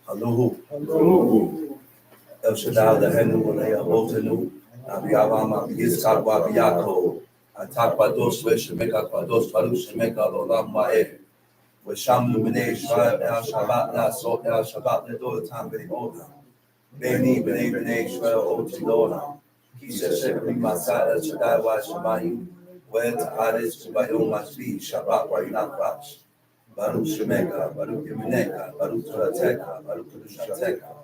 Haluhu. El Shaddai, the Henu, Walea, Botanu, Abiyavama, Yitzchak, Wabiyako, Atakwados, Shemeka, Kwados, Faru, Shemeka, Olam Ma'e, Wesham Lumine, Shrael, El Shabbat, Naso, El Shabbat, Nedotam, Beni Oda, Beni, Shrael, Otidona, Kisha, Shekri, Masa, El Shaddai, Wa Shemayu, Wed, Hadis, Chubayom, Mashvi, Shabbat, Warinakwash, Baruch Shemeka, Baruch Yemeneka, Baruch Turateka, Baruch Kedushateka,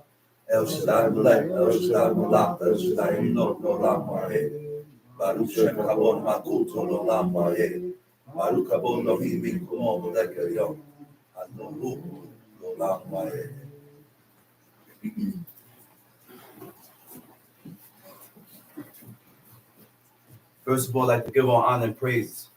El Shaddai Mulek, El Shaddai Mulak, El Shaddai Inok, Olam Ma'e, Baruch Shem Kabon Makut, Olam Ma'e, Baruch Kabon Nohi Minkumo, Molek Elyon, Adonu, Olam Ma'e. First of all, I'd like to give all honor and praise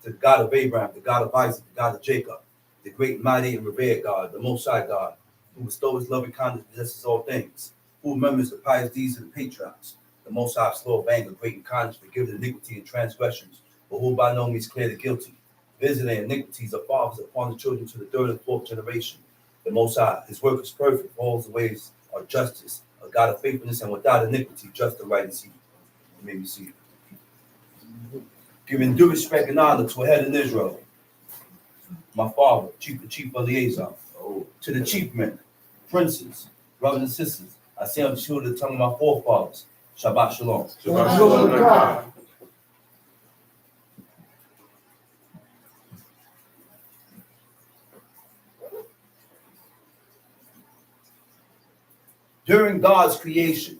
to the God of Abraham, the God of Isaac, the God of Jacob, the great, mighty, and revered God, the Most High God, who bestows his loving kindness and possesses all things, who remembers the pious deeds of the patriarchs, the Most High, slow of anger, great in kindness, forgiving iniquity and transgressions, but who by no means clear the guilty, visiting iniquities of fathers upon the children to the third and fourth generation. The Most High, his work is perfect, all his ways are justice, a God of faithfulness and without iniquity, just and right is he. Let me see. Giving due respect and honor to a head in Israel, my father, the chief of liaison, to the chief men, princes, brothers and sisters. I say unto you the tongue of my forefathers. Shabbat shalom. Shabbat shalom. During God's creation,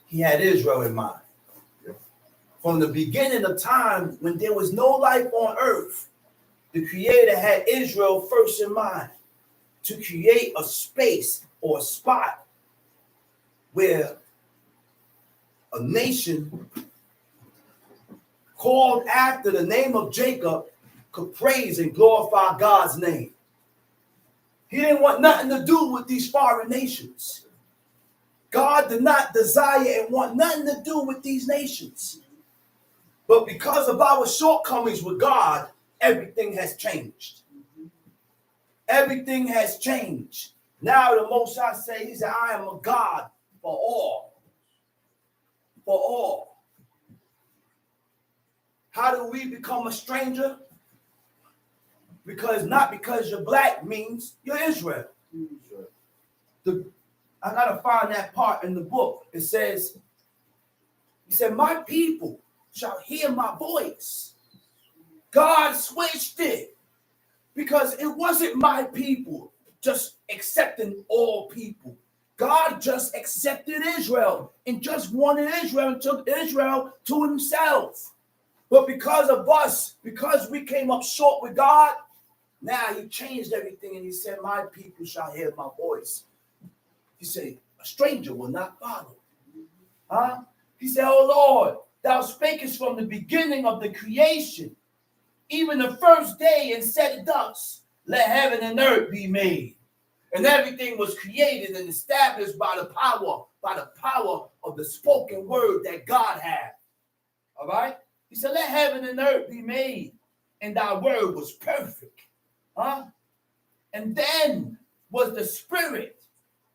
he had Israel in mind. From the beginning of time, when there was no life on earth, the Creator had Israel first in mind to create a space or a spot where a nation called after the name of Jacob could praise and glorify God's name. He didn't want nothing to do with these foreign nations. God did not desire and want nothing to do with these nations. But because of our shortcomings with God, everything has changed. Everything has changed. Now the Most High says, he said, I am a God for all. For all. How do we become a stranger? Not because you're black means you're Israel. I gotta find that part in the book. It says, he said, my people shall hear my voice. God switched it because it wasn't my people just accepting all people. God just accepted Israel and just wanted Israel and took Israel to himself. But because of us, because we came up short with God, now he changed everything and he said, my people shall hear my voice. He said, a stranger will not follow. Huh? He said, oh Lord, thou spakest from the beginning of the creation, even the first day, and said it thus, let heaven and earth be made. And everything was created and established by the power of the spoken word that God had. All right? He said, let heaven and earth be made. And thy word was perfect. Huh? And then was the spirit,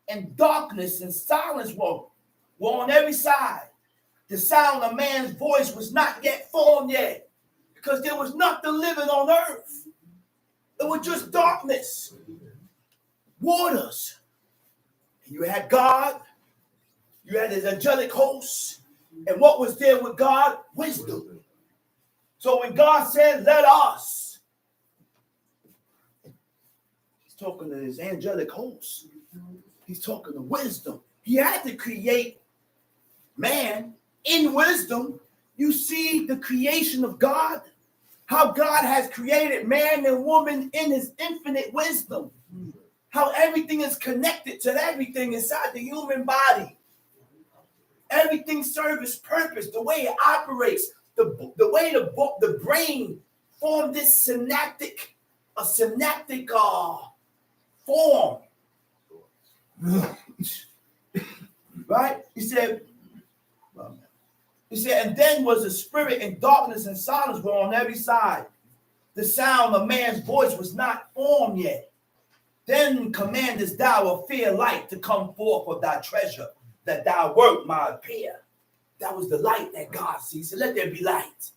and darkness and silence were on every side. The sound of man's voice was not yet formed yet, because there was nothing living on earth. It was just darkness, waters. And you had God, you had his angelic hosts, and what was there with God? Wisdom. So when God said, let us, he's talking to his angelic hosts. He's talking to wisdom. He had to create man in wisdom. You see the creation of God, how God has created man and woman in his infinite wisdom, how everything is connected to everything inside the human body. Everything serves its purpose, the way it operates, the way the brain formed this synaptic form. Right? He said, and then was the spirit, and darkness and silence were on every side. the sound of man's voice was not formed yet. Then commandest thou a fair light to come forth of thy treasure, that thy work might appear. That was the light that God sees. He said, let there be light.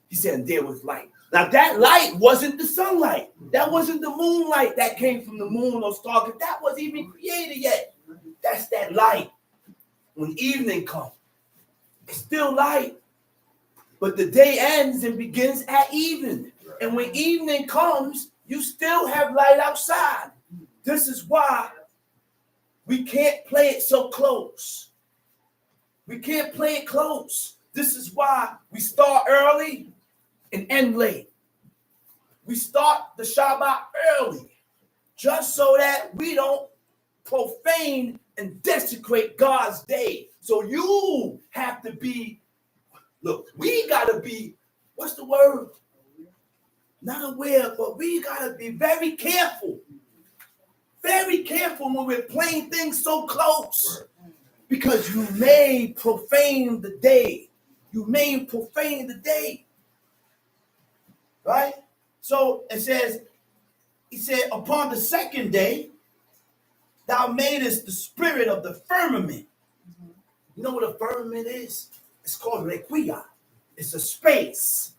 He said, and there was light. Now that light wasn't the sunlight. That wasn't the moonlight that came from the moon or star. That wasn't even created yet. That's that light. When evening comes, it's still light. But the day ends and begins at even. And when evening comes, you still have light outside. This is why we can't play it so close. We can't play it close. This is why we start early and end late. We start the Shabbat early, just so that we don't profane and desecrate God's day. So you have to be, look, we got to be, what's the word? Not aware, but we got to be very careful. Very careful when we're playing things so close. Because you may profane the day. You may profane the day. Right? So it says, he said, upon the second day, thou madest the spirit of the firmament. You know what a firmament is? It's called requia. It's a space.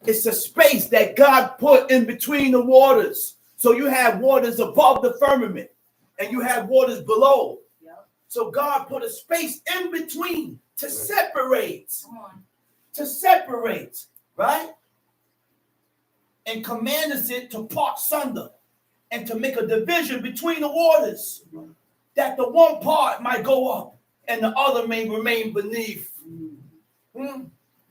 It's a space that God put in between the waters. So you have waters above the firmament and you have waters below. Yep. So God put a space in between to separate. To separate, right? And commanded it to part sunder and to make a division between the waters, that the one part might go up and the other may remain beneath.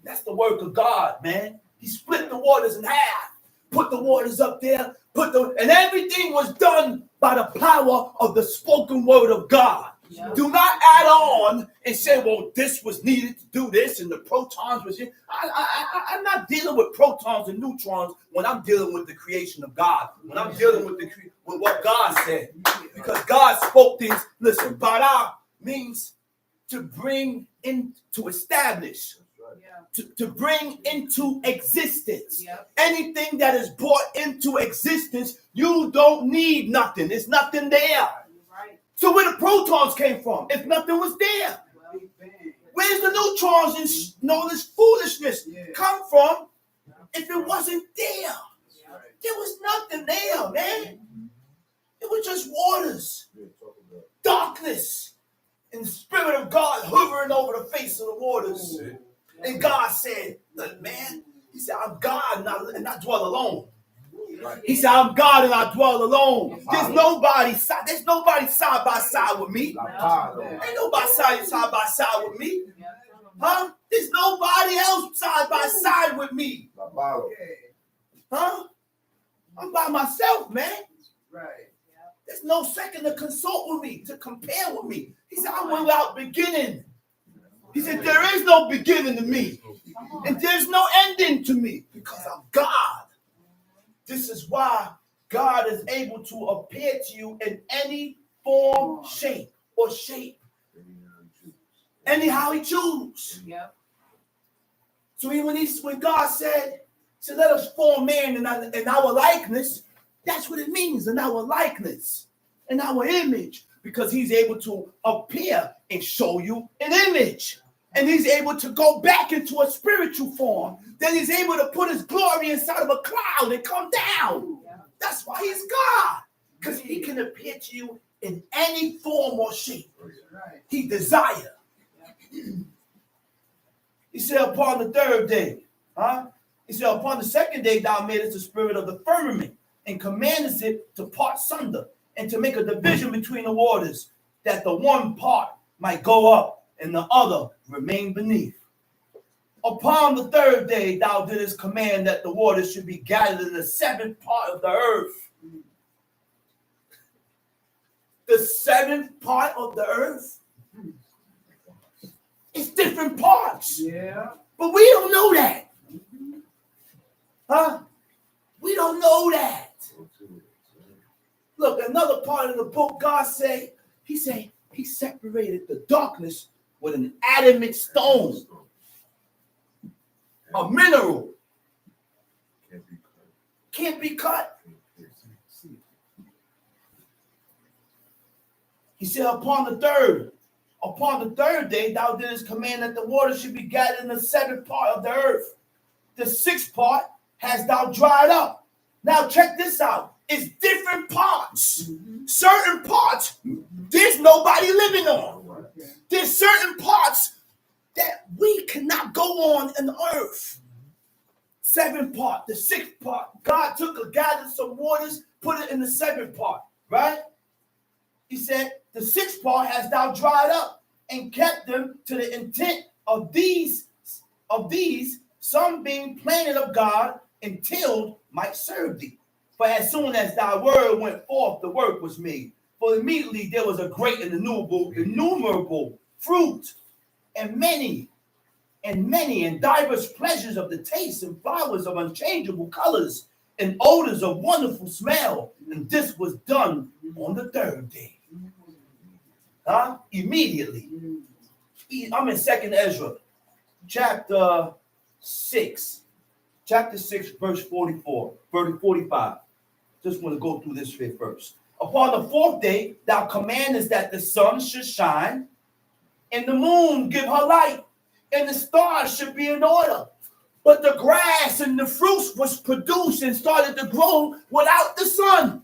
That's the work of God, man. He split the waters in half, put the waters up there, and everything was done by the power of the spoken word of God. Yeah. Do not add on and say, well, this was needed to do this and the protons was here. I'm not dealing with protons and neutrons when I'm dealing with the creation of God, when I'm dealing with with what God said. Because God spoke things. Listen, bara means to bring in, to establish. To bring into existence. Yep. Anything that is brought into existence, you don't need nothing. There's nothing there. Right. So where the protons came from, if nothing was there? Well, where's the neutrons and all this foolishness come from if it wasn't there? There was nothing there, man. It was just waters, darkness, and the Spirit of God hovering over the face of the waters. And God said, look, man, he said, I'm God and I dwell alone. Right. He said, I'm God and I dwell alone. There's nobody side by side with me. Ain't nobody side by side with me. Huh? There's nobody else side by side with me. Huh? I'm by myself, man. Right. There's no second to consult with me, to compare with me. He said, I'm without beginning. He said, there is no beginning to me. And there's no ending to me because I'm God. This is why God is able to appear to you in any form, shape, or shape. Anyhow he chooses. Yep. So when God said, let us form man in our likeness, that's what it means, in our likeness, in our image. Because he's able to appear and show you an image. And he's able to go back into a spiritual form. Then he's able to put his glory inside of a cloud and come down. Yeah. That's why he's God. Because he can appear to you in any form or shape he desires. He said, upon the third day, he said, upon the second day, thou madest the spirit of the firmament and commandest it to part sunder and to make a division between the waters, that the one part might go up and the other remain beneath. Upon the third day, thou didst command that the waters should be gathered in the seventh part of the earth. The seventh part of the earth? It's different parts. Yeah. But we don't know that. Huh? We don't know that. Look, another part of the book, God said, he separated the darkness with an adamant stone, a mineral. can't be cut. He said, upon the third day, thou didst command that the water should be gathered in the seventh part of the earth. The sixth part has thou dried up. Now check this out. It's different parts. Certain parts, there's nobody living on. There's certain parts that we cannot go on the earth. Seventh part, the sixth part. God gathered some waters, put it in the seventh part, right? He said, the sixth part has thou dried up and kept them to the intent of these, some being planted of God and tilled might serve thee. For as soon as thy word went forth, the work was made. For immediately there was a great and innumerable fruit, and many and diverse pleasures of the taste, and flowers of unchangeable colors, and odors of wonderful smell. And this was done on the third day. Immediately. I'm in 2nd Ezra, chapter 6, verse 45. Just want to go through this bit first. Upon the fourth day, thou commandest that the sun should shine, and the moon give her light, and the stars should be in order. But the grass and the fruits was produced and started to grow without the sun.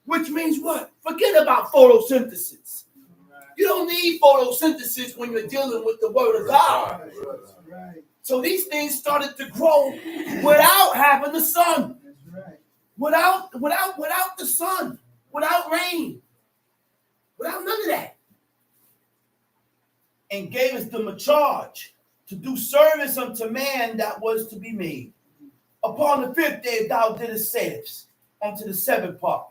Which means what? Forget about photosynthesis. You don't need photosynthesis when you're dealing with the word of God. So these things started to grow without having the sun. Without the sun, without rain, without none of that. And gave us them a charge to do service unto man that was to be made. Upon the fifth day thou didst say this unto the seventh part,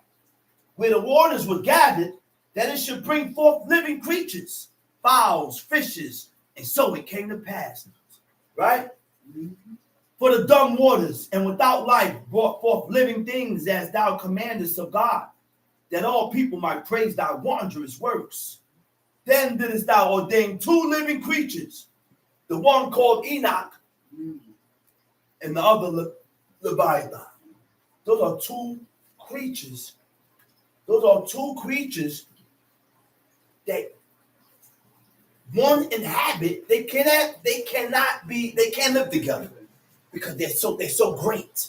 where the waters were gathered, that it should bring forth living creatures, fowls, fishes, and so it came to pass. Right? For the dumb waters and without life brought forth living things as thou commandest of God, that all people might praise thy wondrous works. Then didst thou ordain two living creatures, the one called Enoch and the other Leviathan. Those are two creatures. That one inhabit, they can't live together because they're so great.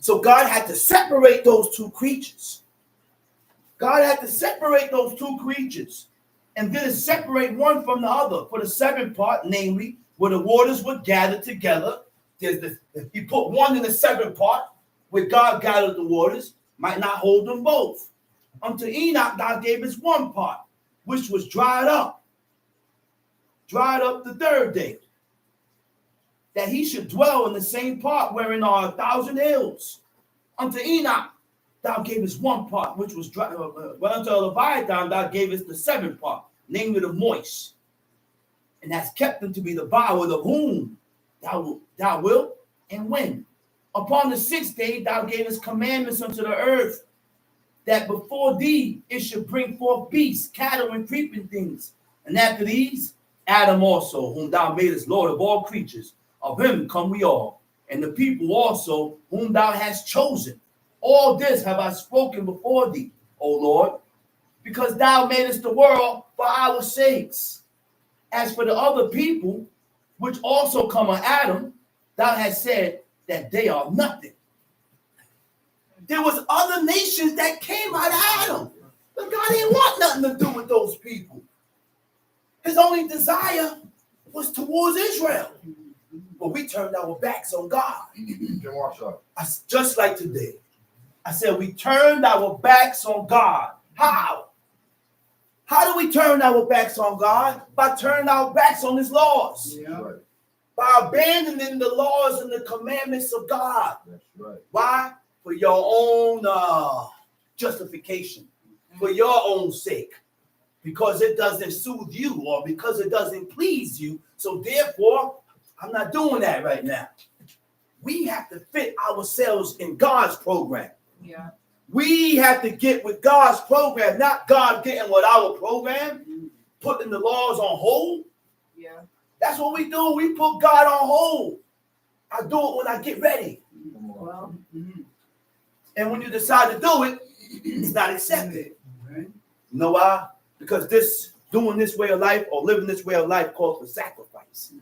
So God had to separate those two creatures. And then separate one from the other for the seventh part, namely, where the waters were gathered together. He put one in the seventh part, where God gathered the waters, might not hold them both. Unto Enoch, thou gavest one part, which was dried up the third day, that he should dwell in the same part wherein are 1,000 hills. Unto Enoch, thou gavest one part, which was dry. But unto Leviathan, thou gavest the seventh part, namely the moist, and hast kept them to be the byword of whom thou wilt and when. Upon the sixth day, thou gavest commandments unto the earth, that before thee it should bring forth beasts, cattle, and creeping things. And after these, Adam also, whom thou madest Lord of all creatures, of him come we all, and the people also, whom thou hast chosen. All this have I spoken before thee, O Lord, because thou madest the world for our sakes. As for the other people, which also come of Adam, thou hast said that they are nothing. There was other nations that came out of Adam, but God didn't want nothing to do with those people. His only desire was towards Israel. But we turned our backs on God. Just like today. I said we turned our backs on God. How? How do we turn our backs on God? By turning our backs on his laws. Yeah. By abandoning the laws and the commandments of God. That's right. Why? For your own justification. For your own sake. Because it doesn't soothe you or because it doesn't please you. So therefore, I'm not doing that right now. We have to fit ourselves in God's program. Yeah. We have to get with God's program, not God getting with our program, putting the laws on hold. Yeah. That's what we do. We put God on hold. I do it when I get ready. Well, And when you decide to do it, it's not accepted. You know why? Because doing this way of life or living this way of life calls for sacrifice.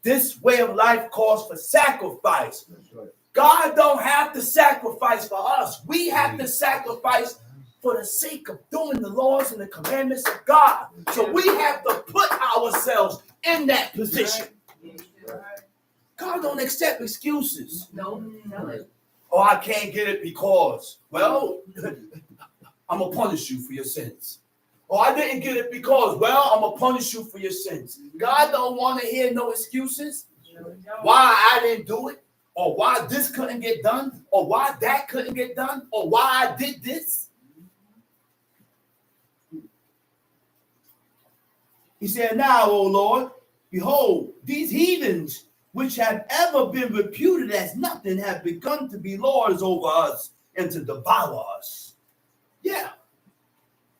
This way of life calls for sacrifice. God don't have to sacrifice for us. We have to sacrifice for the sake of doing the laws and the commandments of God. So we have to put ourselves in that position. God don't accept excuses. No. Oh, I can't get it because, well, I'm going to punish you for your sins. Oh, I didn't get it because, well, I'm going to punish you for your sins. God don't want to hear no excuses. Why I didn't do it, or why this couldn't get done, or why that couldn't get done, or why I did this. He said, now, O Lord, behold, these heathens, which have ever been reputed as nothing, have begun to be lords over us and to devour us. Yeah.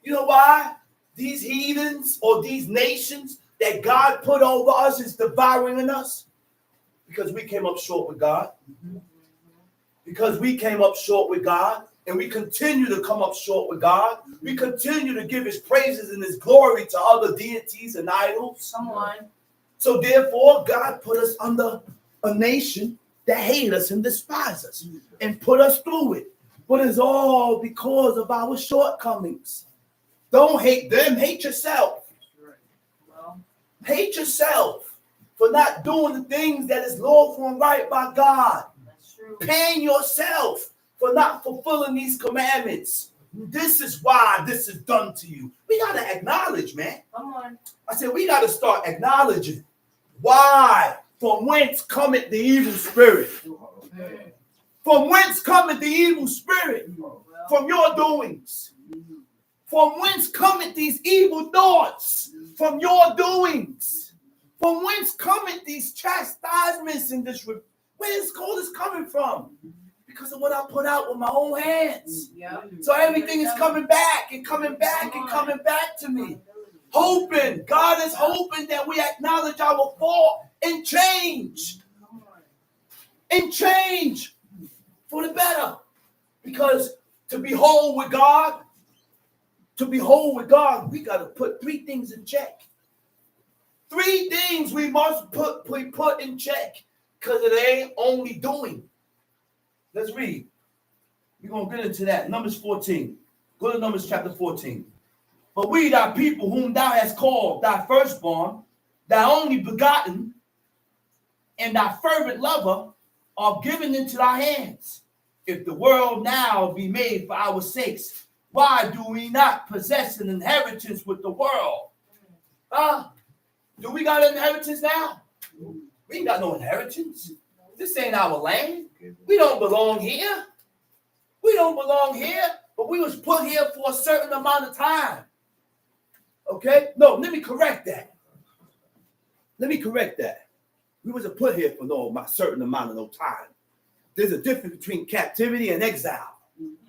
You know why? These heathens or these nations that God put over us is devouring us? Because we came up short with God. Because we came up short with God. And we continue to come up short with God. We continue to give his praises and his glory to other deities and idols. Come on. So therefore, God put us under a nation that hate us and despise us and put us through it. But it's all because of our shortcomings. Don't hate them, hate yourself. Well, Hate yourself for not doing the things that is lawful and right by God. that's true. Pain yourself for not fulfilling these commandments. This is why this is done to you. We got to acknowledge, man. Come on. I said, we got to start acknowledging why, from whence cometh the evil spirit. From whence cometh the evil spirit? Well, From your doings. From whence cometh these evil thoughts? From your doings. From whence cometh these chastisements and this? Where is all this coming from? Because of what I put out with my own hands. yeah. So everything is coming back and coming back and coming back to me. Hoping, God is hoping that we acknowledge our fault and change. Come on. And change for the better. Because to be whole with God, we got to put three things in check. Three things we must put in check. Because it ain't only doing. Let's read. We're going to get into that. Numbers 14. Go to Numbers chapter 14. But we, thy people, whom thou hast called, thy firstborn, thy only begotten, and thy fervent lover, are given into thy hands. If the world now be made for our sakes, why do we not possess an inheritance with the world? Do we got an inheritance now? We ain't got no inheritance. This ain't our land. We don't belong here. We don't belong here, but we was put here for a certain amount of time. Okay? No, let me correct that. We wasn't put here for no certain amount of no time. There's a difference between captivity and exile.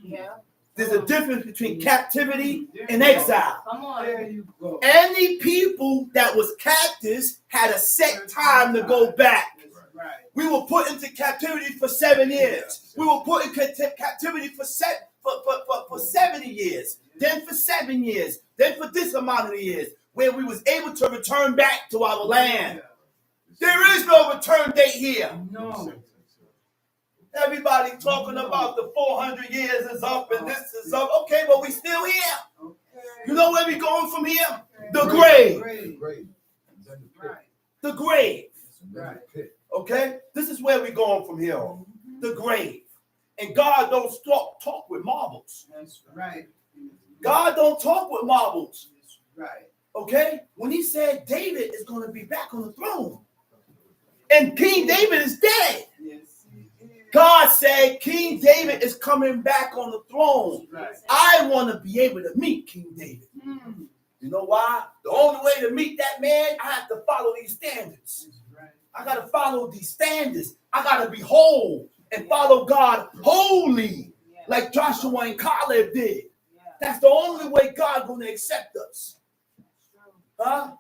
Yeah. There's a difference between captivity and exile. Come on. There you go. Any people that was captives had a set time to go back. Right. We were put into captivity for 7 years. We were put in captivity for 70 years. Then for 7 years. Then for this amount of years, where we was able to return back to our land. There is no return date here. No. Everybody talking about the 400 years is up and this is up. Okay, but we still here. Okay. You know where we going from here? The grave. Great. The grave. Right. Okay? This is where we going from here on. The grave. And God don't talk with marbles. That's right. God don't talk with marbles. That's right. Okay? When he said David is going to be back on the throne. And King David is dead. Yes. He is. God said King David is coming back on the throne. Right. I want to be able to meet King David. You know why? The only way to meet that man, I have to follow these standards. That's right. I got to follow these standards. I got to be whole and follow God wholly, Yeah. like Joshua and Caleb did. Yeah. That's the only way God going to accept us. That's true. Huh?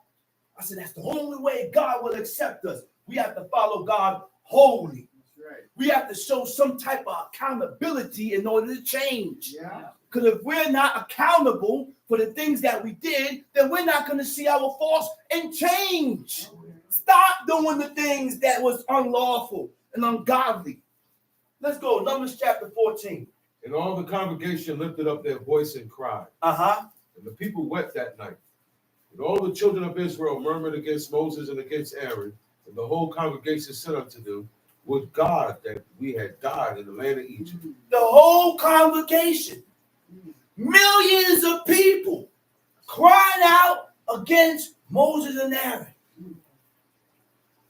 I said, that's the only way God will accept us. We have to follow God wholly. That's right. We have to show some type of accountability in order to change. Yeah. Because if we're not accountable for the things that we did, then we're not going to see our faults and change. Stop doing the things that was unlawful and ungodly. Let's go. Numbers chapter 14. And all the congregation lifted up their voice and cried. Uh-huh. And the people wept that night. And all the children of Israel murmured against Moses and against Aaron. And the whole congregation said unto them, would God that we had died in the land of Egypt. The whole congregation, millions of people crying out against Moses and Aaron.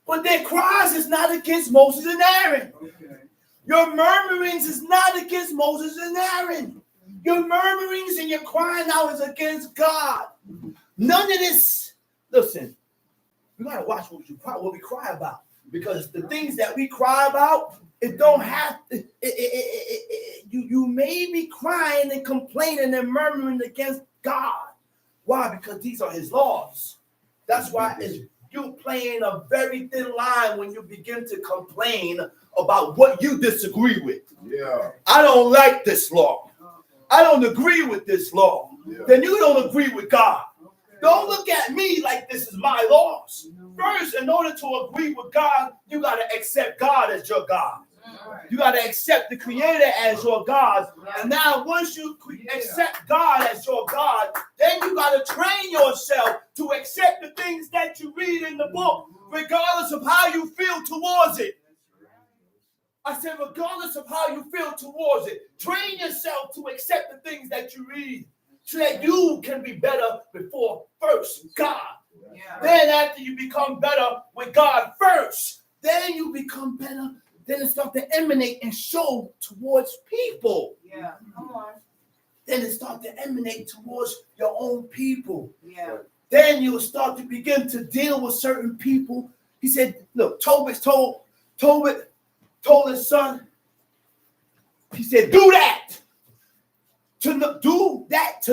But their cries is not against Moses and Aaron. Okay. Your murmurings is not against Moses and Aaron. Your murmurings and your crying out is against God. None of this. Listen, we gotta watch what we cry about, because the things that we cry about, it don't have. You may be crying and complaining and murmuring against God. Why? Because these are His laws. That's why you're playing a very thin line when you begin to complain about what you disagree with. Yeah. I don't like this law. I don't agree with this law. Yeah. Then you don't agree with God. Okay. Don't look at me like this is my laws. First, in order to agree with God, you got to accept God as your God. Right. You got to accept the Creator as your God. And now, once you accept God as your God, then you got to train yourself to accept the things that you read in the book, regardless of how you feel towards it. I said, regardless of how you feel towards it, train yourself to accept the things that you read so that you can be better before first God. Yeah. Then after you become better with God first, then you become better. Then it starts to emanate and show towards people. Yeah. Come on. Then it starts to emanate towards your own people. Yeah. Then you'll start to begin to deal with certain people. He said, look, Tobit told his son, he said, do that to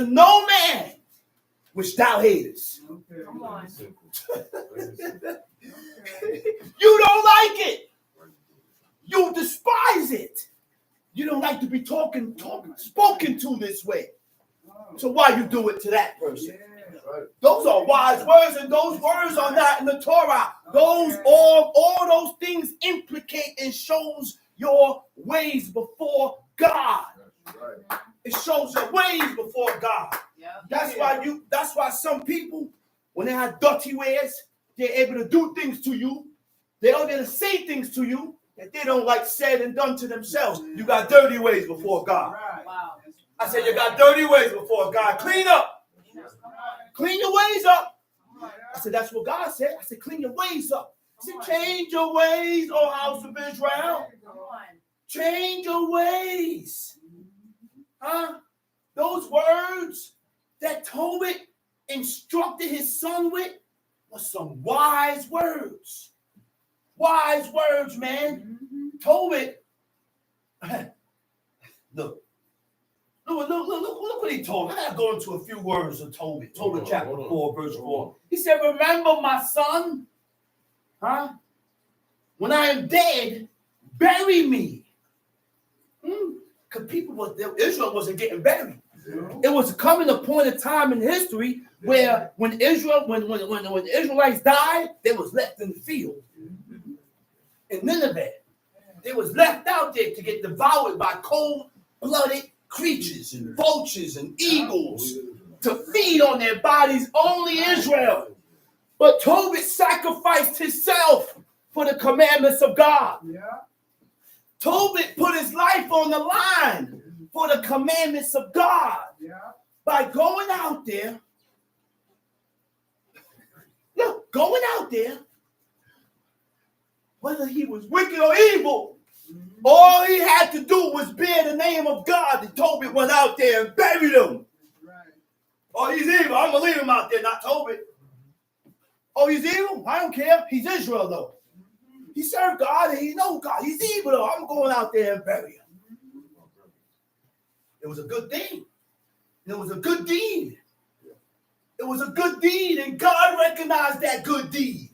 no man which thou hatest. Okay. Come on. You don't like it. You despise it. You don't like to be spoken to this way. Oh, So why you do it to that person? yeah. Right. Those are wise words, and those words are not in the Torah. Those all those things implicate and shows your ways before God. Right. It shows your ways before God. Yeah. That's why some people, when they have dirty ways, they're able to do things to you. They're able to say things to you that they don't like said and done to themselves. You got dirty ways before God. Right. Wow. I said you got dirty ways before God. Clean up. Come on. Clean your ways up. Come on. I said, that's what God said. I said, clean your ways up. I said, change your ways, O house of Israel. Come on. Change your ways. Huh? Those words that Tobit instructed his son with were some wise words. Wise words, man. Tobit, look what he told me. I gotta go into a few words of Tobit. Tobit chapter 4, verse 4. He said, remember, my son, huh? When I am dead, bury me. Because Israel wasn't getting buried. It was coming a point of time in history where when the Israelites died, they was left in the field. In Nineveh, they was left out there to get devoured by cold-blooded creatures and vultures and eagles to feed on their bodies. Only Israel. But Tobit sacrificed himself for the commandments of God. Yeah. Tobit put his life on the line for the commandments of God Yeah. by going out there. Look, going out there, whether he was wicked or evil, all he had to do was bear the name of God. And Tobit went out there and buried him. Right. Oh, he's evil. I'm going to leave him out there, not Tobit. Oh, he's evil? I don't care. He's Israel, though. He served God and he knows God. He's evil, though. I'm going out there and bury him. It was a good thing. It was a good deed. It was a good deed, and God recognized that good deed.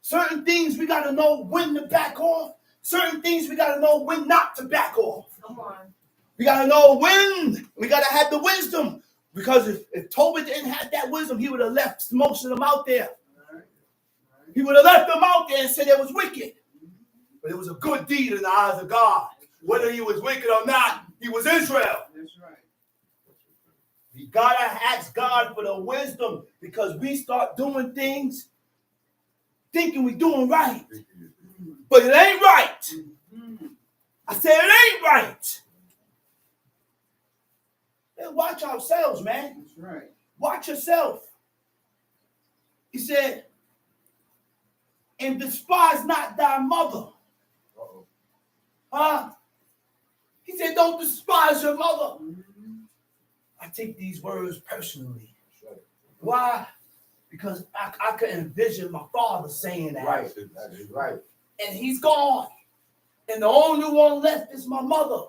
Certain things we got to know when to back off. Certain things we got to know when not to back off. Come on. We got to know when. We got to have the wisdom. Because if Tobit didn't have that wisdom, he would have left most of them out there. He would have left them out there and said it was wicked. But it was a good deed in the eyes of God. Whether he was wicked or not, he was Israel. That's right. We got to ask God for the wisdom because we start doing things thinking we're doing right. But it ain't right. I said it ain't right. Then watch ourselves, man. That's right. Watch yourself. He said, and despise not thy mother. Huh? He said, don't despise your mother. I take these words personally. Why? Because I could envision my father saying that. Right. That's right. And he's gone. And the only one left is my mother.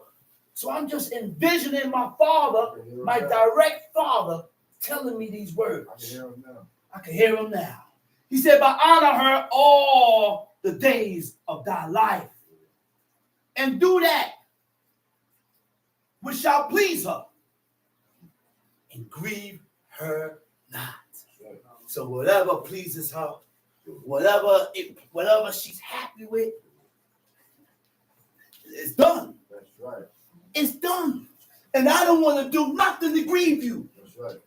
So I'm just envisioning my father, my direct father, telling me these words. I can hear him now. I can hear him now. He said, but honor her all the days of thy life. And do that which shall please her. And grieve her not. So whatever pleases her, whatever she's happy with, it's done. That's right. It's done. And I don't want to do nothing to grieve you. That's right.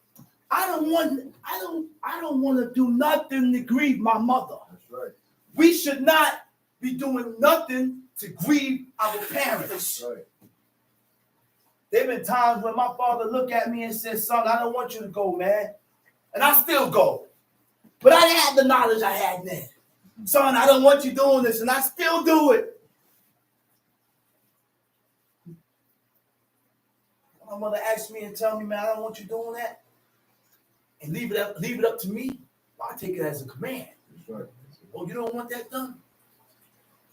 I don't want to do nothing to grieve my mother. That's right. We should not be doing nothing to grieve our parents. That's right. There have been times when my father looked at me and said, son, I don't want you to go, man. And I still go. But I didn't have the knowledge I had then. Son, I don't want you doing this, and I still do it. My mother asked me and tell me, man, I don't want you doing that. And leave it up to me. I take it as a command. That's right. Oh, you don't want that done?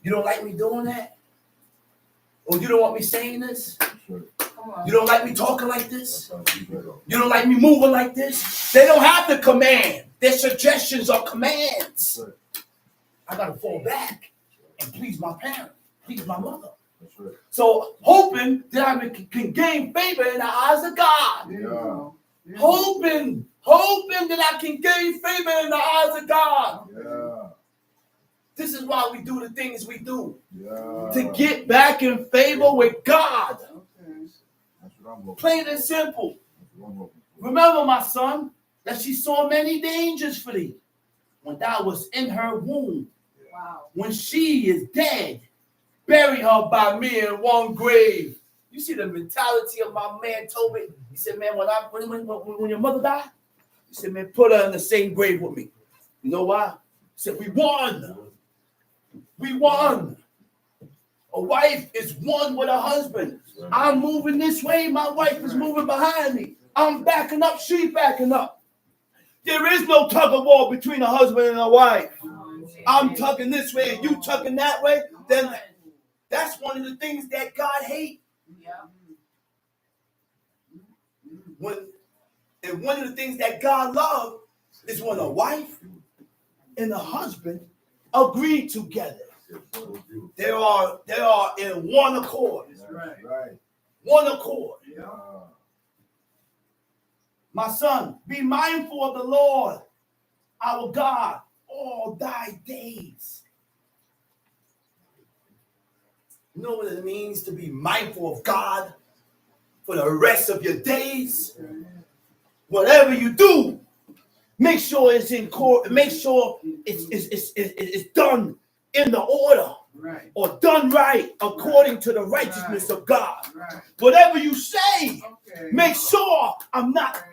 You don't like me doing that? Or you don't want me saying this? That's right. Come on. You don't like me talking like this? That's how you better. You don't like me moving like this? They don't have to command. Their suggestions are commands. That's right. I got to fall back and please my parent, please my mother. That's right. So hoping that I can gain favor in the eyes of God. There you go. There you go. Hoping that I can gain favor in the eyes of God. Yeah. This is why we do the things we do. Yeah. To get back in favor with God. Okay. That's what I'm looking Plain and simple. That's what I'm looking for. Remember, my son, that she saw many dangers for thee when thou was in her womb. Wow. When she is dead, bury her by me in one grave. You see the mentality of my man Tobit. He said, man, when your mother died, he said, man, put her in the same grave with me. You know why? He said, we won. We won. A wife is one with a husband. I'm moving this way. My wife is moving behind me. I'm backing up. She's backing up. There is no tug of war between a husband and a wife. I'm tugging this way and you tugging that way. Then that's one of the things that God hates. Yeah. And one of the things that God loves is when a wife and a husband agree together. They are in one accord. That's right. One accord. Yeah. My son, be mindful of the Lord, our God, all thy days. You know what it means to be mindful of God for the rest of your days? Whatever you do, make sure it's in court. Make sure it's done in the order Right. or done right according to the righteousness of God. Right. Whatever you say, Okay. make sure I'm not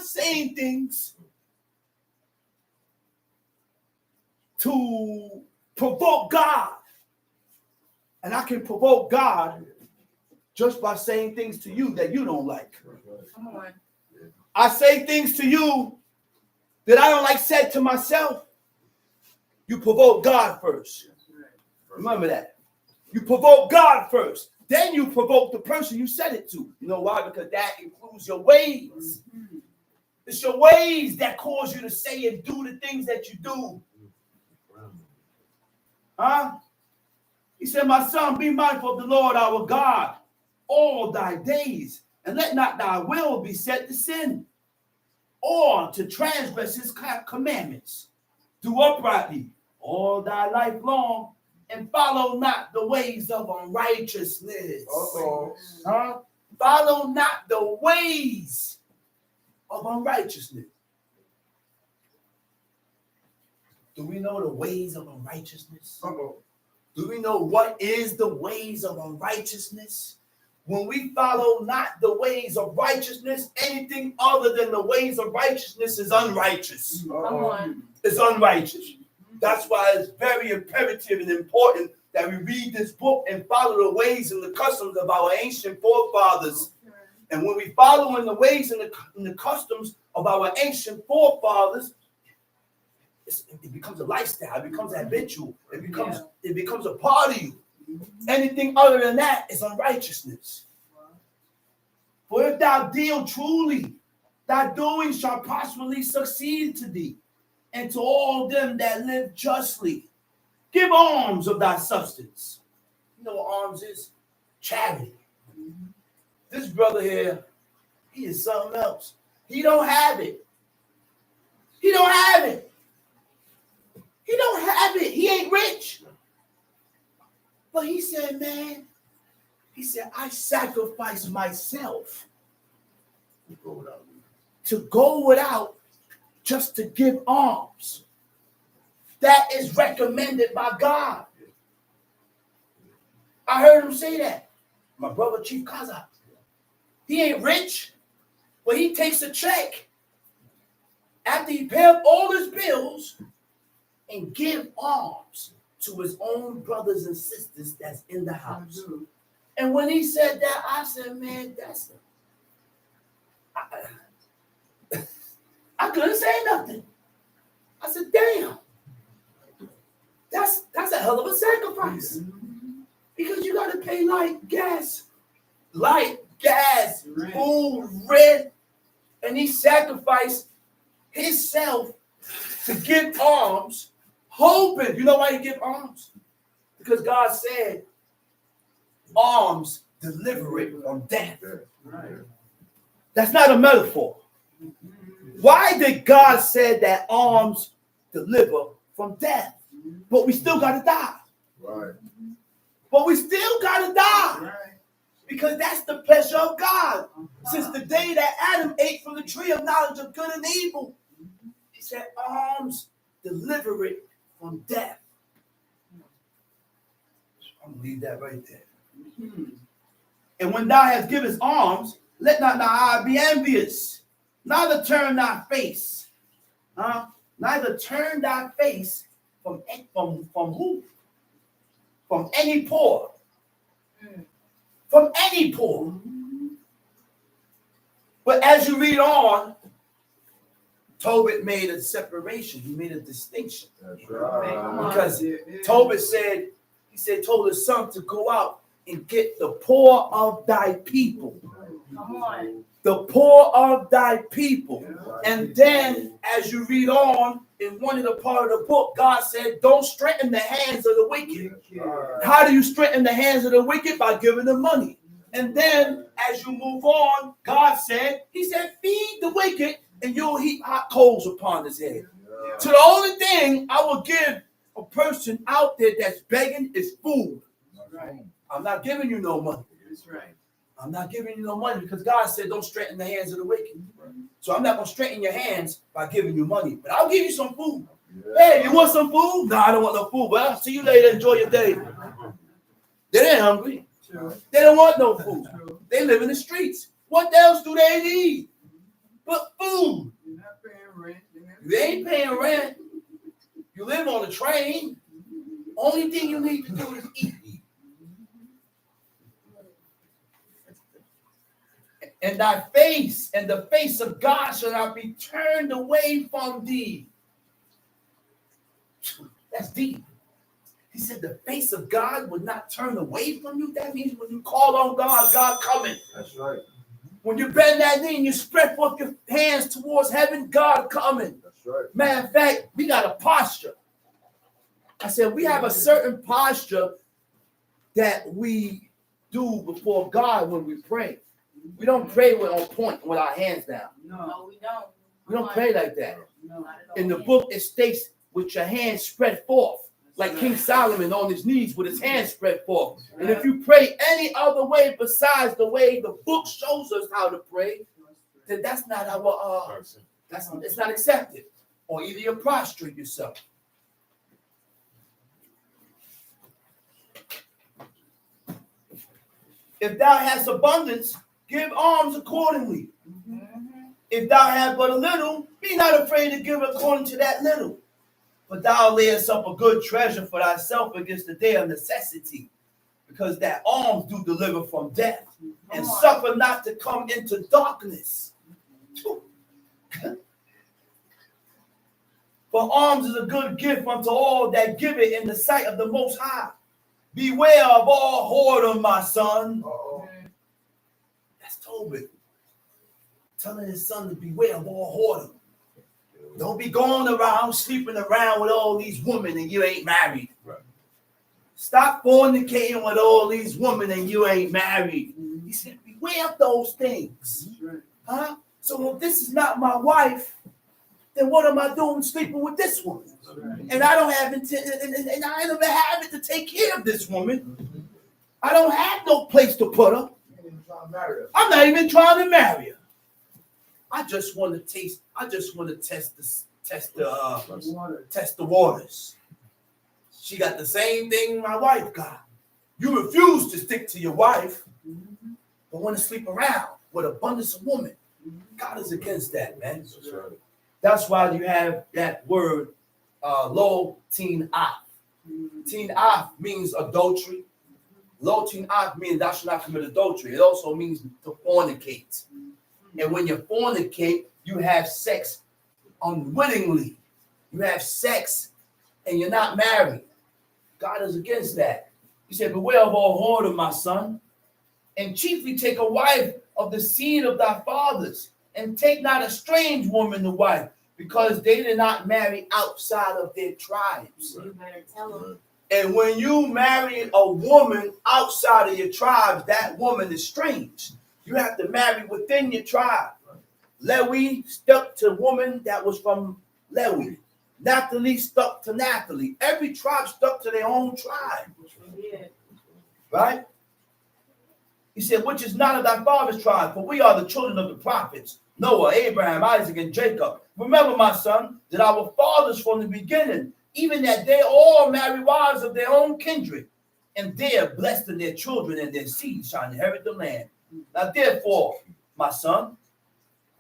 saying things to provoke God. And I can provoke God just by saying things to you that you don't like. Come on. I say things to you that I don't like said to myself. You provoke God first. Remember that. You provoke God first. Then you provoke the person you said it to. You know why? Because that includes your ways. It's your ways that cause you to say and do the things that you do. Huh? He said, my son, be mindful of the Lord our God all thy days, and let not thy will be set to sin, or to transgress his commandments. Do uprightly all thy life long, and follow not the ways of unrighteousness. Huh? Follow not the ways of unrighteousness. Do we know the ways of unrighteousness? Do we know what is the ways of unrighteousness? When we follow not the ways of righteousness, anything other than the ways of righteousness is unrighteous. Come on. It's unrighteous. That's why it's very imperative and important that we read this book and follow the ways and the customs of our ancient forefathers. And when we follow in the ways and the customs of our ancient forefathers, it becomes a lifestyle. It becomes habitual. It becomes a part of you. Anything other than that is unrighteousness. For if thou deal truly, thy doing shall prosperously succeed to thee, and to all them that live justly. Give alms of thy substance. You know what alms is? Charity. This brother here, he is something else. He don't have it. He don't have it. He don't have it. He ain't rich. But he said, man, he said, I sacrifice myself to go without just to give alms. That is recommended by God. I heard him say that. My brother, Chief Kazak. He ain't rich, but he takes a check after he paid up all his bills and give alms to his own brothers and sisters that's in the house. And when he said that, I said, man, I couldn't say nothing. I said, damn, that's a hell of a sacrifice. Because you got to pay gas, food, rent, and he sacrificed himself to give alms, hoping. You know why he give alms? Because God said, alms deliver it from death. That's not a metaphor. Why did God say that alms deliver from death? But we still got to die. Right. But we still got to die. Because that's the pleasure of God. Since the day that Adam ate from the tree of knowledge of good and evil, he said, alms deliver it from death. I'm going to leave that right there. And when thou hast given alms, let not thy eye be envious, neither turn thy face. Neither turn thy face from who? From any poor. From any poor. But as you read on, Tobit made a separation. He made a distinction. That's right. Because Tobit said, told his son to go out and get the poor of thy people. Come on. The poor of thy people. And then as you read on in one of the part of the book, God said, don't strengthen the hands of the wicked. How do you strengthen the hands of the wicked? By giving them money. And then as you move on, God said, he said, feed the wicked and you'll heap hot coals upon his head. So the only thing I will give a person out there that's begging is food. I'm not giving you no money. That's right. I'm not giving you no money because God said don't straighten the hands of the wicked. So I'm not going to straighten your hands by giving you money. But I'll give you some food. Hey, you want some food? No, I don't want no food. Well, I'll see you later. Enjoy your day. They ain't hungry. They don't want no food. They live in the streets. What else do they need but food? You're not paying rent. You ain't paying rent. You live on the train. Only thing you need to do is eat. And thy face and the face of God shall not be turned away from thee. That's deep. He said the face of God would not turn away from you. That means when you call on God, God coming. That's right. When you bend that knee and you spread forth your hands towards heaven, God coming. That's right. Matter of fact, we got a posture. I said, we have a certain posture that we do before God when we pray. We don't pray with on point with our hands down. No, No, we don't. We don't pray like that. no. Not at all. In the book, it states with your hands spread forth, like King Solomon on his knees with his hands spread forth. And if you pray any other way besides the way the book shows us how to pray, then that's not our it's not accepted. Or either you prostrate yourself. If thou hast abundance, give alms accordingly. Mhm. If thou hast but a little, be not afraid to give according to that little. But thou layest up a good treasure for thyself against the day of necessity, because that alms do deliver from death, and Come on. suffer not to come into darkness. For alms is a good gift unto all that give it in the sight of the Most High. Beware of all whoredom, my son. That's Tobit telling his son to beware of all whoredom. Don't be going around sleeping around with all these women and you ain't married. Right. Stop fornicating with all these women and you ain't married. He said, beware of those things. Huh? So if this is not my wife, then what am I doing sleeping with this woman? And I don't have and I don't have it to take care of this woman. I don't have no place to put her. I'm not even trying to marry her. I just want to taste. I just want to test the waters. She got the same thing my wife got. You refuse to stick to your wife, but want to sleep around with abundance of women. God is against that, man. That's right. That's why you have that word, lo tin af. Tin af means adultery. Lo tin af means thou shalt not commit adultery. It also means to fornicate. And when you fornicate, you have sex unwittingly. You have sex and you're not married. God is against that. He said, beware of all whoredom, my son, and chiefly take a wife of the seed of thy fathers, and take not a strange woman to wife, because they did not marry outside of their tribes. You better tell them. And when you marry a woman outside of your tribes, that woman is strange. You have to marry within your tribe. Lewi stuck to woman that was from Lewi. Naphtali stuck to Naphtali. Every tribe stuck to their own tribe. Yeah. Right? He said, which is not of thy father's tribe, for we are the children of the prophets, Noah, Abraham, Isaac, and Jacob. Remember, my son, that our fathers from the beginning, even that they all marry wives of their own kindred, and they are blessed in their children, and their seed shall inherit the land. Now, therefore, my son,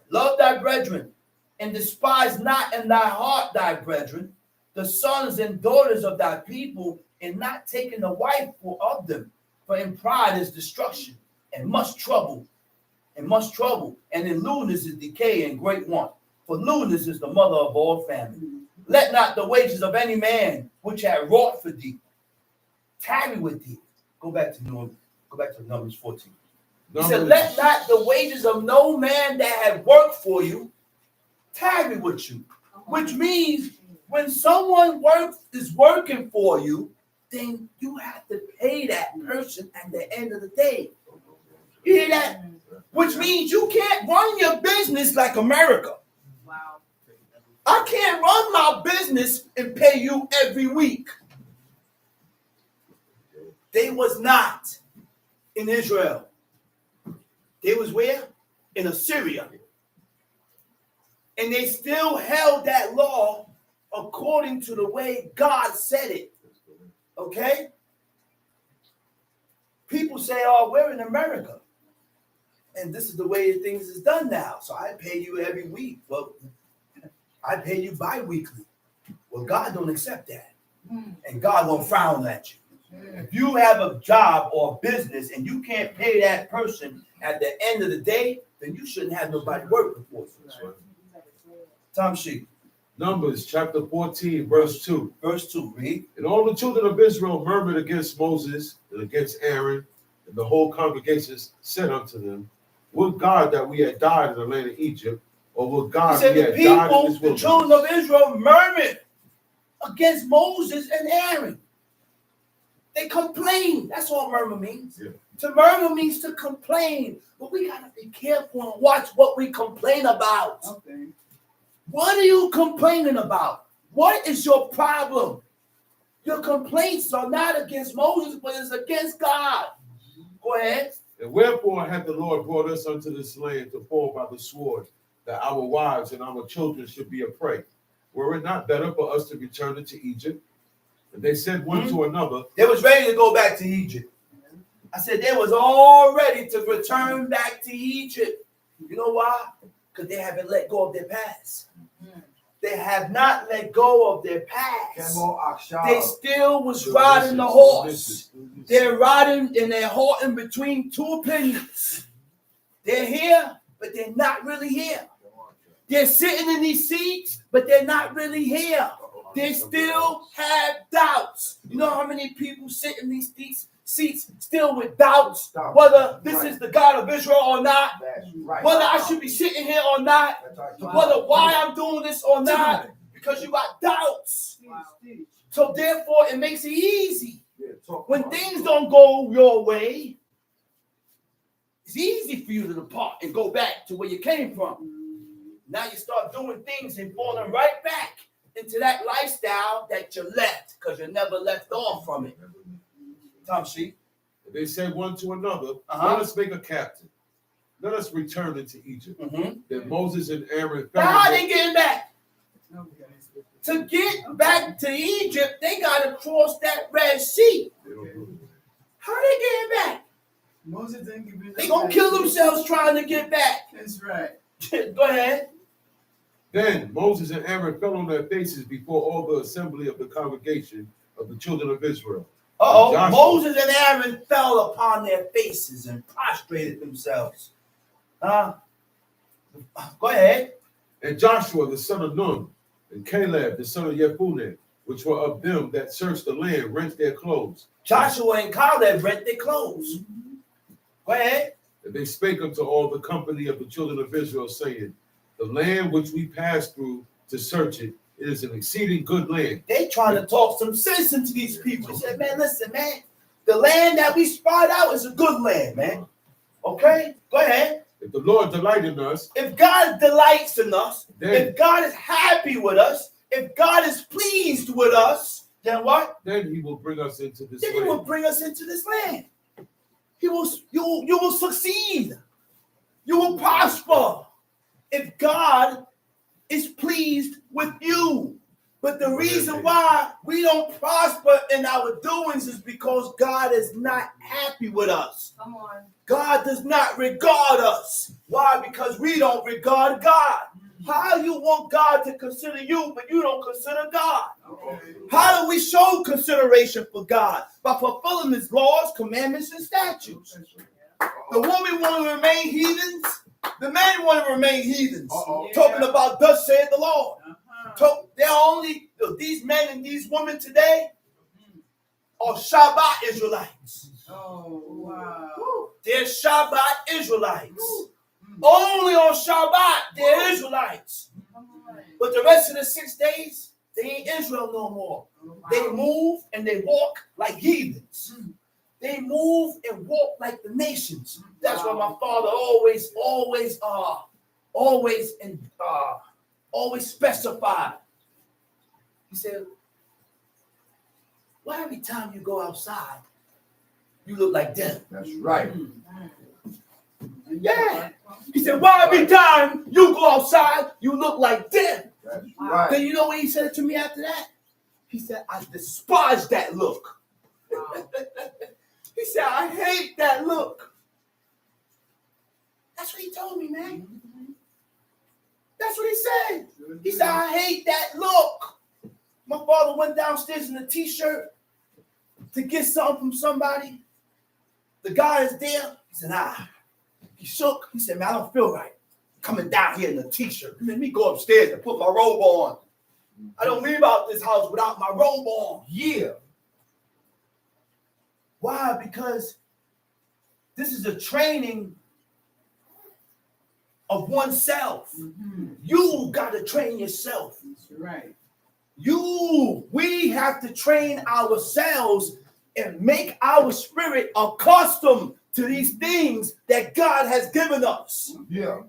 love thy brethren, and despise not in thy heart thy brethren, the sons and daughters of thy people, and not taking a wife of them. For in pride is destruction, and much trouble, and in lewdness is decay and great want. For lewdness is the mother of all family. Let not the wages of any man which had wrought for thee tarry with thee. Go back to Numbers 14. He said, let not the wages of no man that had worked for you tarry with you. Which means when someone is working for you, then you have to pay that person at the end of the day. You hear that? Which means you can't run your business like America. Wow. I can't run my business and pay you every week. They was not in Israel. They was where? In Assyria. And they still held that law according to the way God said it. Okay? People say, oh, we're in America. And this is the way things is done now. So I pay you every week. Well, I pay you bi-weekly. Well, God don't accept that. And God won't frown at you. If you have a job or a business and you can't pay that person at the end of the day, then you shouldn't have nobody working for you. That's right. Tom Sheik, Numbers chapter 14, verse 2. verse 2, read. And all the children of Israel murmured against Moses and against Aaron, and the whole congregation said unto them, would God that we had died in the land of Egypt, or would He God said we the had died in people, this the wilderness? children of Israel murmured against Moses and Aaron. They complain. That's all murmur means. Yeah. To murmur means to complain. But we got to be careful and watch what we complain about. Okay. What are you complaining about? What is your problem? Your complaints are not against Moses, but it's against God. Go ahead. And wherefore hath the Lord brought us unto this land to fall by the sword, that our wives and our children should be a prey? Were it not better for us to return into Egypt? And they said one to another, They was ready to go back to Egypt. I said they was all ready to return back to Egypt. You know why? Because they haven't let go of their past. They have not let go of their past. Camel Akshar. They still was riding the horse. They're riding and they're halting between two opinions. They're here, but they're not really here. They're sitting in these seats, but they're not really here. They still have doubts. You know how many people sit in these seats still with doubts whether this is the God of Israel or not, That's right. whether I should be sitting here or not, That's right. whether why I'm doing this or not, because you got doubts. Wow. So therefore, it makes it easy. Yeah, talk When about it. things don't go your way, it's easy for you to depart and go back to where you came from. Now you start doing things and falling right back into that lifestyle that you left because you never left off from it. Tom Sheep. and they said one to another, Uh-huh. let us make a captain. Let us return into Egypt. Mm-hmm. Then Moses and Aaron fell How in they getting back? To get back to Egypt, they got to cross that Red Sea. How they getting back? Moses didn't give you They gonna kill themselves trying to get back. That's right. Go ahead. Then Moses and Aaron fell on their faces before all the assembly of the congregation of the children of Israel. Uh-oh. Joshua. Moses and Aaron fell upon their faces and prostrated themselves. Go ahead. And Joshua the son of Nun, and Caleb the son of Jephunneh, which were of them that searched the land, rent their clothes. Joshua and Caleb rent their clothes. Go ahead. And they spake unto all the company of the children of Israel, saying, the land which we passed through to search it, it is an exceeding good land. They trying to talk some sense into these people. He said, man, listen, man. The land that we spied out is a good land, man. Okay? Go ahead. If the Lord delight in us, If God delights in us, then, if God is happy with us, if God is pleased with us, then what? then he will bring us into this Then he will land. bring us into this land. You will succeed. You will prosper if God is pleased with you. But the reason why we don't prosper in our doings is because God is not happy with us. Come on. God does not regard us. Why? Because we don't regard God. How you want God to consider you, but you don't consider God? Okay. How do we show consideration for God? By fulfilling his laws, commandments, and statutes. The woman want to remain heathens. The man want to remain heathens. Uh-oh. Talking about thus saith the Lord. Uh-huh. They're only, these men and these women today are Shabbat Israelites. Oh, wow. They're Shabbat Israelites. Only on Shabbat they're Israelites. Come on. But the rest of the 6 days, they ain't Israel no more. They move and they walk like heathens. They move and walk like the nations. That's why my father always specified. He said, "Why every time you go outside, you look like them?" That's right. Yeah. He said, "Why every time you go outside, you look like them?" That's Wow. right. Then you know what he said to me after that? He said, "I despise that look." Wow. He said, "I hate that look." That's what he told me, man. That's what he said. He said, "I hate that look." My father went downstairs in a t-shirt to get something from somebody. The guy is there. He said, He shook. He said, "Man, I don't feel right coming down here in a t-shirt. Let me go upstairs and put my robe on. I don't leave out this house without my robe on." Yeah. Why? Because this is a training of oneself. You got to train yourself. That's right. we have to train ourselves and make our spirit accustomed to these things that God has given us. Yeah.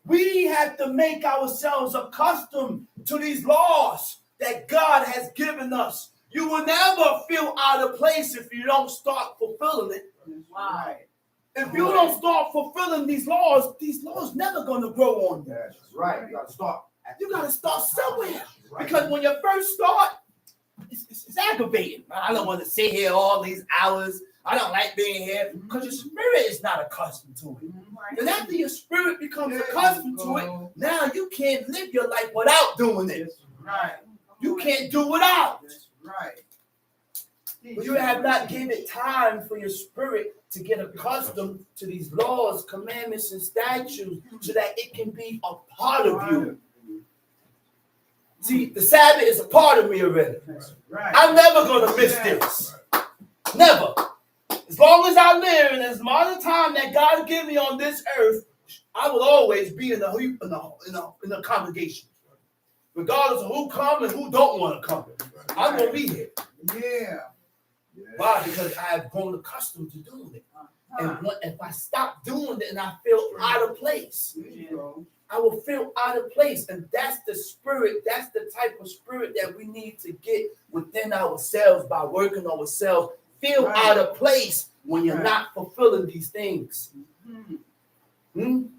We have to make ourselves accustomed to these laws that God has given us. You will never feel out of place if you don't start fulfilling it. Wow. If you don't start fulfilling these laws never going to grow on you. That's right. You gotta start. You got to start somewhere. Because when you first start, it's aggravating. I don't want to sit here all these hours. I don't like being here because your spirit is not accustomed to it. And after your spirit becomes accustomed to it, now you can't live your life without doing it. Right. You can't do without. That's right. But you have not given it time for your spirit to get accustomed to these laws, commandments, and statutes so that it can be a part of you. See, the Sabbath is a part of me already. That's right. I'm never going to miss this. Never. As long as I live and as amount of time that God gives me on this earth, I will always be in the congregation. Regardless of who come and who don't want to come. I'm going to be here. Yeah. Why? Because I have grown accustomed to doing it. And if I stop doing it and I feel out of place, There you go. I will feel out of place. And that's the spirit, that's the type of spirit that we need to get within ourselves by working on ourselves. Feel Right. out of place when you're Right. not fulfilling these things. Mhm.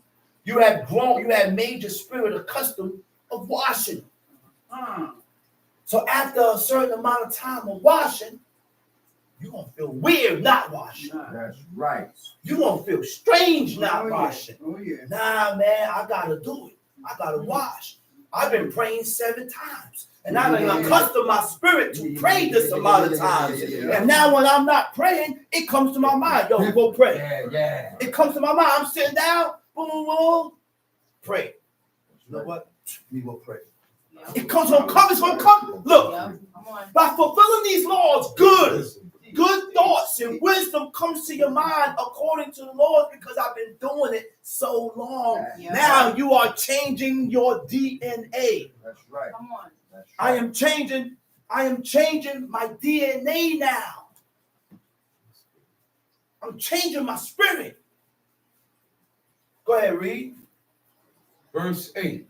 You have grown, you have made your spirit accustomed of washing. So after a certain amount of time of washing, you're going to feel weird not washing. That's right. You're going to feel strange not Oh, yeah. washing. Oh, yeah. Nah, man, I got to do it. I got to wash. I've been praying 7 times. And I've been accustomed my spirit to pray this amount of times. And now when I'm not praying, it comes to my mind. Yo, go pray. Yeah. It comes to my mind. I'm sitting down. Boom, boom, boom. Pray. You know what? We will pray. It comes from come. It's going to come. Look, Yeah. Come on. by fulfilling these laws, good thoughts and wisdom comes to your mind according to the Lord because I've been doing it so long. Yeah. Now you are changing your DNA. That's right. Come on. That's right. I am changing my DNA now. I'm changing my spirit. Go ahead, read. Verse 8.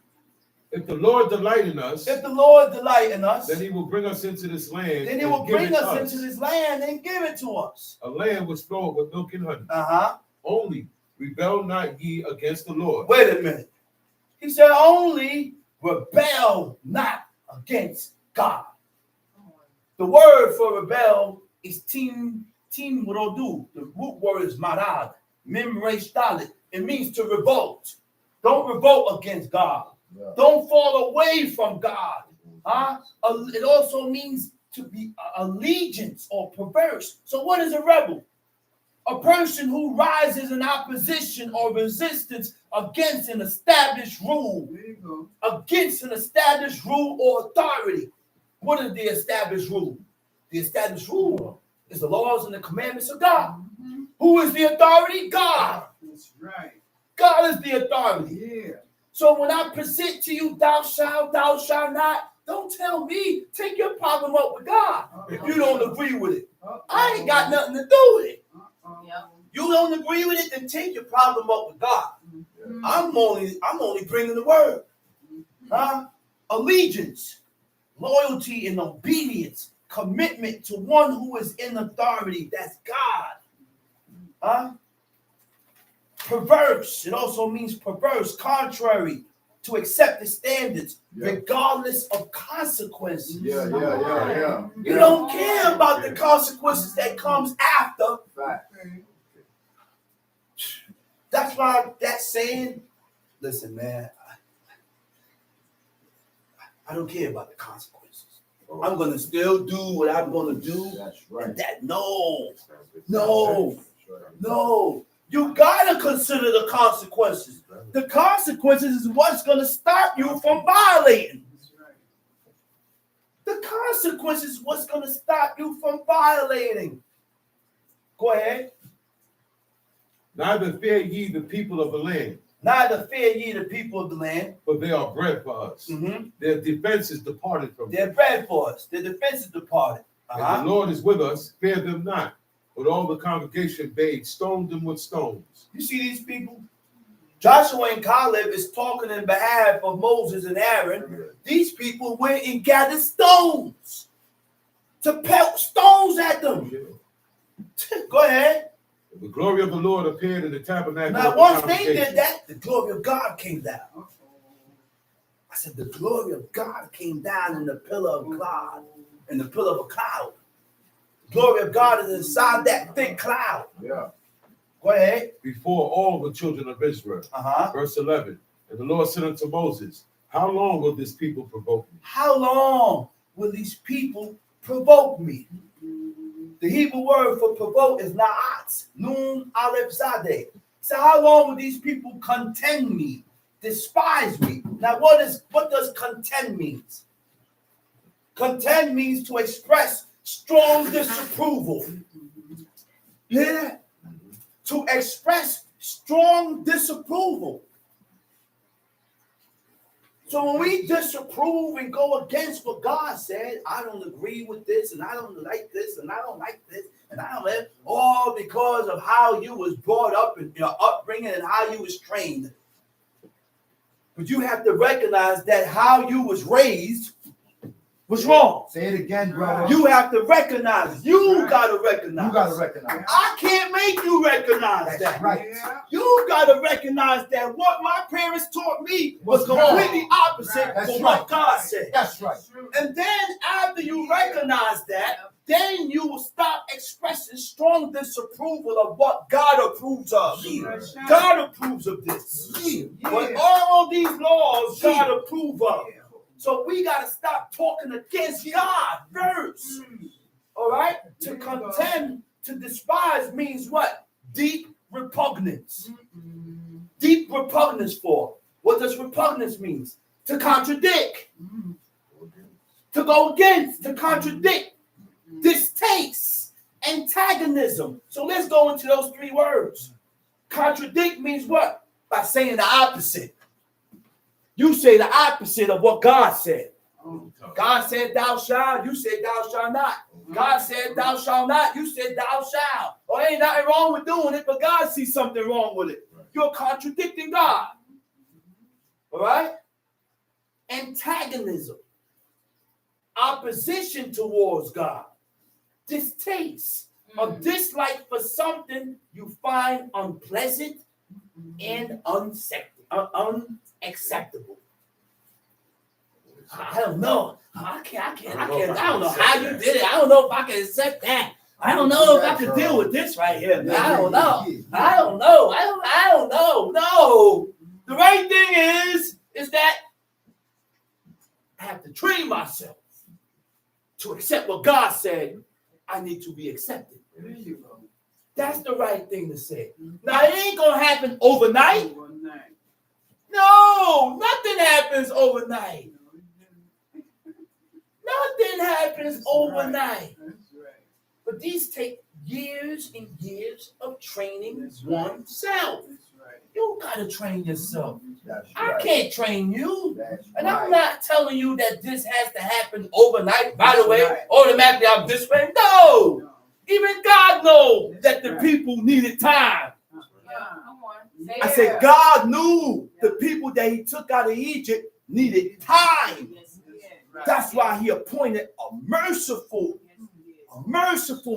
If the Lord delight in us, If the Lord delight in us, then he will bring us into this land. then he and will give bring it us into this land and give it to us. a land which floweth with milk and honey. Uh-huh. Only rebel not ye against the Lord. Wait a minute. He said, only rebel not against God. The word for rebel is tin rodu. The root word is marad. Memresh dalit. It means to revolt. Don't revolt against God. Yeah. Don't fall away from God. It also means to be allegiance or perverse. So what is a rebel? A person who rises in opposition or resistance against an established rule. There you go. Against an established rule or authority. What is the established rule? The established rule is the laws and the commandments of God. Who is the authority? God. That's right. God is the authority. Yeah. So when I present to you, thou shalt not, don't tell me, take your problem up with God if you don't agree with it. I ain't got nothing to do with it. Yep. You don't agree with it, then take your problem up with God. I'm only bringing the word. Allegiance, loyalty and obedience, commitment to one who is in authority. That's God. Perverse. It also means perverse, contrary to accepted standards, regardless of consequences. Yeah. You don't care about the consequences that comes after. Right. That's why that saying, listen, man, I don't care about the consequences. I'm going to still do what I'm going to do. That's right. And that, no. That's right. You got to consider the consequences. The consequences is what's going to stop you from violating. That's right. The consequences is what's going to stop you from violating. Go ahead. Neither fear ye the people of the land, Neither fear ye the people of the land. for they are bread for us. Their defense is departed from They're them. bread for us. Their defense is departed. If the Lord is with us, fear them not. But all the congregation bade, stoned them with stones. You see these people? Joshua and Caleb is talking in behalf of Moses and Aaron. These people went and gathered stones to pelt stones at them. Go ahead. The glory of the Lord appeared in the tabernacle. Now, of the once they congregation. did that, the glory of God came down. I said, the glory of God came down in the pillar of cloud, in the pillar of a cloud. The glory of God is inside that thick cloud. Yeah. Go ahead. Before all the children of Israel. Verse 11. And the Lord said unto Moses, how long will this people provoke me? How long will these people provoke me? The Hebrew word for provoke is na'at, nun aleph zadeh. So how long will these people contend me, despise me? Now what does contend means? Contend means to express strong disapproval. Yeah. To express strong disapproval. So when we disapprove and go against what God said, I don't agree with this, and I don't like this, and I don't like this, and I don't like all because of how you was brought up and your upbringing and how you was trained. But you have to recognize that how you was raised was wrong. Say it again, brother. You have to recognize. You gotta recognize. You gotta recognize. I can't make you recognize That's that. right. Yeah. You gotta recognize that what my parents taught me was Was wrong. completely opposite That's from right. what God said. That's right. And then after you recognize that, then you will stop expressing strong disapproval of what God approves of. God approves of this. But all these laws God approves of. So we got to stop talking against God first. All right? To contend, to despise means what? Deep repugnance. Deep repugnance for. What does repugnance mean? To contradict. To go against, to contradict. Distaste. Antagonism. So let's go into those three words. Contradict means what? By saying the opposite. You say the opposite of what God said. God said thou shalt, you said thou shalt not. God said thou shalt not, you said thou shalt. Or ain't nothing wrong with doing it, but God sees something wrong with it. You're contradicting God. All right? Antagonism. Opposition towards God. Distaste. A dislike for something you find unpleasant and unacceptable. I don't know. I don't know how you did it. I don't know if I can accept that. I don't know if I can deal with this right here. Man. I don't know. I don't know. I don't know. No. The right thing is that I have to train myself to accept what God said. I need to be accepted. There you go. That's the right thing to say. Now, it ain't going to happen overnight. No, nothing happens overnight. Nothing happens overnight. That's right. But these take years and years of training That's right. oneself. That's right. You got to train yourself. That's I right. can't train you. That's And I'm right. not telling you that this has to happen overnight. By the way, Right. automatically I'm this way. No. No. Even God knows that the Right. people needed time. Yeah, come on. Say I it. said God knew the people that he took out of Egypt needed time. Yes, he did. Right. That's why he appointed a merciful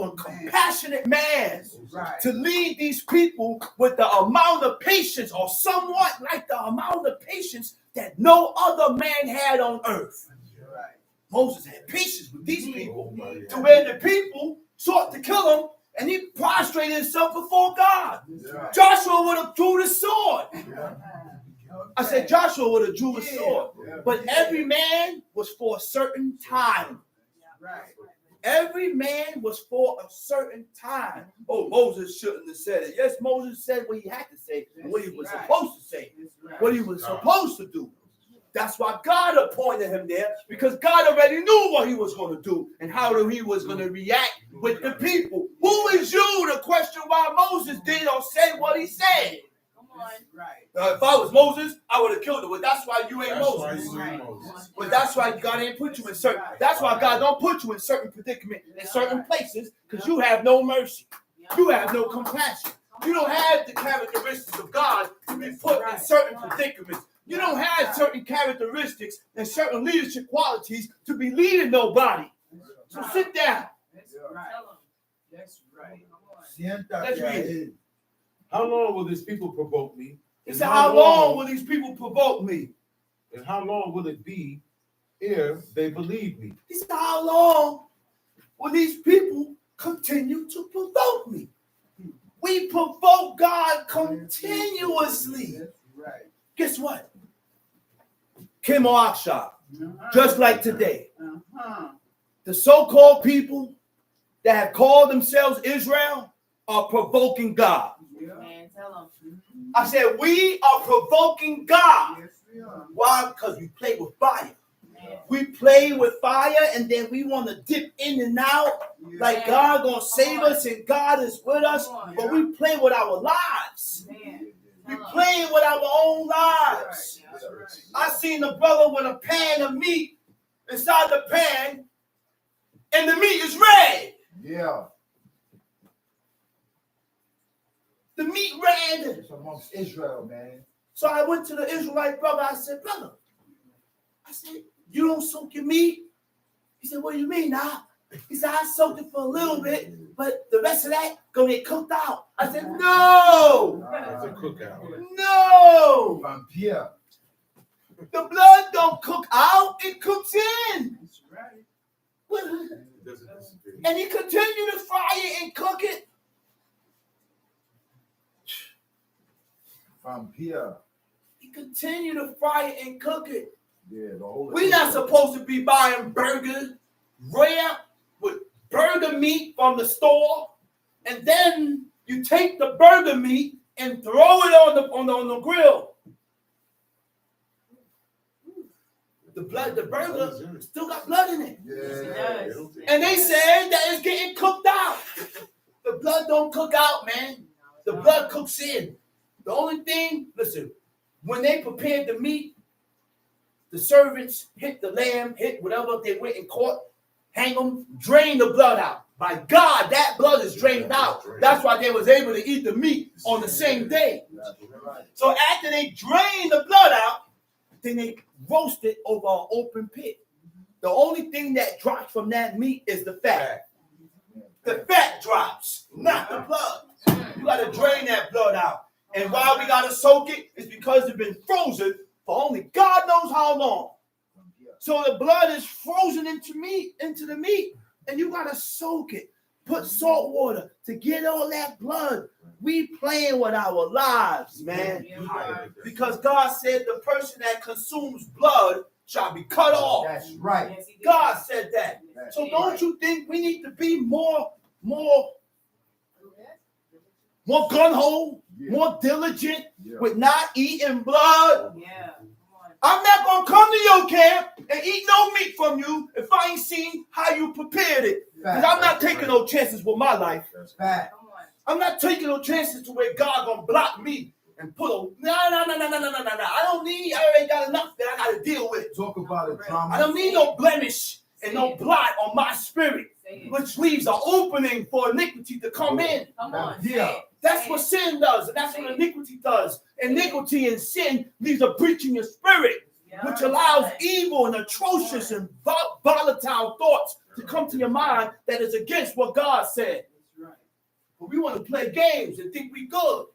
and compassionate man Right. to lead these people with the amount of patience, or somewhat like the amount of patience that no other man had on earth. Right. Moses had patience with these people to where the people sought to kill him, and he prostrated himself before God. Right. Joshua would have drew the sword. Yeah. I said Joshua would have drew the sword. Yeah. But every man was for a certain time. Right. Every man was for a certain time. Oh, Moses shouldn't have said it. Yes, Moses said what he had to say, and what he was supposed to say, That's right. what he was supposed to do. That's why God appointed him there, because God already knew what he was going to do and how he was going to react with the people. Who is you to question why Moses did or said what he said? on. Right. If I was Moses, I would have killed him. But that's why you ain't That's why Moses. you ain't Moses. But that's why God ain't put you in certain. That's why God don't put you in certain predicament in certain places, because you have no mercy. You have no compassion. You don't have the characteristics of God to be put in certain predicaments. You don't have certain characteristics and certain leadership qualities to be leading nobody. So sit down. That's right. Tell 'em. That's right. Let's read it. How long will these people provoke me? He And said, how long will these people provoke me? And how long will it be ere they believe me? He said, how long will these people continue to provoke me? We provoke God continuously. That's right. Guess what? Kim or Aksha, just like today, the so-called people that have called themselves Israel are provoking God. Man, tell 'em. I said, we are provoking God. Yes, we are. Why? Because we play with fire. Man. We play with fire and then we want to dip in and out like God gonna save us and God is with us, but we play with our lives. Man. We playing with our own lives. That's right. I seen a brother with a pan of meat inside the pan and the meat is red. Yeah. The meat red. It's amongst Israel, man. So I went to the Israelite brother. I said, brother, you don't soak your meat? He said, what do you mean now? He said, I soaked it for a little bit, but the rest of that gonna get cooked out. I said, no, It's a cookout. no. Vampire. The blood don't cook out, it cooks in. That's right. It doesn't disappear. And he continued to fry it and cook it. Vampire. He continued to fry it and cook it. Yeah, the whole. We're not supposed to be buying burgers, rare with burger meat from the store, and then you take the burger meat and throw it on the grill. The burger still got blood in it. Yeah. And they said that it's getting cooked out. The blood don't cook out, man. The blood cooks in. The only thing, listen, when they prepared the meat, the servants hit the lamb, hit whatever they went and caught, hang them, drain the blood out. By God, that blood is drained out. That's why they was able to eat the meat on the same day. So after they drained the blood out, then they roast it over an open pit. The only thing that drops from that meat is the fat. The fat drops, not the blood. You got to drain that blood out. And why we got to soak it is because it's been frozen for only God knows how long. So the blood is frozen into the meat, and you got to soak it. Put salt water to get all that blood. We playing with our lives, man. Because God said the person that consumes blood shall be cut off. That's right. God said that. So don't you think we need to be more gung-ho, more diligent with not eating blood? Yeah. I'm not going to come to your camp and eat no meat from you if I ain't seen how you prepared it. Because I'm not taking no chances with my life. Fact. Come on. I'm not taking no chances to where God going to block me and put a... No. I already got enough that I got to deal with. Talk about it, drama. I don't need no blemish and no blot on my spirit, Say it. which leaves an opening for iniquity to come in. Come on. Yeah. Say it. That's Say what it. sin does, and that's what iniquity does. Iniquity and sin leaves a breach in your spirit, Yeah. which allows evil and atrocious and volatile thoughts to come to your mind that is against what God said. That's right. But we want to play games and think we good.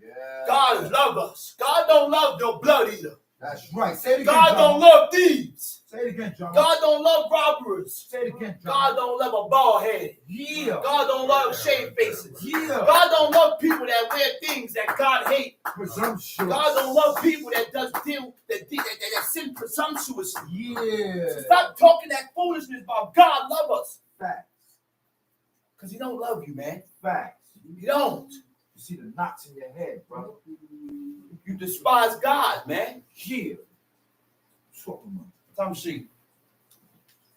Yeah. God love us. God don't love your blood either. That's right. Say it again, God don't love thieves. Say it again, John. God don't love robbers. Say it again, John. God don't love a bald head. Yeah. God don't love shaved faces. Yeah. God don't love people that wear things that God hates. Presumptuous. God don't love people that sin presumptuously. Yeah. So stop talking that foolishness about God love us. Facts. Because he don't love you, man. Facts. He don't. You see the knots in your head, brother. You despise God, man. Yeah. Talk about Some sheep.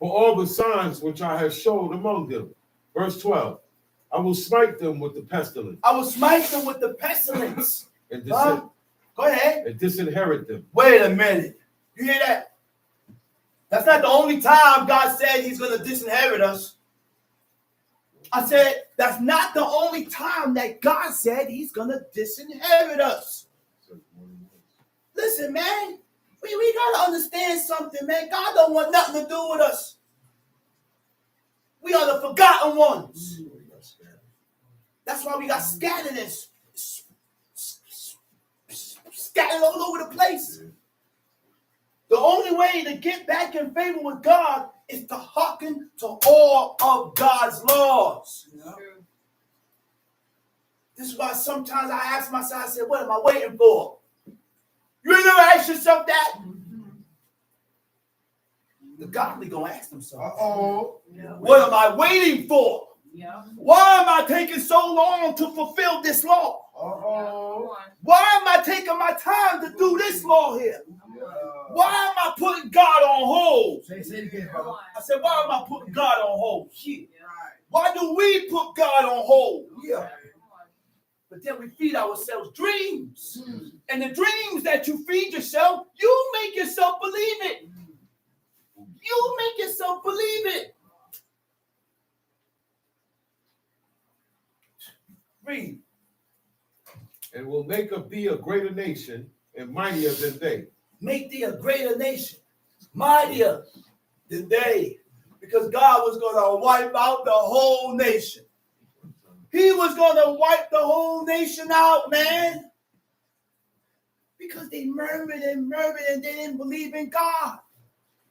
For all the signs which I have showed among them. Verse 12. I will smite them with the pestilence. I will smite them with the pestilence. and, Huh? Go ahead. and disinherit them. Wait a minute. You hear that? That's not the only time God said he's going to disinherit us. I said, that's not the only time that God said he's going to disinherit us. Listen, man, we got to understand something, man. God don't want nothing to do with us. We are the forgotten ones. That's why we got scattered and scattered all over the place. The only way to get back in favor with God is to hearken to all of God's laws. Yeah. This is why sometimes I ask myself, I say, what am I waiting for? You ain't never asked yourself that? The godly gonna ask themselves, Uh-oh. Yeah. what am I waiting for? Yeah. Why am I taking so long to fulfill this law? Uh-oh. Why am I taking my time to do this law here? Why am I putting God on hold? Say it again, brother. I said, why am I putting God on hold? Shit. Right. Why do we put God on hold? Yeah. But then we feed ourselves dreams. And the dreams that you feed yourself, you make yourself believe it. You make yourself believe it. Read. And will make of thee a greater nation and mightier than they. Make thee a greater nation, mightier than they. Because God was going to wipe out the whole nation. He was going to wipe the whole nation out, man. Because they murmured and they didn't believe in God.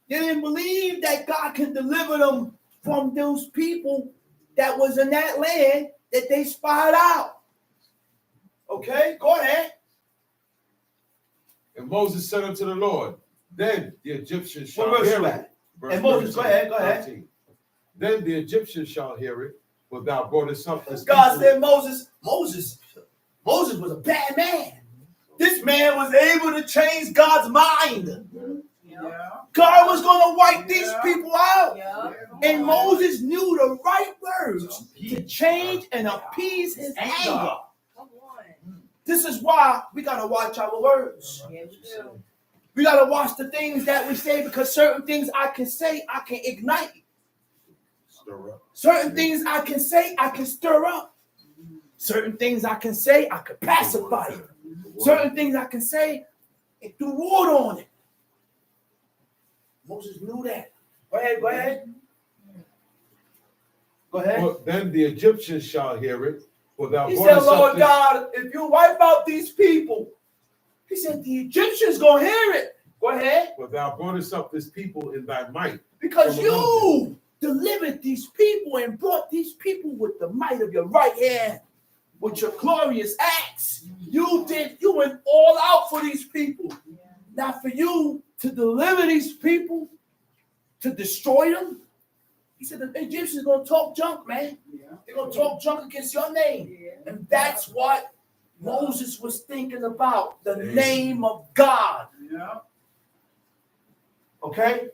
They didn't believe that God can deliver them from those people that was in that land that they spied out. Okay, go ahead. And Moses said unto the Lord, then the Egyptians shall What verse hear you it. at? Verse And Moses, go 13, ahead, go ahead. 13. Then the Egyptians shall hear it, for thou broughtest up this God people. said Moses was a bad man. This man was able to change God's mind. Yeah. God was going to wipe these people out. Yeah. And Moses knew the right words to change and appease his anger. Come on. This is why we got to watch our words. Yeah, we do. We got to watch the things that we say, because certain things I can say, I can ignite. Stir up. Certain things I can say, I can stir up. Certain things I can say, I can pacify it. Certain things I can say, and threw water on it. Moses knew that. Go ahead, go ahead. Go ahead. Well, then the Egyptians shall hear it, for thou He said, broughtest up Lord this. God, if you wipe out these people, he said, the Egyptians gonna hear it. Go ahead. For thou broughtest up this people in thy might. Because From you delivered these people and brought these people with the might of your right hand, with your glorious acts. You went all out for these people. Not for you to deliver these people, to destroy them. He said the Egyptians gonna talk junk, man. Yeah. They're gonna talk junk against your name. And that's what Moses was thinking about, the name of God. Yeah. Okay?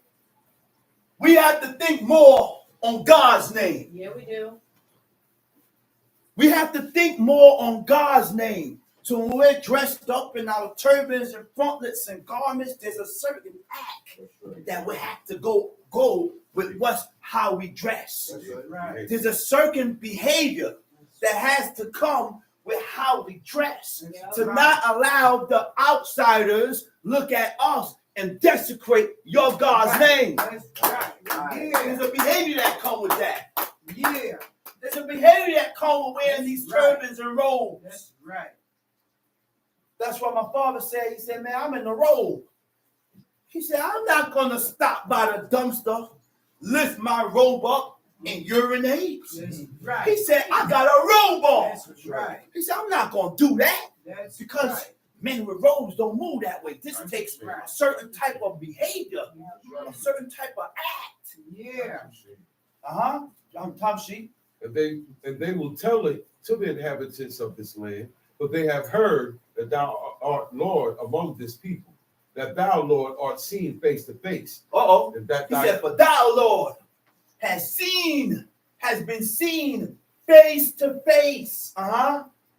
We have to think more on God's name. Yeah, we do. We have to think more on God's name. So when we're dressed up in our turbans and frontlets and garments, there's a certain act that we have to go with how we dress. Right. There's a certain behavior that has to come with how we dress, to not allow the outsiders look at us and desecrate your God's name. That's right. Yeah. There's a behavior that comes with that. Yeah. There's a behavior that comes with wearing these Right. turbans and robes. That's right. That's what my father said. He said, man, I'm in the robe. He said, I'm not going to stop by the dumpster, lift my robe up, and urinate. That's He right. said, I got a robe on. That's right. He said, I'm not going to do that, That's because right. men with robes don't move that way. This That's takes right. a certain type of behavior, a certain type of act. Yeah. Tom Sheep. And they will tell it to the inhabitants of this land, but they have heard that thou art Lord among this people, that thou, Lord, art seen face to face, Uh-oh. and that He thy said, for thou, Lord, has been seen face to face.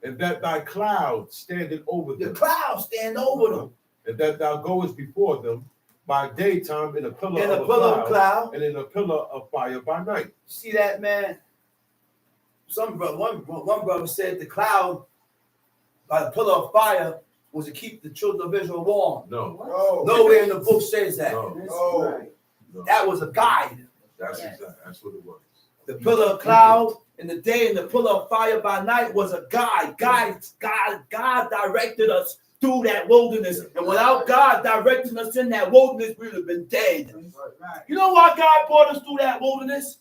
and that thy cloud standeth over The them, cloud stand over them. and that thou goest before them by daytime in a pillar And of a a pillar of cloud, cloud. and in a pillar of fire by night. See that, man? One brother said the cloud by the pillar of fire was to keep the children of Israel warm. No, No. Nowhere in the book says that. no, That's No. right. no. That was a guide. That's Yes. exactly, that's what it was. The pillar of cloud in the day and the pillar of fire by night was a guide. God directed us through that wilderness. And without God directing us in that wilderness, we would have been dead. That's right. You know why God brought us through that wilderness?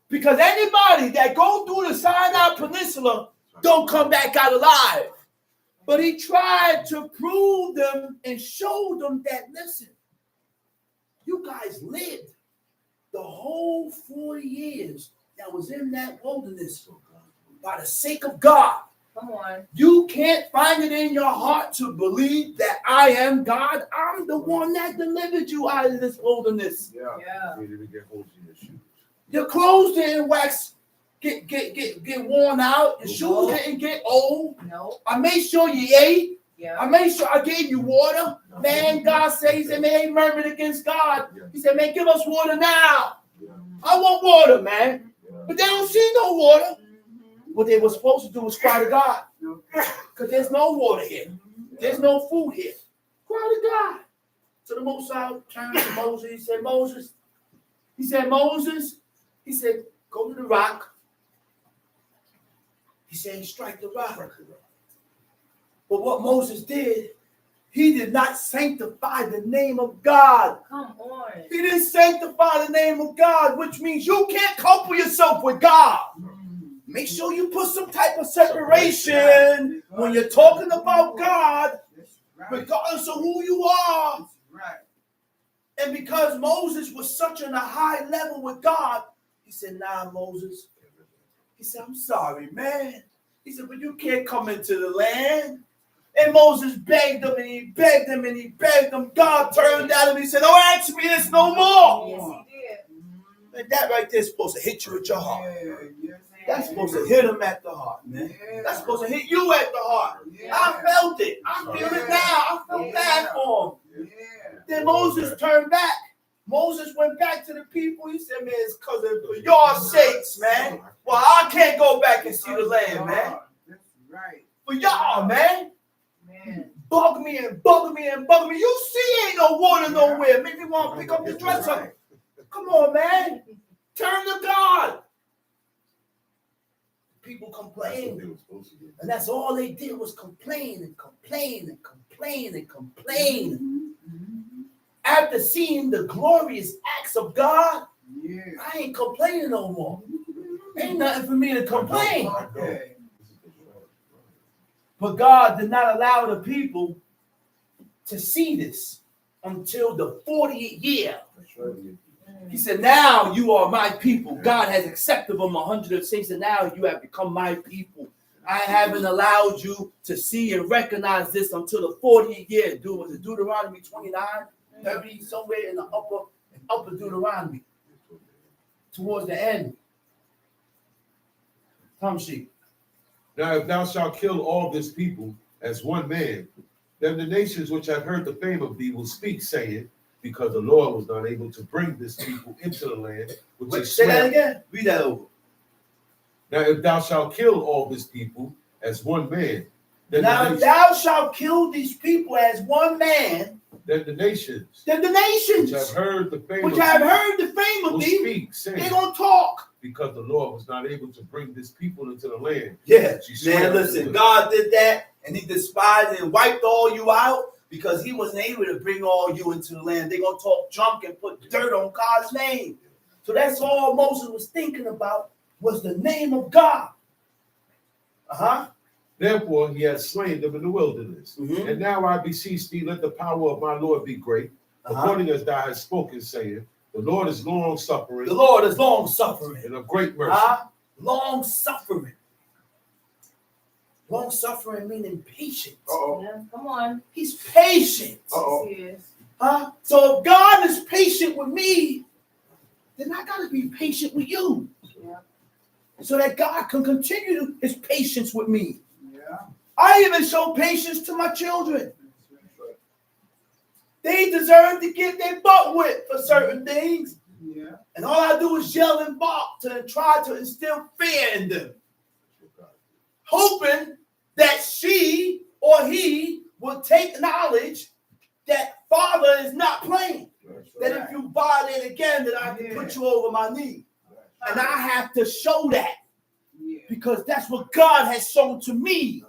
Because anybody that go through the Sinai Peninsula don't come back out alive. But he tried to prove them and show them that, listen, you guys lived the whole 40 years that was in that wilderness by the sake of God. Come on. You can't find it in your heart to believe that I am God. I'm the one that delivered you out of this wilderness. Yeah. Yeah. You didn't get holes in your shoes. Your clothes didn't get worn out. Your shoes didn't get old. No. I made sure you ate. Yeah. I made sure I gave you water. Man, God said, he said, man, they murmured against God. He said, man, give us water now. Yeah. I want water, man. Yeah. But they don't see no water. Mhm. What they were supposed to do was cry to God. Okay. Because there's no water here. There's no food here. Cry to God. So the Most High turned to Moses. He said, Moses, go to the rock. He said, strike the rock. But what Moses did, he did not sanctify the name of God. Come on. He didn't sanctify the name of God, which means you can't couple yourself with God. Make sure you put some type of separation when you're talking about God, That's right. regardless of who you are. That's right. And because Moses was such on a high level with God, he said, nah, Moses. He said, I'm sorry, man. He said, but you can't come into the land. And Moses begged him and he begged him and he begged him. God turned at him. He said, don't ask me this no more. Yes, he did. And that right there is supposed to hit you at your heart. Yeah, yes. That's supposed to hit him at the heart, man. Yeah. That's supposed to hit you at the heart. Yeah. I felt it. I feel it now. I feel bad for him. Yeah. Then Moses turned back. Moses went back to the people. He said, man, it's because of for your sakes, man. Well, I can't go back and see the land, man. That's right. For y'all, man. Man. Bug me and bug me and bug me. You see ain't no water nowhere. Make me want to pick up the dresser. Come on, man. Turn to God. People That's what complain. they were supposed to do. And that's all they did was complain and complain and complain and complain. After seeing the glorious acts of God, Yeah. I ain't complaining no more. Ain't nothing for me to complain. Okay. But God did not allow the people to see this until the 40th year. That's right. He said, now you are my people. God has accepted them 106, and now you have become my people. I haven't allowed you to see and recognize this until the 40th year. Was it Deuteronomy 29, 30, somewhere in the upper Deuteronomy, towards the end. Come sheep. Now, if thou shalt kill all this people as one man, then the nations which have heard the fame of thee will speak, saying, because the Lord was not able to bring this people into the land which Wait, is say that swear. again. Read that over. Now, if thou shalt kill all this people as one man, then Now, the if thou shalt kill these people as one man, then the nations then the which nations, have heard the fame which of have thee heard the fame will of thee, speak, they're saying, going to talk. because the Lord was not able to bring this people into the land. Yeah, She swear man, to listen, them. God did that and he despised and wiped all you out because he wasn't able to bring all you into the land. They're going to talk junk and put dirt on God's name. So that's all Moses was thinking about was the name of God. Uh-huh. Therefore, he has slain them in the wilderness. Mhm. And now I beseech thee, let the power of my Lord be great, Uh-huh. according as thou hast spoken, saying, the Lord is long suffering The Lord is long suffering. and of great mercy. Long suffering. Long suffering meaning patient. Uh-oh. Yeah. Come on. He's patient. Uh-oh. Yes, he is. Huh? So if God is patient with me, then I gotta be patient with you. Yeah. So that God can continue his patience with me. I even show patience to my children. They deserve to get their butt whipped for certain things. Yeah. And all I do is yell and bark to try to instill fear in them, hoping that she or he will take knowledge that father is not playing. That if you violate again, that I can put you over my knee. And I have to show that Yeah. because that's what God has shown to me.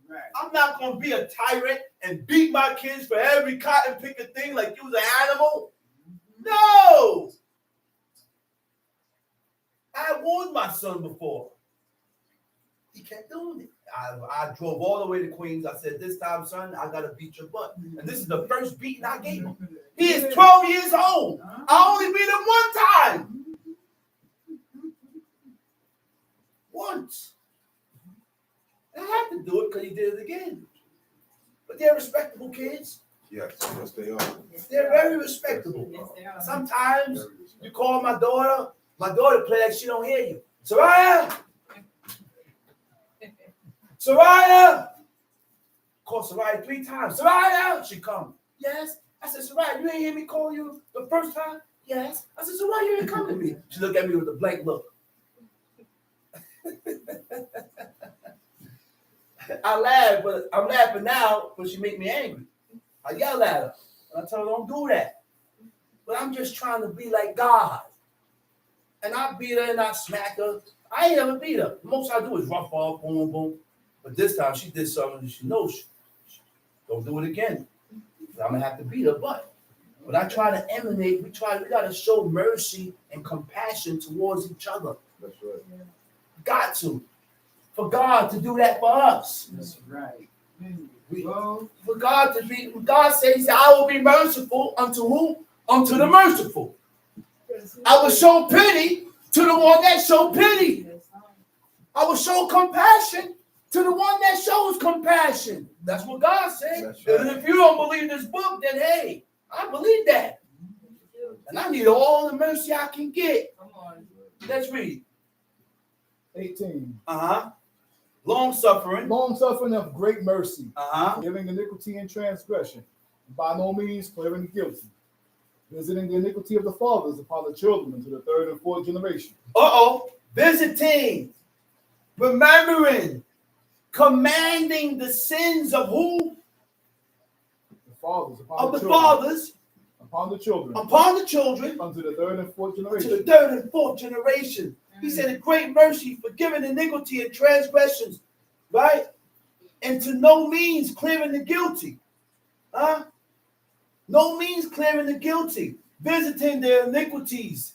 Right. I'm not going to be a tyrant and beat my kids for every cotton picker thing like you was an animal. No. I warned my son before. He kept doing it. I drove all the way to Queens. I said, this time, son, I got to beat your butt. And this is the first beating I gave him. He is 12 years old. I only beat him one time. Once. And I had to do it because he did it again. But they're respectable kids. Yes, yes, they are. They're very respectable. Yes, they are. Sometimes you call my daughter play like she don't hear you. Soraya! Soraya! Call Soraya 3 times. Soraya! She come. Yes. I said, Soraya, you ain't hear me call you the first time? Yes. I said, Soraya, you ain't come to me. She looked at me with a blank look. I laugh, but I'm laughing now, but she make me angry. I yell at her, and I tell her, don't do that. But I'm just trying to be like God. And I beat her and I smack her. I ain't ever beat her. Most I do is rough her up, boom, boom. But this time she did something she knows she don't do it again. I'm gonna have to beat her butt. But I try to emanate, we gotta show mercy and compassion towards each other. That's right. Got to. For God to do that for us. That's right. For God to be, God says, I will be merciful unto who? Unto the merciful. I will show pity to the one that show pity. I will show compassion to the one that shows compassion. That's what God said. That's right. And if you don't believe this book, then hey, I believe that. And I need all the mercy I can get. Come on. Let's read. 18. Long suffering. Long suffering of great mercy, Uh-huh. forgiving iniquity and transgression, by no means clearing the guilty, visiting the iniquity of the fathers upon the children into the third and fourth generation. Visiting, remembering, commanding the sins of who? The fathers upon Of the the children, fathers upon the children, upon the children unto the third and fourth to the generation. third and fourth generation. He said, a great mercy, forgiving iniquity and transgressions, right? And to no means clearing the guilty. No means clearing the guilty. Visiting the iniquities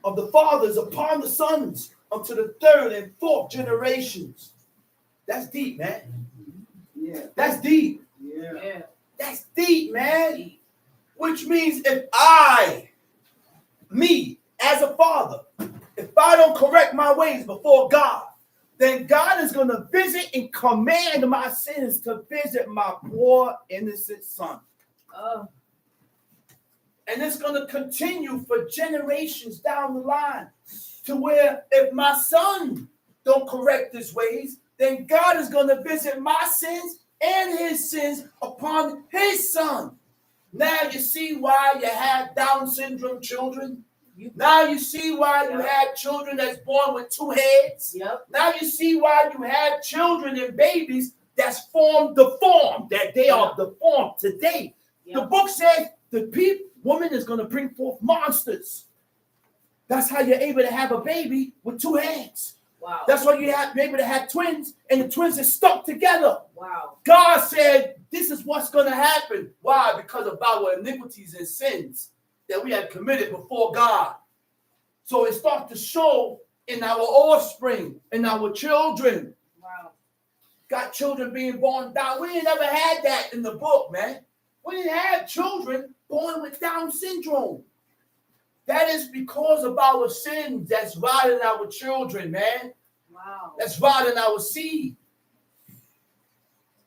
of the fathers upon the sons unto the third and fourth generations. That's deep, man. Yeah. That's deep. Yeah. Yeah. That's deep, man. Which means if me, as a father, if I don't correct my ways before God, then God is going to visit and command my sins to visit my poor, innocent son. Oh. And it's going to continue for generations down the line to where if my son don't correct his ways, then God is going to visit my sins and his sins upon his son. Now you see why you have Down syndrome children. Now you see why you have children that's born with 2 heads. Yep. Now you see why you have children and babies that's formed deformed, that they are deformed today. Yep. The book says the woman is going to bring forth monsters. That's how you're able to have a baby with 2 heads. Wow. That's why you're able to have twins, and the twins are stuck together. Wow. God said, this is what's going to happen. Why? Because of our iniquities and sins that we had committed before God. So it starts to show in our offspring, in our children. Wow. Got children being born down. We ain't never had that in the book, man. We didn't have children born with Down syndrome. That is because of our sins that's rotting our children, man. Wow. That's rotting our seed.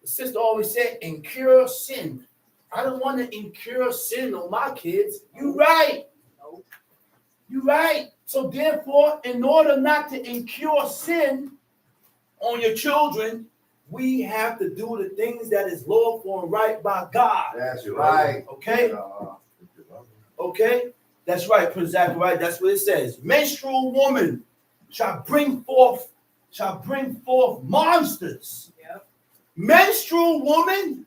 The sister always said, incur sin. I don't want to incur sin on my kids. You right. Nope. You right. So therefore, in order not to incur sin on your children, we have to do the things that is lawful and right by God. That's right. Okay? Okay? That's right, Prince Zachariah. That's what it says. Menstrual woman shall bring forth monsters. Yep. Menstrual woman?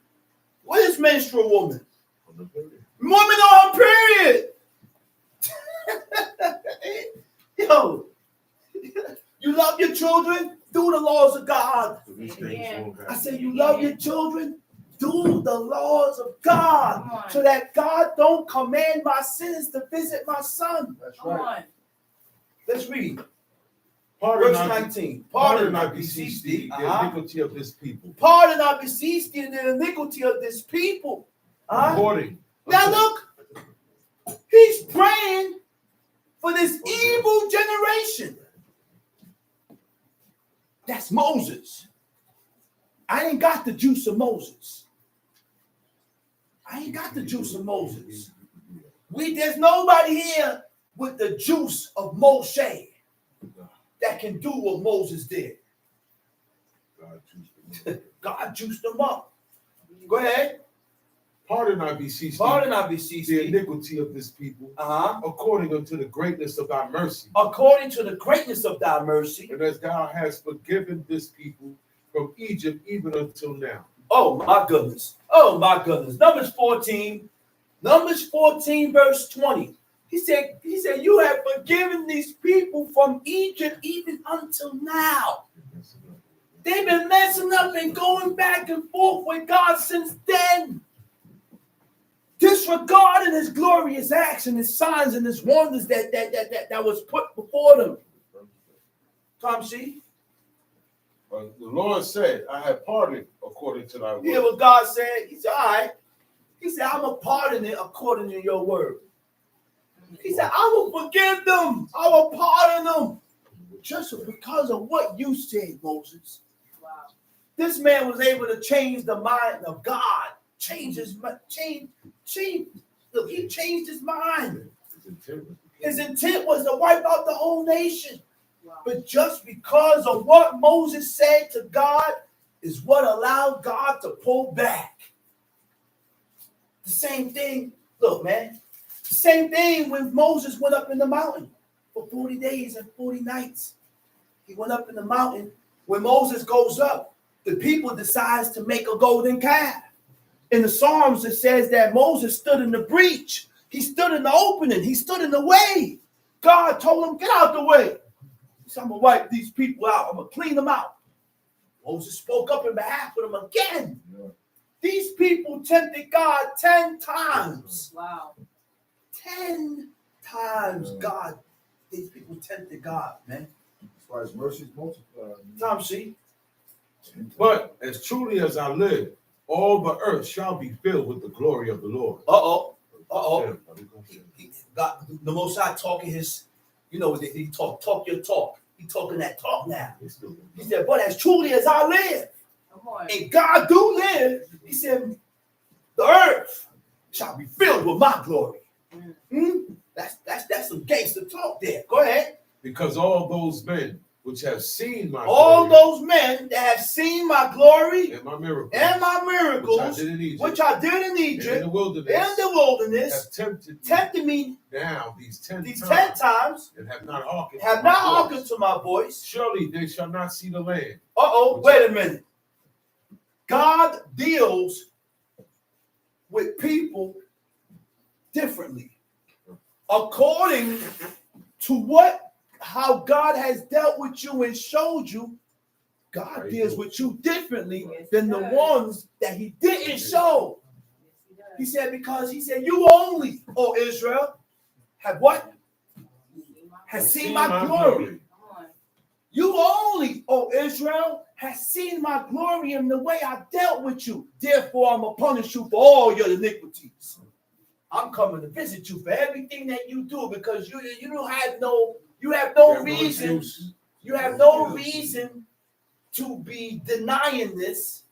What is menstrual woman? Woman on her period. Yo, you love your children? Do the laws of God. I say you love your children? Do the laws of God so that God don't command my sins to visit my son. That's Come right. on. Let's read. Pardon, Verse I 19. pardon, I beseech thee, the Uh-huh. iniquity of this people. Pardon, I beseech thee, the iniquity of this people. According Now look, he's praying for this evil generation. That's Moses. I ain't got the juice of Moses. I ain't got the juice of Moses. There's nobody here with the juice of Moshe that can do what Moses did. God juiced them up. Go ahead. Pardon, I beseech thee, Pardon, I beseech the thee. iniquity of this people, Uh-huh. according unto the greatness of thy mercy, According to the greatness of thy mercy. and as thou hast forgiven this people from Egypt even until now. Oh my goodness. Oh my goodness. Numbers 14 verse 20. He said, you have forgiven these people from Egypt even until now. They've been messing up and going back and forth with God since then. Disregarding his glorious acts and his signs and his wonders that was put before them. Tom C. But the Lord said, I have pardoned according to thy word. You hear what God said? He said, all right. He said, I'm going to pardon it according to your word. He said, I will forgive them. I will pardon them. Just because of what you said, Moses. Wow. This man was able to change the mind of God. Look, he changed his mind. His intent was to wipe out the whole nation. Wow. But just because of what Moses said to God is what allowed God to pull back. The same thing, look, man. Same thing when Moses went up in the mountain for 40 days and 40 nights. He went up in the mountain. When Moses goes up, the people decides to make a golden calf. In the Psalms, it says that Moses stood in the breach. He stood in the opening. He stood in the way. God told him, get out the way. He said, I'm going to wipe these people out. I'm going to clean them out. Moses spoke up in behalf of them again. Yeah. These people tempted God 10 times. Wow. 10 times God. These people tempted God, man. As far as mercies multiplied. Tom C. But as truly as I live, all the earth shall be filled with the glory of the Lord. Uh-oh. God, the Most High talking his, he talk your talk. He talking that talk now. He said, but as truly as I live, Come on. and God do live, he said, the earth shall be filled with my glory. That's some gangster talk there. Go ahead. Because all those men which have seen my All glory those men that have seen my glory and my miracles, which I did in and Egypt, in the wilderness, have tempted me now these 10 these times, 10 times, and have not hearkened have to my not voice. hearkened to my voice. Surely they shall not see the land. Wait a minute. God deals with people differently. According to how God has dealt with you and showed you, God deals with you differently than the ones that he didn't show. He said, because he said, you only, O Israel, have what? Has seen my glory. Come on. You only, O Israel, has seen my glory in the way I dealt with you. Therefore, I'm going to punish you for all your iniquities. I'm coming to visit you for everything that you do, because you have no reason. You have no reason to be denying this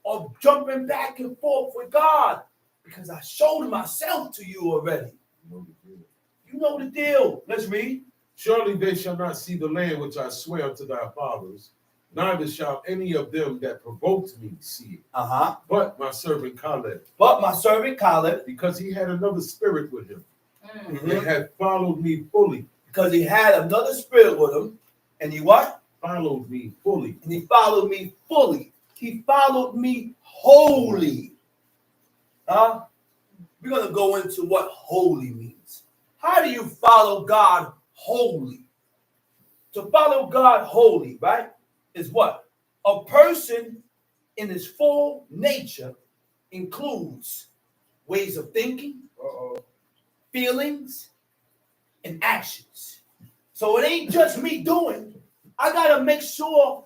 or jumping back and forth with God, because I showed myself to you already. You know the deal. Let's read. Surely they shall not see the land which I swear unto thy fathers, neither shall any of them that provoked me see it. Uh-huh. But my servant Caleb, But my servant Caleb, because he had another spirit with him, Mm. and had followed me fully, because he had another spirit with him, and he what? followed me fully. And he followed me fully. He followed me wholly. Huh? We're going to go into what holy means. How do you follow God wholly? To follow God wholly, right, is what? A person in his full nature includes ways of thinking, feelings, and actions. So it ain't just me doing. I got to make sure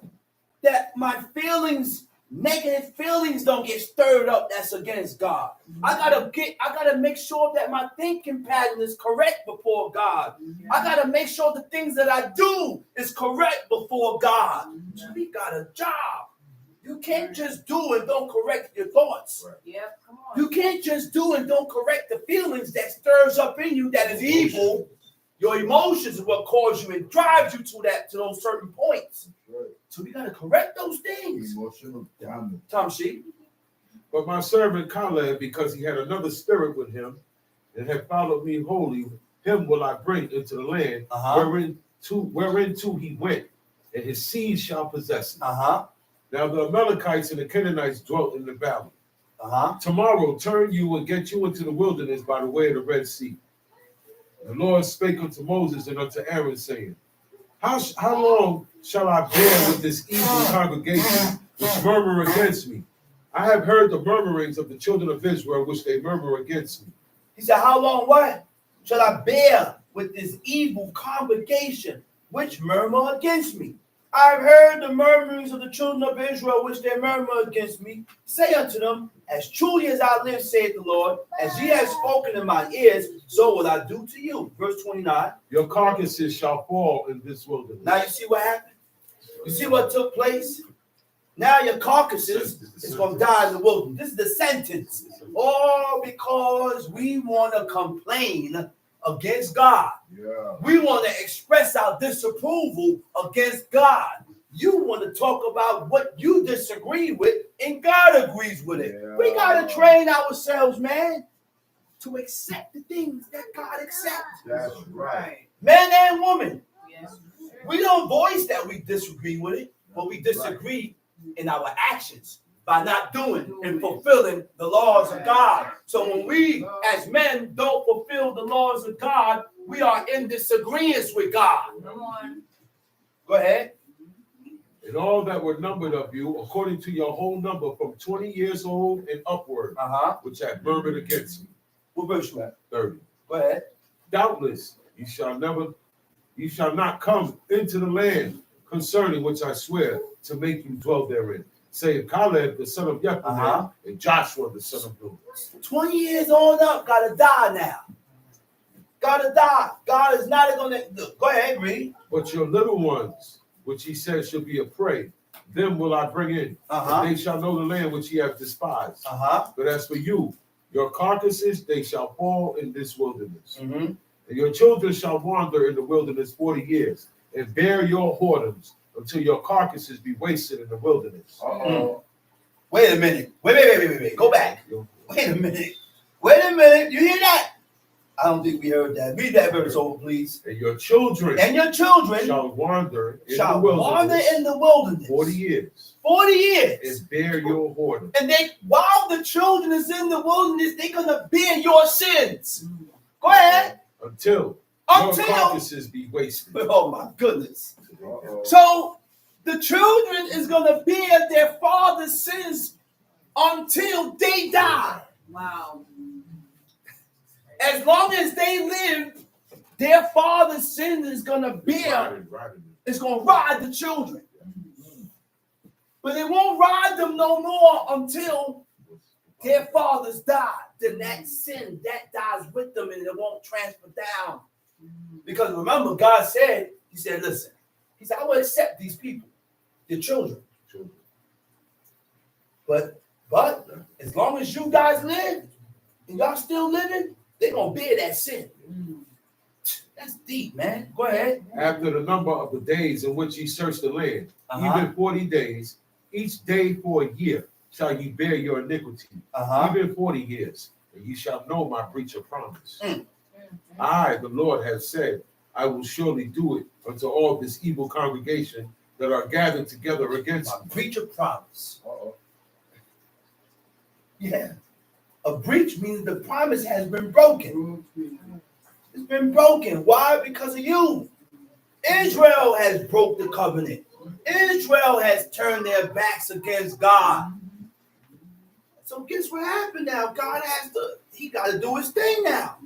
that my feelings, negative feelings, don't get stirred up that's against God. I gotta make sure that my thinking pattern is correct before God. I gotta make sure the things that I do is correct before God. So we got a job. You can't just do and don't correct your thoughts. Yep, come on. You can't just do and don't correct the feelings that stirs up in you that is evil. Your emotions is what causes you and drives you to those certain points. So we gotta correct those things. Emotional damage. Tom Sheep. But my servant Caleb, because he had another spirit with him, and had followed me wholly, him will I bring into the land whereinto he went, and his seed shall possess it. Uh-huh. Now the Amalekites and the Canaanites dwelt in the valley. Uh-huh. Tomorrow turn you and get you into the wilderness by the way of the Red Sea. The Lord spake unto Moses and unto Aaron, saying, How long shall I bear with this evil congregation which murmur against me? I have heard the murmurings of the children of Israel which they murmur against me. He said, how long what? Shall I bear with this evil congregation which murmur against me? I've heard the murmurings of the children of Israel which they murmur against me. Say unto them, as truly as I live, saith the Lord, as ye have spoken in my ears, so will I do to you. Verse 29. Your carcasses shall fall in this wilderness. Now you see what happened? You see what took place? Now your carcasses is going to die in the wilderness. This is the sentence. All because we want to complain against God. Yeah. We want to express our disapproval against God. You want to talk about what you disagree with, and God agrees with it. Yeah. We got to train ourselves, man, to accept the things that God accepts. That's right. Man and woman. Yes. We don't voice that we disagree with it, but we disagree in our actions by not doing and fulfilling the laws of God. So when we as men don't fulfill the laws of God, we are in disagreement with God. Come on. Go ahead. And all that were numbered of you, according to your whole number, from 20 years old and upward, which had murmured against me. What verse you at? 30. Go ahead. Doubtless you shall not come into the land concerning which I swear to make you dwell therein. Save Caleb the son of Jephunneh and Joshua the son of Nun. 20 years on up, gotta die now. Gotta die. God is not gonna go ahead, read. But your little ones, which he said shall be a prey, them will I bring in. And they shall know the land which ye have despised. But as for you, your carcasses, they shall fall in this wilderness. And your children shall wander in the wilderness 40 years, and bear your whoredoms until your carcasses be wasted in the wilderness. Wait a minute. Wait. Go back. Wait a minute. Wait a minute. You hear that? I don't think we heard that. Read that verse over, please. And your children shall wander in the wilderness 40 years. 40 years. And bear your whoredom. And while the children is in the wilderness, they're gonna bear your sins. Go ahead. Until your carcasses be wasted. Oh my goodness. So the children is gonna bear their father's sins until they die. Wow. As long as they live, their father's sin is gonna bear. It's gonna ride the children. But it won't ride them no more until their fathers die. Then that sin, that dies with them and it won't transfer down. Because remember, God said, he said, listen, he said, I will accept these people, your children. But as long as you guys live and y'all still living, they're going to bear that sin. That's deep, man. Go ahead. After the number of the days in which ye search the land, Uh-huh. even 40 days, each day for a year shall ye bear your iniquity, Uh-huh. even 40 years, and ye shall know my breach of promise. Mm. I, the Lord, have said, I will surely do it unto all this evil congregation that are gathered together against A me. breach of promise. Uh-oh. Yeah. A breach means the promise has been broken. Okay. It's been broken. Why? Because of you. Israel has broke the covenant. Israel has turned their backs against God. So guess what happened now? He got to do his thing now.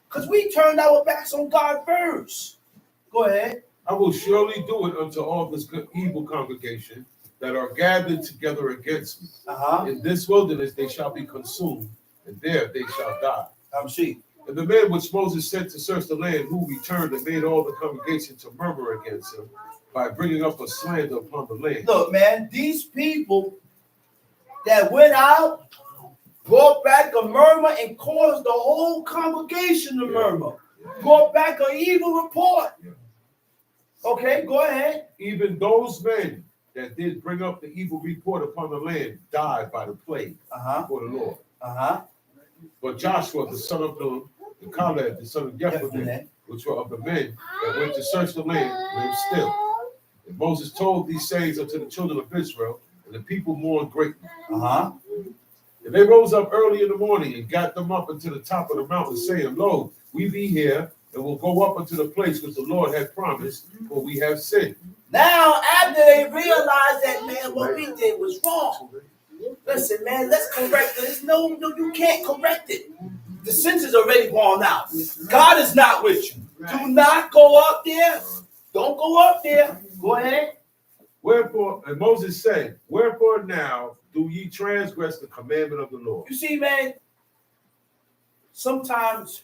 Because we turned our backs on God first. Go ahead. I will surely do it unto all this evil congregation that are gathered together against me. Uh-huh. In this wilderness they shall be consumed, and there they shall die. See. And the man which Moses sent to search the land, who returned and made all the congregation to murmur against him by bringing up a slander upon the land. Look, man, these people that went out brought back a murmur and caused the whole congregation to murmur. Brought back an evil report. Yeah. Okay, go ahead. Even those men that did bring up the evil report upon the land died by the plague Uh-huh. before the Lord. Uh-huh. But Joshua, the son of Nun, and Caleb, the son of Jephunneh, which were of the men that went to search the land, lived still. And Moses told these sayings unto the children of Israel, and the people mourned greatly. Uh-huh. And they rose up early in the morning and got them up unto the top of the mountain, saying, Lo, we be here, and will go up unto the place which the Lord had promised, for we have sinned. Now, after they realized that, man, what we did was wrong. Listen, man, let's correct this. No, you can't correct it. The sins is already gone out. God is not with you. Do not go up there. Don't go up there. Go ahead. Wherefore, and Moses said, Wherefore now do ye transgress the commandment of the Lord? You see, man, sometimes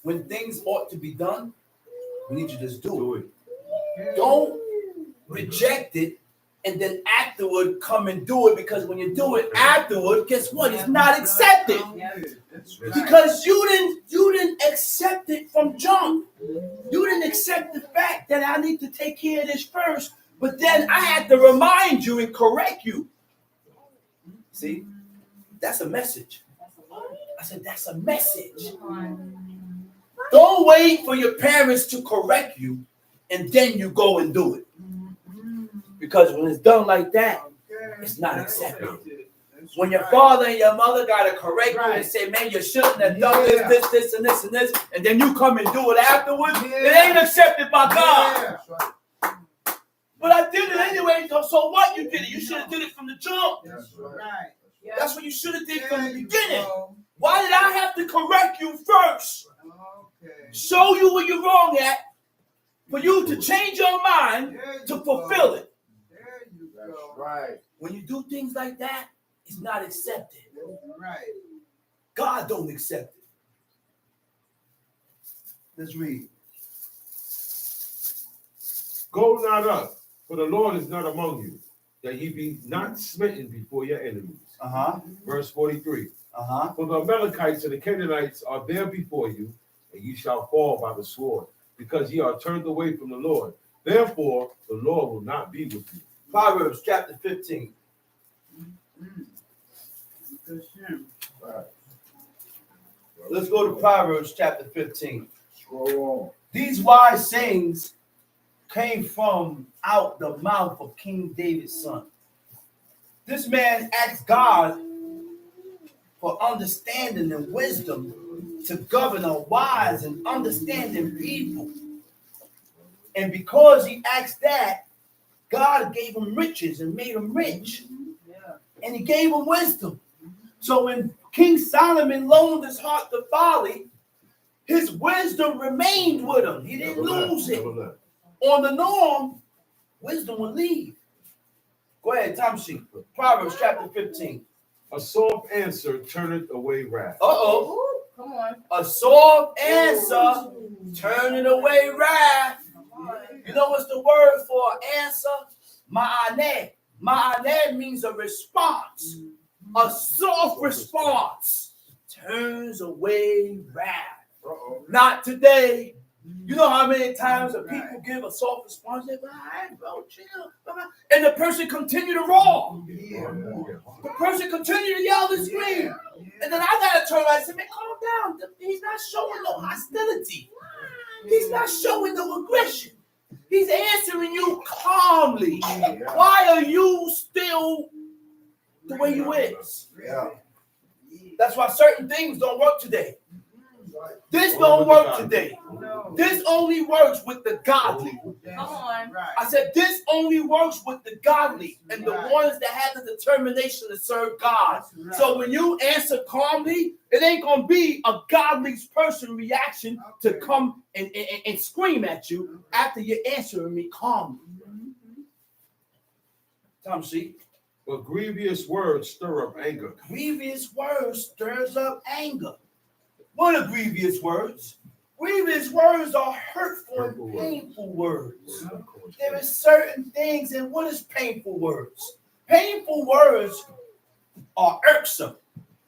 when things ought to be done, we need to just do it. Don't reject it and then afterward come and do it, because when you do it afterward, guess what? It's not accepted. That's right. Because you didn't accept it from jump. You didn't accept the fact that I need to take care of this first, but then I had to remind you and correct you. See, that's a message. I said, that's a message. Don't wait for your parents to correct you and then you go and do it. Because when it's done like that, it's not accepted. When your father and your mother got to correct you and say, man, you shouldn't have done this, and this, and then you come and do it afterwards, it ain't accepted by God. But I did it anyway, so what? You did it. You should have did it from the jump. That's right. That's what you should have did from the beginning. Why did I have to correct you first? Okay. Show you where you're wrong at, for you to change your mind to fulfill it. There you That's go. right. When you do things like that, it's not accepted. That's right. God don't accept it. Let's read. Go not up, for the Lord is not among you, that ye be not smitten before your enemies. Uh-huh. Verse 43. Uh-huh. For the Amalekites and the Canaanites are there before you, and ye shall fall by the sword, because ye are turned away from the Lord. Therefore, the Lord will not be with you. Proverbs chapter 15. Good shame. Right. Let's go to Proverbs chapter 15. Scroll on. These wise sayings came from out the mouth of King David's son. This man asked God for understanding and wisdom to govern a wise and understanding people. And because he asked that, God gave him riches and made him rich. Yeah. And he gave him wisdom. So when King Solomon loaned his heart to folly, his wisdom remained with him. He didn't lose it. Never left. On the norm, wisdom will leave. Go ahead, time sheet. Proverbs chapter 15. A soft answer turneth away wrath. Uh-oh. Ooh, come on. A soft answer, turning away wrath. Come on. You know what's the word for answer? Ma'aneh. Ma'aneh means a response. A soft response turns away wrath. Uh-oh. Not today. You know how many times that people give a soft response? They're like, all right, bro, chill. And the person continue to roar. Yeah. The person continue to yell and scream. And then I gotta turn around and say, man, calm down. He's not showing no hostility. He's not showing no aggression. He's answering you calmly. Why are you still the way you is? Yeah. That's why certain things don't work today. This don't work today. No. This only works with the godly. Come on. Right. I said this only works with the godly and the ones that have the determination to serve God. That's right. So when you answer calmly, it ain't gonna be a godly person reaction to come and scream at you after you're answering me calmly. Tom, see, But grievous words stir up anger. grievous words stirs up anger. What are grievous words? Grievous words are hurtful Hurtful and words. painful words. There is certain things, and what is painful words? Painful words are irksome,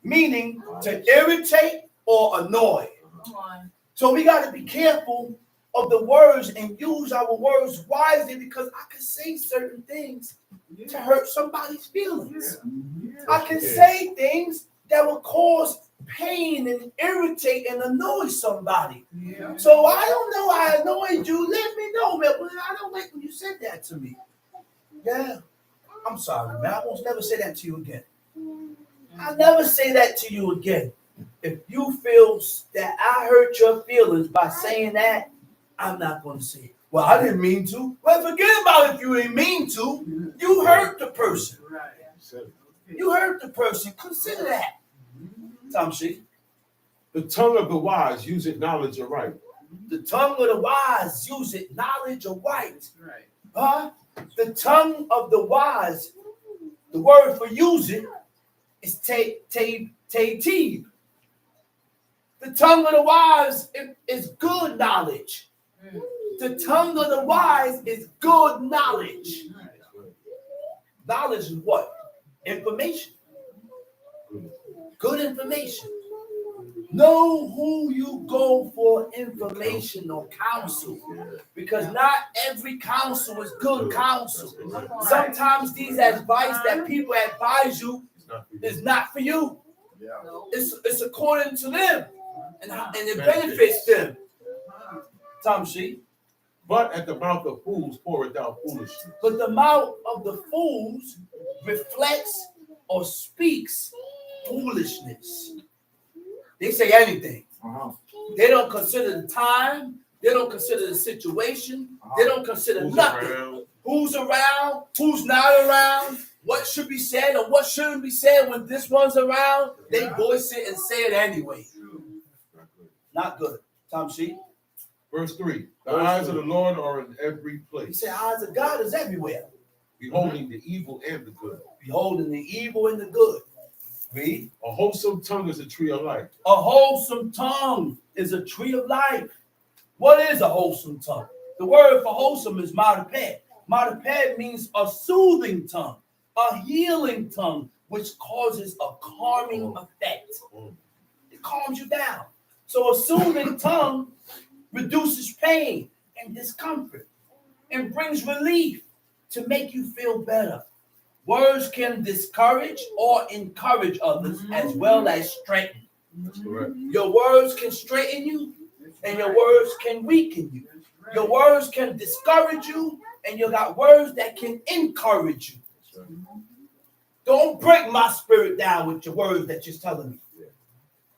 meaning to irritate or annoy. Come on. So we got to be careful of the words and use our words wisely, because I can say certain things to hurt somebody's feelings. I can say things that will cause pain and irritate and annoy somebody. Yeah. So I don't know I annoyed you. Let me know, man. Well, I don't like when you said that to me. Yeah. I'm sorry, man. I won't never say that to you again. I'll never say that to you again. If you feel that I hurt your feelings by saying that, I'm not going to say it. Well, I didn't mean to. Well, forget about if you didn't mean to. You hurt the person. Right. You hurt the person. Consider that. Tom Shee. The tongue of the wise use it knowledge aright. The tongue of the wise use it knowledge or right. That's right. Huh? The tongue of the wise, the word for use it is teib. The tongue of the wise is good knowledge. The tongue of the wise is good knowledge. Knowledge is what? Information. Good information. Know who you go for information or counsel, because not every counsel is good counsel. Sometimes these advice that people advise you is not for you. No. It's according to them, and it benefits them. Tom Shee. But at the mouth of fools poureth out foolishness. But the mouth of the fools reflects or speaks foolishness. They say anything. They don't consider the time. They don't consider the situation. They don't consider Who's nothing. around? Who's around? Who's not around? What should be said or what shouldn't be said when this one's around? They voice it and say it anyway. Not good. Tom Shee. Verse 3. The eyes of the Lord are in every He place, said, eyes of God is everywhere, beholding the evil and the good. beholding the evil and the good. Read. A wholesome tongue is a tree of life. A wholesome tongue is a tree of life. What is a wholesome tongue? The word for wholesome is mariped. Mariped means a soothing tongue, a healing tongue, which causes a calming effect. It calms you down. So a soothing tongue reduces pain and discomfort and brings relief to make you feel better. Words can discourage or encourage others as well as strengthen. That's correct. Your words can straighten you and your words can weaken you. Your words can discourage you and you got words that can encourage you. That's right. Don't break my spirit down with your words that you're telling me.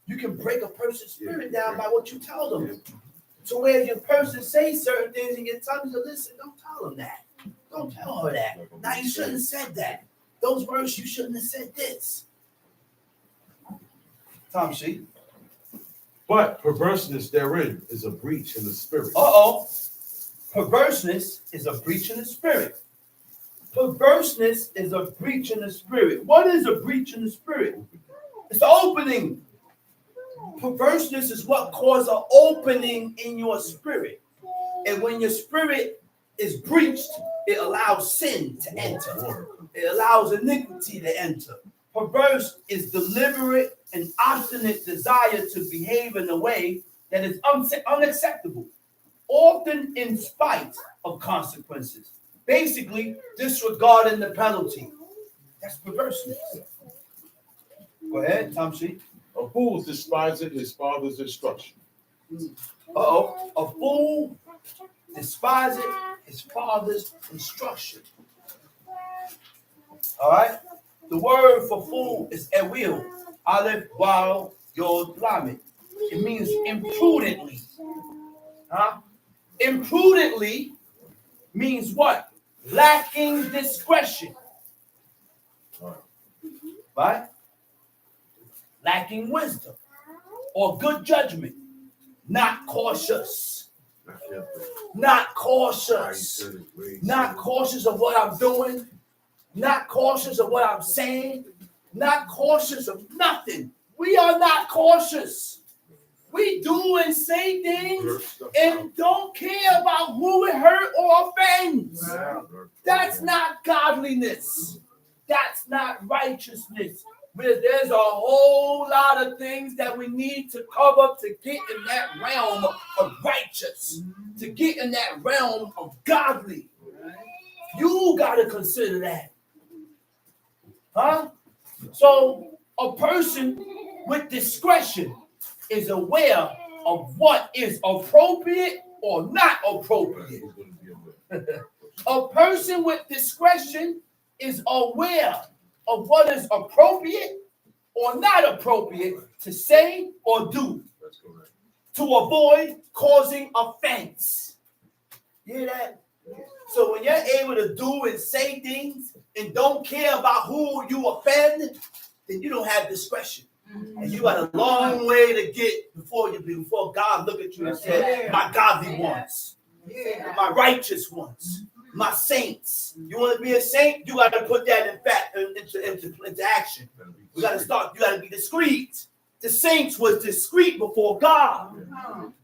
You can break a person's spirit down by what you tell them. So where your person says certain things and you're telling them to listen, don't tell them that. Don't tell her that. Now you shouldn't have said that. Those words, you shouldn't have said this. Tom Shee. But perverseness therein is a breach in the spirit. Uh-oh. Perverseness is a breach in the spirit. Perverseness is a breach in the spirit. What is a breach in the spirit? It's an opening. Perverseness is what causes an opening in your spirit. And when your spirit is breached, it allows sin to enter. It allows iniquity to enter. Perverse is deliberate and obstinate desire to behave in a way that is unacceptable. often in spite of consequences. Basically, disregarding the penalty. That's perverseness. Go ahead, Tom Sheep. A fool despises his father's instruction. Uh-oh. A fool despises his father's instruction. All right? The word for fool is ewil, aleph, waw, yod, lamed. It means imprudently. Huh? Imprudently means what? Lacking discretion. Right? Lacking wisdom or good judgment. Not cautious. Not cautious. Not cautious of what I'm doing. Not cautious of what I'm saying. Not cautious of nothing. We are not cautious. We do and say things and don't care about who it hurt or offends. That's not godliness. That's not righteousness. There's a whole lot of things that we need to cover to get in that realm of righteous, to get in that realm of godly. You got to consider that. Huh? So a person with discretion is aware of what is appropriate or not appropriate. A person with discretion is aware of what is appropriate or not appropriate to say or do to avoid causing offense. You hear that? So when you're able to do and say things and don't care about who you offend, then you don't have discretion. And you got a long way to get before God look at you and say, my godly ones, my righteous ones, my saints. You want to be a saint? You got to put that into action. You got to be discreet. The saints was discreet before God.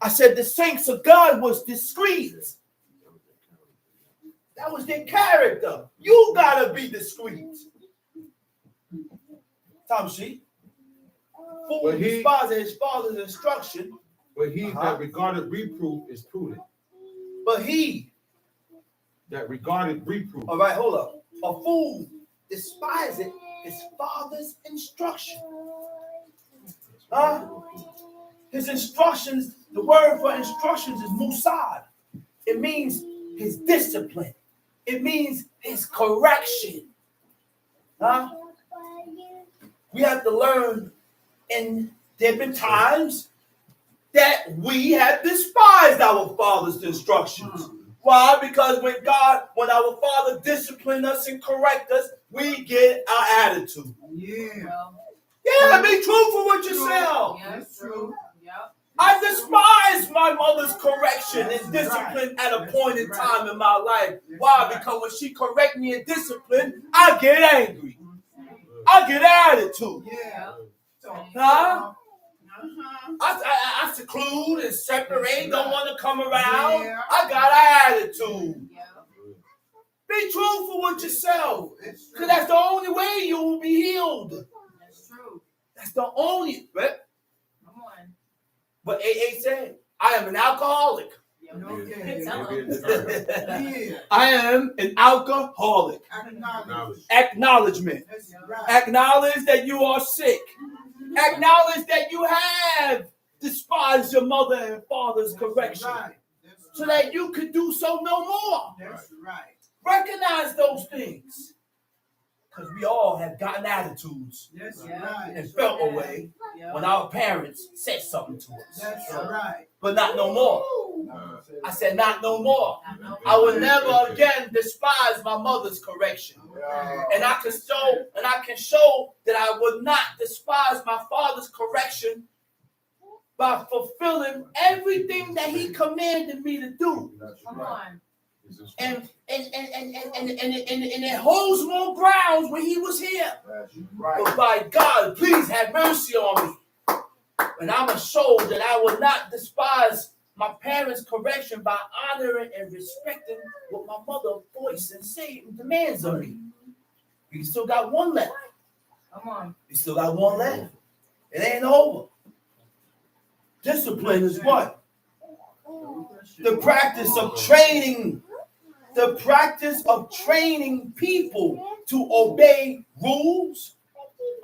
I said the saints of God was discreet. That was their character. You got to be discreet. Tom Sheep. Fool despises his father's instruction. But he that regarded reproof is prudent. But he that regarded reproof. All right, hold up. A fool despises his father's instruction. Huh? His instructions, the word for instructions is musad. It means his discipline. It means his correction. Huh? We have to learn, and there have been times that we have despised our father's instructions. Why? Because when our Father discipline us and correct us, we get our attitude. Yeah, be truthful with yourself. Yeah, that's true. Yep. I despise my mother's correction and discipline at a point in time in my life. Why? Because when she correct me and discipline, I get angry. I get attitude. Yeah. Huh? I seclude and separate, don't want to come around. I got an attitude. Yeah. Be truthful with yourself. Because that's the only way you will be healed. That's true. That's the only. Right? Come on. But AA said, I am an alcoholic. Yeah. Okay. Tell him. I am an alcoholic. Acknowledgement. Acknowledge that you are sick. Acknowledge that you have despised your mother and father's correction. So that you could do so no more. That's right. Recognize those things. Because we all have gotten attitudes That's Yeah. right. and felt a way Yeah. when our parents said something to us. That's right. But not no more. I said not no more. I know. I will never again despise my mother's correction. And I can show that I would not despise my father's correction by fulfilling everything that he commanded me to do. Come on. And it holds more grounds when he was here. But by God, please have mercy on me. And I'm going to show that I will not despise my parents' correction by honoring and respecting what my mother voice and say and demands of me. You still got one left. Come on. You still got one left. It ain't over. Discipline is what? The practice of training. The practice of training people to obey rules,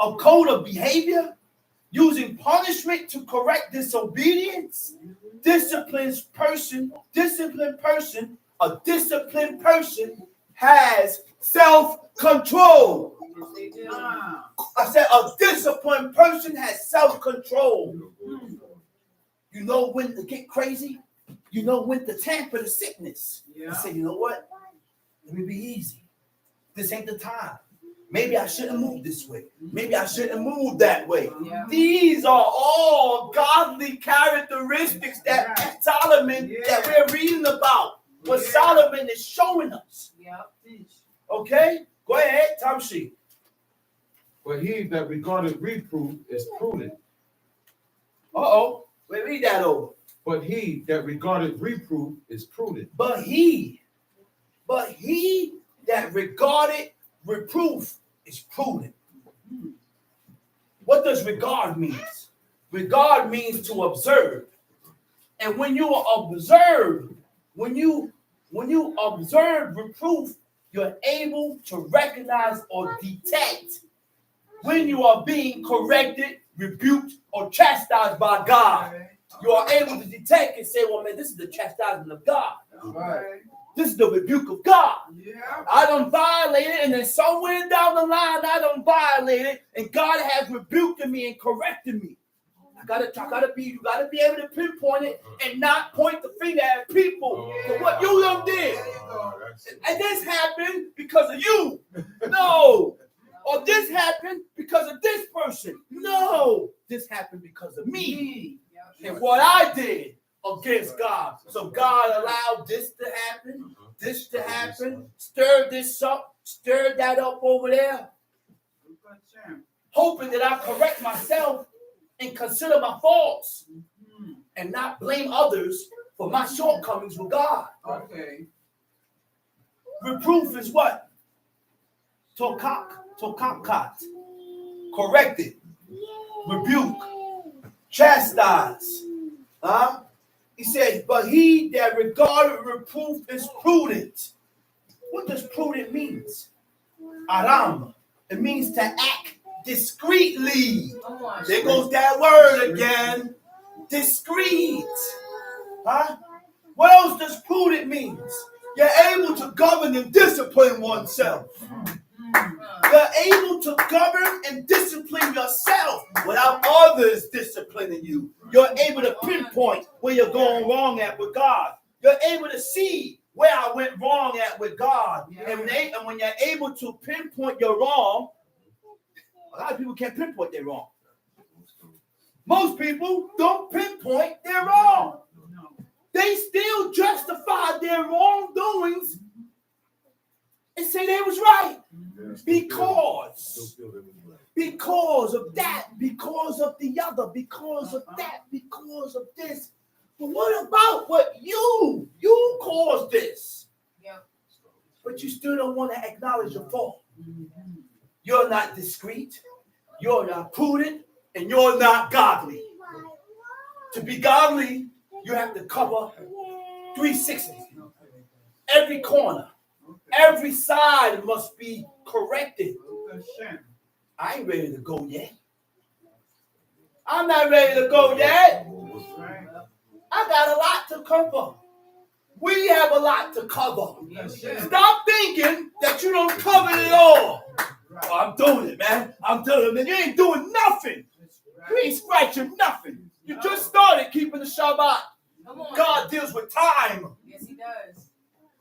a code of behavior, using punishment to correct disobedience. A disciplined person has self-control. They do. I said a disciplined person has self-control. You know when to get crazy. You know when to tamper the sickness. Yeah. You say, you know what? Let me be easy. This ain't the time. Maybe I shouldn't move this way. Maybe I shouldn't move that way. Yeah. These are all godly characteristics that Solomon, that we're reading about. What Solomon is showing us. Yep. Okay? Go ahead, Tamshi. But he that regardeth reproof is prudent. Uh-oh. Wait, read that over. But he that regardeth reproof is prudent. But he that regarded reproof is prudent. What does regard mean? Regard means to observe. And when you observe, when you observe reproof, you're able to recognize or detect when you are being corrected, rebuked, or chastised by God. You are able to detect and say, well, man, this is the chastisement of God. Right. This is the rebuke of God. Yeah. I done violated, and then somewhere down the line, I done violated, and God has rebuked me and corrected me. You gotta be able to pinpoint it and not point the finger at people for what you done did. And this happened because of you. No. Or this happened because of this person. No. This happened because of me and what I did against God. So God allowed this to happen, stir this up, stir that up over there, hoping that I correct myself and consider my faults and not blame others for my shortcomings with God. Okay. Reproof is what? Tokakat. Corrected. Rebuke. Chastise. He says, but he that regarded reproof is prudent. What does prudent mean? Aram. It means to act discreetly. Come on. There goes that word again. Discreet. What else does prudent mean? You're able to govern and discipline oneself. You're able to govern and discipline yourself without others disciplining you. You're able to pinpoint where you're going wrong at with God. You're able to see where I went wrong at with God. And when you're able to pinpoint your wrong, a lot of people can't pinpoint their wrong. Most people don't pinpoint their wrong. They still justify their wrongdoings and say they was right. Because of that, because of the other, because of that, because of this. But what about what you caused this? Yep. But you still don't want to acknowledge your fault. You're not discreet, you're not prudent, and you're not godly. To be godly, you have to cover 360. Every corner, every side must be corrected. I ain't ready to go yet. I'm not ready to go yet. I got a lot to cover. We have a lot to cover. Stop thinking that you don't cover it all. Oh, I'm doing it, man. I'm doing it. You ain't doing nothing. You ain't scratching nothing. You just started keeping the Shabbat. Come on. God deals with time. Yes, he does.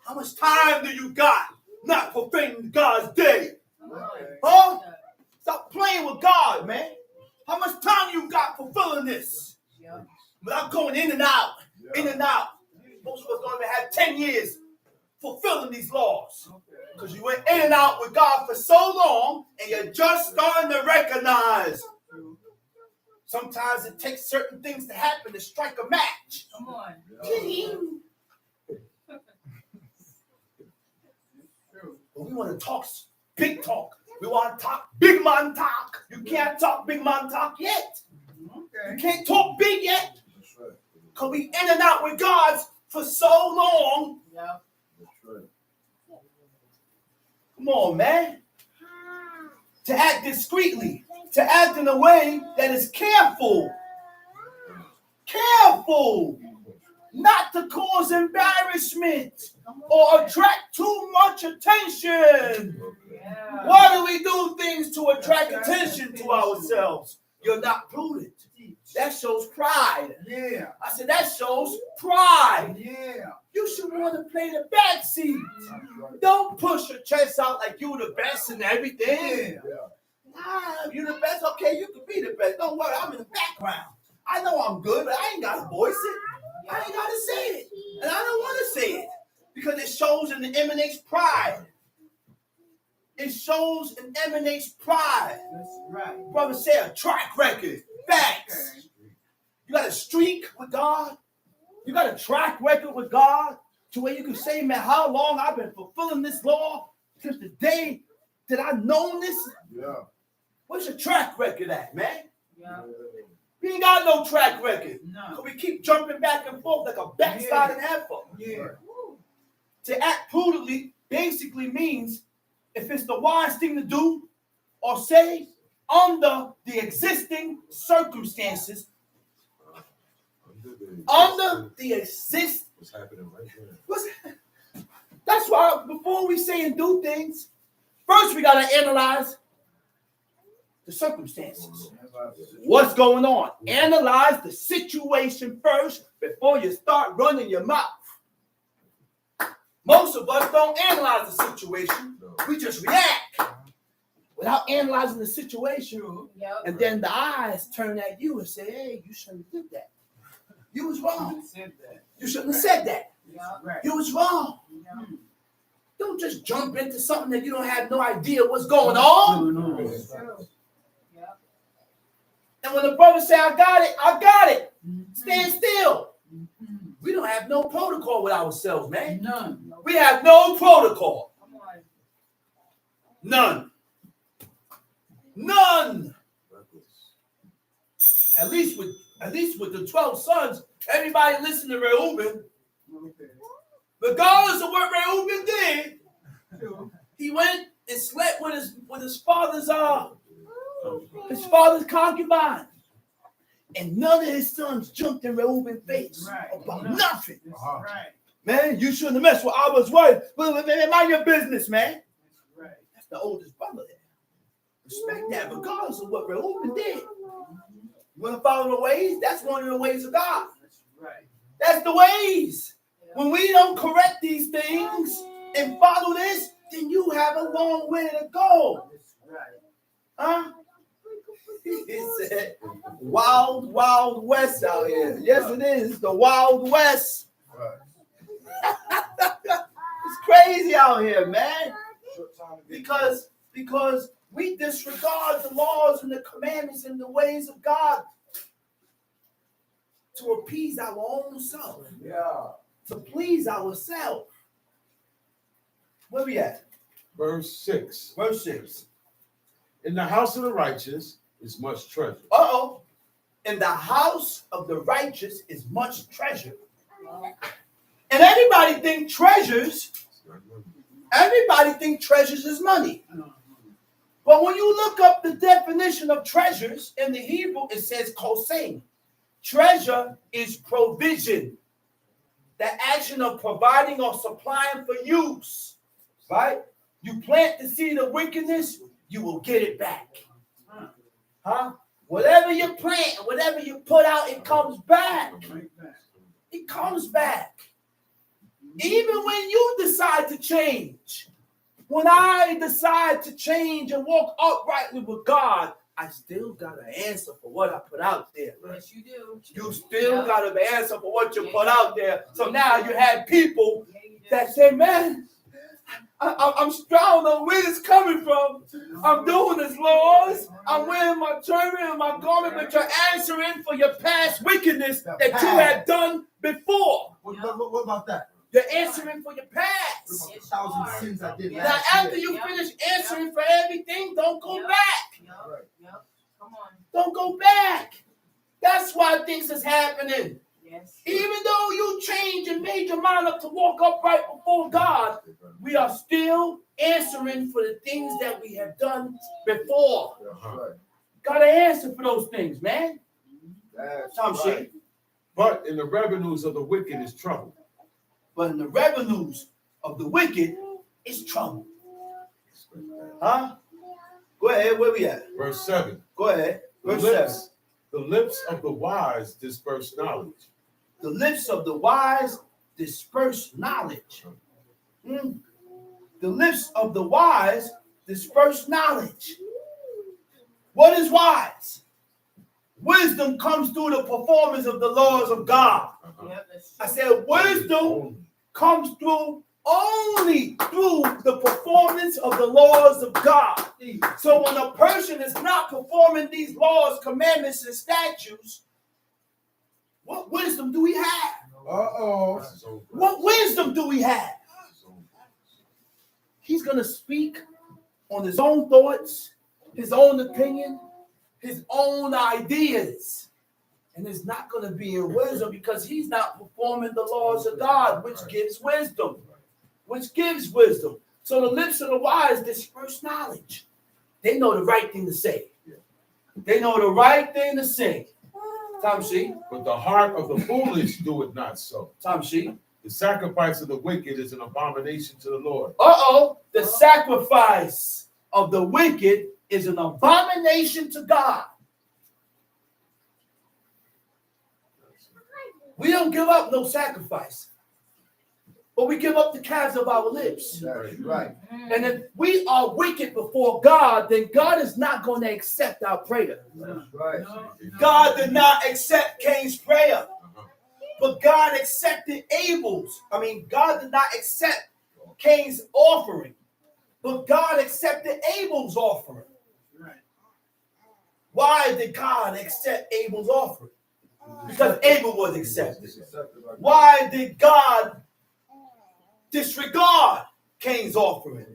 How much time do you got not fulfilling God's day? Come on. Huh? Stop playing with God, man. How much time you got fulfilling this? Yep. Without going in and out, in and out. Most of us don't even have 10 years fulfilling these laws. Because you went in and out with God for so long, and you're just starting to recognize. Sometimes it takes certain things to happen to strike a match. Come on. But we want to talk big talk. We want to talk big man talk. You can't talk big man talk yet. You can't talk big yet. Because we in and out with God for so long. Yep. That's right. Come on, man. To act discreetly, to act in a way that is careful. Careful. Not to cause embarrassment or attract too much attention. Yeah. Why do we do things to attract attention to ourselves? You're not prudent. That shows pride. Yeah. I said, that shows pride. Yeah. You should want to play the back seat. That's right. Don't push your chest out like you the best and everything. Yeah. Nah, if you the best, okay, you can be the best. Don't worry, I'm in the background. I know I'm good, but I ain't got to voice it. I ain't got to say it. And I don't want to say it because it shows and it emanates pride. It shows and emanates pride. That's right. Brother said a track record. Facts. Okay. You got a streak with God. You got a track record with God to where you can say, man, how long I've been fulfilling this law since the day that I've known this. Yeah. What's your track record at, man? Yep. We ain't got no track record. No. We keep jumping back and forth like a backsliding heifer. Yeah. To act prudently basically means if it's the wise thing to do or say under the existing circumstances, under the What's happening right there? That's why before we say and do things, first we got to analyze the circumstances. What's going on? Analyze the situation first before you start running your mouth. Most of us don't analyze the situation. We just react without analyzing the situation. Yep. And then the eyes turn at you and say, hey, you shouldn't have did that. You was wrong. Said that. You shouldn't have said that. Yep. Right. You was wrong. Yep. Don't just jump into something that you don't have no idea what's going on. It's true. Yep. And when the brother say, I got it, I got it. Stand still. Mhm. We don't have no protocol with ourselves, man. None. We have no protocol. Come on. None. None. At least with the 12 sons, everybody listen to Reuben. Okay. Regardless of what Reuben did, True. he went and slept with his father's concubine. And none of his sons jumped in Reuben's face Right. about No. nothing. That's Uh-huh. right. Man, you shouldn't have messed with Abba's wife. But mind your business, man. That's right. That's the oldest brother there. Respect that, regardless of what Reuben did. You want to follow the ways? That's one of the ways of God. That's right. That's the ways. When we don't correct these things and follow this, then you have a long way to go. That's right. Huh? He said, wild, wild west out here. Yes, it is. The wild west. Right. It's crazy out here, man. Short time to get Because we disregard the laws and the commandments and the ways of God to appease our own self, Yeah. to please ourselves. Where we at? Verse 6. Verse 6. In the house of the righteous is much treasure. Uh-oh. In the house of the righteous is much treasure. And everybody think treasures is money. But when you look up the definition of treasures in the Hebrew, it says kosein. Treasure is provision. The action of providing or supplying for use. Right? You plant the seed of wickedness, you will get it back. Huh? Whatever you plant, whatever you put out, it comes back. Right back. It comes back. Even when you decide to change. When I decide to change and walk uprightly with God, I still got an answer for what I put out there. Yes, you do. You still Yeah. got an answer for what you put out there. So now you have people Yeah, you do. that say, man, I'm strong on where it's coming from. I'm doing this, laws. I'm wearing my turban and my garment, but you're answering for your past wickedness that you had done before. What about that? You're answering for your past. What about 1,000 sins I did Yeah. Now, last after year? you finish answering for everything, don't go Yeah. back. Yep. Right. Yep. Come on. Don't go back. That's why things is happening. Yes. Yes. Even though you changed and made your mind up to walk upright before God, we are still answering for the things that we have done before. That's right. Gotta answer for those things, man. That's Tom right. Shea. But in the revenues of the wicked is trouble. But in the revenues of the wicked is trouble. Huh? Go ahead, where we at? Verse 7. Go ahead. The Verse 7. lips, the lips of the wise disperse knowledge. The lips of the wise disperse knowledge. The lips of the wise disperse knowledge. What is wise? Wisdom comes through the performance of the laws of God. Yep, that's I true. said wisdom comes through only through the performance of the laws of God. So when a person is not performing these laws, commandments, and statutes, what wisdom do we have? Uh-oh. What wisdom do we have? He's going to speak on his own thoughts, his own opinion, his own ideas. And it's not going to be in wisdom because he's not performing the laws of God, which gives wisdom. Which gives wisdom. So the lips of the wise disperse knowledge. They know the right thing to say. They know the right thing to say. Tom Shee. But the heart of the foolish do it not so. Tom Shee. The sacrifice of the wicked is an abomination to the Lord. Uh-oh. The sacrifice of the wicked is an abomination to God. We don't give up no sacrifice. But we give up the calves of our lips. That's right. And if we are wicked before God, then God is not going to accept our prayer. That's right. God did not accept Cain's prayer, but God accepted Abel's. God did not accept Cain's offering, but God accepted Abel's offering. Why did God accept Abel's offering? Because Abel was accepted. Why did God disregard Cain's offering?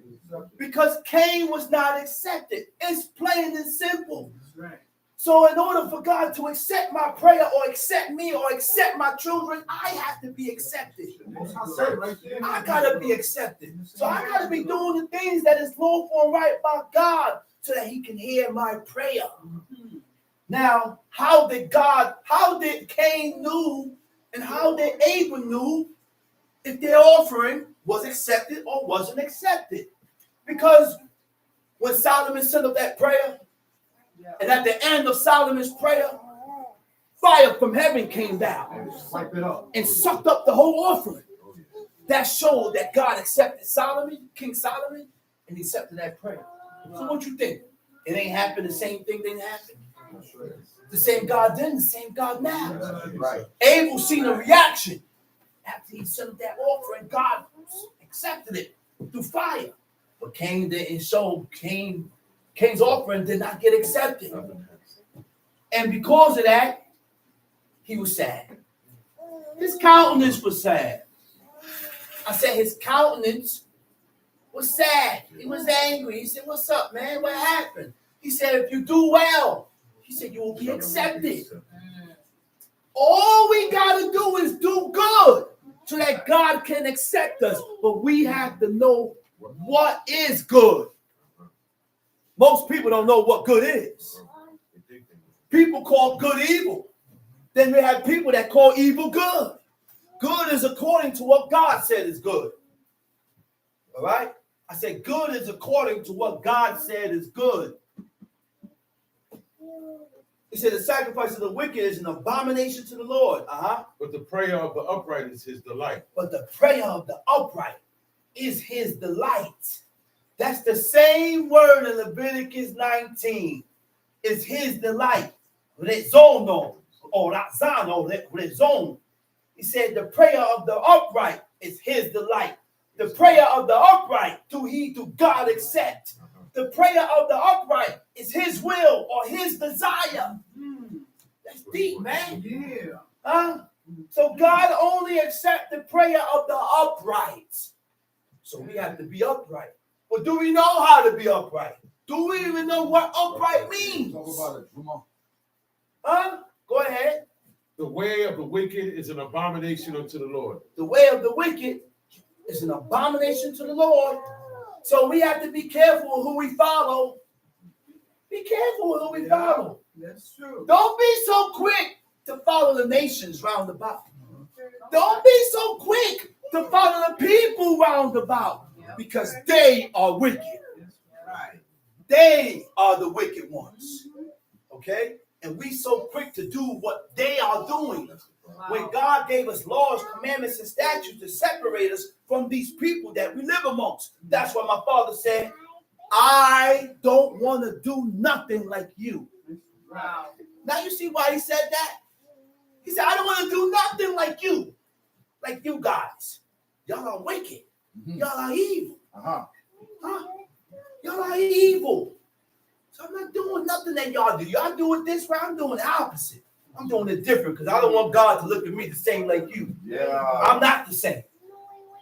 Because Cain was not accepted. It's plain and simple. So in order for God to accept my prayer or accept me or accept my children, I have to be accepted. I gotta be accepted. So I gotta be doing the things that is lawful and right by God so that he can hear my prayer. Now, how did Cain knew and how did Abel knew if their offering was accepted or wasn't accepted? Because when Solomon sent up that prayer, and at the end of Solomon's prayer, fire from heaven came down Wipe it up. and sucked up the whole offering. That showed that God accepted Solomon, King Solomon, and he accepted that prayer. So what you think? It ain't happened, the same thing didn't happen. The same God then, the same God now. Right. Abel seen a reaction after he sent up that offering. God accepted it through fire. But Cain didn't show. Cain's offering did not get accepted. And because of that, he was sad. His countenance was sad. I said his countenance was sad. He was angry. He said, "What's up, man? What happened?" He said, "If you do well," he said, "you will be accepted." All we got to do is do good so that God can accept us. But we have to know what is good. Most people don't know what good is. People call good evil. Then we have people that call evil good. Good is according to what God said is good. All right? I said good is according to what God said is good. He said the sacrifice of the wicked is an abomination to the Lord. But the prayer of the upright is his delight. But the prayer of the upright is his delight. That's the same word in Leviticus 19. Is his delight. Rezono or razano, rezon. He said the prayer of the upright is his delight. The prayer of the upright do God accept. The prayer of the upright is his will or his desire. That's deep, man. Yeah. Huh? So God only accepts the prayer of the upright. So we have to be upright. But do we know how to be upright? Do we even know what upright means? Talk about it. Come on. Huh? Go ahead. The way of the wicked is an abomination unto the Lord. The way of the wicked is an abomination to the Lord. So we have to be careful who we follow. Be careful who we follow. That's true. Don't be so quick to follow the nations round about. Don't be so quick to follow the people round about, because they are wicked. Right. They are the wicked ones. Okay? And we so quick to do what they are doing. When God gave us laws, commandments, and statutes to separate us from these people that we live amongst. That's why my father said, I don't want to do nothing like you. Wow. Now you see why he said that? He said, I don't want to do nothing like you guys. Y'all are wicked. Y'all are evil. Uh-huh. Huh? Y'all are evil. So I'm not doing nothing that y'all do. Y'all do it this way, I'm doing the opposite. I'm doing it different because I don't want God to look at me the same like you. Yeah. I'm not the same.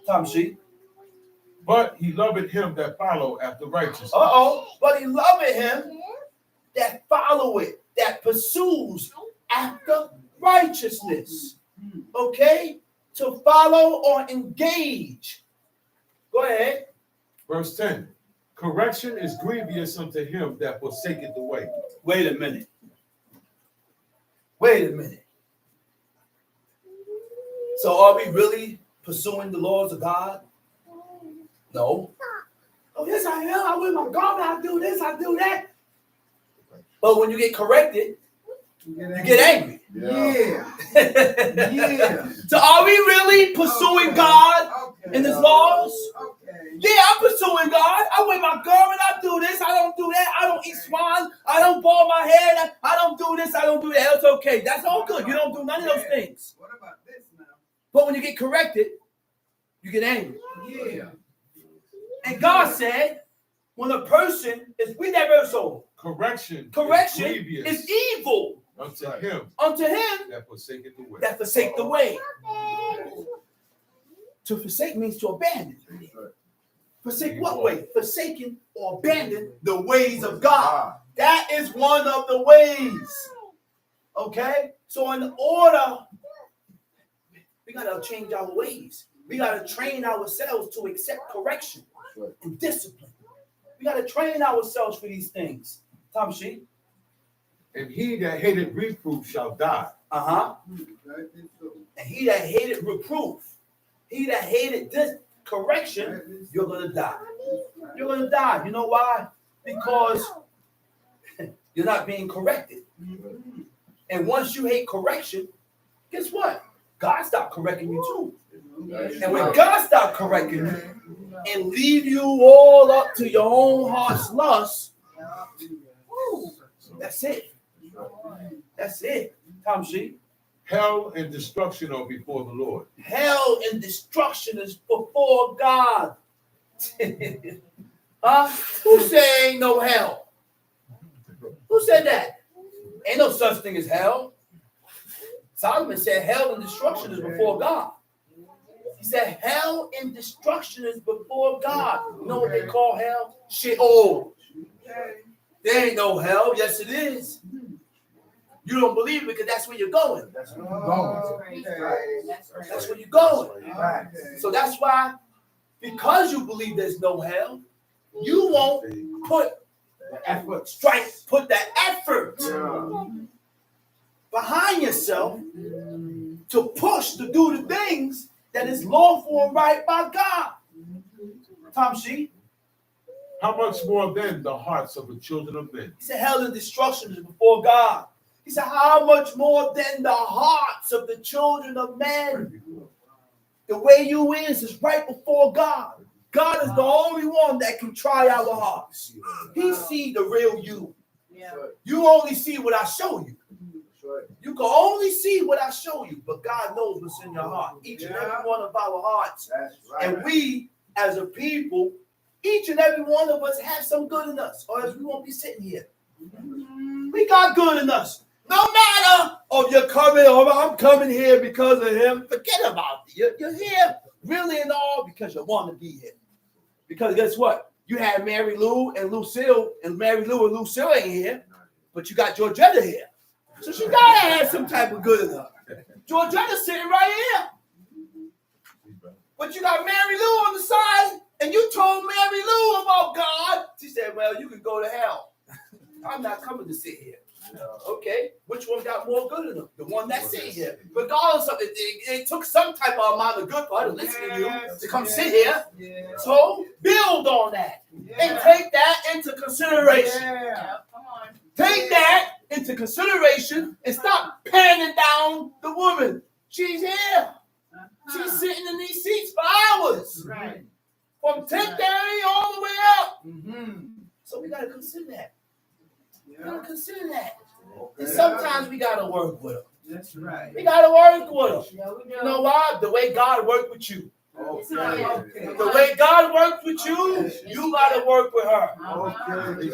Tom Sheep. But he loveth him that follow after righteousness. But he loveth him that follow it, that pursues after righteousness. Okay? To follow or engage. Go ahead. Verse 10. Correction is grievous unto him that forsaketh the way. Wait a minute. Wait a minute. So are we really pursuing the laws of God? No. Oh, yes, I am. I wear my garment. I do this. I do that. But when you get corrected, you get angry. Yeah. Yeah. Yeah. So are we really pursuing God Okay. in His laws? Okay. Yeah, I'm pursuing God. I wear my garment. I do this. I don't do that. I don't eat swine. I don't ball my hair. I don't do this. I don't do that. It's okay. That's all good. You don't do none of those things. What about this now? But when you get corrected, you get angry. Yeah. And God said, when a person is, we never so Correction is grievous evil unto him unto him that forsaketh the way. that forsake the way. To forsake means to abandon. Forsake what way? Forsaken or abandon the ways of God. That is one of the ways. Okay? So in order, we got to change our ways. We got to train ourselves to accept correction and discipline. We got to train ourselves for these things. Tom Sheep. And he that hated reproof shall die. Uh-huh. That is so. And he that hated reproof, he that hated this correction, you're going to die. You're going to die. You know why? Because you're not being corrected. And once you hate correction, guess what? God stopped correcting you too. And when God stopped correcting you and leave you all up to your own heart's lust, that's it. That's it. Tom Sheep. Hell and destruction are before the Lord. Hell and destruction is before God. Huh? Who said ain't no hell? Who said that? Ain't no such thing as hell. Solomon said hell and destruction is before God. He said hell and destruction is before God. You know what they call hell? Sheol. There ain't no hell. Yes, it is. You don't believe it because that's where you're going. That's where you're going. That's where you're going. Right. So that's why, because you believe there's no hell, you won't put the effort behind yourself to push to do the things that is lawful and right by God. Tom Sheep. How much more then the hearts of the children of men? He said hell and destruction is before God. He said, how much more than the hearts of the children of men? The way you is right before God. God is the only one that can try our hearts. He see the real you. Yeah. You only see what I show you. You can only see what I show you, but God knows what's in your heart. Each and every one of our hearts. That's right. And we, as a people, each and every one of us have some good in us, or else we won't be sitting here. We got good in us. No matter, you're coming, I'm coming here because of him. Forget about it. You're here really and all because you want to be here. Because guess what? You had Mary Lou and Lucille, and Mary Lou and Lucille ain't here, but you got Georgetta here. So she gotta have some type of good in her. Georgetta's sitting right here. But you got Mary Lou on the side, and you told Mary Lou about God. She said, well, you can go to hell. I'm not coming to sit here. Okay, which one got more good in them? The one that sit here. Regardless of it took some type of amount of good for her to listen to you, to come sit here. Yeah. So build on that and take that into consideration. Yeah. Come on. Take that into consideration and stop panning down the woman. She's here. She's sitting in these seats for hours. Right. From 10:30 all the way up. Mm-hmm. So we gotta consider that. We Yeah. gotta consider that. And Okay. sometimes we gotta work with them. That's right. We gotta work with them. Yeah, we do. You know why? The way God worked with you. Okay. Okay. The way God worked with you, you gotta work with her. Okay.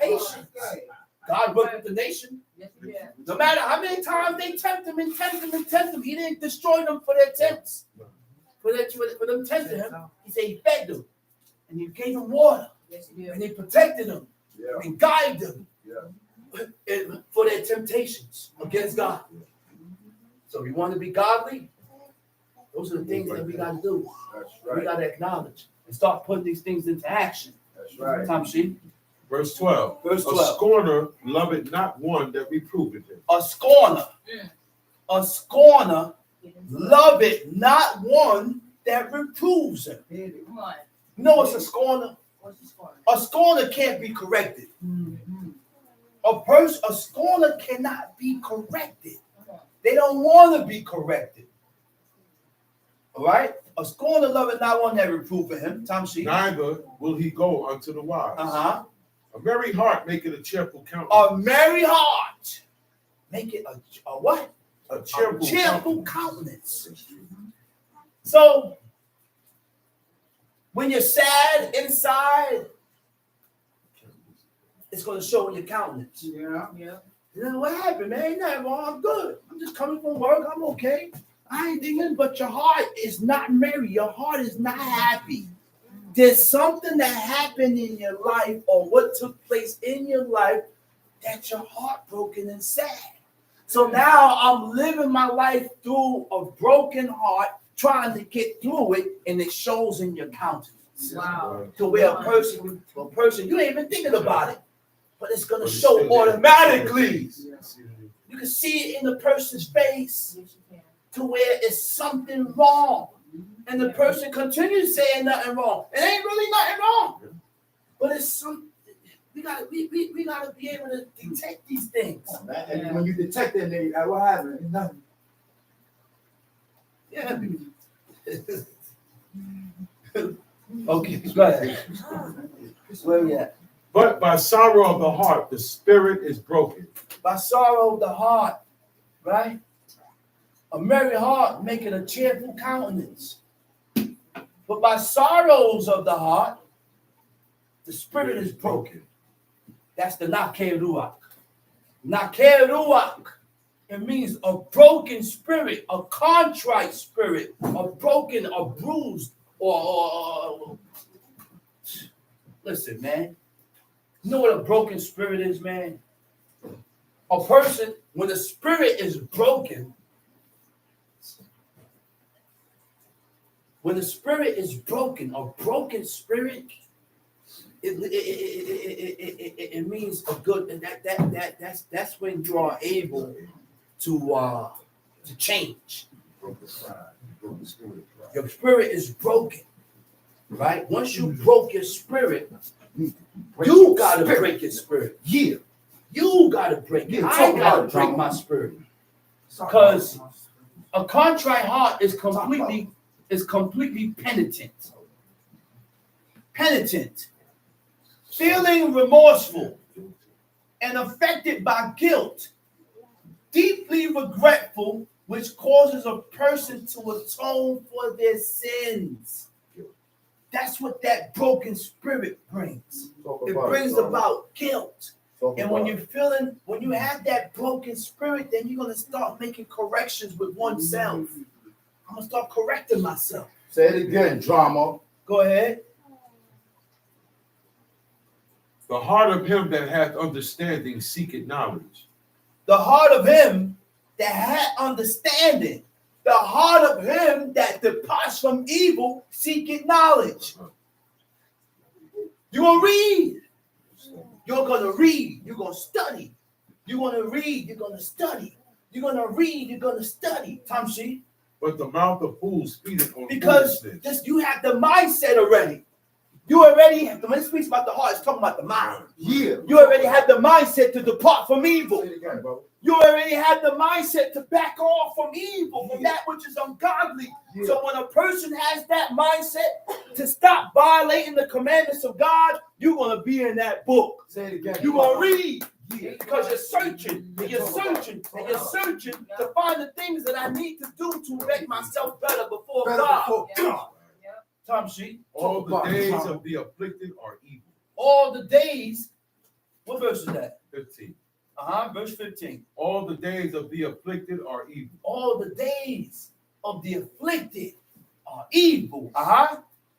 Patience. God worked with the nation. Yes, we did. No matter how many times they tempt him and tempt him and tempt him, he didn't destroy them for their attempts. For them tempting him, he said he fed them. And he gave them water. Yes, we did. And he protected them Yeah. and guided them Yeah. for their temptations against God. So we want to be godly. Those are the things that we got to do. That's We right. got to acknowledge and start putting these things into action. That's right. Tom Sheep. Verse 12. Verse A 12. scorner loveth not one that reproveth him. A scorner. Mm. A scorner loveth not one that reproves him. Hit it. Come on. You know what's a scorner? What's the score? A scorner can't be corrected. Mm-hmm. A scorner cannot be corrected. Come on. They don't want to be corrected. All right? A scorner loveth not one that reproveth him. Tom Sheep. Neither will he go unto the wise. Uh-huh. A merry heart maketh a cheerful countenance. A merry heart. Make it a what? A A cheerful cheerful countenance. So, when you're sad inside, it's going to show in your countenance. Yeah. Yeah. You know what happened, man? Ain't nothing wrong. I'm good. I'm just coming from work. I'm okay. I ain't thinking, but your heart is not merry. Your heart is not happy. There's something that happened in your life or what took place in your life that you're heartbroken and sad. So now I'm living my life through a broken heart, trying to get through it, and it shows in your countenance. Wow. To where a person, you ain't even thinking about it, but it's gonna But it's show still there. automatically. Yes. You can see it in the person's face Yes, you can. to where it's something wrong. And the person continues saying nothing wrong. It ain't really nothing wrong. But it's some we gotta be able to detect these things. And when you detect that, they what happened? Nothing. Yeah. Okay, go ahead. Where we at? But by sorrow of the heart, the spirit is broken. By sorrow of the heart, right? A merry heart making a cheerful countenance. But by sorrows of the heart, the spirit is broken. That's the Nakeh Ruach. Nakeh Ruach. It means a broken spirit, a contrite spirit, a broken, a bruised, or listen, man. You know what a broken spirit is, man? A person, when the spirit is broken, when the spirit is broken, a broken spirit, it means a good. That's when you are able to change. Your spirit is broken, right? Once you broke your spirit, you gotta break your spirit. Yeah. You gotta break it. Yeah, I talk about gotta it, break Tom. my spirit. Because a contrite heart is completely penitent. Penitent. Feeling remorseful and affected by guilt. Deeply regretful, which causes a person to atone for their sins. That's what that broken spirit brings. It brings about guilt. And when when you have that broken spirit, then you're gonna start making corrections with oneself. I'm gonna start correcting myself. Say it again, drama. Go ahead. The heart of him that hath understanding seeketh knowledge. The heart of him that had understanding. The heart of him that departs from evil seeking knowledge. You're going to read. You're going to read. You're going to study. You're going to read. You're going to study. You're going to read. You're going to study. Tamshi. But the mouth of fools speaketh on Because foolishness. you have the mindset already. You already have, when it speaks about the heart, it's talking about the mind. Yeah. You already have the mindset to depart from evil. Say it again, bro. You already have the mindset to back off from evil, from that which is ungodly. Yeah. So when a person has that mindset to stop violating the commandments of God, you're going to be in that book. Say it again. You're going to read Yeah. because you're searching and you're searching and you're searching to find the things that I need to do to make myself better before Better God. before God. Tom Sheet, All the days of the afflicted are evil. all the days, what verse is that? 15. Verse 15. All the days of the afflicted are evil. All the days of the afflicted are evil.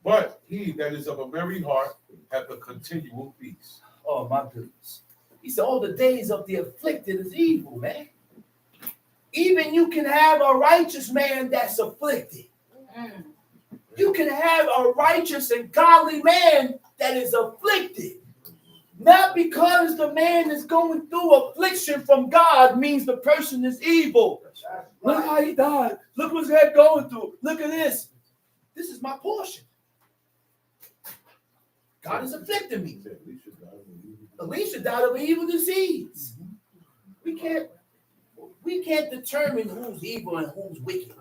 But he that is of a merry heart hath a continual peace. Oh my goodness. He said, all the days of the afflicted is evil, man. Even you can have a righteous man that's afflicted. You can have a righteous and godly man that is afflicted. Not because the man is going through affliction from God means the person is evil. Look how he died. Look what's head going through. Look at this. This is my portion. God is afflicting me. Alicia died of an evil disease. We can't determine who's evil and who's wicked.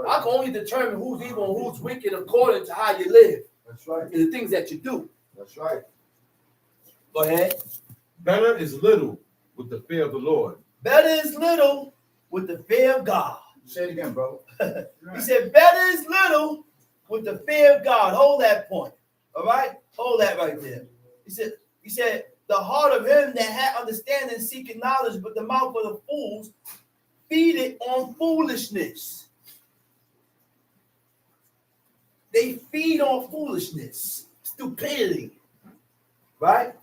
I can only determine who's evil and who's wicked according to how you live That's right. and the things that you do. That's right. Go ahead. Better is little with the fear of the Lord. Better is little with the fear of God. Say it again, bro. He said, better is little with the fear of God. Hold that point. All right? Hold that right there. He said, the heart of him that had understanding seeking knowledge, but the mouth of the fools feedeth on foolishness. They feed on foolishness, stupidity. Right?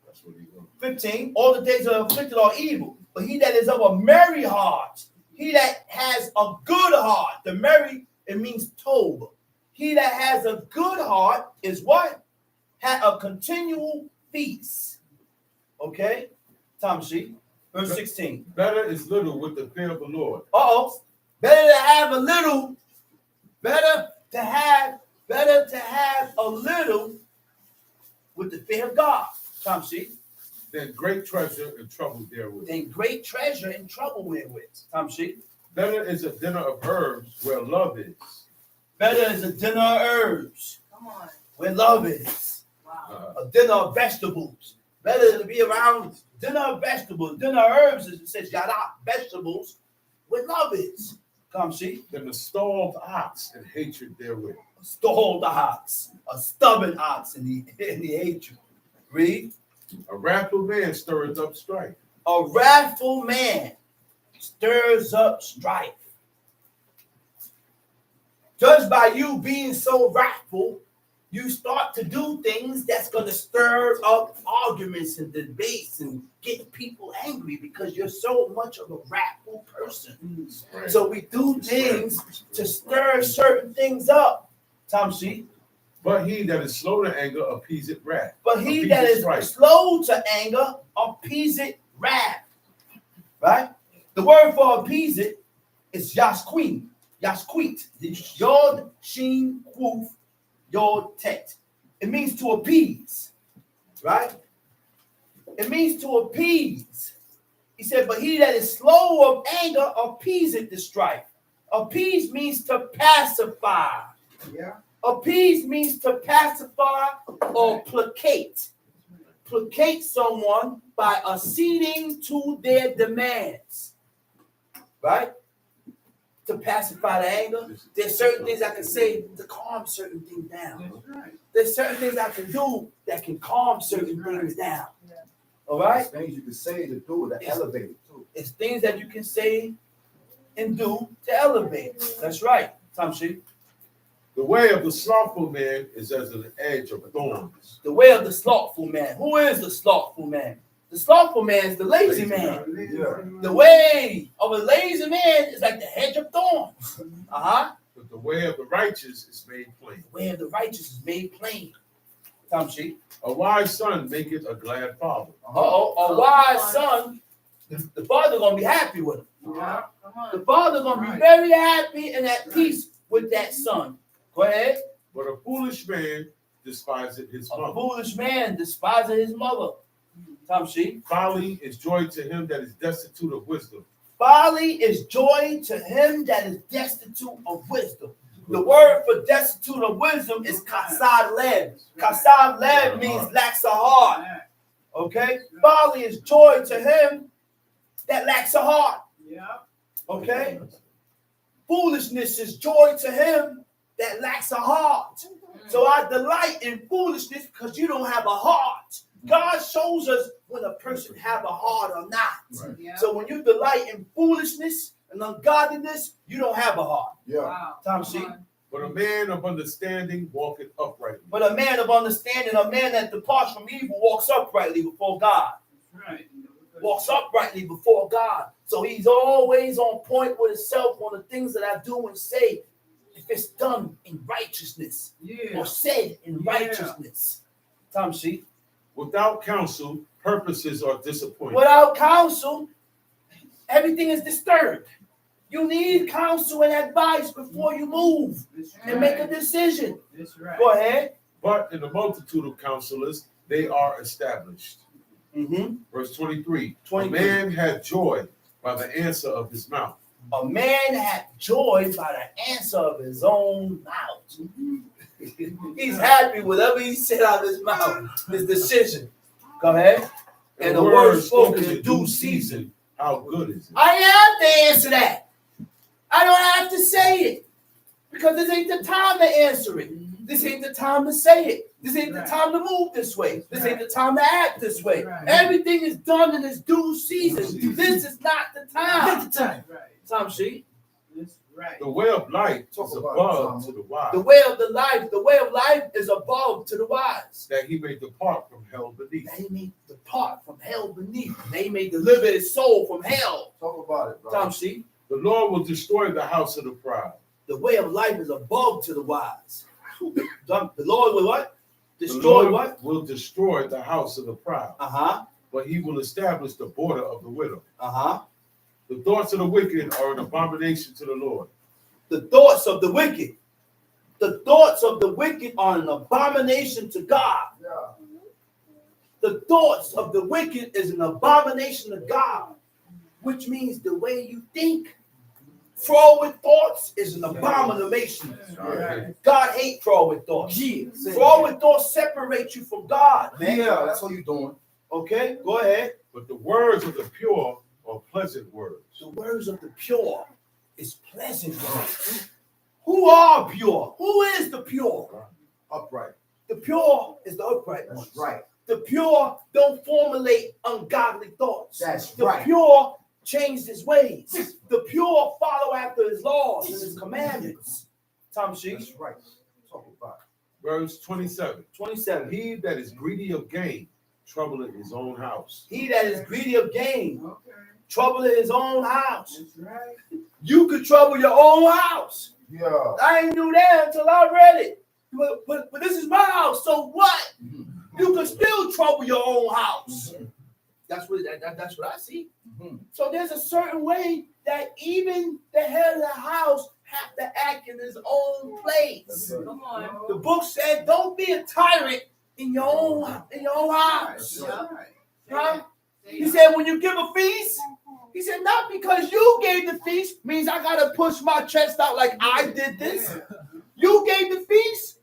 That's what he wants. 15, all the days of afflicted are evil, but he that is of a merry heart, he that has a good heart, the merry, it means tov. He that has a good heart is what? Had a continual peace. Okay? Tom Sheet, verse 16. Better is little with the fear of the Lord. Better to have a little, better to have a little with the fear of God. Tom Sheet. Then great treasure and trouble therewith. Then great treasure and trouble wherewith. Tom Sheet. Better is a dinner of herbs where love is. Better is a dinner of herbs Come on. where love is. Wow. A dinner of vegetables. Better to be around dinner of vegetables. Dinner of herbs, as it says, yada, vegetables where love is. Come see. Than the stalled ox and hatred therewith. A stalled ox. A stubborn ox in the hatred. Read. A wrathful man stirreth up strife. A wrathful man stirs up strife. Judged by you being so wrathful, you start to do things that's going to stir up arguments and debates and get people angry because you're so much of a wrathful person. So we do things to stir certain things up. Tom Sheet. But he that is slow to anger appeaseth wrath. But he that is slow to anger appeaseth wrath. Right? The word for appease it is yasqueen. Yasqueet. Yod, Shin, Quoth, Yod, Tet. It means to appease. Right? It means to appease. He said, but he that is slow of anger appeaseth the strife. Appease means to pacify. Yeah. Appease means to pacify or placate. Placate someone by acceding to their demands. Right? To pacify the anger. There's certain things I can say to calm certain things down. There's certain things I can do that can calm certain things down. All right? There's things you can say to do to elevate it too. It's things that you can say and do to elevate. That's right, Tom Sheet. The way of the slothful man is as an edge of thorns. The way of the slothful man. Who is the slothful man? The slothful man is the lazy man. Yeah. The way of a lazy man is like the hedge of thorns. But the way of the righteous is made plain. The way of the righteous is made plain. Tom Sheep. A wise son maketh a glad father. A wise son, the father gonna be happy with him. Yeah. Come The on. father gonna be very happy and at peace with that son. Go ahead. But a foolish man despiseth his A mother. foolish man despises his mother. Tom Sheep. Folly is joy to him that is destitute of wisdom. Folly is joy to him that is destitute of wisdom. The word for destitute of wisdom is kasad lev. Kasad lev means lacks a heart. Okay? Folly is joy to him that lacks a heart. Yeah. Okay? Foolishness is joy to him that lacks a heart. So I delight in foolishness because you don't have a heart. God shows us when a person have a heart or not. Yeah. So when you delight in foolishness and ungodliness, you don't have a heart. Yeah. Wow. Tom Come Sheep. on. But a man of understanding walketh uprightly. But a man of understanding, a man that departs from evil, walks uprightly before God. Right. Walks uprightly before God. So he's always on point with himself on the things that I do and say. If it's done in righteousness Yeah. or said in Yeah. righteousness. Tom Sheep. Without counsel, purposes are disappointed. Without counsel, everything is disturbed. You need counsel and advice before you move That's and make a right. decision. That's right. Go ahead. But in the multitude of counselors, they are established. Mm-hmm. Verse 23. 23. A man had joy by the answer of his mouth. A man had joy by the answer of his own mouth. He's happy with whatever he said out of his mouth, his decision. Go ahead. And the word spoken in due season. How good is it? I have to answer that. I don't have to say it because this ain't the time to answer it. This ain't the time to say it. This ain't the time to move this way. This ain't the time to act this way. Right. Everything is done in its due season. This is not the time. Right. Tom Sheep. That's right. The way of life Talk is about above it, to the wise, The way of life is above to the wise. that he may depart from hell beneath. They may depart from hell beneath. They may deliver his soul from hell. Talk about it, bro. Tom Sheep. The Lord will destroy the house of the proud. The way of life is above to the wise. The Lord will what? The Destroy Lord what? will destroy the house of the proud, Uh-huh. but he will establish the border of the widow. Uh-huh. The thoughts of the wicked are an abomination to the Lord. The thoughts of the wicked. The thoughts of the wicked are an abomination to God. Yeah. The thoughts of the wicked is an abomination to God, which means the way you think. Forward thoughts is an abomination. Right. God hates forward thoughts. Forward thoughts separate you from God, man. Yeah, that's what you doing. Okay, go ahead. But the words of the pure are pleasant words. The words of the pure is pleasant words. Who are pure? Who is the pure? Upright. The pure is the upright ones. That's right. The pure don't formulate ungodly thoughts. That's The right. pure changed his ways. The pure follow after his laws and his commandments. Tom Sheep, That's right. Talk about Verse 27. 27. He that is greedy of gain troubleth his own house. He that is greedy of gain, Okay. trouble in his own house. That's right. You could trouble your own house. it. Yeah. I ain't knew that until I read it. But this is my house, so what? You can still trouble your own house. That's what I see. Mhm. So there's a certain way that even the head of the house have to act in his own place. Come on. The book said, "Don't be a tyrant in your own house." Yeah. Huh? He said, "When you give a feast," he said, "not because you gave the feast means I gotta push my chest out like I did this. You gave the feast.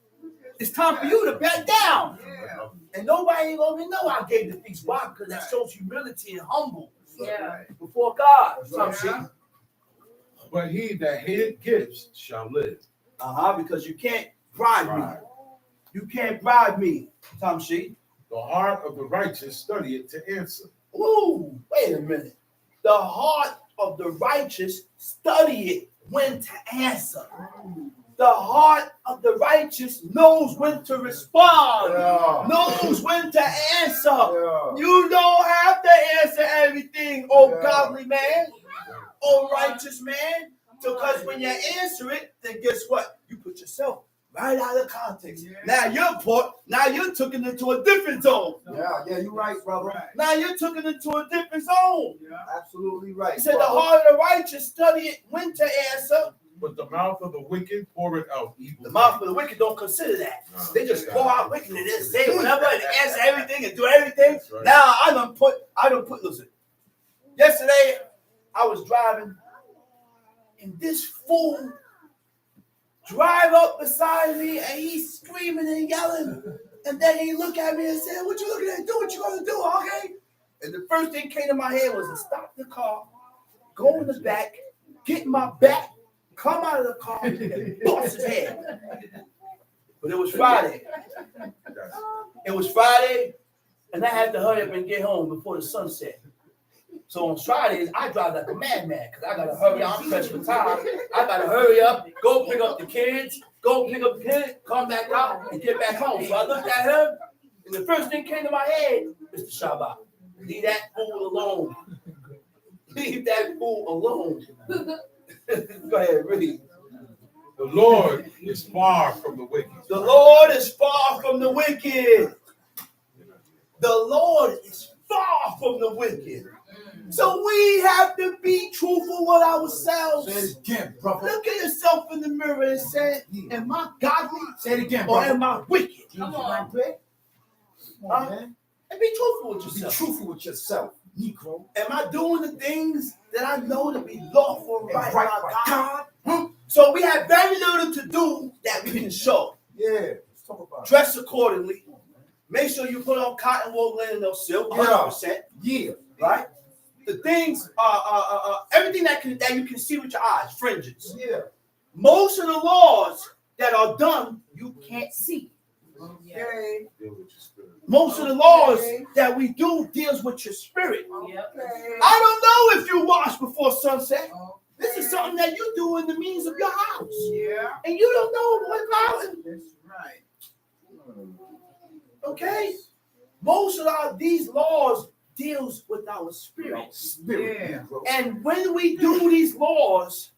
It's time for you to back down." Yeah. And nobody ain't gonna even know I gave the feast. Why? Because that shows humility and humble Yeah. before God. That's Tom right. Sheep. But he that hateth gifts shall live. Because you can't bribe me. Pride. You can't bribe me, Tom Sheep. The heart of the righteous studieth to answer, Ooh, wait a minute. The heart of the righteous study it when to answer. the heart of the righteous knows when to respond, Yeah. knows when to answer. Yeah. You don't have to answer everything, oh Yeah. godly man, oh righteous man. Because when you answer it, then guess what? You put yourself right out of context. Yeah. Now you're took it into a different zone. Yeah, you're right, brother. Right. Now you're took it into a different zone. Yeah. Absolutely right. He said the brother. heart of the righteous study it when to answer. But the mouth of the wicked poureth out evil. The mouth of the wicked don't consider that. They just pour out wickedness. They say whatever and answer everything and do everything. That's right. Now I don't put, listen. Yesterday I was driving and this fool drive up beside me and he's screaming and yelling. And then he looked at me and said, "What you looking at? Do what you gonna do, okay?" And the first thing came to my head was to stop the car, go in the back, get my back, come out of the car, and bust his head. But it was Friday. It was Friday, and I had to hurry up and get home before the sun set. So on Fridays, I drive like a madman because I gotta hurry up. I'm pressed for time. I gotta hurry up, go pick up the kids, come back out, and get back home. So I looked at him, and the first thing came to my head, Mr. Shabbat, leave that fool alone. Leave that fool alone. Go ahead, read. The Lord is far from the wicked. The Lord is far from the wicked. The Lord is far from the wicked. So we have to be truthful with ourselves. Say it again, brother. Look at yourself in the mirror and say, am I godly Say it again, or brother. am I wicked? Come on. Come on, man. And be truthful with Be yourself. truthful with yourself, Negro. Am I doing the things that I know to be lawful and right by God? God. So we have very little to do that we can show. Yeah, let's talk about it. Dress accordingly. Make sure you put on cotton wool, linen, or silk, 100%. Yeah. Right? The things, everything that you can see with your eyes, fringes. Yeah. Most of the laws that are done, you can't see. Okay. Deal with your spirit. Most of the laws that we do deals with your spirit. Yep. I don't know if you wash before sunset. Okay. This is something that you do in the means of your house. Yeah. And you don't know what about it. That's right. Okay? Most of these laws deals with our spirit. Spirit, Yeah. Negro. And when we do these laws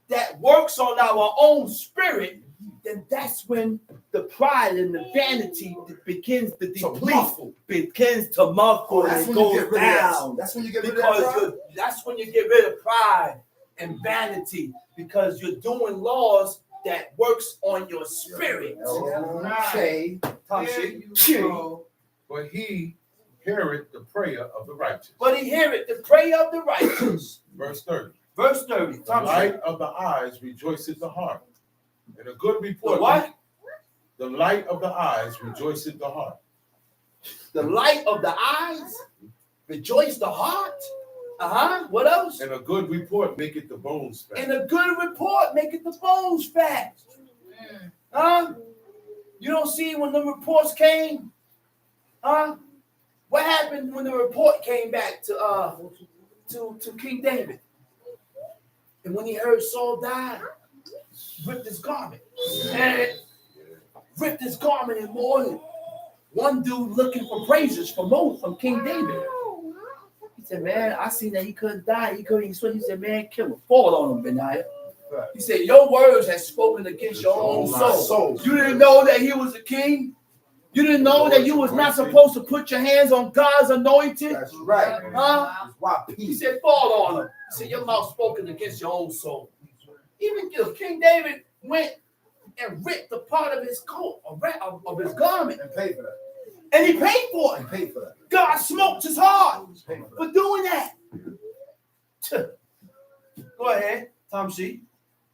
that works on our own spirit, then that's when the pride and the vanity begins to deplete, begins to muffle That's and when you go get rid of that. down. That's when you get rid of Because that. that's when you get rid of pride and vanity, because you're doing laws that works on your spirit. Okay. Tom, There see? you go. But he heareth the prayer of the righteous. But he heareth the prayer of the righteous. Verse 30. Verse 30. The Tom, see? light of the eyes rejoiceth the heart. And a good The report. what? The light of the eyes rejoiceth the heart. The light of the eyes, rejoice the heart. What else? And a good report maketh the bones fat. And a good report maketh the bones fat. Mm. You don't see when the reports came? What happened when the report came back to King David? And when he heard Saul died, ripped his garment. And ripped his garment in mourning. One dude looking for praises from King David. He said, man, I seen that he couldn't die. He couldn't even swim. He said, man, kill him. Fall on him, Benaiah. He said, your words have spoken against your own soul. You didn't know that he was a king? You didn't know that you was not supposed to put your hands on God's anointed? That's right. Huh? That's why He peace. said, fall on him. He said, your mouth spoken against your own soul. Even King David went and ripped the part of his coat, of his garment, And pay for that. and he paid for it. And pay for that. God smoked his heart Pay for that. for doing that. Go ahead, Tom C.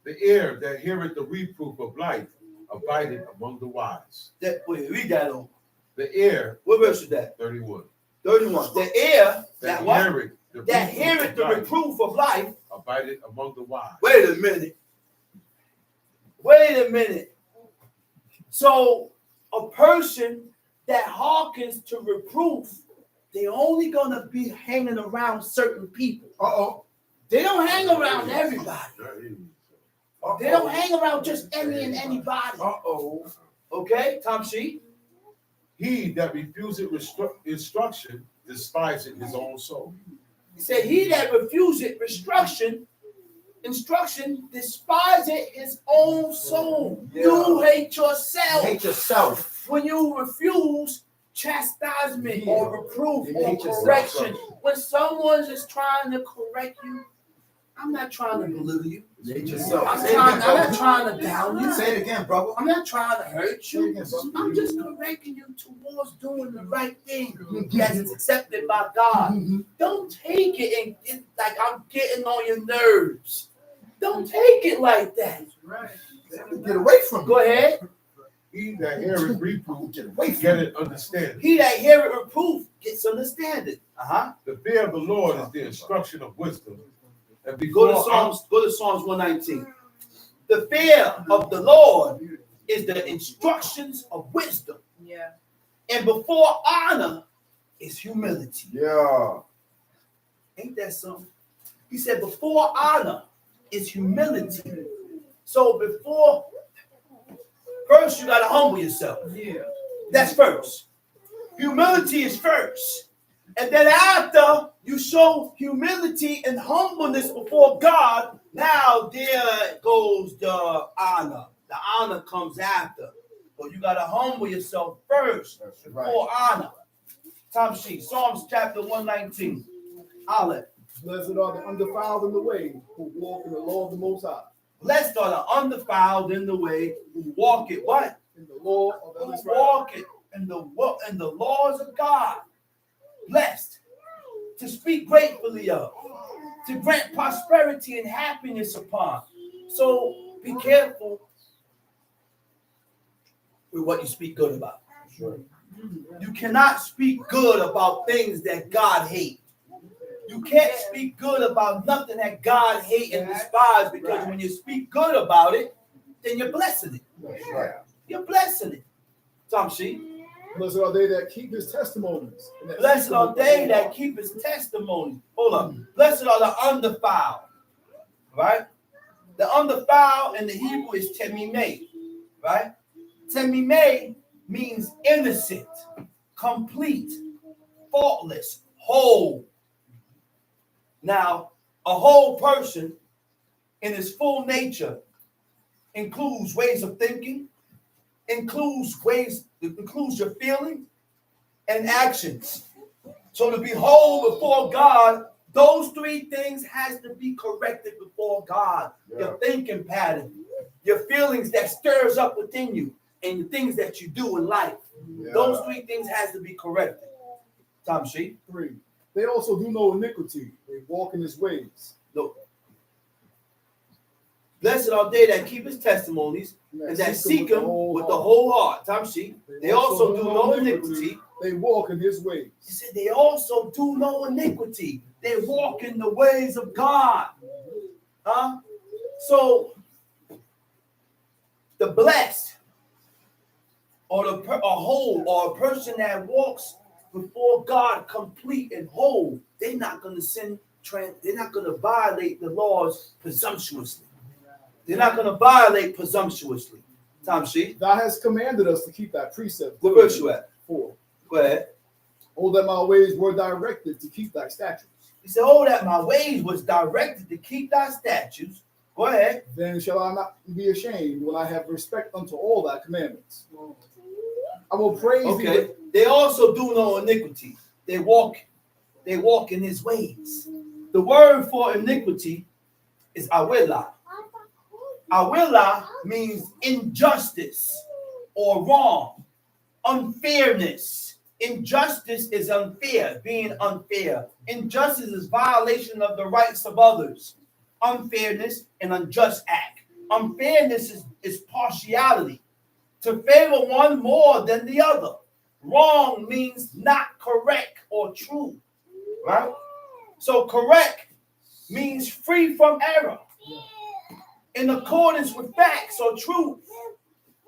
The ear that heareth the reproof of life abideth among the wise. Wait, read that on. The ear, What verse is that? 31. 31. The ear that what? heareth the That reproof heareth of the life reproof of life. abideth among the wise. Wait a minute. Wait a minute. So a person that hearkens to reproof, they're only gonna be hanging around certain people. Uh-oh. They don't hang around everybody. They don't hang around just any and anybody. Uh-oh. Okay, Tom Sheet. He that refuseth instruction despiseth his own soul. He said, he that refuseth instruction despiseth his own soul. Yeah. You hate yourself. Hate yourself. When you refuse chastisement or reproof You or hate yourself, correction, brother. when someone is trying to correct you, I'm not trying to belittle you. You hate yourself. I'm Say it not again, brother. trying to down you. Say it again, brother. I'm not trying to hurt Say it you. again, brother. I'm just correcting you towards doing the right thing as it's accepted by God. Don't take it and like I'm getting on your nerves. Don't take it like that. Right. Get away from me. Go ahead. He that heareth reproof Get away from me. getteth understanding. He that heareth reproof gets understanding. The fear of the Lord is the instruction of wisdom. And Go before to Psalms 119. The fear of the Lord is the instructions of wisdom. Yeah. And before honor is humility. Yeah. Ain't that something? He said before honor is humility. So before, first you got to humble yourself. Yeah. That's first. Humility is first. And then after you show humility and humbleness before God, now there goes the honor. The honor comes after. But you got to humble yourself first That's before honor. Tom Sheet, Psalms chapter 119. Olive. Blessed are the undefiled in the way who walk in the law of the Most High. Blessed are the undefiled in the way who walk it what? In the law of Who Israel. walk it in the laws of God. Blessed to speak gratefully of, to grant prosperity and happiness upon. So be careful with what you speak good about. Sure. You cannot speak good about things that God hates. You can't speak good about nothing that God hates and despises, because when you speak good about it, then you're blessing it. That's right. You're blessing it. Tom Sheet. Blessed are they that keep his testimonies. and that Blessed seek him are with the they whole that heart. keep his testimony. Hold up. Blessed are the undefiled. Right? The undefiled in the Hebrew is temimeh. Right? Temimeh means innocent, complete, faultless, whole. Now, a whole person in his full nature includes ways of thinking, includes your feelings and actions. So to be whole before God, those three things has to be corrected before God. Your thinking pattern, your feelings that stirs up within you, and the things that you do in life. Yeah. Those three things has to be corrected. Tom Sheet. 3. They also do no iniquity. They walk in his ways. Look. Blessed are they that keep his testimonies and that seek him with the whole heart. Tom Sheet. They also do no iniquity. They walk in his ways. He said they also do no iniquity. They walk in the ways of God. So the blessed or a whole or a person that walks before God complete and whole, they're not going to sin. They're not going to violate the laws presumptuously. They're not going to violate presumptuously. Tom Sheet. Thou hast commanded us to keep thy precepts. What verse you at? 4. Go ahead. Oh, that my ways were directed to keep thy statutes. He said, oh, that my ways was directed to keep thy statutes. Go ahead. Then shall I not be ashamed when I have respect unto all thy commandments. I will praise thee. Okay. They also do no iniquity. They walk in his ways. The word for iniquity is awila. Awila means injustice or wrong, unfairness. Injustice is unfair, being unfair. Injustice is violation of the rights of others. Unfairness, an unjust act. Unfairness is partiality, to favor one more than the other. Wrong means not correct or true, right? So correct means free from error, in accordance with facts or truth,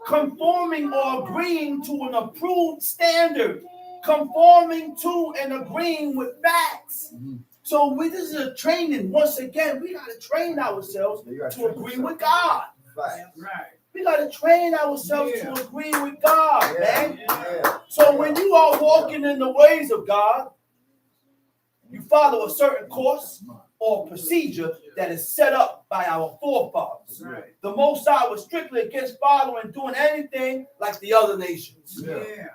conforming or agreeing to an approved standard, conforming to and agreeing with facts. So this is a training. Once again, we got to train ourselves You gotta to train agree yourself. with God. Right. Right. We got to train ourselves Yeah. to agree with God, Yeah. man. Yeah. So when you are walking in the ways of God, you follow a certain course or procedure that is set up by our forefathers. Right. The Most High was strictly against following, doing anything like the other nations. Yeah. Yeah.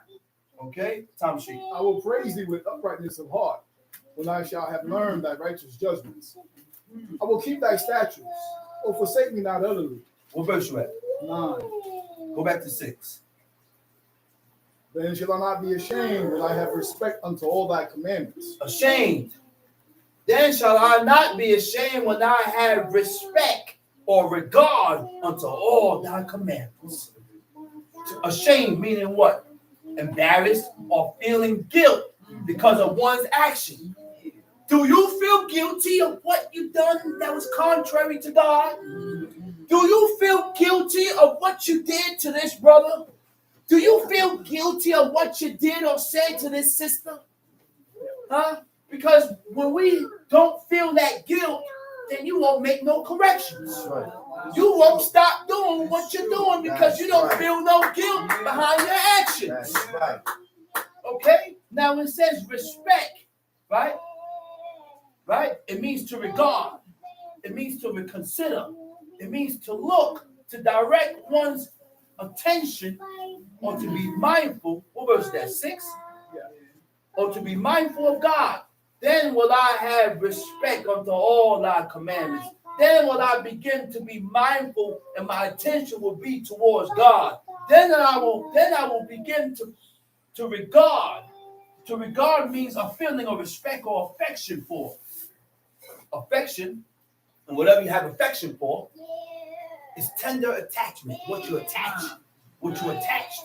Okay, Tom Sheep. I will praise thee with uprightness of heart, when I shall have learned thy righteous judgments. I will keep thy statutes, or forsake me not utterly. What verse you at? 9. Go back to 6. Then shall I not be ashamed when I have respect unto all thy commandments. Ashamed. Then shall I not be ashamed when I have respect or regard unto all thy commandments. Ashamed meaning what? Embarrassed or feeling guilt because of one's action. Do you feel guilty of what you done that was contrary to God? Do you feel guilty of what you did to this brother? Do you feel guilty of what you did or said to this sister? Huh? Because when we don't feel that guilt, then you won't make no corrections. That's right. You won't stop doing what you're doing because you don't feel no guilt behind your actions. That's right. Okay? Now it says respect, right? Right? It means to regard. It means to reconsider. It means to look, to direct one's attention, or to be mindful. What verse is that? 6? Or to be mindful of God. Then will I have respect unto all thy commandments. Then will I begin to be mindful, and my attention will be towards God. Then I will begin to regard. To regard means a feeling of respect or affection for. Affection, and whatever you have affection for, is tender attachment. What you attach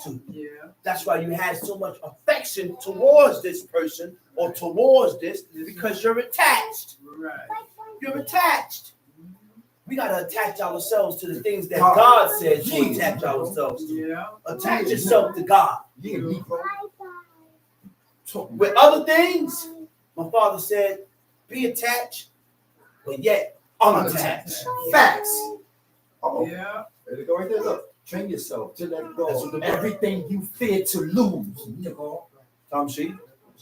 to. Yeah. That's why you had so much affection towards this person or towards this, because you're attached. Right. You're attached. We gotta attach ourselves to the things that God said to attach ourselves to. Yeah. Attach yourself to God. You can be With other things, my father said, be attached, but yet unattached. Facts. Oh, Yeah. there you go right there. Look, train yourself to let That's go. what the- Everything you fear to lose, nigga. Tom Sheep.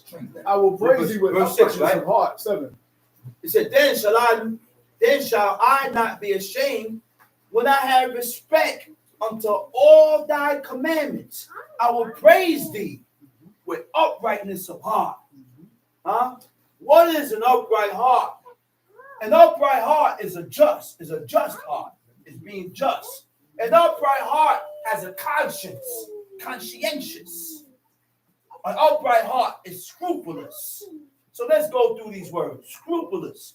Train that. I will praise thee with Verse 6, uprightness right? of heart. 7. He said, then shall I not be ashamed when I have respect unto all thy commandments. I will praise thee with uprightness of heart. Huh? What is an upright heart? An upright heart is a just heart. It's being just. An upright heart has a conscience, conscientious. An upright heart is scrupulous. So let's go through these words. Scrupulous.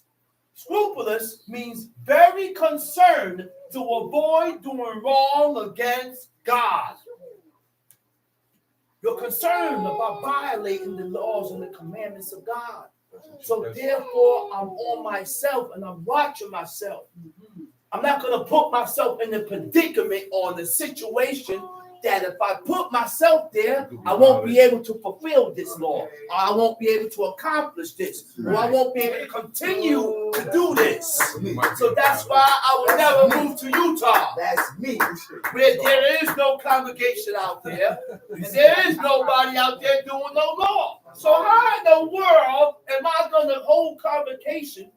Scrupulous means very concerned to avoid doing wrong against God. You're concerned about violating the laws and the commandments of God. So therefore, I'm on myself and I'm watching myself. I'm not going to put myself in the predicament or the situation that if I put myself there, I won't be able to fulfill this law. Or I won't be able to accomplish this. Or I won't be able to continue to do this. So that's why I will never move to Utah, That's me. where there is no congregation out there. And there is nobody out there doing no law. So how in the world am I going to hold convocation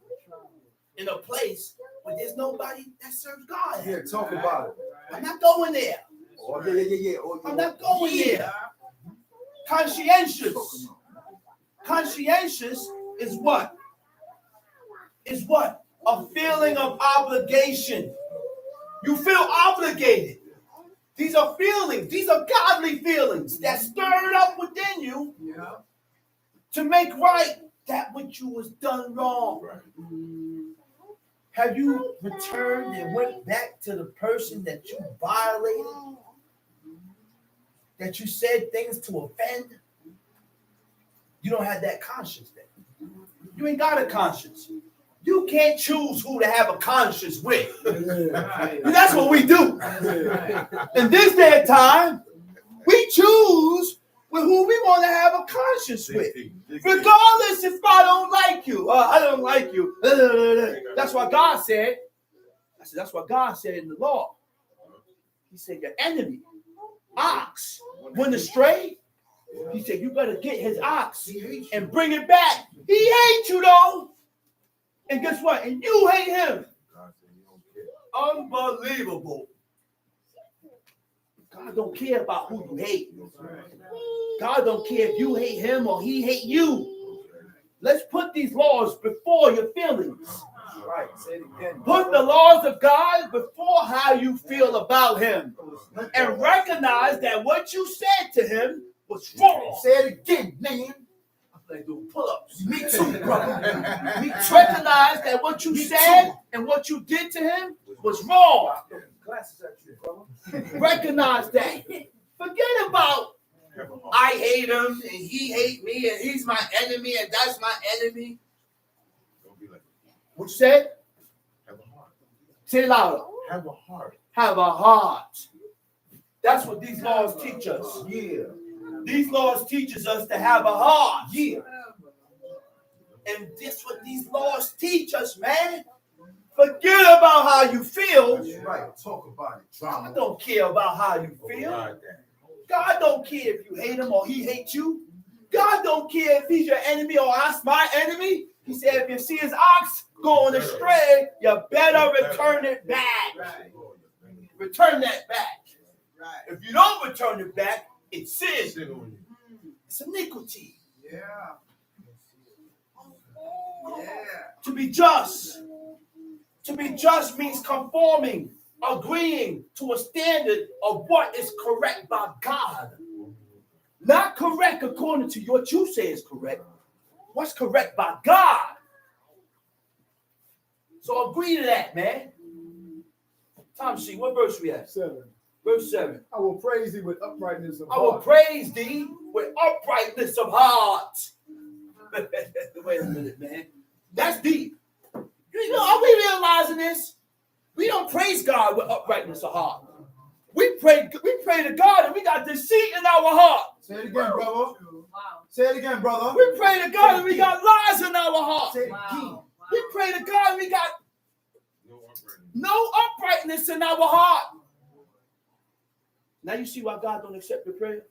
in a place where there's nobody that serves God? Yeah, talk about it. I'm not going there. Oh, yeah. Oh, I'm not going there. Conscientious. Conscientious is what? Is what? A feeling of obligation. You feel obligated. These are feelings. These are godly feelings that stirred up within you Yeah. to make right that which you was done wrong. Have you returned and went back to the person that you violated? That you said things to offend? You don't have that conscience then. You ain't got a conscience. You can't choose who to have a conscience with. Right. That's what we do. Right. In this day and time, we choose with who we want to have a conscience with. Regardless if I don't like you. I don't like you. That's what God said. That's what God said in the law. He said, your enemy, ox, went astray. He said, you better get his ox and bring it back. He hates you, though. And guess what? And you hate him. Unbelievable. God don't care about who you hate. God don't care if you hate him or he hate you. Let's put these laws before your feelings. Right. Say it again. Put the laws of God before how you feel about him. And recognize that what you said to him was wrong. Say it again, man. I'm like doing pull-ups. Me too, brother. Recognize that what you said and what you did to him was wrong. Glasses at you, brother. Recognize that. Forget about I hate him and he hate me and he's my enemy and that's my enemy. What you said? Have a heart. Say it louder. Have a heart. Have a heart. That's what these laws teach us. Yeah. These laws teaches us to have a heart. Yeah. And that's what these laws teach us, man. Forget about how you feel. That's right. Talk about it. God Drama. don't care about how you feel. God don't care if you hate him or he hates you. God don't care if he's your enemy or I'm my enemy. He said, if you see his ox going astray, you better return it back. Right. Return that back. Right. If you don't return it back, it's sin. It's iniquity. Yeah. Yeah. To be just. To be just means conforming, agreeing to a standard of what is correct by God. Not correct according to what you say is correct. What's correct by God. So agree to that, man. Tom C, what verse we at? 7. Verse 7. I will praise thee with uprightness of I will heart. praise thee with uprightness of heart. Wait a minute, man. That's deep. You know, are we realizing this? We don't praise God with uprightness of heart. We pray to God and we got deceit in our heart. Say it again, brother. Wow. Say it again, brother. We pray to God and we got lies in our heart. Say it again. Wow. We pray to God and we got no uprightness in our heart. Now you see why God don't accept your prayer?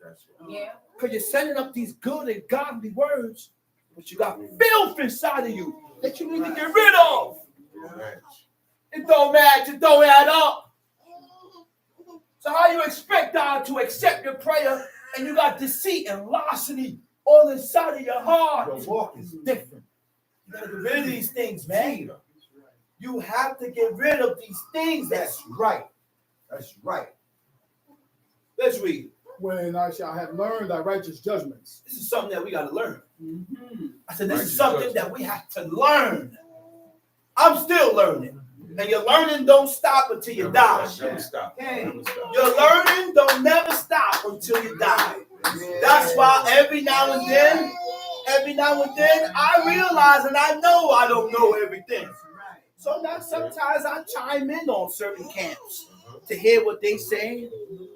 Yeah. Because you're sending up these good and godly words, but you got filth inside of you that you need to get rid of. It don't match. It don't add up. So how you expect God to accept your prayer and you got deceit and larceny all inside of your heart? Your walk is Different. You got to get rid of these things, man. You have to get rid of these things. That's right. That's right. Let's read. When I shall have learned thy righteous judgments. This is something that we got to learn. I said, this Righteous is something judgment. that we have to learn. I'm still learning. And your learning don't stop until you die. Never stop. Never stop. Your learning don't never stop until you die. That's why every now and then, I realize and I know I don't know everything. So now sometimes I chime in on certain camps to hear what they saying.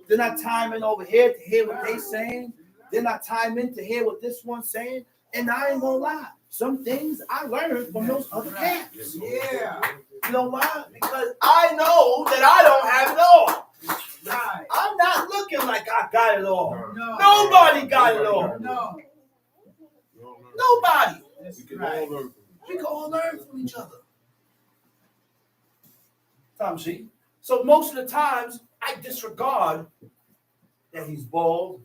Then I chime in over here to hear what they saying. Then I chime in to hear what this one's saying. And I ain't gonna lie. Some things I learned from those other camps. Yeah. You know why? Because I know that I don't have it all. Right. I'm not looking like I got it all. No. Nobody got it all. No. Nobody. That's We can right. all learn. We can all learn from each other. Tom G. So most of the times, I disregard that he's bald.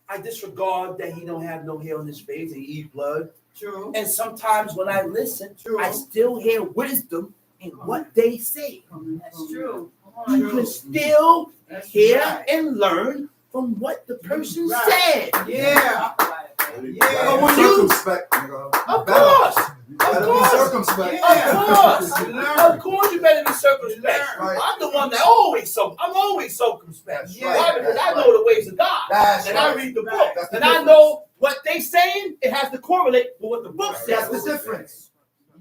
I disregard that he don't have no hair on his face and he eat blood. True. And sometimes when I listen, True. I still hear wisdom in what they say. That's true. You can still That's hear right. and learn from what the person Right. said. Yeah. Yeah. But when you- circumspect, nigga. Of course. You better be course. circumspect. Yeah. Of course you better be circumspect. Right. I'm the one that I'm always circumspect. Yeah. Why? Because That's I know the ways of God. That's And I right. read the book. That's the And I difference. know what they saying, it has to correlate with what the book That's says. the difference.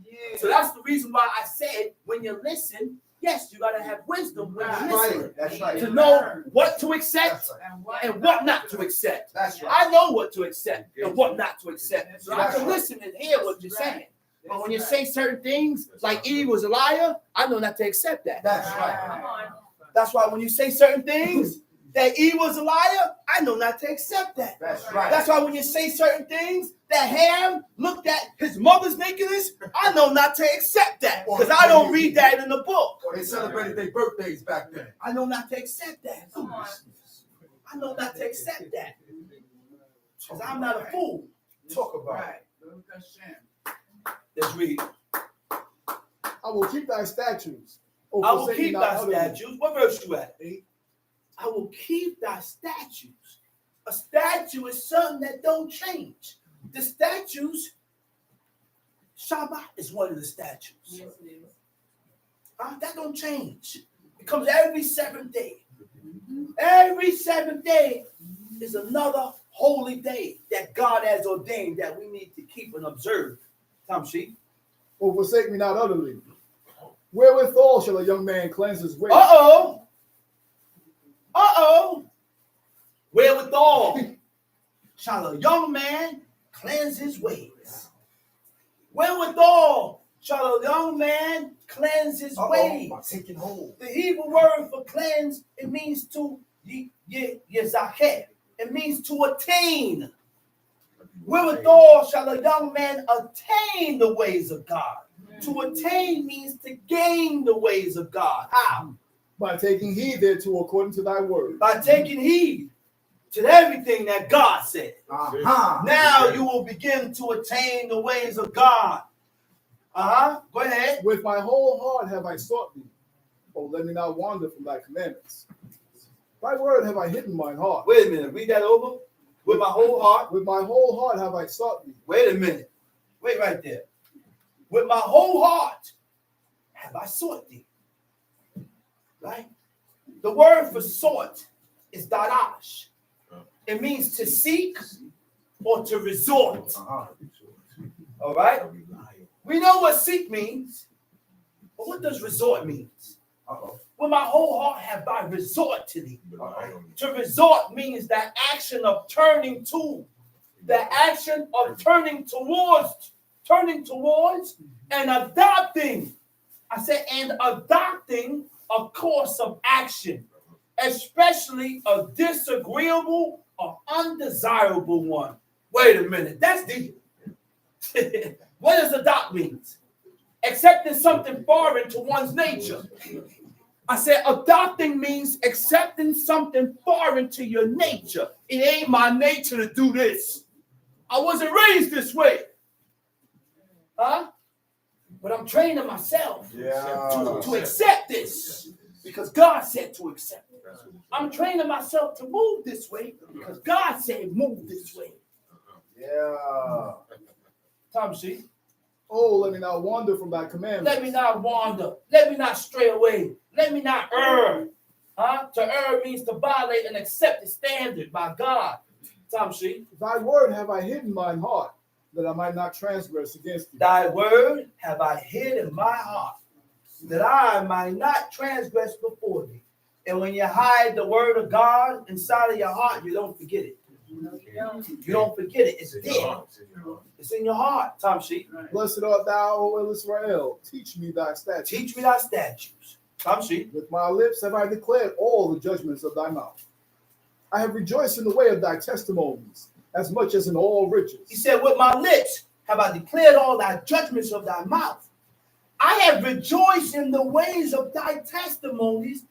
Yeah. So that's the reason why I said when you listen, Yes, you gotta have wisdom when That's you're listening right. That's right. to know what to accept That's right. and what not to accept. That's right. I know what to accept and what not to accept. So I That's can right. listen and hear what you're saying. But when you say certain things like Eve was a liar, I know not to accept that. That's Come right. on. That's why when you say certain things that Eve was a liar, I know not to accept that. That's right. That's why when you say certain things that Ham looked at his mother's nakedness, I know not to accept that because I don't read that in the book. Or they celebrated their birthdays back then. I know not to accept that. Come on. I know not to accept that because I'm not a fool. Talk about it. Right. Baruch Hashem. Let's read. I will keep thy statutes. O I will forsake me keep not thy utterly. statutes. What verse you at? 8. I will keep thy statutes. A statute is something that don't change. The statutes, Shabbat is one of the statutes. Yes, it is. That don't change. It comes every 7th day. Every 7th day is another holy day that God has ordained that we need to keep and observe. Tom Sheep. O forsake me not utterly. Wherewithal shall a young man cleanse his way? Uh-oh. Uh-oh. Wherewithal shall a young man cleanse his ways. Wherewithal shall a young man cleanse his ways. Taking hold. The Hebrew word for cleanse, it means to yezakeh. It means to attain. Wherewithal shall a young man attain the ways of God. To attain means to gain the ways of God. How? By taking heed thereto according to thy word. By taking heed to everything that God said. Uh-huh. Now you will begin to attain the ways of God. Go ahead. With my whole heart have I sought thee. Oh, let me not wander from thy commandments. Thy word have I hidden in mine heart. Wait a minute. Read that over. With my whole heart. With my whole heart have I sought thee. Wait a minute. Wait right there. With my whole heart have I sought thee. Right? The word for sought is darash. It means to seek or to resort. Uh-huh. All right? We know what seek means, but what does resort mean? Uh-oh. With my whole heart have I resort to thee. Uh-oh. To resort means that action of turning to, the action of turning towards and adopting. I said, and adopting a course of action, especially a disagreeable or undesirable one. Wait a minute, that's deep. What does adopt means? Accepting something foreign to one's nature. I said adopting means accepting something foreign to your nature. It ain't my nature to do this. I wasn't raised this way. But I'm training myself to accept this because God said to accept it. I'm training myself to move this way because God said move this way. Yeah. Tom C. Oh, let me not wander from thy commandments. Let me not wander. Let me not stray away. Let me not err. To err means to violate an accepted standard by God. Tom C. Thy word have I hidden in mine heart, that I might not transgress against thee. Thy word have I hid in my heart, that I might not transgress before thee. And when you hide the word of God inside of your heart, you don't forget it. You don't forget it. It's there. It's in your heart, Tom Sheep. Blessed art thou, O Israel. Teach me thy statutes. Teach me thy statutes. Tom Sheep. With my lips have I declared all the judgments of thy mouth. I have rejoiced in the way of thy testimonies, as much as in all riches. He said, with my lips have I declared all thy judgments of thy mouth. I have rejoiced in the ways of thy testimonies,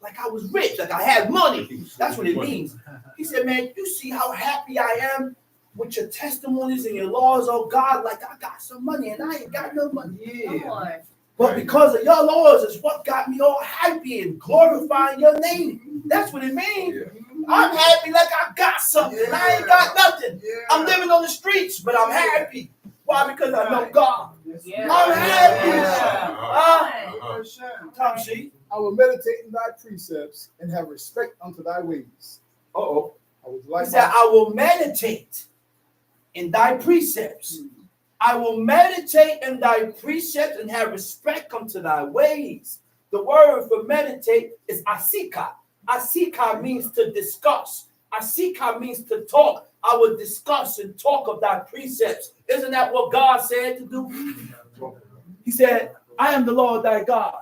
like I was rich, like I had money. That's what it means. He said, man, you see how happy I am with your testimonies and your laws, oh God, like I got some money and I ain't got no money. Come on. But because of your laws is what got me all happy and glorifying your name. That's what it means. I'm happy like I got something. I ain't got nothing. I'm living on the streets, but I'm happy. Why? Because I know God. Yeah. I'm happy. Yeah. Tom C. I will meditate in thy precepts and have respect unto thy ways. Uh-oh. I would He like said, I will meditate in thy precepts. I will meditate in thy precepts and have respect unto thy ways. The word for meditate is asika. Asika means to discuss. Asika means to talk. I will discuss and talk of thy precepts. Isn't that what God said to do? He said, I am the Lord thy God.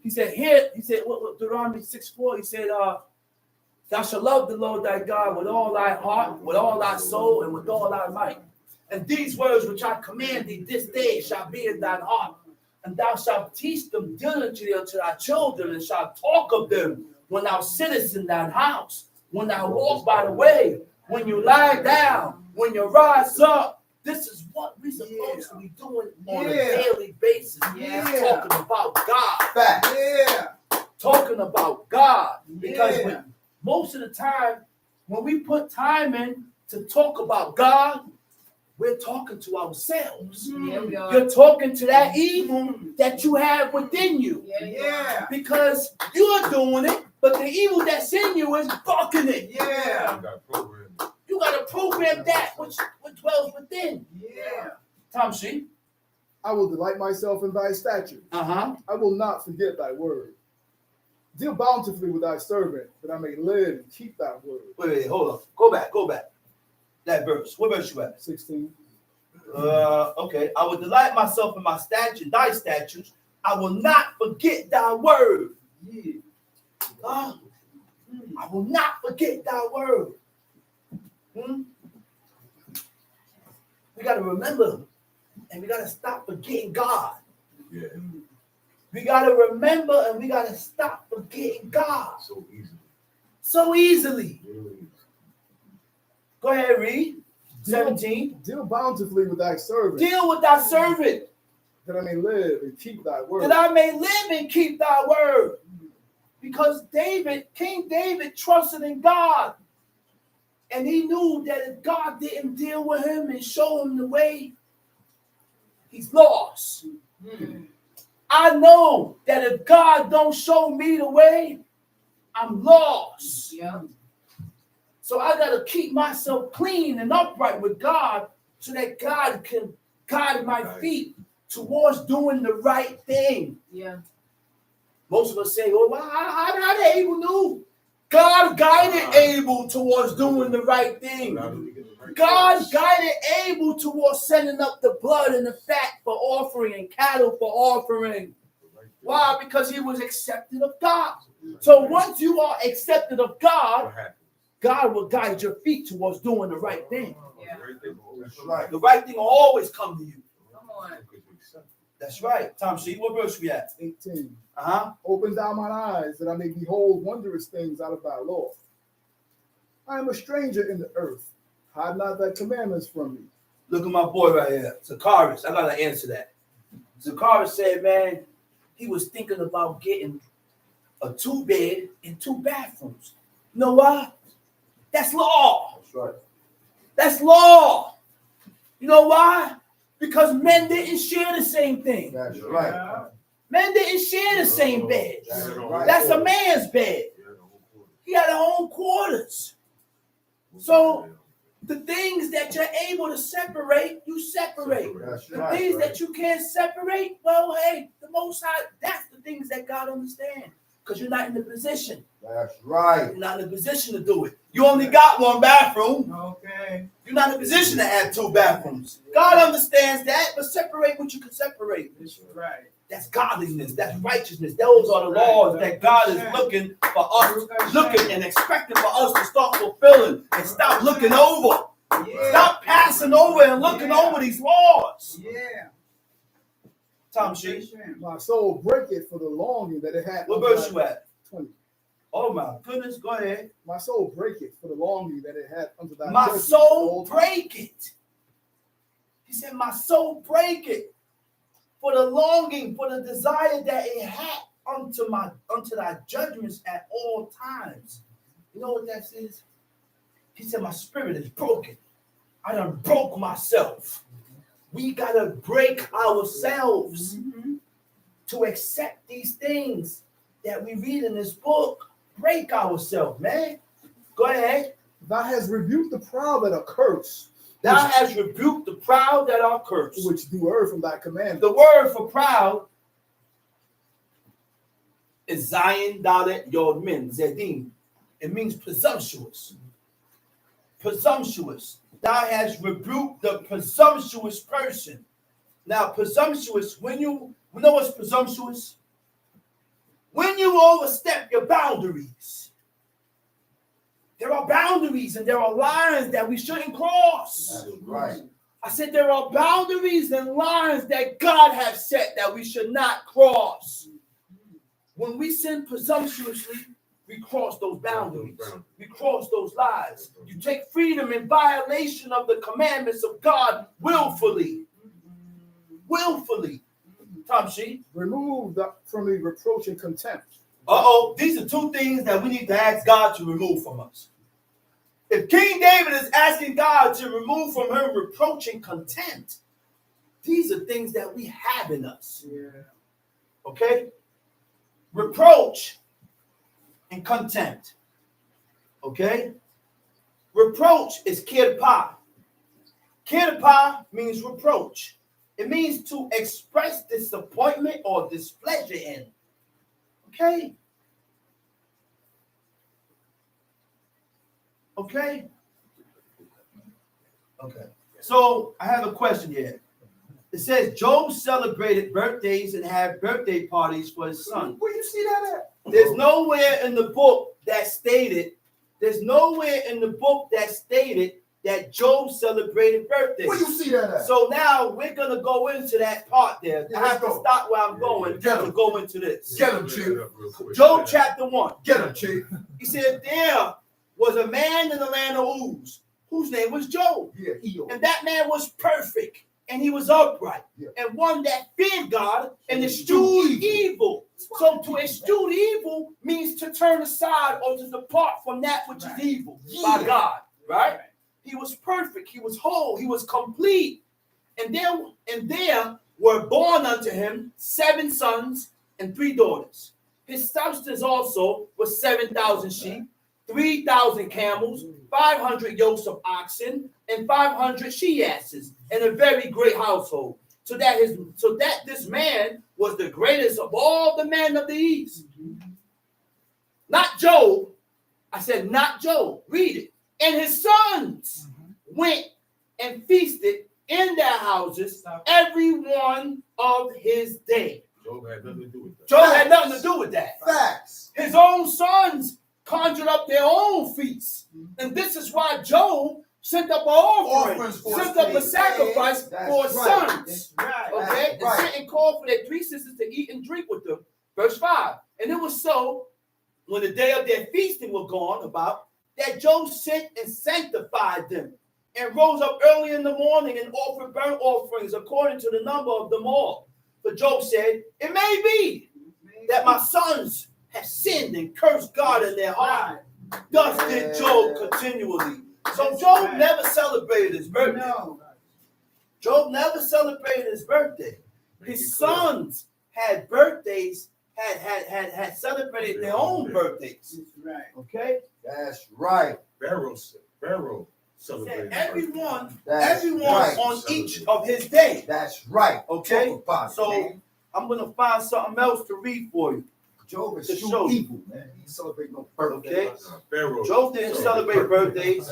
He said, here, he said, Deuteronomy 6:4, he said, thou shalt love the Lord thy God with all thy heart, with all thy soul, and with all thy might. And these words which I command thee this day shall be in thine heart. And thou shalt teach them diligently unto thy children, and shalt talk of them when thou sittest in thine house, when thou walk by the way, when you lie down, when you rise up. This is what we're supposed to be doing on a daily basis. Talking about God. Talking about God. Because most of the time, when we put time in to talk about God, we're talking to ourselves. You're talking to that evil that you have within you. Because you're doing it, but the evil that's in you is blocking it. You got to program that which dwells within. Tom She. I will delight myself in thy statutes. I will not forget thy word. Deal bountifully with thy servant, that I may live and keep thy word. Wait, hold on. Go back. That verse. What verse you at? 16. Okay. I will delight myself in my statute, thy statutes. I will not forget thy word. I will not forget thy word. We got to remember, and we got to stop forgetting God. We got to remember, and we got to stop forgetting God. So easily. Go ahead, read. 17. Deal bountifully with thy servant. Deal with thy servant. That I may live and keep thy word. That I may live and keep thy word. Because King David trusted in God. And he knew that if God didn't deal with him and show him the way, he's lost. I know that if God don't show me the way, I'm lost. So I got to keep myself clean and upright with God so that God can guide my feet towards doing the right thing. Most of us say, oh, well, how did Abel know? God guided Abel towards doing the right thing. God guided Abel towards sending up the blood and the fat for offering and cattle for offering. Why? Because he was accepted of God. So once you are accepted of God, God will guide your feet towards doing the right thing. That's right. The right thing will always come to you. Come on. That's right. Tom C, what verse we at? 18. Open thou mine eyes, that I may behold wondrous things out of thy law. I am a stranger in the earth. Hide not thy commandments from me. Look at my boy right here, Zacharias. I gotta answer that. Zacharias said, man, he was thinking about getting a 2-bed and 2 bathrooms. You know why? That's law. That's right. That's law. You know why? Because men didn't share the same thing. That's right. Men didn't share the same bed. That's right. That's a man's bed. He had his own quarters. So the things that you're able to separate, you separate. That's The right. things that you can't separate, well, hey, the Most High, that's the things that God understands. Because you're not in the position. That's right. You're not in a position to do it. You only got 1 bathroom. Okay. You're not in a position to have 2 bathrooms. God understands that, but separate what you can separate. That's right. That's godliness. That's righteousness. Those are the laws that God is looking for us, looking and expecting for us to start fulfilling and stop looking over. Stop passing over and looking over these laws. Tom She. My soul breaketh for the longing that it had. What verse you at? 20. Oh my goodness, go ahead. My soul breaketh for the longing that it had unto thy My judgments soul all time. break it. He said, my soul break it for the longing, for the desire that it had unto thy judgments at all times. You know what that says? He said, my spirit is broken. I done broke myself. We gotta break ourselves to accept these things that we read in this book. Break ourselves, man. Go ahead. Thou hast rebuked the proud that are cursed, Thou hast rebuked the proud that are cursed. which do err from thy commandments. The word for proud is Zion Dalet Yod Min, Zedim. It means presumptuous. Presumptuous. Thou hast rebuked the presumptuous person. Now, presumptuous, we know what's presumptuous? When you overstep your boundaries. There are boundaries and there are lines that we shouldn't cross. That's right. I said there are boundaries and lines that God has set that we should not cross. When we sin presumptuously, we cross those boundaries. We cross those lines. You take freedom in violation of the commandments of God willfully. Willfully. Tamshi. Remove from me reproach and contempt. These are two things that we need to ask God to remove from us. If King David is asking God to remove from him reproach and contempt, these are things that we have in us. Yeah. Okay? Reproach and contempt. Okay? Reproach is kirpa. Kirpa means reproach. It means to express disappointment or displeasure in. Okay? Okay? Okay. So I have a question here. It says Job celebrated birthdays and had birthday parties for his son. Where you see that at? There's nowhere in the book that stated that Job celebrated birthdays. Where you see that at? So now we're gonna go into that part there. Yeah, I have let's to go. stop where I'm going Get to 'em. go into this. Get him, Chief. Job chapter 1. Get him, Chief. He said there was a man in the land of Uz whose name was Job. Yeah, Eo. And that man was perfect and he was upright Yeah. and one that feared God and eschewed evil. So to eschew evil means to turn aside or to depart from that which is evil by God, right? He was perfect, he was whole, he was complete. And there were born unto him 7 sons and 3 daughters. His substance also was 7,000 sheep, 3,000 camels, 500 yokes of oxen, and 500 she-asses, and a very great household. So that this man was the greatest of all the men of the east. Not Job. I said not Job. Read it. And his sons went and feasted in their houses every one of his day. Job had nothing to do with that. Job had nothing to do with that. Facts. His own sons conjured up their own feasts. And this is why Job sent up an offering, Offerings for sent his up a kids. sacrifice That's for his right. sons. Right. Okay? That's right. And sent and called for their 3 sisters to eat and drink with them. Verse 5. And it was so, when the day of their feasting was gone about, that Job sent and sanctified them, and rose up early in the morning and offered burnt offerings according to the number of them all. But Job said, it may be that my sons have sinned and cursed God in their heart. Thus did Job continually. So Job never celebrated his birthday. No. Job never celebrated his birthday. His sons had birthdays, had celebrated their own birthdays. That's right. Okay? That's right. Pharaoh Said celebrated. everyone That's right. on each of his day. That's right. Okay? Talk about it, So man. I'm gonna find something else to read for you. Job is to true show you. evil, man. He celebrate no birthday. Okay? Pharaoh. Job didn't celebrate birthdays.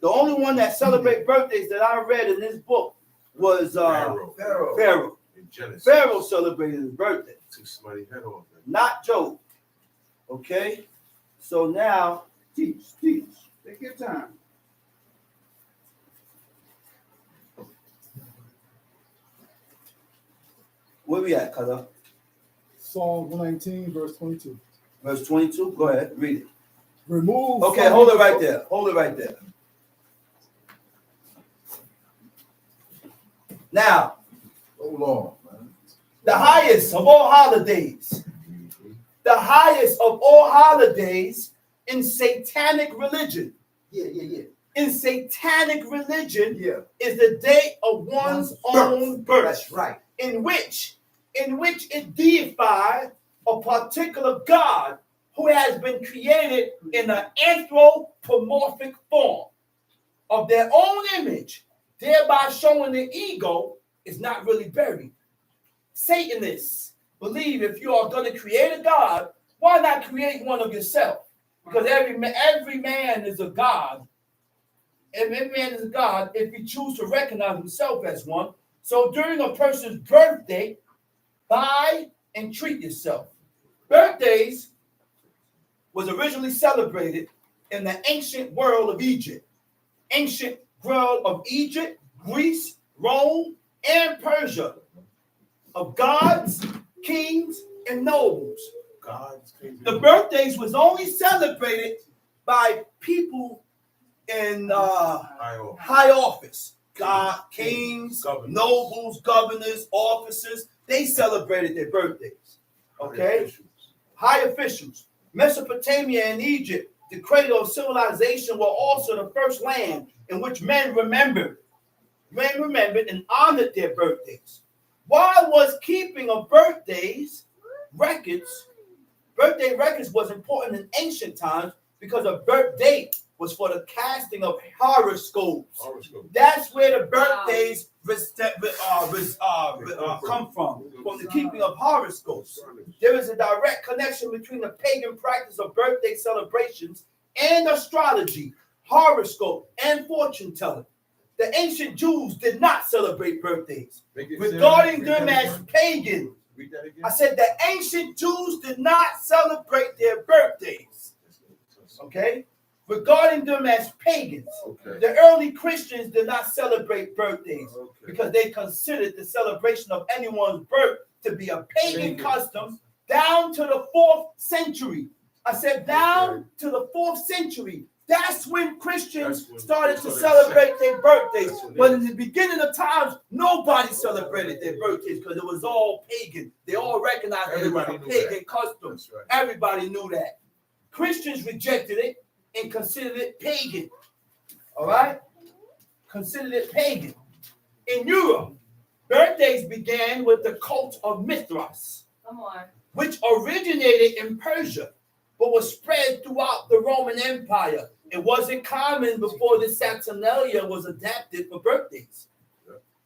The only one that celebrated birthdays that I read in this book was Pharaoh. Pharaoh. Pharaoh. In Genesis. Pharaoh celebrated his birthday, Took somebody's head off. Man. not Job. Okay? So now, Teach. Take your time. where we at, Kada? Psalm 119, verse 22. Verse 22? Go ahead, read it. Remove. Okay, from hold me- it right there. Hold it right there. Now, Hold on, man. the highest of all holidays, the highest of all holidays in satanic religion, Yeah. in satanic religion Yeah. is the day of one's own birth, That's right. in which it deifies a particular God who has been created in an anthropomorphic form of their own image, thereby showing the ego is not really buried. Satanists believe if you are going to create a God Why not create one of yourself? Because every man is a god. Every man is a god if he chooses to recognize himself as one. So during a person's birthday, buy and treat yourself. Birthdays was originally celebrated in the ancient world of Egypt. Ancient world of Egypt, Greece, Rome, and Persia. Of gods, kings, and nobles. The birthdays was only celebrated by people in high office. God, kings, nobles, governors, officers, they celebrated their birthdays. Okay? High officials. Mesopotamia and Egypt, the cradle of civilization, were also the first land in which men remembered and honored their birthdays. Why was keeping of birthday records was important in ancient times? Because a birth date was for the casting of horoscopes. That's where the birthdays come from the keeping of horoscopes. There is a direct connection between the pagan practice of birthday celebrations and astrology, horoscope, and fortune telling. The ancient Jews did not celebrate birthdays, regarding them as pagan. I said the ancient Jews did not celebrate their birthdays. Okay? Regarding them as pagans. Okay. The early Christians did not celebrate birthdays because they considered the celebration of anyone's birth to be a pagan custom down to the 4th century. I said down to the 4th century. That's when Christians started to celebrate their birthdays. But in the beginning of times, nobody celebrated their birthdays because it was all pagan. They all recognized it was a pagan custom. Right. Everybody knew that. Christians rejected it and considered it pagan. All right? Considered it pagan. In Europe, birthdays began with the cult of Mithras, which originated in Persia, but was spread throughout the Roman Empire. It wasn't common before the Saturnalia was adapted for birthdays.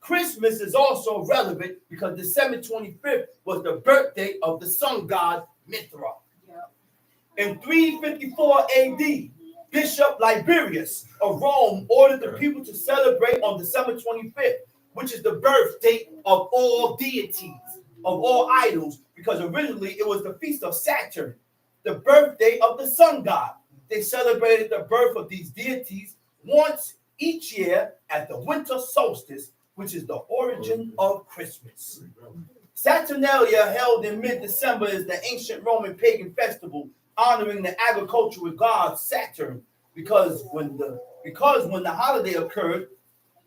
Christmas is also relevant because December 25th was the birthday of the sun god Mithra. In 354 AD, Bishop Liberius of Rome ordered the people to celebrate on December 25th, which is the birth date of all deities, of all idols, because originally it was the feast of Saturn, the birthday of the sun god. They celebrated the birth of these deities once each year at the winter solstice, which is the origin of Christmas. Saturnalia, held in mid-December, is the ancient Roman pagan festival honoring the agricultural god Saturn. Because when the holiday occurred,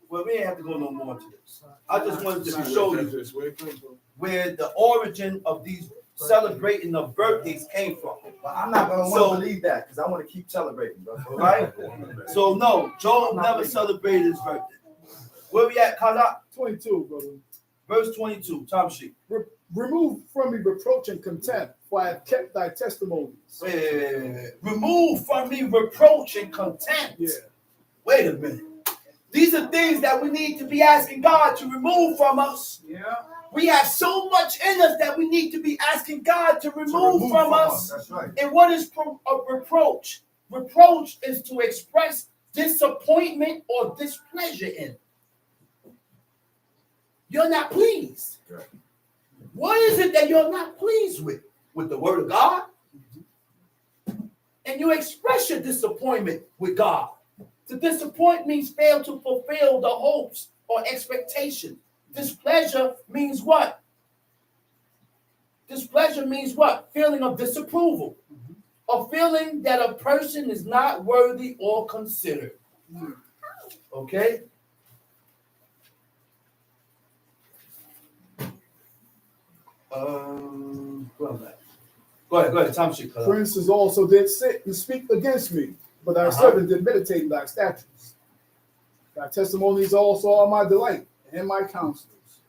well, we ain't have to go no more into this. I just wanted to show you where the origin of these celebrating of birthdays came from. But I'm not going to want to believe that because I want to keep celebrating, bro. Right? So no, Job never celebrated his birthday. Where we at, Kazak? 22, brother. Verse 22, Tom Sheep. Remove from me reproach and contempt, for I have kept thy testimonies. Wait. Remove from me reproach and contempt. Yeah. Wait a minute. These are things that we need to be asking God to remove from us. Yeah. We have so much in us that we need to be asking God to remove from us. That's right. And what is a reproach? Reproach is to express disappointment or displeasure in. You're not pleased. Right. What is it that you're not pleased with? With the word of God? And you express your disappointment with God. To disappoint means fail to fulfill the hopes or expectation. Displeasure means what? Displeasure means what? Feeling of disapproval. A feeling that a person is not worthy or considered. Okay? Go ahead, Tom Sheep. Princes also did sit and speak against me, but thy servant did meditate in thy statutes. Thy testimonies also are my delight and my counselors.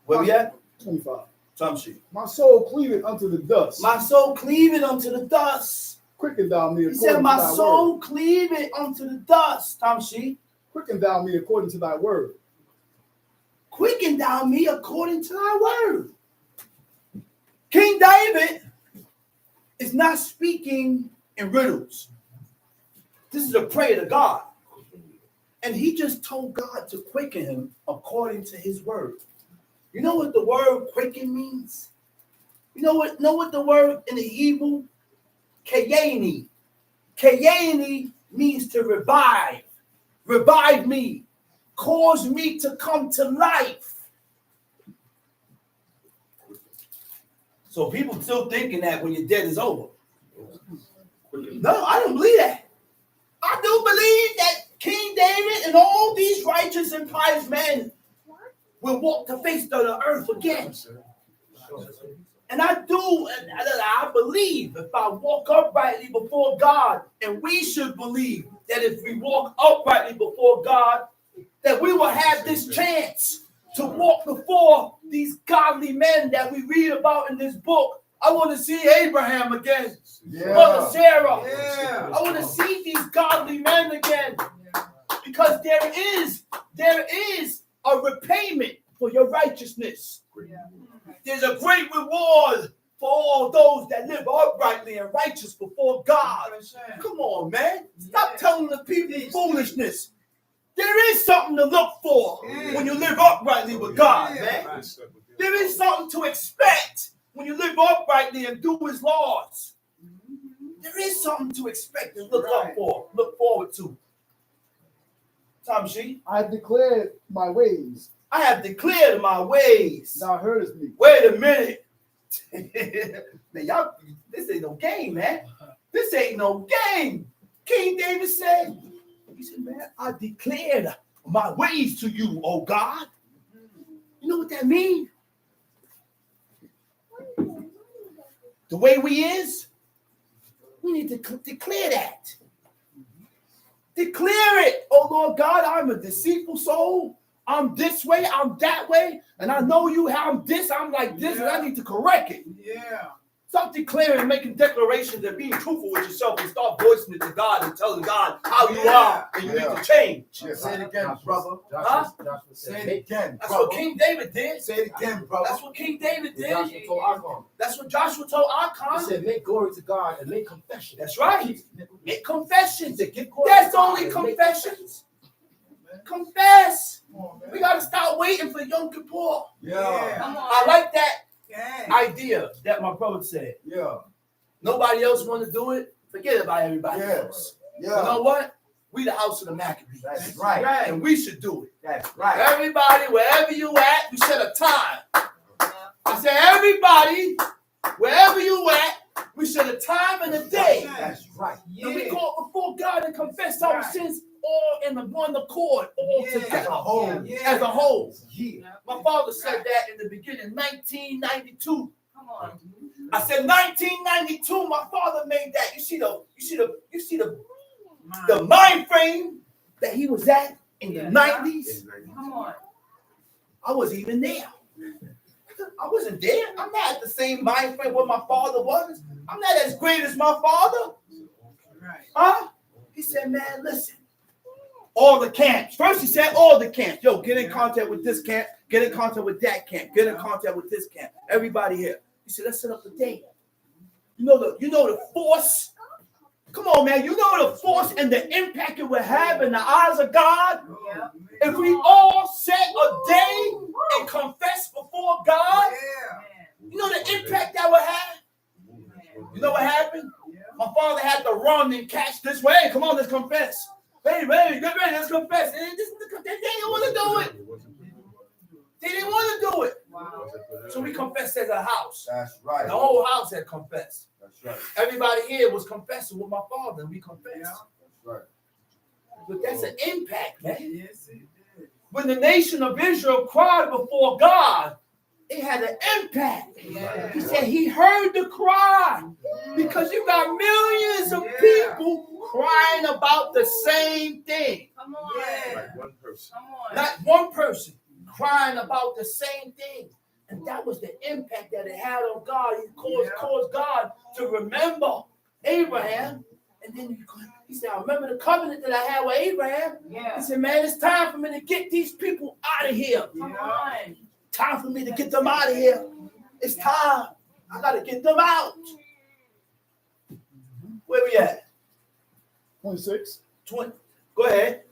Where we at? 25. Tom Sheep. My soul cleaveth unto the dust. My soul cleaveth unto the dust. Quicken thou me He according said, to my thy soul word. cleaveth unto the dust, Tom Sheep. Quicken thou me according to thy word. Quicken thou me according to thy word. King David is not speaking in riddles. This is a prayer to God. And he just told God to quicken him according to his word. You know what the word quicken means? You know what the word in the Hebrew? Kayeni. Kayeni means to revive. Revive me. Cause me to come to life. So people still thinking that when you're dead is over. No, I don't believe that. I do believe that King David and all these righteous and pious men will walk the face of the earth again. And I do, and I believe if I walk uprightly before God, and we should believe that if we walk uprightly before God, that we will have this chance to walk before these godly men that we read about in this book. I want to see Abraham again. Mother Sarah. Yeah. I want to see these godly men again. Because there is a repayment for your righteousness. There's a great reward for all those that live uprightly and righteous before God. Come on, man. Stop telling the people foolishness. There is something to look for when you live uprightly with God, man. There is something to expect when you live uprightly and do his laws. There is something to expect and look forward to. Tom G. I have declared my ways. I have declared my ways. Thou heardest me. Wait a minute. Man, y'all, this ain't no game, man. This ain't no game. King David said, he said, man, I declared my ways to you, oh God. You know what that means? The way we is, we need to declare that. Declare it. Oh Lord God, I'm a deceitful soul. I'm this way, I'm that way, and I know you how I'm this, I'm like this, and I need to correct it. Yeah. Stop declaring and making declarations and being truthful with yourself and start voicing it to God and telling God how you are and you need to change. Yeah, say it again, brother. Huh? Say it again, That's brother. what King David did. Say it again, brother. That's what King David did. Joshua told Achan. That's what Joshua told He Achan. said, make glory to God and make confession. That's right. Make confessions. Give glory That's to God only and make confessions. Confess. We got to start waiting for Yom Kippur. Yeah. I like that Yeah. idea that my brother said. Yeah. Nobody else want to do it. Forget about everybody else. You Yeah. know what? We the house of the Maccabees. That's right. And we should do it. That's right. Everybody, wherever you at, we set a time. I said, everybody, wherever you at, we set a time and a day. That's right. And we go before God and confess our sins all in the one accord, all Yeah. together, As a whole. Yeah. as a whole. Yeah. My father said that in the beginning, 1992. Come on. I said 1992. My father made that. You see the mind frame that he was at in the 90s. Come on. I wasn't even there. I wasn't there. I'm not at the same mind frame where my father was. I'm not as great as my father. Right. Huh? He said, man, listen. All the camps. First, he said all the camps. Yo, get in contact with this camp. Get in contact with that camp. Get in contact with this camp. Everybody here. He said, let's set up a date. You know the force. Come on, man. You know the force and the impact it will have in the eyes of God. Yeah. If we all set a day and confess before God, Yeah. you know the impact that would have? You know what happened? My father had to run and catch this way. Hey, come on, let's confess. Hey, get ready, let's confess. They didn't want to do it. They didn't want to do it. Wow. So we confessed as a house. That's right. The whole house had confessed. That's right. Everybody here was confessing with my father, and we confessed. That's right. But that's an impact, man. Yes, it did. When the nation of Israel cried before God, it had an impact. Yeah. He said he heard the cry because you got millions of people crying about the same thing. Come on. Yeah. Like one person. Come on. Not one person crying about the same thing. And that was the impact that it had on God. He caused God to remember Abraham. And then he said, I remember the covenant that I had with Abraham. He Yeah. said, man, it's time for me to get these people out of here. Come on. Time for me to get them out of here. It's time. I got to get them out. Where we at? 26. 20. Go ahead.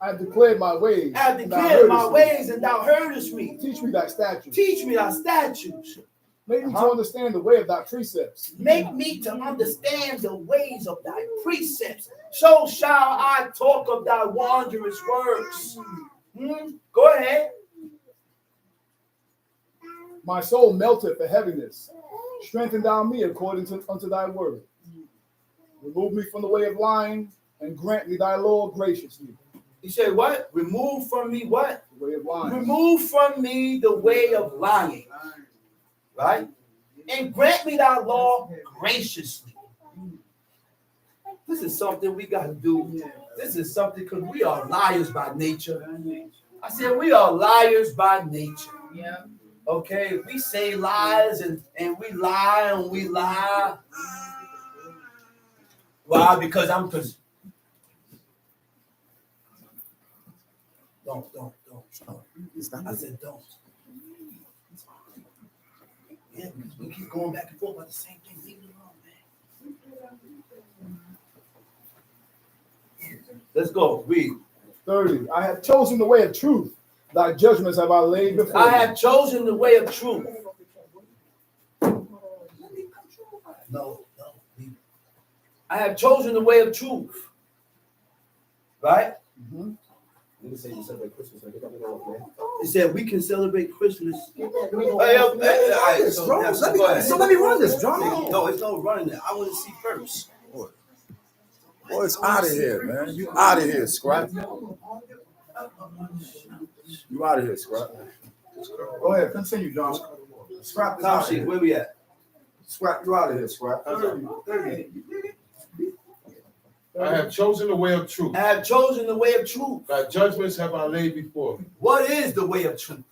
I have declared my ways. I have and thou declared my heardest me. ways, and thou heardest me. Teach me thy statutes. Teach me thy statutes. Make me to understand the way of thy precepts. Make me to understand the ways of thy precepts. So shall I talk of thy wondrous works. Go ahead. My soul melteth for heaviness. Strengthen thou me according unto thy word. Remove me from the way of lying, and grant me thy law graciously. He said, what? Remove from me what? The way of lying. Remove from me the way of lying. Right? And grant me thy law graciously. This is something we got to do. This is something because we are liars by nature. I said we are liars by nature. Yeah. Okay, we say lies and we lie and we lie. Why? Because don't. I said don't. Yeah, because we keep going back and forth about the same thing. Leave it alone, man. Let's go. Read. 30. I have chosen the way of truth. Thy judgments have I laid before I me. have chosen the way of truth. No. I have chosen the way of truth. Right? Mhm. You say you celebrate Christmas, so get that off, man. It said we can celebrate Christmas. Let me run this, John. No, it's no running there. I want to see first. Boy, it's out of here, man. You out of here, Scrap. You out of here, Scrap. Go ahead, continue, John. Scrap is Time out of sheet, here. where we at? Scrap, you out of here, Scrap. 30. I have chosen the way of truth. I have chosen the way of truth. Thy judgments have I laid before me. What is the way of truth?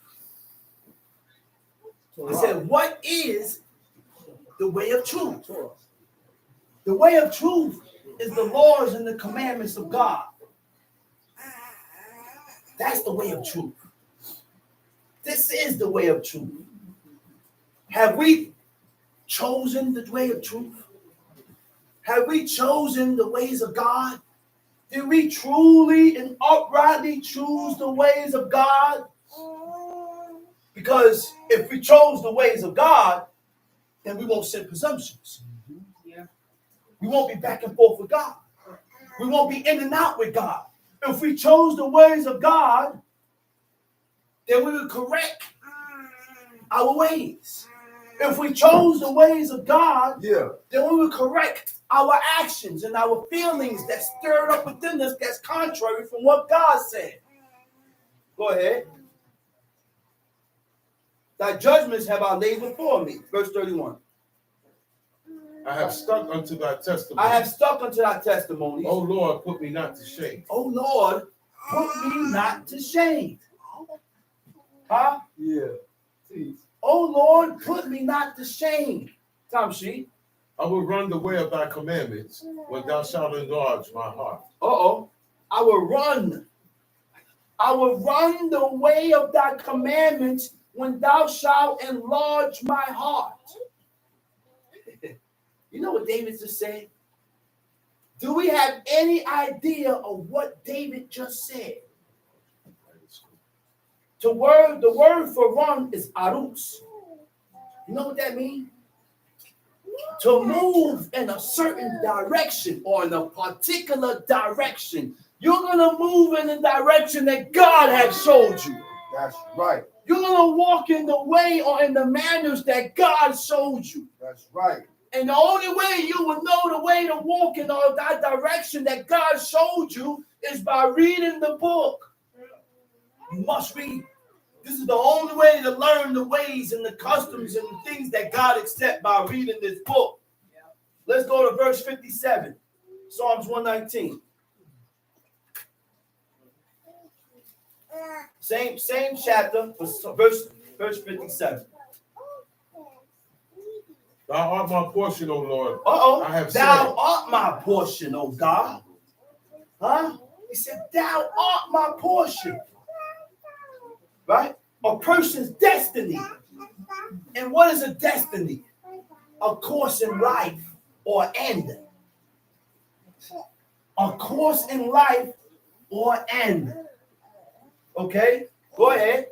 I said, what is the way of truth? The way of truth is the laws and the commandments of God. That's the way of truth. This is the way of truth. Have we chosen the way of truth? Have we chosen the ways of God? Did we truly and uprightly choose the ways of God? Because if we chose the ways of God, then we won't sin presumptions. Yeah. We won't be back and forth with God. We won't be in and out with God. If we chose the ways of God, then we would correct our ways. If we chose the ways of God, Yeah. then we would correct our actions and our feelings that stirred up within us that's contrary from what God said. Go ahead. Thy judgments have I laid before me. Verse 31. I have stuck unto thy testimony. I have stuck unto thy testimonies. O Lord, put me not to shame. O Lord, put me not to shame. Huh? Yeah. O Lord, put me not to shame. Time sheet. I will run the way of thy commandments when thou shalt enlarge my heart. I will run. I will run the way of thy commandments when thou shalt enlarge my heart. You know what David just said? Do we have any idea of what David just said? The word for run is arus. You know what that means? To move in a certain direction or in a particular direction. You're going to move in the direction that God has showed you. That's right. You're going to walk in the way or in the manners that God showed you. That's right. And the only way you will know the way to walk in that direction that God showed you is by reading the book. You must read. This is the only way to learn the ways and the customs and the things that God accepts by reading this book. Let's go to verse 57. Psalms 119. Same chapter, verse 57. Thou art my portion, O Lord. I have Thou art my portion, O God. Huh? He said, thou art my portion. Right? A person's destiny. And what is a destiny? A course in life or end? A course in life or end? Okay, go ahead.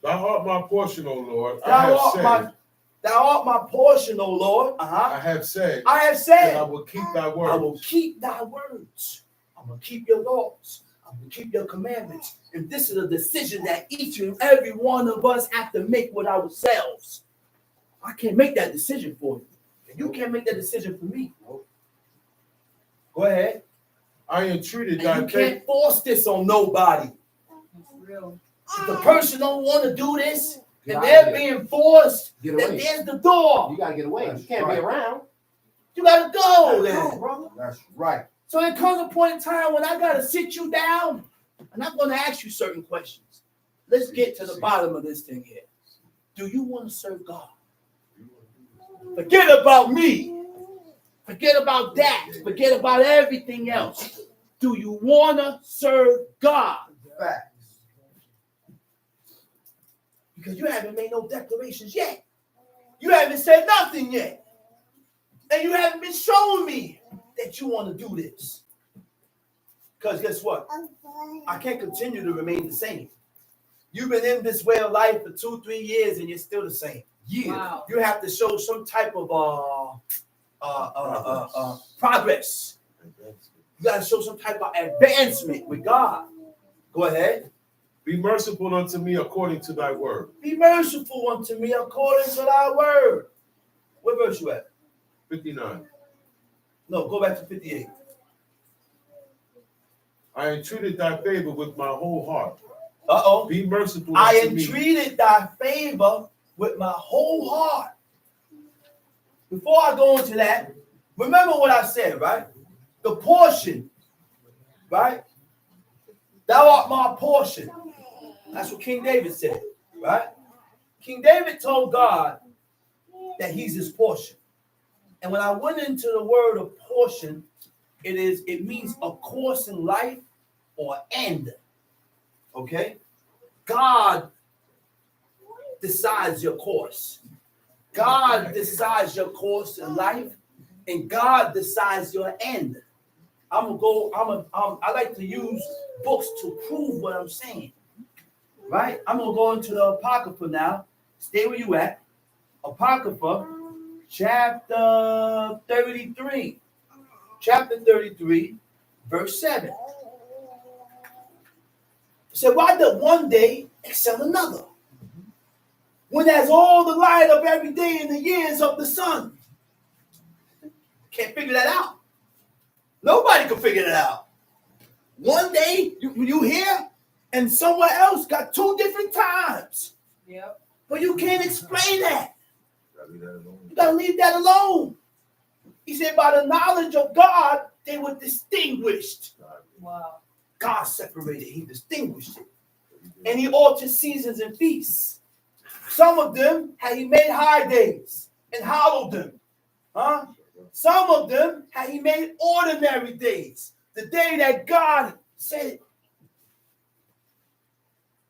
Thou art my portion, O Lord. Thou art my portion, O Lord. I have said, I have and said, I will keep thy I will words. keep thy words. I'm going to keep your laws. I'm going to keep your commandments. And this is a decision that each and every one of us have to make with ourselves. I can't make that decision for you. And you can't make that decision for me. Go ahead. I entreated And thy you faith. can't force this on nobody. It's real. If the person don't want to do this, Get and out they're of here. being forced, Get then away. there's the door. You gotta get away. That's You can't right. be around. You got to go Go, then. brother. That's right. So there comes a point in time when I got to sit you down and I'm going to ask you certain questions. Let's get to the bottom of this thing here. Do you want to serve God? Forget about me. Forget about that. Forget about everything else. Do you want to serve God? Facts. Because you haven't made no declarations yet. You haven't said nothing yet. And you haven't been showing me that you want to do this. Because guess what? I can't continue to remain the same. You've been in this way of life for 2-3 years and you're still the same. Wow. You have to show some type of progress. You got to show some type of advancement with God. Go ahead. Be merciful unto me according to thy word. Be merciful unto me according to thy word. What verse you at? 59. No, go back to 58. I entreated thy favor with my whole heart. Uh-oh. Be merciful I unto me. entreated thy favor with my whole heart. Before I go into that, remember what I said, right? The portion, right? Thou art my portion. That's what King David said, right? King David told God that he's his portion. And when I went into the word of portion, it means a course in life or end. Okay? God decides your course. God decides your course in life, and God decides your end. I like to use books to prove what I'm saying. Right? I'm gonna go into the Apocrypha now. Stay where you at. Apocrypha, chapter 33. Chapter 33, verse 7. It said, why does one day excel another? When there's all the light of every day in the years of the sun. Can't figure that out. Nobody can figure that out. One day you hear, and somewhere else got 2 different times. Yep. But you can't explain that. You gotta leave that alone. He said, by the knowledge of God, they were distinguished. Wow. God separated, he distinguished it. And he altered seasons and feasts. Some of them had he made high days and hallowed them. Huh? Some of them had he made ordinary days. The day that God said,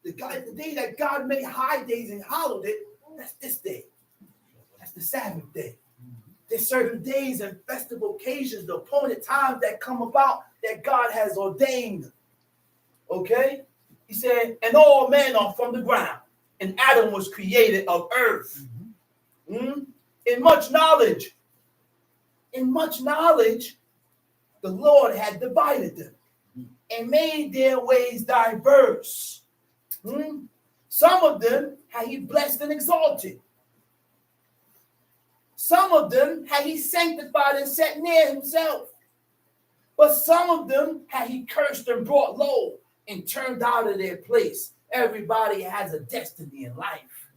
the day that God made high days and hallowed it, that's this day. That's the Sabbath day. There's certain days and festival occasions, the appointed times that come about that God has ordained. Okay? He said, and all men are from the ground, and Adam was created of earth. In much knowledge, the Lord had divided them and made their ways diverse. Some of them had he blessed and exalted. Some of them had he sanctified and set near himself. But some of them had he cursed and brought low and turned out of their place. Everybody has a destiny in life.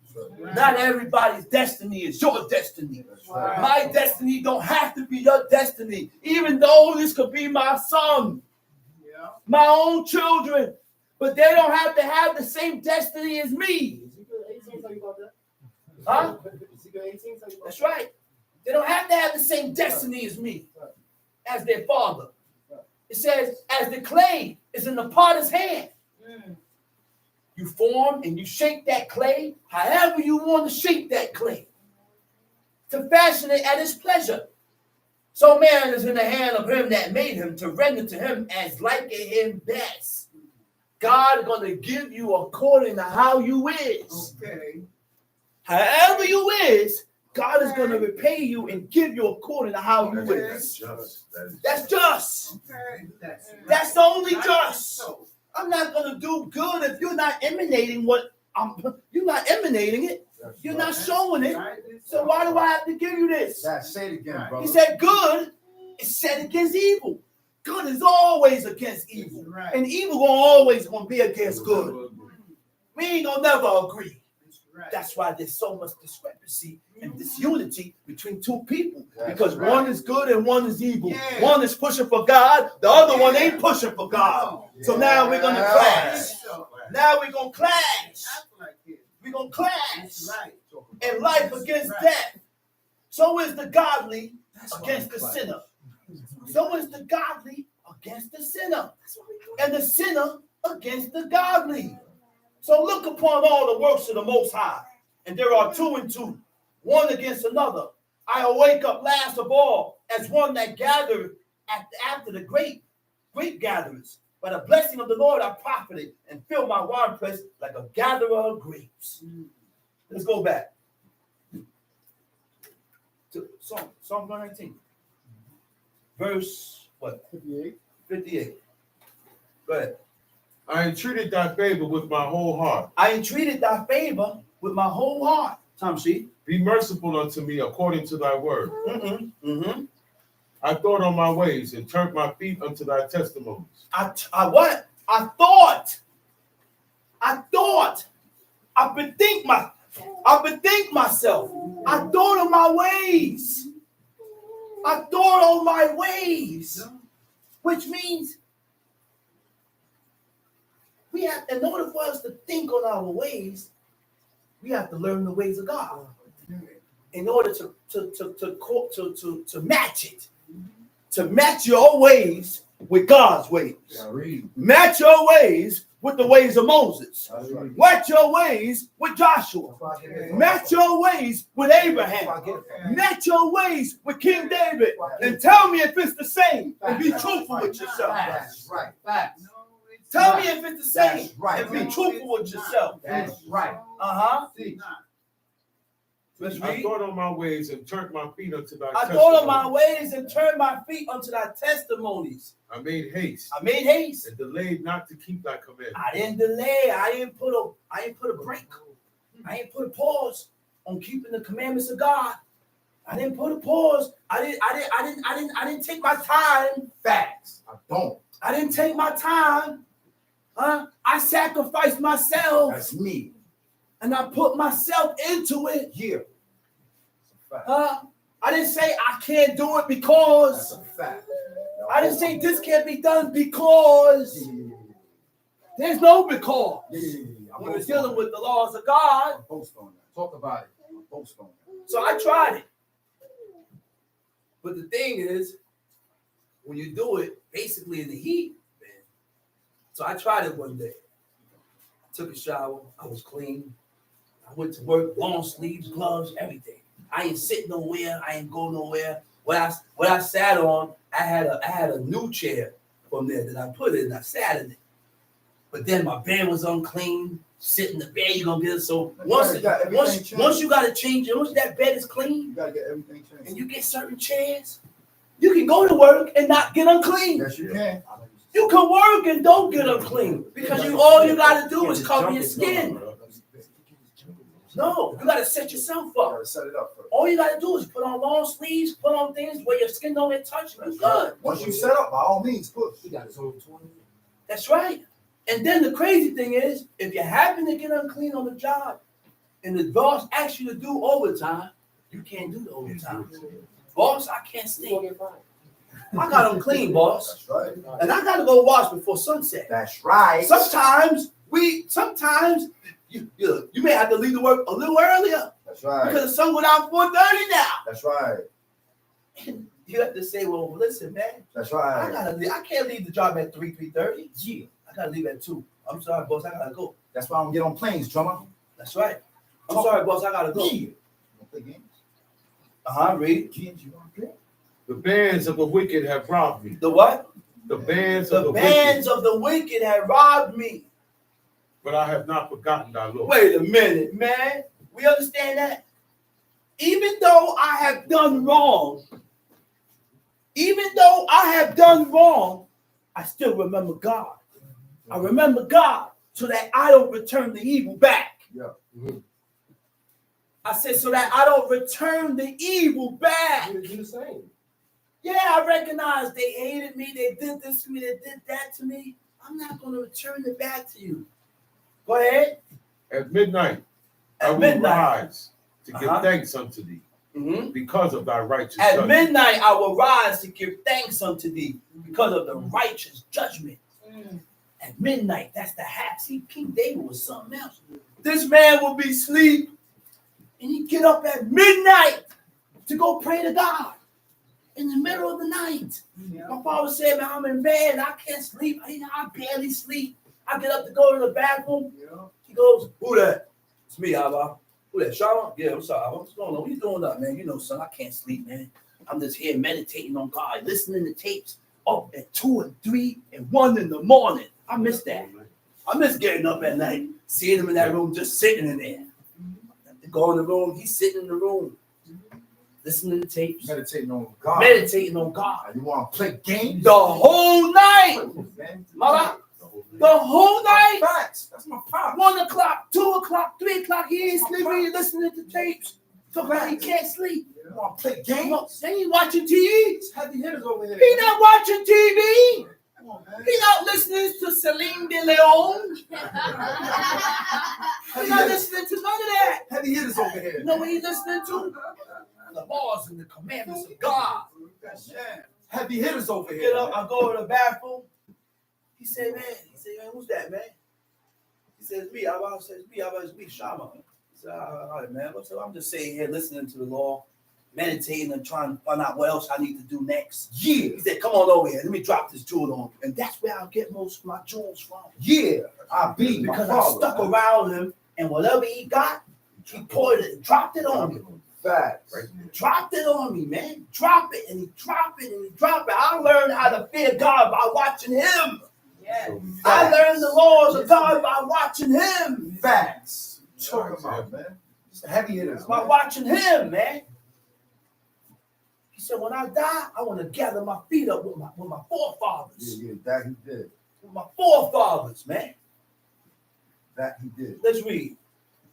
Not everybody's destiny is your destiny. Wow. My destiny don't have to be your destiny. Even though this could be my son, Yeah. my own children, but they don't have to have the same destiny as me. Ezekiel 18 tell you about that? Huh? Ezekiel 18 tell you about That's right. They don't have to have the same destiny as me, as their father. It says, as the clay is in the potter's hand, you form and you shape that clay however you want to shape that clay to fashion it at his pleasure. So man is in the hand of him that made him to render to him as like him best. God is going to give you according to how you is. Okay. However you is, God is going to repay you and give you according to how you is. Just, That's just. Okay. That's only Right. just. So, I'm not going to do good if you're not emanating you're not emanating it. You're not showing it. right. So why do I have to give you this? Say it again, brother. He said good is set against evil. Good is always against evil. Right. And evil always gonna be against good. We ain't gonna never agree. Right. That's why there's so much discrepancy and disunity between two people. That's Because right. one is good and one is evil. Yeah. One is pushing for God, the other one ain't pushing for God. So now we're gonna Yeah. clash. So, Now we're gonna clash. act like it. We're gonna clash. That's right. And life against Right. death. So is the godly against the sinner. So is the godly against the sinner. And the sinner against the godly. So look upon all the works of the Most High. And there are 2 and 2, one against another. I awake up last of all as one that gathered after the great gatherers. By the blessing of the Lord I profited and filled my winepress like a gatherer of grapes. Let's go back to Psalm 119. Verse what? 58. 58. Go ahead. I entreated thy favor with my whole heart. I entreated thy favor with my whole heart. Tom sheet. Be merciful unto me according to thy word. I thought on my ways and turned my feet unto thy testimonies. I what? I thought. I've been think myself. I thought on my ways. I thought on my ways. Which means we have, in order for us to think on our ways, we have to learn the ways of God. In order to match it. To match your ways with God's ways. Match your ways with the ways of Moses. Match your ways with Joshua. Match your ways with Abraham. Match your ways with King David. And tell me if it's the same. And be truthful with yourself. That's right. Facts. No, it's Tell not. me if it's the same. That's right. And be truthful with yourself. That's right. Uh-huh. It's not. Let's I read. thought on my ways and turned my feet unto thy I testimonies. thought of my ways and turned my feet unto thy testimonies. I made haste I made haste. and delayed not to keep thy commandments. I didn't delay. I didn't put a break. I didn't put a pause on keeping the commandments of God. I didn't put a pause. I didn't take my time. Facts. I don't. I didn't take my time. I sacrificed myself That's me. and I put myself into it. Yeah. That's a fact. I didn't say I can't do it That's because. a fact. I didn't say this can't be done because. There's no because. When we're dealing with the laws of God. Post on that. Talk about it. Post on that. So I tried it. But the thing is, when you do it basically in the heat, man. So I tried it one day. I took a shower. I was clean. I went to work, long sleeves, gloves, everything. I ain't sit nowhere. I ain't go nowhere. What I sat on, I had a new chair from there that I put in. I sat in it. But then my bed was unclean. Sit in the bed, you're gonna get it. So once you gotta change it, once that bed is clean, You gotta get everything changed. and you get certain chairs, you can go to work and not get unclean. Yes, you can. You can work and don't get unclean because all you gotta do is cover your skin. No, you gotta set yourself You up. gotta set it up first. All you gotta do is put on long sleeves, put on things where your skin don't get touched. You good. Once you set up, by all means, push. That's right. And then the crazy thing is, if you happen to get unclean on the job, and the boss asks you to do overtime, you can't do the overtime. Boss, I can't stay. I got unclean, boss. That's right. And I gotta go wash before sunset. That's right. Sometimes you may have to leave the work a little earlier That's right. because the sun went out 4:30 now. That's right. And you have to say, well, listen, man, That's I right. gotta leave. I can't leave the job at 3:30. Yeah. I gotta leave at 2. I'm sorry, boss, I gotta go. That's why I don't get on planes, drummer. That's right. I'm sorry, boss, I gotta go. Yeah. Don't play games. Read. Games you want to play. The bands of the wicked have robbed me. The what? The bands of The the bands wicked, of the wicked have robbed me. but I have not forgotten thy law. Wait a minute, man. We understand that? Even though I have done wrong, I still remember God. I remember God so that I don't return the evil back. Yeah. I said, so that I don't return the evil back. You do the same. Yeah, I recognize they hated me. They did this to me. They did that to me. I'm not going to return it back to you. Go ahead. At midnight, I At will midnight. rise to give thanks unto thee Mhm. because of thy righteous At judgment. midnight, I will rise to give thanks unto thee because of the righteous judgment. At midnight, that's the half. See, King David was something else. This man will be asleep, and he get up at midnight to go pray to God in the middle of the night. My father said, man, I'm in bed, and I can't sleep. I barely sleep. I get up to go to the bathroom. He goes, who that? It's me, Abba. Who that? Shama? Yeah, what's up, Abba? What's going on? What you doing up, man? You know, son, I can't sleep, man. I'm just here meditating on God, listening to tapes up at 2 and 3 and 1 in the morning. I miss that. I miss getting up at night, seeing him in that room, just sitting in there. I go in the room, he's sitting in the room, listening to tapes, Meditating on God. meditating on God. You want to play games? The whole night. Mother, the whole night. Facts. That's my pop. 1 o'clock, 2 o'clock, 3 o'clock, he ain't sleeping, he's listening to tapes. Talking about he can't sleep. You want to play He games? ain't watching TV. Heavy hitters over here. He not watching TV. Come on, man. He not listening to Celine Dion. He not listening to none of that. Heavy hitters over here. You know what he's listening to? The laws and the commandments of God. Yeah. Heavy hitters over I here. get up, I go to the bathroom. He said, man, who's that, man? He said, it's me. I said, it's me, Shama. He said, all right, man. I said, I'm just sitting here listening to the law, meditating and trying to find out what else I need to do next. Yeah. He said, come on over here. Let me drop this jewel on. And that's where I'll get most of my jewels from. Yeah. I be my Because I father, stuck man. around him, and whatever he got, he poured it, dropped it on me. Facts. Dropped it on me, man. Drop it, and he dropped it, and he dropped it. I learned how to fear God by watching him. I learned the laws of God by watching him. Facts. Talking about, man. Just heavy hitters. By Man. watching him, man. He said, when I die, I want to gather my feet up with my forefathers. Yeah, that he did. With my forefathers, man. That he did. Let's read.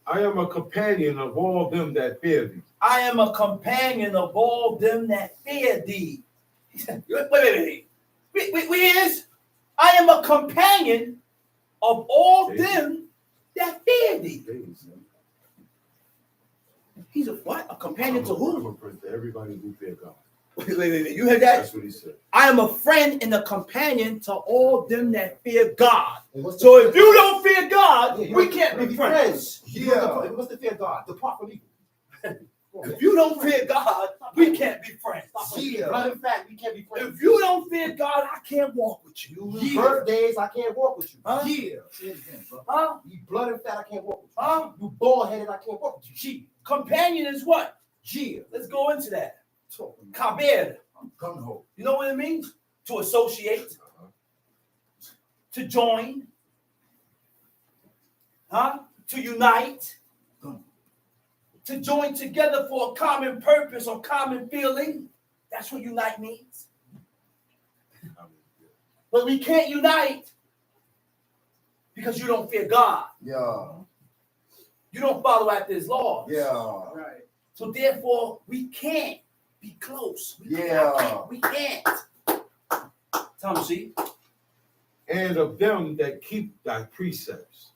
I am a companion of all them that fear thee. I am a companion of all them that fear thee. He said, wait. Is I am a companion of all them that fear thee. He's a what? A companion to I'm whom? a friend to everybody who fear God. Wait. You heard that? That's what he said. I am a friend and a companion to all them that fear God. And what's the So if you don't fear God, Yeah, we can't be friends. Yeah. What's the fear of God? Depart from evil. If you don't fear God, we can't be friends. Yeah. Blood and fat, we can't be friends. If you don't fear God, I can't walk with you. Yeah. Birthdays, I can't walk with you. Huh? Yeah. Say it again, bro. Huh? You blood and fat, I can't walk with you. Huh? You bald headed, I can't walk with you. Gee, companion is what? Yeah. Let's go into that. Talking about. Kabir. I'm gung ho. You know what it means? To associate, to join, to unite, to join together for a common purpose or common feeling. That's what unite means. But we can't unite because you don't fear God. Yeah. You don't follow after his laws. Yeah. Right. So therefore, we can't be close. We can't. Tom, see? And of them that keep thy precepts.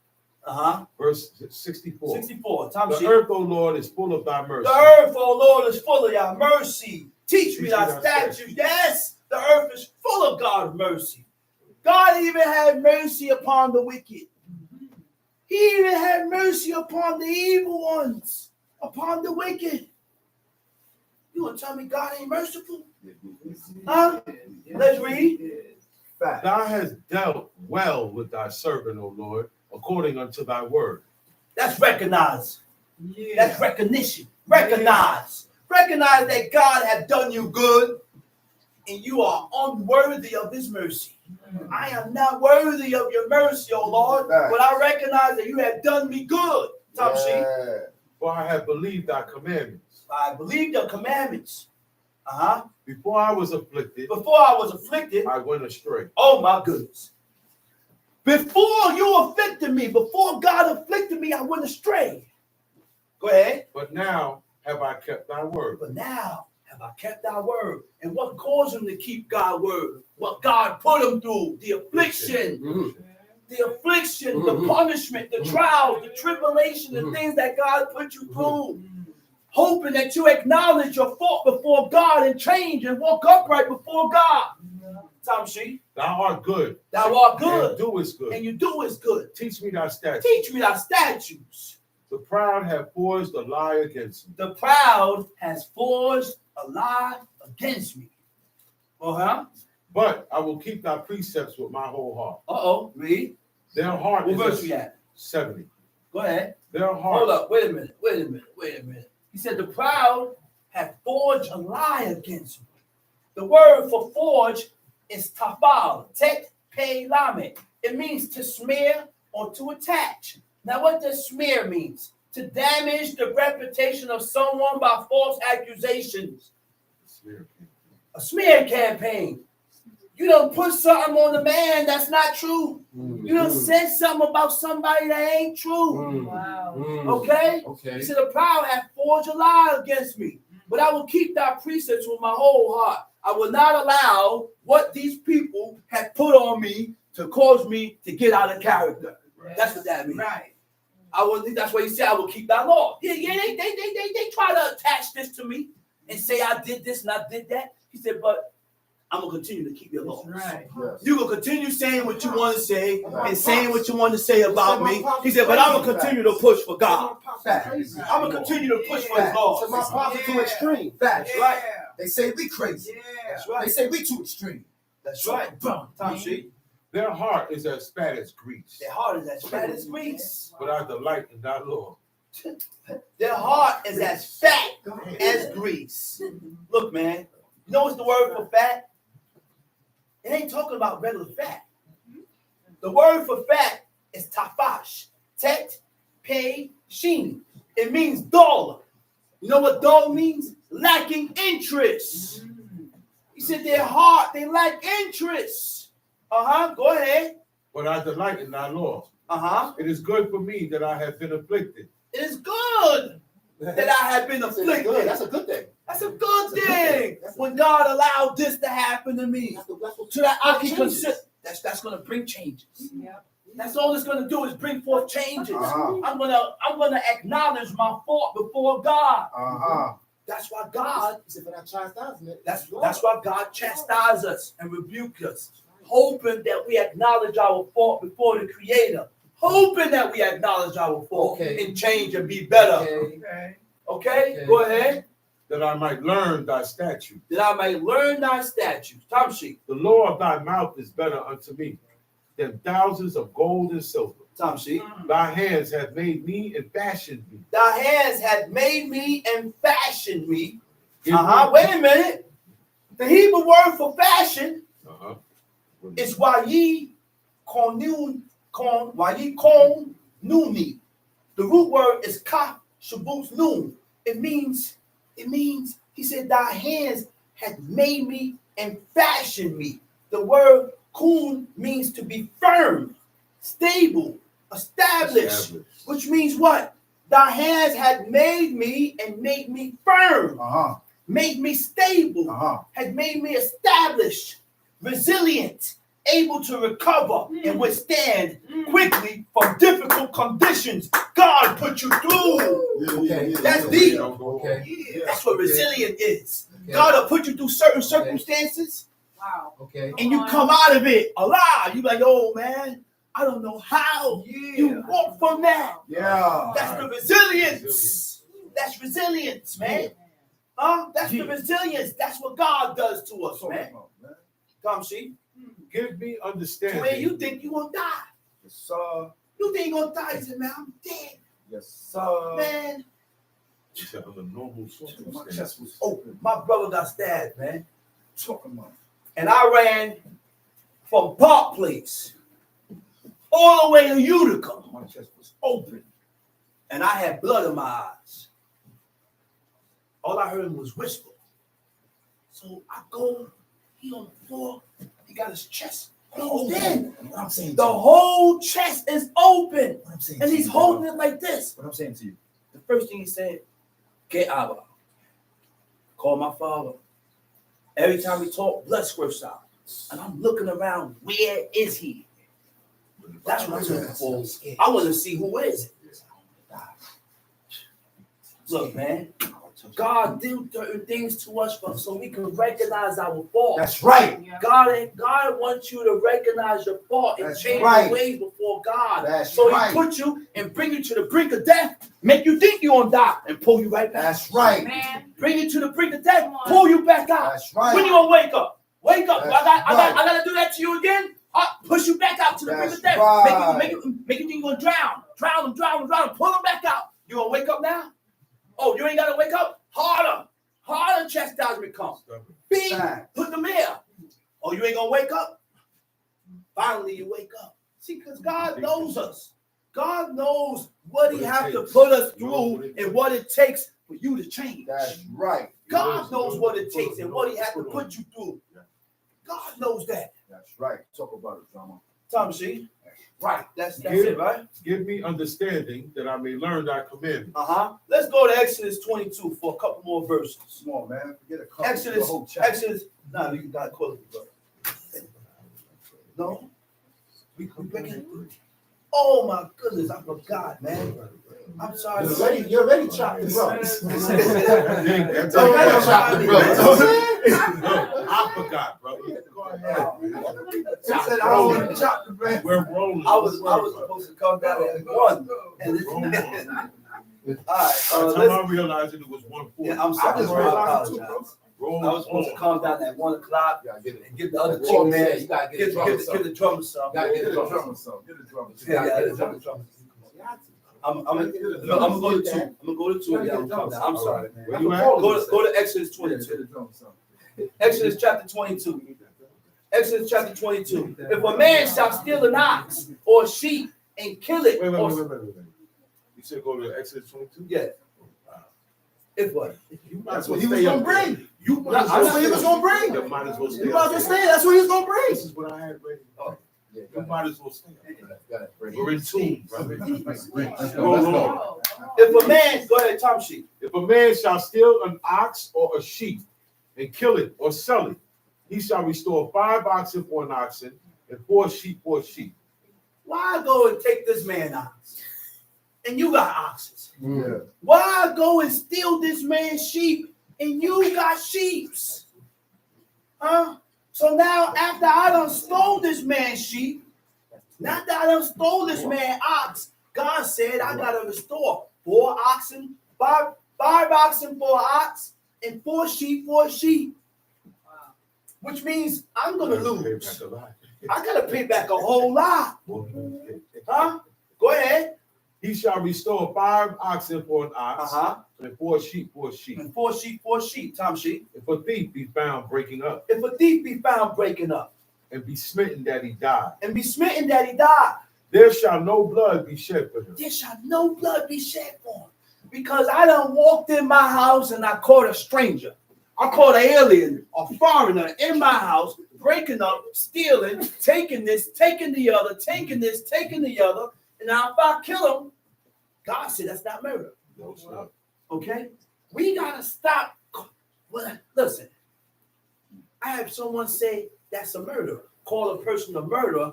Verse 64. 64. Tom, The see? earth, O Lord, is full of thy mercy. The earth, O Lord, is full of your mercy. Teach me thy statutes. Yes, the earth is full of God's mercy. God even had mercy upon the wicked. He even had mercy upon the evil ones, upon the wicked. You want to tell me God ain't merciful? Huh? Let's read. Facts. Thou hast dealt well with thy servant, O Lord, according unto thy word. That's recognize. Yeah. That's recognition. Recognize. Recognize that God had done you good. and you are unworthy of his mercy. I am not worthy of your mercy, O Lord, but I recognize that you have done me good. Tamshi. Yeah. For I have believed thy commandments. I believe your commandments. Before I was afflicted, Before I was afflicted, I went astray. oh my goodness. Before you afflicted me, before God afflicted me, I went astray. Go ahead. But now have I kept thy word. But now have I kept thy word. And what caused him to keep God's word? What God put him through, the affliction, the punishment, the trials, the tribulation, the things that God put you through. Hoping that you acknowledge your fault before God and change and walk upright before God. Tamshi, Thou art good. thou art good, And do is good. and you do is good. Teach me thy statutes. Teach me thy statutes. The proud have forged a lie against me. The proud has forged a lie against me. But I will keep thy precepts with my whole heart. Read. Their heart What is verse we at? 70. Go ahead. Their heart. Hold up. Wait a minute. He said the proud have forged a lie against me. The word for forge is tafal, tet, pe, lame. It means to smear or to attach. Now, what does smear means? To damage the reputation of someone by false accusations. A smear campaign. You don't put something on the man that's not true. You don't say something about somebody that ain't true. Wow. Okay? He said, the proud have forged a lie against me, but I will keep thy precepts with my whole heart. I will not allow what these people have put on me to cause me to get out of character. That's what that means. Right. That's why he said, I will keep thy law. They try to attach this to me and say I did this and I did that. He said, but I'm going to continue to keep your laws. Right. You're going to continue saying what you want to say and saying what you want to say about me. He said, but I'm going to continue to push for God. I'm going to continue to push for his laws. So my pops are too extreme. That's right. They say we crazy. Yeah. That's They right. say we too extreme. That's right. Tom Sheet. Their heart is as fat as grease. Their heart is as fat as grease. But I delight in thy law. Their heart is as fat as grease. Look, man. You know what's the word for fat? It ain't talking about regular fat. The word for fat is tafash. Tet, pe, shin. It means dull. You know what dull means? Lacking interest. He said their heart, they lack interest. Go ahead. But I delight in thy law. It It is good for me that I have been afflicted. is good that I have been afflicted. That's a good thing. That's a good thing. When God allowed this to happen to me, so that I can consider. That's going to bring changes. Yep. That's all it's going to do is bring forth changes. Uh-huh. I'm gonna acknowledge my fault before God. That's why God. He said, but I chastised it. That's why God chastises us and rebukes us, hoping that we acknowledge our fault before the Creator, hoping that we acknowledge our fault and change and be better. Okay? Go ahead. That I might learn thy statutes. That I may learn thy statutes. Tom Sheet. The law of thy mouth is better unto me than thousands of gold and silver. Tom Sheet. Thy hands have made me and fashioned me. Thy hands had made me and fashioned me. Give me- Wait a minute. The Hebrew word for fashion is wayi konuni. The root word is ka shabuz nun. It means, he said, thy hands had made me and fashioned me. The word kun means to be firm, stable, established. Which means what? Thy hands had made me and made me firm, made me stable, had made me established, resilient, able to recover and withstand quickly from difficult conditions God put you through. That's deep. That's what resilient is. God will put you through certain circumstances Wow. and you come out of it alive. You like, oh man, I don't know how you walk from that. That's the resilience. That's resilience, man. That's the resilience. That's what God does to us, man. Come see. Give me Where understanding. you think you gonna die? Yes, sir. You think you gonna die? He said, man, I'm dead, Yes, sir. man. He said, under normal My circumstances. chest was open. My brother got stabbed, man. Talking about. And I ran from Park Place all the way to Utica. My chest was open. And I had blood in my eyes. All I heard was whisper. So I go, he on the floor, he got his chest closed in. What I'm saying to The you. whole chest is open. What I'm saying And to he's you, holding bro. it like this. What I'm saying to you. The first thing he said, get Abba. Call my father. Every time we talk, blood squirts out. And I'm looking around, where is he? That's what I'm looking for. I want to see who is it. Look, man, God did certain things to us so we can recognize our fault. That's right. God wants you to recognize your fault and That's change right. your ways before God. That's so right. He put you and bring you to the brink of death, make you think you're gonna die, and pull you right back. That's right. Man, Bring you to the brink of death, pull you back out. That's right. When you gonna wake up? Wake up. That's I gotta do that to you again. Push you back out to the brink of death. That's Make you think you're gonna drown. Drown him. Pull him back out. You gonna wake up now? Oh, you ain't gotta wake up? Harder chastisement comes. Beat, put them here. Oh, you ain't gonna wake up? Finally, you wake up. See, because God knows us. God knows what He has to put us through and what it takes for you to change. That's right. God knows what it takes and what He has to put you through. God knows that. That's right. Talk about it, drama. Tom, see? Right. That's it, right? Give me understanding that I may learn thy commandments. Let's go to Exodus 22 for a couple more verses. Come on, man. Forget a couple. Exodus, The whole chapter. no, you got quality, brother. No? We breaking it. Oh my goodness, I forgot, man. I'm sorry. You're already chopped the drums. That's You're already chopped the drums. No, I forgot, bro. Go ahead. He said, I don't want to chop the bread. We're rolling. I was supposed to come down at 1. And Rolling. all right, By the time I realized it was 1:40. yeah, I'm I sorry. just I realized it too, apologize. bro. Roll I was supposed to on. come down at 1 o'clock You gotta get it. and give the other Oh, two man, man, you gotta get give the drummer some. the drummer some. Gotta Get get the the drummer drummer. some. Get the drummer some. Yeah, gotta the get drummer. the I'm gonna go to 2. I'm gonna go to 2. Yeah, I'm coming down. I'm sorry, man. Where you at? Go to Exodus Get 22. the drummer some. Exodus chapter 22. Exodus chapter 22. If a man shall steal an ox or a sheep and kill it, Wait. or, You said go to Exodus 22? yeah. If what? You might That's as well what he was stay gonna up there. bring. You might as That's well what he was gonna bring. You might as well stay You up might as well there. stay. That's what he was gonna bring. This is what I had ready. Yeah, You might as well stay up there. We're We're in tune, brother. Let's go. Roll Let's go. on. If a man, go ahead, Tom Sheep. If a man shall steal an ox or a sheep and kill it or sell it, he shall restore 5 oxen for an oxen and 4 sheep for a sheep. Why go and take this man ox? And you got oxes. Yeah. Why go and steal this man's sheep and you got sheeps? Huh? So now after I done stole this man's sheep, not that I done stole this man's ox, God said I gotta restore 4 oxen, 5 oxen for an ox, and 4 sheep for a sheep. Which means I'm gonna lose. I gotta pay back a whole lot. Huh? Go ahead. He shall restore 5 oxen for an ox and 4 sheep for a sheep. And 4 sheep, Tom Sheep. If a thief be found breaking up If a thief be found breaking up and be smitten that he die, and be smitten that he died, there shall no blood be shed for him. there shall no blood be shed for him. Because I done walked in my house and I caught a stranger. I caught an alien, a foreigner in my house, breaking up, stealing, taking this, taking the other, taking this, taking the other. And now if I kill him, God said that's not murder. No, it's not. Okay? We gotta stop. Well, listen, I have someone say that's a murderer. Call a person a murderer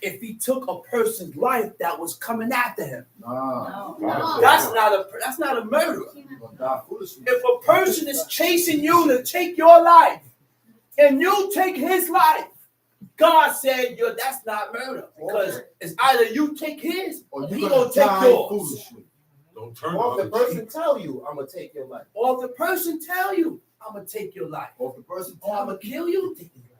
if he took a person's life that was coming after him. Nah. no. That's not a murderer. Die foolishly. If a person is chasing you to take your life and you take his life, God said that's not murder. Because it's either you take his Or he you gonna take die yours. foolishly. Don't turn Or if the the other person cheek. tell you, I'm gonna take your life. Or if the person tell you, I'm gonna take your life. Or if the person Or I'm gonna kill you, take your life.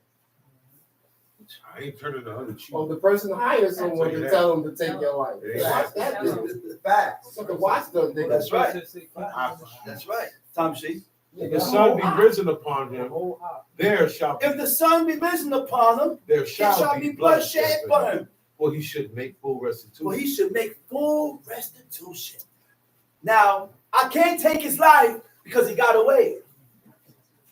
I ain't turning the other cheek. Or the person hires someone to tell them to take your life. It ain't Watch like that. that. Facts. So to watch them niggas. That's right. I- That's right. Tom Sheep. If the sun be risen upon him, there shall If the sun be risen upon him, there it shall be bloodshed for him. For he should make full restitution. For he should make full restitution. Now, I can't take his life because he got away.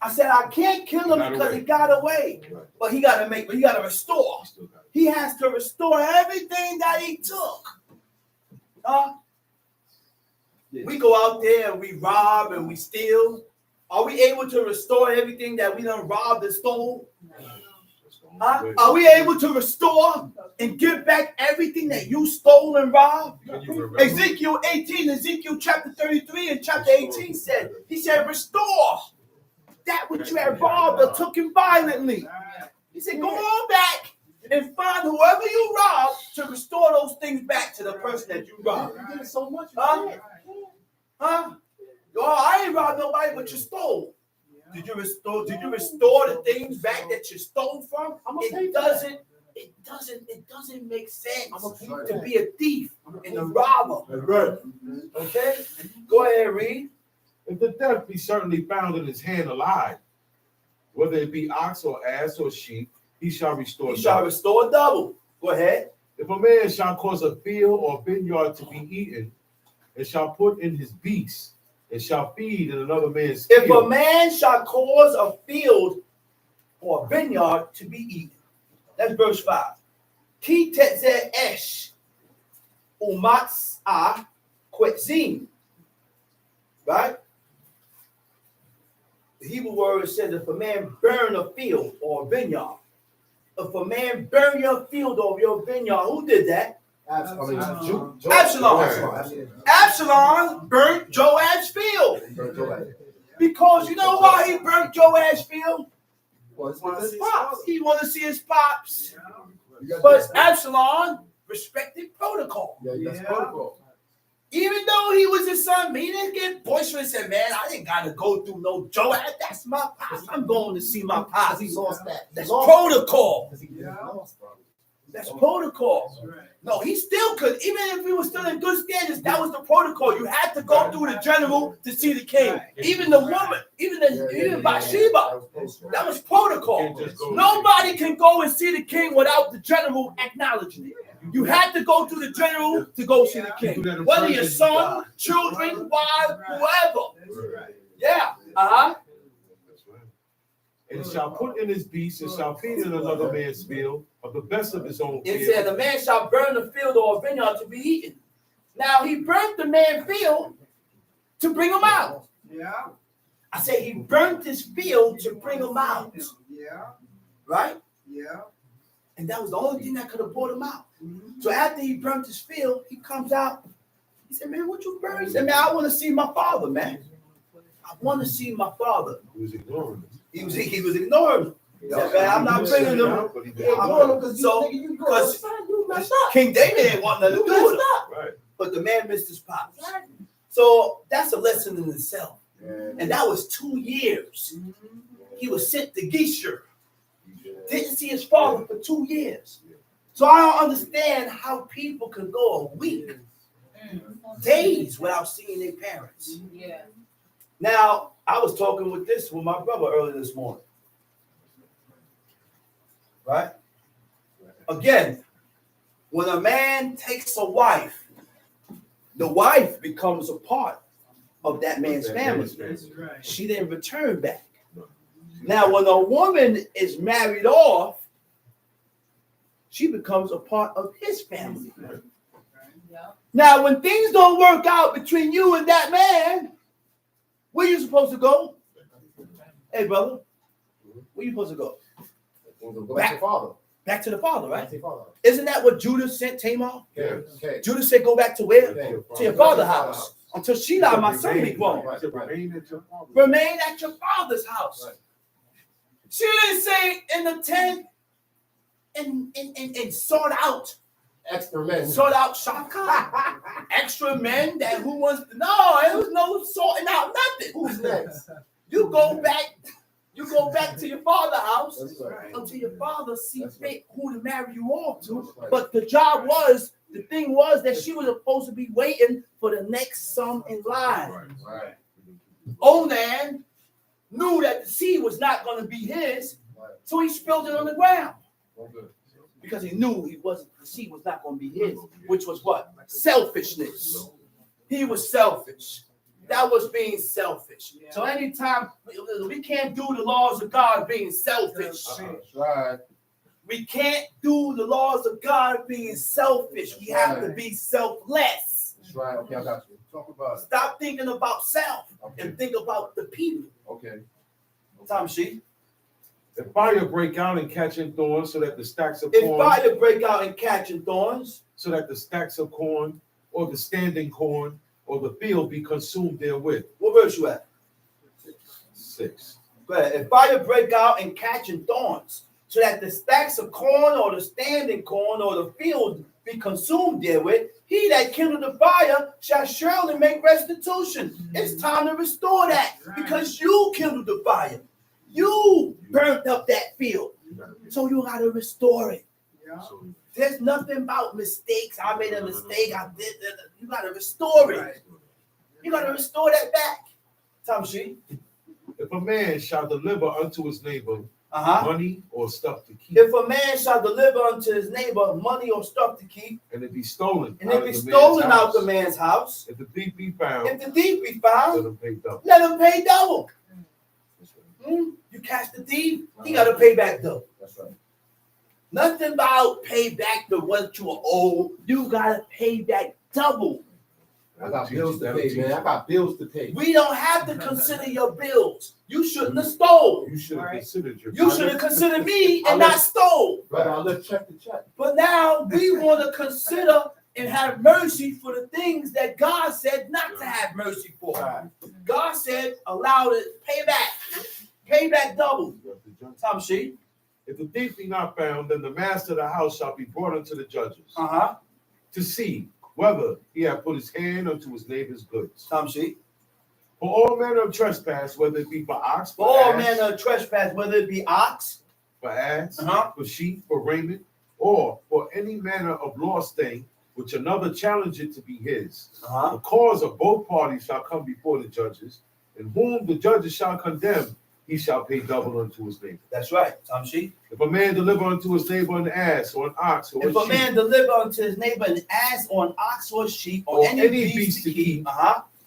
I said I can't kill him because he got away. But he got to restore. He has to restore everything that he took. We go out there and we rob and we steal. Are we able to restore everything that we done robbed and stole? Are we able to restore and give back everything that you stole and robbed? Ezekiel 18, Ezekiel chapter 33 and chapter 18 said, he said, restore that which you have robbed or took him violently. He said, go on back and find whoever you robbed to restore those things back to the person that you robbed. You did so much. Huh? Oh, I ain't robbed nobody, but you stole. Did you restore the things back that you stole from? It doesn't make sense to be a thief and a robber. Okay? Go ahead, read. If the death be certainly found in his hand alive, whether it be ox or ass or sheep, he shall restore. He shall restore double. Go ahead. If a man shall cause a field or vineyard to be eaten, and shall put in his beast, and shall feed in another man's field. If a man shall cause a field or a vineyard to be eaten. That's verse 5. Ki tetze esh umatza kwetzim. Right? The Hebrew word says if a man burn a field or a vineyard. If a man burn your field or your vineyard, who did that? Absalom. Absalom burnt Joab's field. Because you know why he burnt Joab's field? He wanted to see his pops. But Absalom respected protocol. Even though he was his son, he didn't get boisterous and said, man, I didn't got to go through no Joab. That's my pops. I'm going to see my pops. He lost that. That's protocol. Lost, That's protocol. No, he still could. Even if he was still in good standards, that was the protocol. You had to go through the general to see the king. Even the woman, even Bathsheba, that was protocol. Nobody can go and see the king without the general acknowledging it. You had to go through the general to go see the king. Whether your son, children, wife, whoever. Yeah. And shall put in his beast and shall feed in another man's field of the best of his own field. It said the man shall burn the field or a vineyard to be eaten. Now he burnt the man's field to bring him out. Yeah. I say he burnt his field to bring him out. Yeah. Right? Yeah. And that was the only thing that could have brought him out. So after he burnt his field, he comes out. He said, man, what you burn? He said, man, I want to see my father, man. I want to see my father. He was ignoring him. He was ignoring him. He said, man, I'm not bringing him. Because King David didn't want nothing to do with him. Right. But the man missed his pops. So that's a lesson in itself. And that was 2 years. He was sent to Geshur. Didn't see his father for 2 years. So I don't understand how people can go a week, days without seeing their parents. Yeah. Now, I was talking with my brother earlier this morning. Right? Again, when a man takes a wife, the wife becomes a part of that man's family. She didn't return back. Now, when a woman is married off, she becomes a part of his family. Now, when things don't work out between you and that man, where you supposed to go? Hey, brother, where you supposed to go? Go back to your father. Back to the father, right? Back to your father. Isn't that what Judah sent Tamar? Okay. Okay. Judah said, go back to where? Okay. To your father's house. Until Shelah, my son, be grown. Remain at your father's house. Right. She didn't say in the tent and sort out Shaka. Extra men that who wants to no, it was no sorting out nothing. Who's next? You go back to your father's house That's right. until your father see That's fit who to marry you off to. That's right. But the thing was that she was supposed to be waiting for the next son in line. Right. Onan knew that the seed was not going to be his, Right. so he spilled it on the ground Okay. because he knew the seed was not going to be his, which was what? Selfishness. He was selfish. That was being selfish. So anytime we can't do the laws of God being selfish. That's right. We can't do the laws of God being selfish. We have to be selfless. That's right. Okay, I got you. Talk about it. Stop thinking about self Okay. and think about the people. Okay. Tom Sheep. If fire break out and catching thorns, so that the stacks of If corn, fire break out and catching thorns, so that the stacks of corn, or the standing corn, or the field be consumed therewith. what verse you at? 6. Go ahead. If fire break out and catching thorns, so that the stacks of corn or the standing corn or the field be consumed therewith, he that kindled the fire shall surely make restitution. It's time to restore that because you kindled the fire. You burnt up that field. So you got to restore it. There's nothing about mistakes. I made a mistake. I did that. You got to restore it. You got to restore that back. Tom Sheep. If a man shall deliver unto his neighbor money or stuff to keep, If a man shall deliver unto his neighbor money or stuff to keep, and it be stolen, and out it of be the stolen man's out house, the man's house, if the thief be found, if the thief be let found, him pay double. let him pay double. You catch the thief, he got to pay back double. That's right. Nothing about pay back the what you owe. You got to pay back double. I got bills to pay, man. I got bills to pay. We don't have to consider your bills. You shouldn't have stole. You should have considered your. You should have considered me and not stole. Brother, I'll let check the check. But now we want to consider and have mercy for the things that God said not to have mercy for. Right. God said, allow it, pay back double. Tom Sheep. If the thief be not found, then the master of the house shall be brought unto the judges to see whether he have put his hand unto his neighbor's goods. Tom Sheep. For all manner of trespass, whether it be for ox, For all ass, manner of trespass, whether it be ox, for ass, Uh-huh. for sheep, for raiment, or for any manner of lost thing, which another challengeth to be his, the cause of both parties shall come before the judges, and whom the judges shall condemn, he shall pay double unto his neighbor. That's right, Tom Sheep. If a man deliver unto his neighbor an ass or an ox or If a a sheep, man deliver unto his neighbor an ass or an ox or sheep or any beast to keep,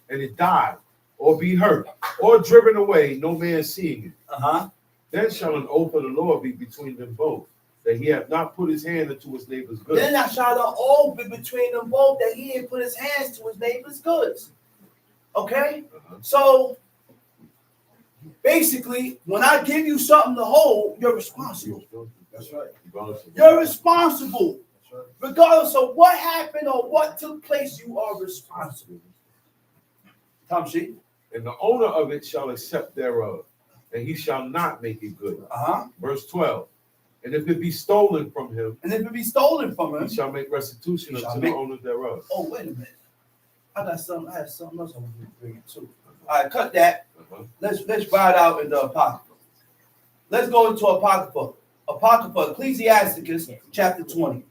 and it die, or be hurt, or driven away, no man seeing it, then shall an oath of the Lord be between them both, that he hath not put his hand into his neighbor's goods. Then I shall the oath be between them both that he ain't put his hands to his neighbor's goods. Okay? So basically, when I give you something to hold, you're responsible. That's right. You're responsible. Regardless of what happened or what took place, you are responsible. Tom Sheep. And the owner of it shall accept thereof, and he shall not make it good. Verse 12. And if it be stolen from him, And if it be stolen from him, he shall make restitution He shall unto make- the owner thereof. oh, wait a minute. I had something else I want to bring it too. All right, cut that. Let's ride out in the Apocrypha. Let's go into Apocrypha. Apocrypha, Ecclesiasticus, chapter 20.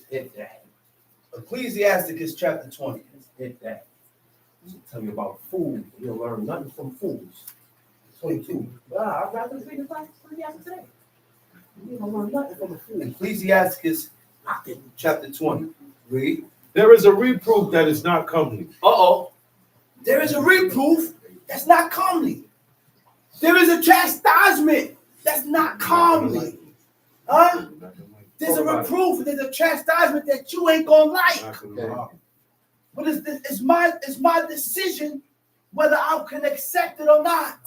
Hit that. Ecclesiasticus, chapter 20. Hit that. Tell me about food. You'll learn nothing from fools. 22. I'd rather read the Bible today. You don't learn nothing from a fool. Ecclesiasticus, chapter 20. Read. There is a reproof that is not comely. There is a reproof that's not comely. There is a chastisement that's not comely. There's a reproof, there's a chastisement that you ain't gonna like. But it's my decision whether I can accept it or not.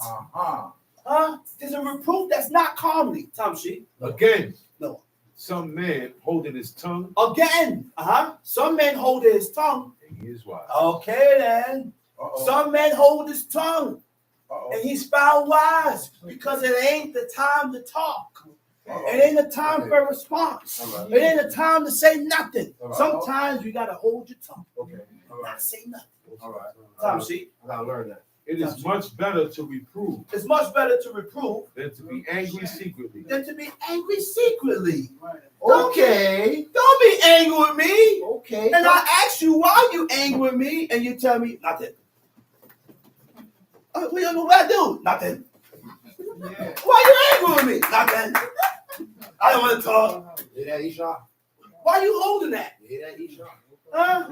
There's a reproof that's not comely. Tom Sheep. Again, No. some man holding his tongue, Again. Some men hold his tongue. and he is wise. Okay then. Some men hold his tongue. And he's found wise because it ain't the time to talk. It ain't the time for a response. It ain't the time to say nothing. Sometimes you gotta hold your tongue. Okay. All right. Not say nothing. All right. Tom Sheep. I gotta learn that. It is much better to reprove It's much better to reprove than to be angry secretly. than to be angry secretly. Okay. Don't be angry with me. Okay. And I ask you why you angry with me, and you tell me nothing. What I do? Nothing. Yeah. Why you angry with me? Nothing. I don't want to talk. Hear that, Esau? Why you holding that? You hear that, Esau? Huh?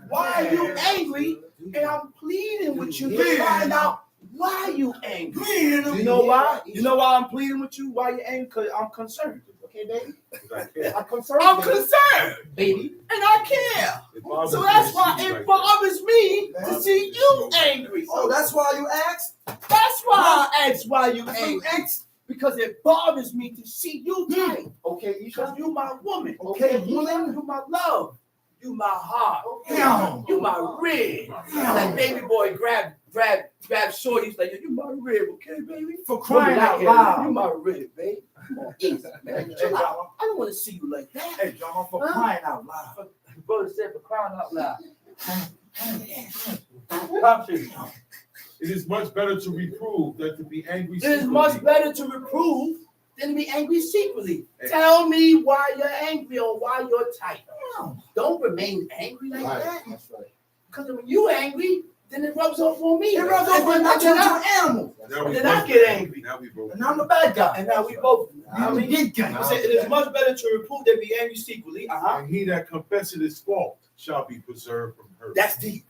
Why are you angry? And I'm pleading with you to find out why you angry. You know why? You know why I'm pleading with you? Why you angry? Because I'm concerned. Okay, baby. I'm concerned. I'm concerned. Baby. And I care. So that's why it bothers me to see you angry. Oh, that's why you asked? That's why I asked why you angry. Because it bothers me to see you tight. Okay, Because you my woman. Okay, woman. You my love. You my heart. Damn. You my rib. Like baby boy grab shorty. He's like, you my rib, okay, baby? For crying out You loud. my rib, babe. Come on, easy, man. Chill out. I don't want to see you like that. Hey, John, for crying out loud. The brother said for crying out loud. It is much better to reprove than to be angry. It is much secretly. better to reprove than to be angry secretly. Tell me why you're angry or why you're tight. Don't remain angry like that. That's right. Because when you're angry, then it rubs off on me. It rubs off on And you. then You're an animal. Now we then I both- get angry. Now we both. And I'm the bad guy. And now we both. I'm the good guy. I said it is much better to reprove than be angry secretly. And he that confesseth his fault shall be preserved from hurt. That's deep.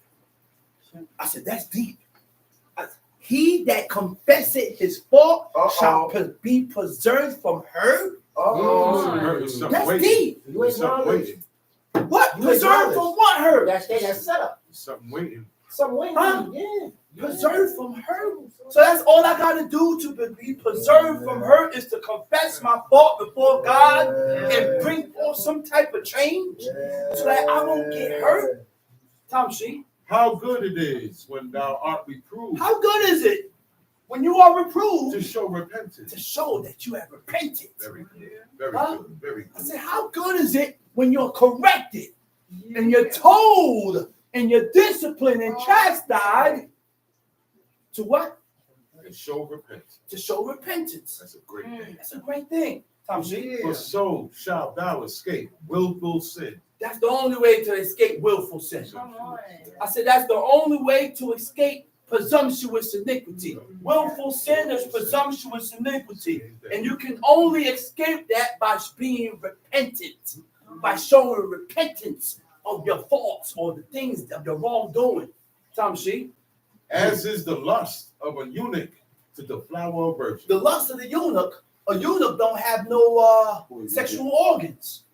I said that's deep. He that confesseth his fault shall be preserved from hurt. Some hurt is something That's waiting. deep. You ain't Something knowledge. waiting. What? You Preserved acknowledge. from what hurt? That's set up. Something waiting. Some way. Huh? Yeah. Preserved from hurt. So that's all I gotta do to be preserved from hurt is to confess my fault before God and bring forth some type of change so that I won't get hurt. Tom She, How good it is when thou art reproved how good is it when you are to reproved show repentance. to show that you have repented? Very good. Very Huh? good. Very I good. said, how good is it when you're corrected and you're told and you're disciplined and chastised to what? And show repentance. To show repentance. That's a great thing. That's a great thing, Tom She. For so shalt thou escape willful sin. That's the only way to escape willful sin. Come on. I said that's the only way to escape presumptuous iniquity. Willful sin is presumptuous iniquity. And you can only escape that by being repentant, by showing repentance of your faults or the things of your wrongdoing. Tom She, As is the lust of a eunuch to the flower of virtue. the lust of the eunuch, a eunuch don't have no sexual organs.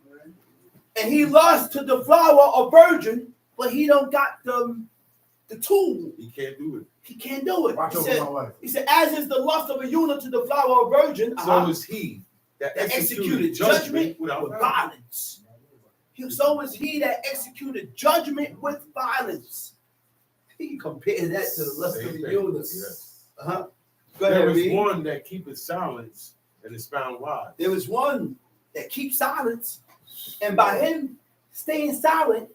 And he lusts to the flower of virgin, but he don't got the tool. He can't do it. He can't do it. Watch over my wife. He said, as is the lust of a eunuch to the flower of virgin, So is he that that executed judgment without with violence. So is he that executed judgment with violence. He compared that to the lust of the Same thing. eunuchs. Yes. Uh-huh. Go ahead, There is read. one that keepeth silence and is found wise. There was one that keeps silence, and by him staying silent,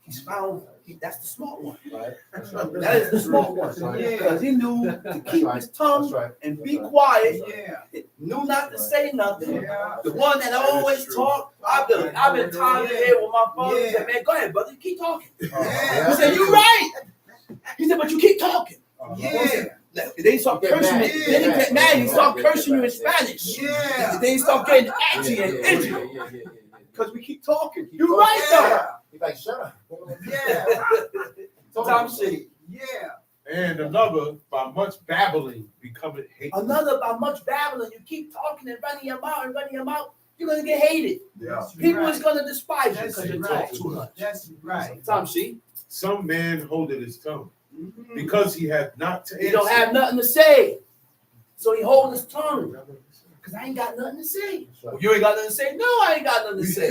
he's found. That's the smart one. Right. That's That is the smart one. Yeah. Because he knew to keep his That's tongue right. and be quiet. Yeah. Knew not to say nothing. Yeah. The one that always true. talk. I've been tired of here with my phone. He said, man, go ahead, brother. Keep talking. Yeah. He said, you're right. He said, but you keep talking. Yeah. They start Get cursing mad. it. Then he get mad. He start Get cursing you in mad. Spanish. Yeah. Then he start getting edgy and edgy. Because we keep talking. You're right, though. He's like, shut up. Yeah. Tom City. Yeah. And another by much babbling becometh hateful. Another, by much babbling, you keep talking and running your mouth, you're going to get hated. Yeah. People Right. is going to despise you That's because you right. talk too much. That's right. Tom C. Some man holdeth his tongue because he hath not to He don't answer. have nothing to say. So he hold his tongue. Because I ain't got nothing to say. Well, you ain't got nothing to say? No, I ain't got nothing to say.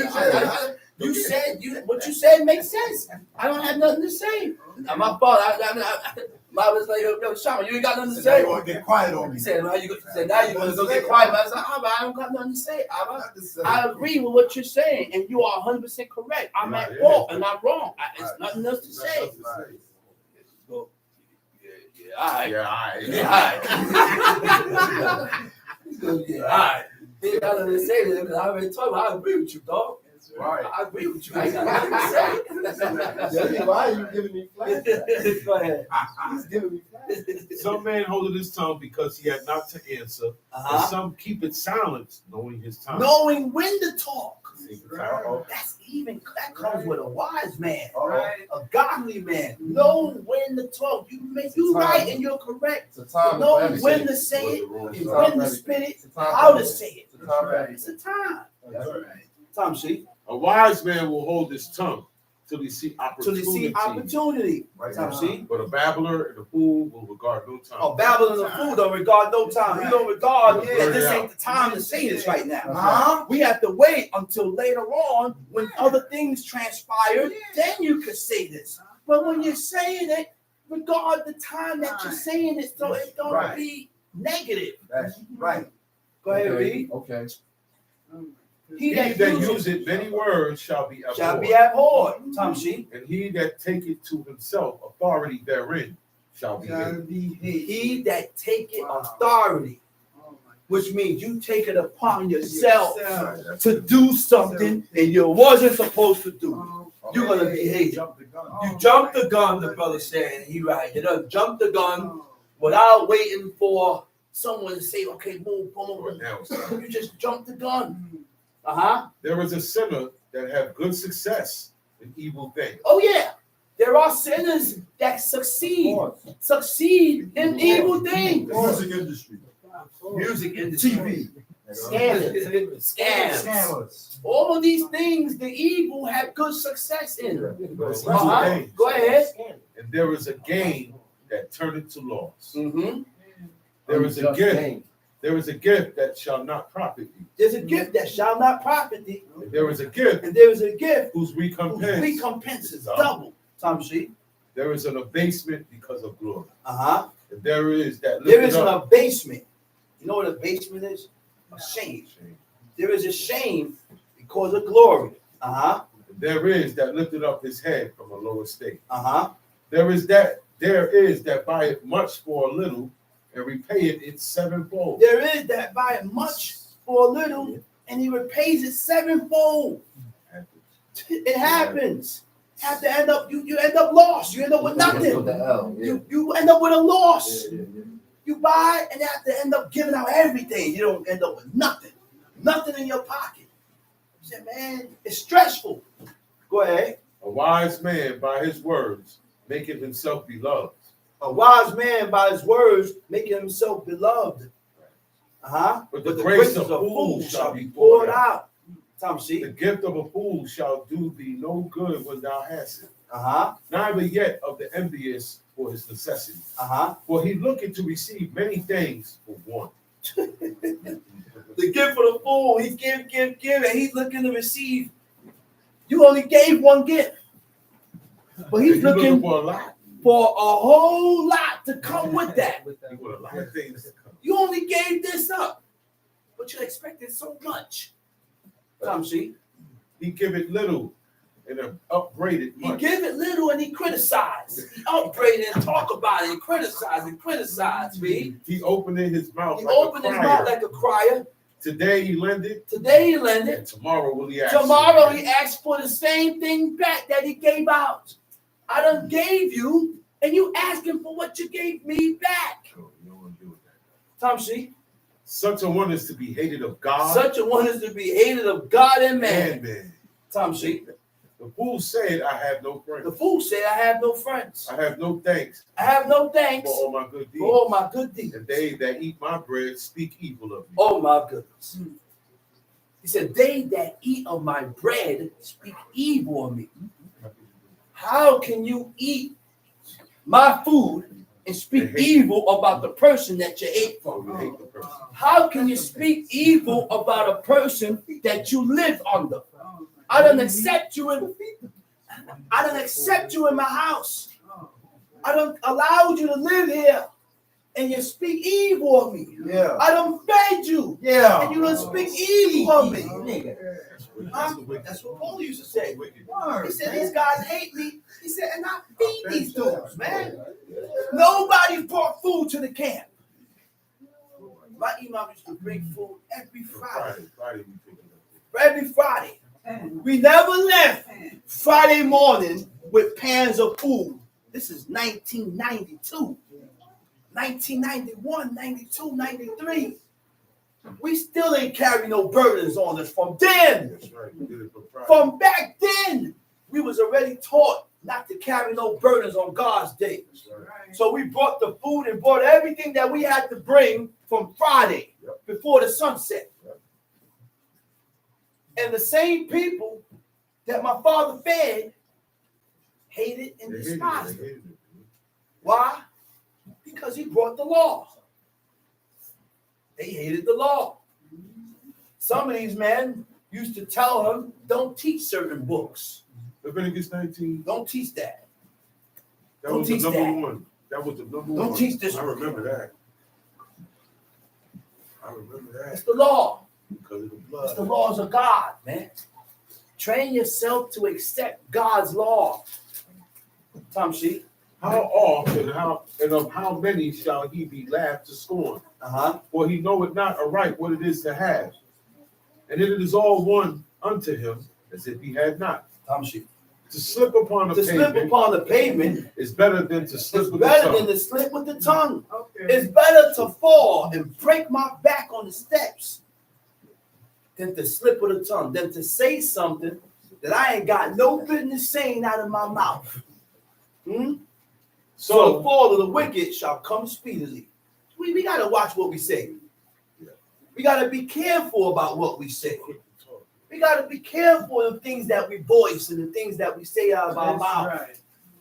You said what you said makes sense. I don't have nothing to say. Now, my fault. I was like, yo, Shama, you ain't got nothing to say. You want to get quiet on me. He said, now you're going to go get quiet. But I said, I don't got nothing to say. I agree with what you're saying, and you are 100% correct. I'm at fault, and I'm wrong. It's nothing else to say. Well, yeah, all right. Yeah, Yeah, all right. He got nothing to say because I already told him I agree with you, dog. Right. I agree with you. I ain't got nothing to say. Why are you giving me flashbacks? Go ahead. He's giving me flashbacks. Some man holdeth his tongue because he had not to answer, and Uh-huh. some keep it silent, knowing his time. Knowing when to talk. Uh-oh. That comes with a wise man, Right. a godly man. Know when to talk. You right and you're correct. It's a time. Know for everything. when to say it, and It's when to spit it, It's a time how for to everything. say it. It's a time for It's everything. a time. That's right. Time, see? A wise man will hold his tongue till he see Till they see opportunity. Right Time, now. see? But a babbler and a fool will regard no time. Oh, Babylon and the fool don't regard no time. You don't regard Yeah. that this ain't the time to say this right now. Uh-huh. We have to wait until later on when other things transpire. Then you could say this. But when you're saying it, regard the time that you're saying it so it don't Right. be negative. That's right. Go ahead, Okay. read. Okay. He He that that uses useth many words shall be shall abhorred, be abhorred. Tom, see? and he that taketh to himself authority therein shall be hated. He that taketh authority, which means you take it upon yourself to do something and you wasn't supposed to do. You're gonna be hated. You jumped the gun, the brother said, he right. You done jumped the gun without waiting for someone to say, okay, boom, boom, Right now, boom. You just jumped the gun. Uh-huh. there is a sinner that have good success in evil things. Oh yeah. There are sinners that succeed in evil things. Music industry. Music industry. TV. Scams. Scammers. All of these things, the evil have good success in them. There's Uh-huh. evil gain, Go ahead. and there is a gain that turneth to loss. Mm-hmm. There is a gift. There is a gift that shall not profit thee. There's a gift that shall not profit thee, And there is a gift and there is a gift whose whose recompense. recompense is double. Tom, see? There is an abasement because of glory. Uh-huh. And there is that There lifted is an up. abasement. You know what abasement is? A shame. There is a shame because of glory. Uh-huh. There is that lifted up his head from a low estate. Uh-huh. There is that buyeth much for a little and repayeth it sevenfold. There is that buy much for a little, and he repays it sevenfold. It happens. Have to end up, you end up lost. You end up with nothing. You end up with a loss. You buy and you have to end up giving out everything. You don't end up with nothing. Nothing in your pocket. You say, man, it's stressful. Go ahead. A wise man by his words maketh himself beloved. A wise man by his words making himself beloved. Uh-huh. But the grace of fools shall be poured poured out. out. Tom, see? The gift of a fool shall do thee no good when thou hast it. Uh-huh. Neither yet of the envious for his necessity. Uh-huh. For he looketh to receive many things for one. The gift for the fool, he give, and he's looking to receive. You only gave one gift. But he's And you looking for a lot. for a whole lot to come with that. You want a lot of things to come. You only gave this up, but you expected so much. Tom, see? He giveth little and upbraided He much. give it little and he criticized. He upbraided and talk about it and criticize, read. He opened his mouth He like opened a his crier. mouth like a crier. Today he lended, Today he lended. and tomorrow will he ask. Tomorrow he asked for the same thing back that he gave out. I done gave you, and you asking for what you gave me back. Oh, you don't want to do it that way. Tom, see? Such a one is to be hated of God Such a one is to be hated of God and man. and man. Tom, see? The fool said, I have no The friends. fool said, I have no friends. I have no thanks I have no thanks for all my good for deeds. all my good deeds. And they that eat my bread speak evil of me. Oh my goodness. He said, they that eat of my bread speak evil of me. How can you eat my food and speak evil about the person that you ate So from? we hate the person. How can you speak evil about a person that you live under? I don't accept you in my house. I don't allow you to live here, and you speak evil of me. Yeah. I don't fed you, Yeah. and you don't speak evil of me. That's That's what Paul used to say. wicked. He said, these guys hate me. He said, and I feed these dudes, man. Nobody brought food to the camp. My imam used to bring food every Friday. Friday we pick it up. Every Friday. We never left Friday morning with pans of food. This is 1992, 1991, 92, 93. We still ain't carry no burdens on us from then. That's right. We did it for pride. From back then, we was already taught not to carry no burdens on God's day. That's right. So we brought the food and brought everything that we had to bring from Friday before the sunset. And the same people that my father fed hated and They hated it. despised They him. hated it. Why? Because he brought the law. They hated the law. Some of these men used to tell him, don't teach certain books. Leviticus 19. Don't teach that. That Don't was the teach number that. one. That was the number one. Don't teach this I one. remember that. I remember It's that the law. because of the It's the blood. laws of God, man. Train yourself to accept God's law. Tom Sheep. How often, and of how many shall he be laughed to scorn? Uh-huh. For he knoweth not aright what it is to have, and it is all one unto him as if he had not. Tom Sheep. To slip upon the To slip pavement upon the pavement is better than to slip is with the better than tongue. to slip with the tongue. Okay. It's better to fall and break my back on the steps than to slip with the tongue, than to say something that I ain't got no business saying out of my mouth. So the So fall of the wicked shall come speedily. We got to watch what we say. We got to be careful about what we say. We got to be careful of things that we voice and the things that we say out of our That's mouth. right.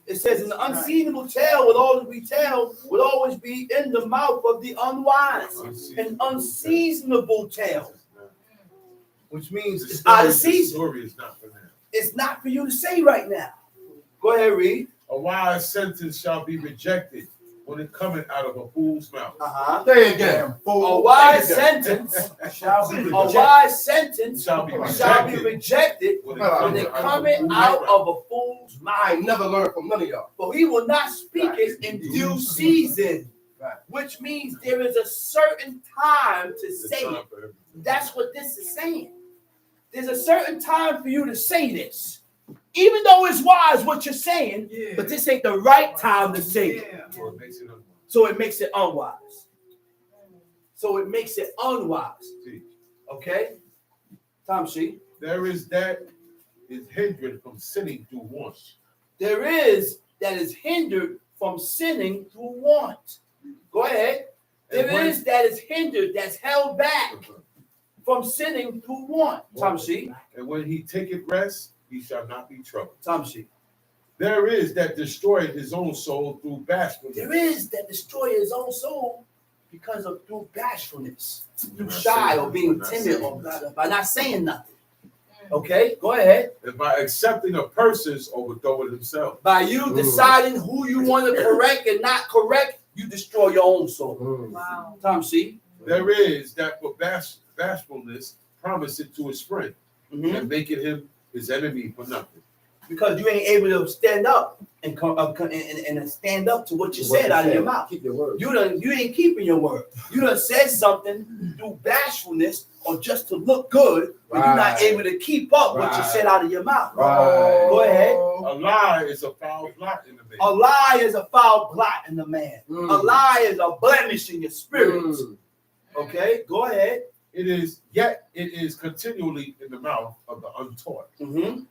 It says, an unseasonable tale will always be tell, will always be in the mouth of the unwise. An unseasonable tale, which means it's out of the season. story is not for them. It's not for you to say right now. Go ahead, read. A wise sentence shall be rejected when it cometh out of a fool's mouth. Uh-huh. Say it again. A wise sentence, Shall be a rejected. wise sentence Shall be shall be rejected rejected when when it it cometh cometh out of a fool's I mouth. ain't never learned from none of y'all. For he will not speak it in due season, Right. which means there is a certain time to It's say time it. for everything. That's what this is saying. There's a certain time for you to say this. Even though it's wise what you're saying, Yeah. but this ain't the right time to say it. Yeah. So it makes it unwise. So it makes it unwise. So it makes it unwise. See, Okay? Tom Sheep. there is that is hindered from sinning through want. There is that is hindered from sinning through want. Go ahead. And There when- is that is hindered, that's held back from sinning through want. Tom Sheep. And when he taketh rest, he shall not be troubled. Tom Sheep. There is that destroyed his own soul through bashfulness. There is that destroy his own soul because of through bashfulness, through Not shy saying- or being not timid saying- or by not saying nothing. Okay, go ahead. And by accepting of persons overthrowing himself. By you deciding who you want to correct and not correct, you destroy your own soul. Wow. Tom Sheep. There is that for bashfulness promise it to his friend Mhm. and making him his enemy for nothing. Because you ain't able to stand up and and stand up to what you said out of your mouth. Keep your word. You ain't keeping your word. You done said something through bashfulness or just to look good, but you're not Right. able to keep up what you Right. said out of your mouth. Right. Go ahead. A lie is a foul blot in the man. A lie is a foul blot in the man. Mm. A lie is a blemish in your spirit. Mm. Okay, go ahead. It is continually in the mouth of the untaught. Mhm.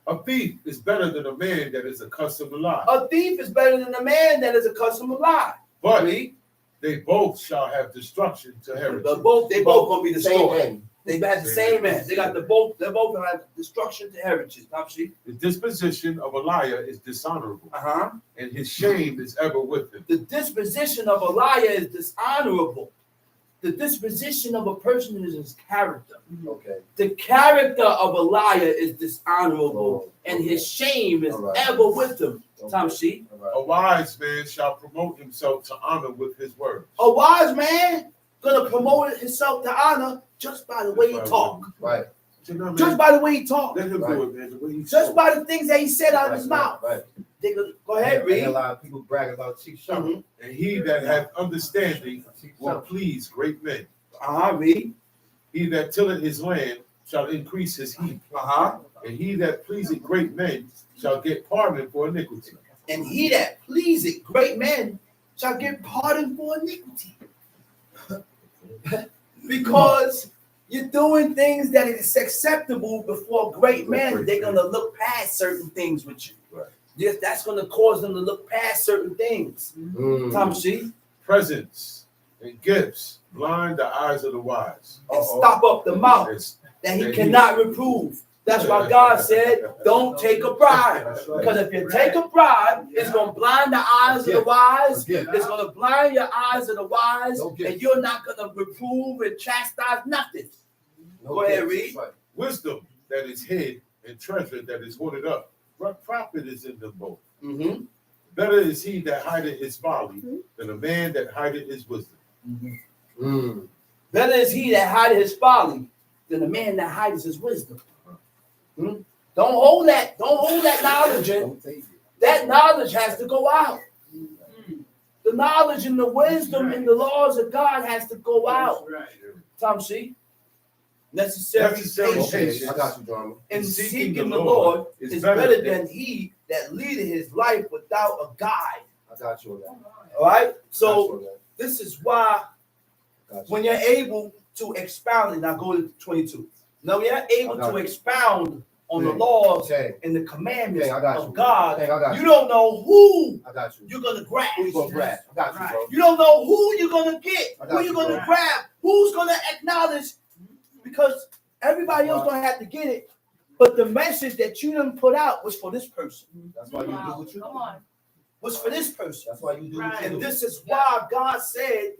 A thief is better than a man that is accustomed to lie. A thief is better than a man that is accustomed to lie. But Read. they both shall have destruction to heritage. They both gonna be Same destroyed. end. They have the same end. They got they both gonna have destruction to heritage. Top sheet. The disposition of a liar is dishonorable, Uh-huh. and his shame is ever with him. The disposition of a liar is dishonorable. The disposition of a person is his character. Okay. The character of a liar is dishonorable, Oh, and his shame is All right. ever with him. Okay. Tom sheet. All right. A wise man shall promote himself to honor with his words. A wise man gonna promote himself to honor just by the way he talk. Right. You know what I Just mean? by the way he talk. Let him Right. do it, man. The way he Just talk. by the things that he said out of his mouth. Right. They go I ahead, hear a read. lot of people brag about cheap shop. Mhm. And he that hath understanding Cheap will shop. please great men. Uh-huh, read. He that tilleth his land shall increase his heap. Uh-huh. And he that pleaseth great men shall get pardon for iniquity. And he that pleaseth great men shall get pardon for iniquity. Because you're doing things that is acceptable before great men, they're gonna look past certain things with you. Right. Yes, that's gonna cause them to look past certain things. Tom C. Presents and gifts blind the eyes of the wise. And stop up the mouth It's- that he cannot reprove. That's why God said, don't take a bribe. That's right. Because if you take a bribe, it's gonna blind the eyes of the wise. Again, It's gonna blind your eyes of the wise, No gift. and you're not gonna reprove and chastise nothing. Go ahead, read. Wisdom that is hid and treasure that is hoarded up. What profit is in them both? Mm-hmm. Better is he that hideth his folly than a man that hideth his wisdom. Better is he that hideth his folly than the man that hides his wisdom. Hmm? Don't hold that knowledge in. Don't take it. That knowledge has to go out. The knowledge and the wisdom and the laws of God has to go out. Tom C. Necessary patience patience. I got you, drama. in seeking the Lord is better than he that leadeth his life without a guide. I got you on that. All right. I got So you on that. this is why Got you. when you're able to expound it, now go to 22. Now when you're able I got to you. expound on the Yeah. laws Okay, and the commandments okay, I got you. of God, Okay, I got you you. don't know who I got you. you're gonna grab. Who's gonna grab? I got you, bro. You don't know who you're gonna get, I got who you, you're gonna bro. grab, who's gonna acknowledge, because everybody else gonna have to get it. But the message that you done put out was for this person, That's why you do what you do. was for this person. That's why you do what you And do. this is why God said,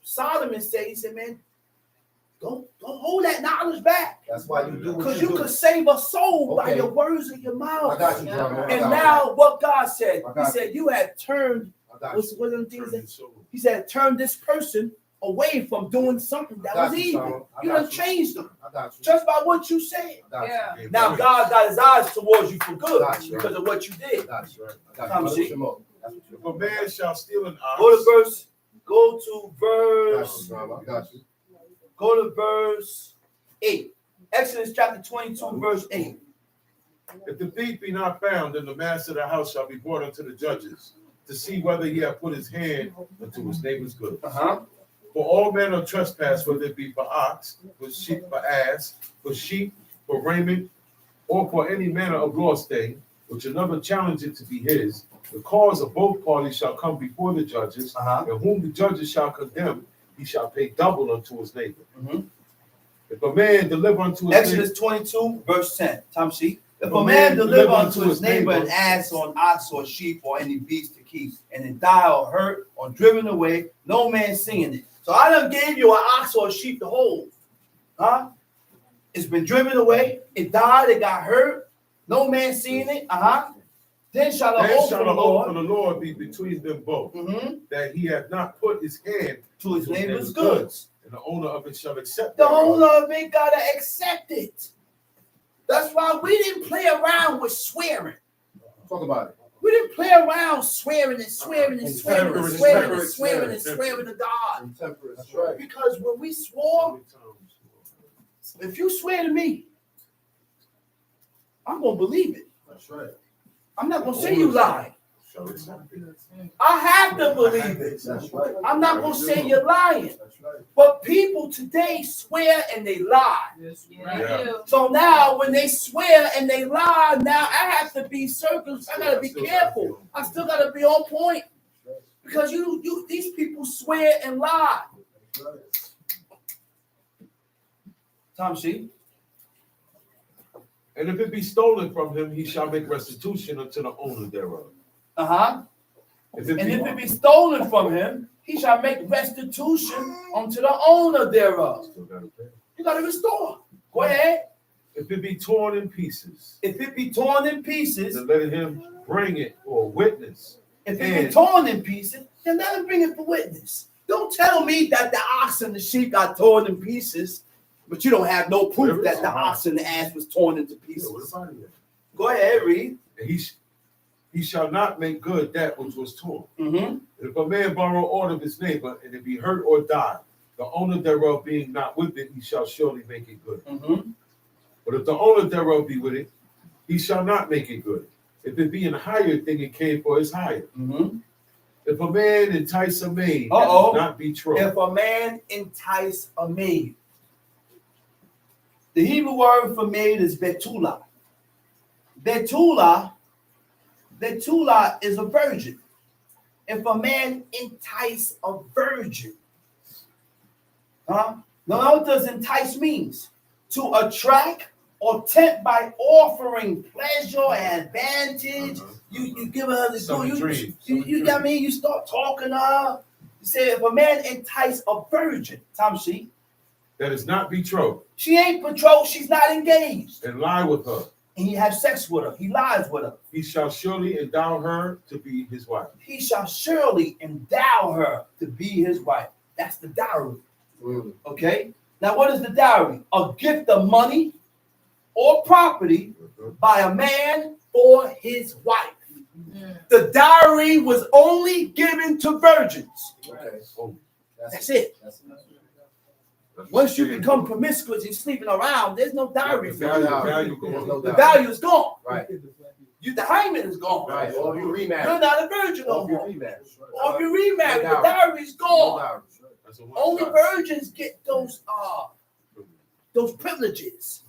Solomon said, he said, man, don't hold that knowledge back. That's why you do what Because you you do. could save a soul by Okay. your words of your mouth. I got you, drama. I And got now what God said, I he got said, you have turned, you. I got you. what are the things Turn that his soul. he said, turn this person away from doing something that I got was you, evil. Solomon. I You got done you. changed them I got you. just by what you said. I got you. Now God got his eyes towards you for good Got you. because of what you I did. got you. I got Come you. see. Come on. That's what you If a man shall steal an ox, Go to got verse, you, drama. I got you. go to verse 8. Exodus chapter 22, verse 8. if the thief be not found, then the master of the house shall be brought unto the judges to see whether he have put his hand into his neighbor's goods. Uh-huh. For all manner of trespass, whether it be for ox, for sheep, for ass, for sheep, for raiment, or for any manner of lost thing, which another challengeth to be his, the cause of both parties shall come before the judges, Uh-huh. and whom the judges shall condemn, he shall pay double unto his neighbor. Mhm. If a man deliver unto his neighbor, Exodus 22, verse 10. Tom sheep. If a man deliver unto his neighbor an ass or an ox or a sheep or any beast to keep, and it die or hurt or driven away, no man seeing it. So I done gave you an ox or a sheep to hold. Huh? It's been driven away, it died, it got hurt, no man seeing it. Uh-huh. Then shall the then oath shall from the the oath Lord of the Lord be between them both, that he hath not put his hand to his neighbor's goods. and the owner of it shall accept The thereof. owner of it gotta accept it. That's why we didn't play around with swearing. Talk about it. We didn't play around swearing and swearing and swearing and swearing and swearing and swearing to God. Intemperate. That's right. Because when we swore, if you swear to me, I'm gonna believe it. That's right. I'm not gonna say you lied. Shall accept it. I have to believe it. That's right. I'm not gonna say you're lying. That's right. But people today swear and they lie. Yeah. So now when they swear and they lie, now I have to be circumspect. I gotta be careful. I still gotta be on point. Because these people swear and lie. That's right. Tom Sheep. And if it be stolen from him, he shall make restitution unto the owner thereof. Uh-huh. If it And be, if it be stolen from him, he shall make restitution unto the owner thereof. Still gotta pay. You gotta restore. Go ahead. If it be torn in pieces, If it be torn in pieces, then let him bring it for a witness. if it be torn in pieces, then let him bring it for witness. Don't tell me that the ox and the sheep got torn in pieces, but you don't have no proof that the ox and the ass was torn into pieces. Go ahead, read. And he shall not make good that which was torn. Mm-hmm. And if a man borrow aught of his neighbor, and it be hurt or die, the owner thereof being not with it, he shall surely make it good. Mm-hmm. But if the owner thereof be with it, he shall not make it good. If it be an higher thing, it came for his hire. Mhm. If a man entice a maid, that Uh-oh. is not betrothed. If a man entice a maid, the Hebrew word for maid is betula. Betula is a virgin. If a man entice a virgin, now what does entice means? To attract or tempt by offering pleasure and advantage. You give her the Summer good. dreams. You got me. You start talking to her. You say if a man entice a virgin, Tamshi, That is not betrothed, she ain't betrothed. She's not engaged, and lie with her. and he has sex with her. He lies with her. He shall surely endow her to be his wife. He shall surely endow her to be his wife. That's the dowry. Okay. Now, what is the dowry? A gift of money or property by a man for his wife. The dowry was only given to virgins. Okay. That's it. Once you become promiscuous and sleeping around, there's no dowry for you. The value is gone. Right. The hymen is gone. Right. Or you remarry. You're not a virgin no Or you more. remarry. Or if you remarry, No the dowry. dowry is gone. No That's a one Only shot. virgins get those privileges.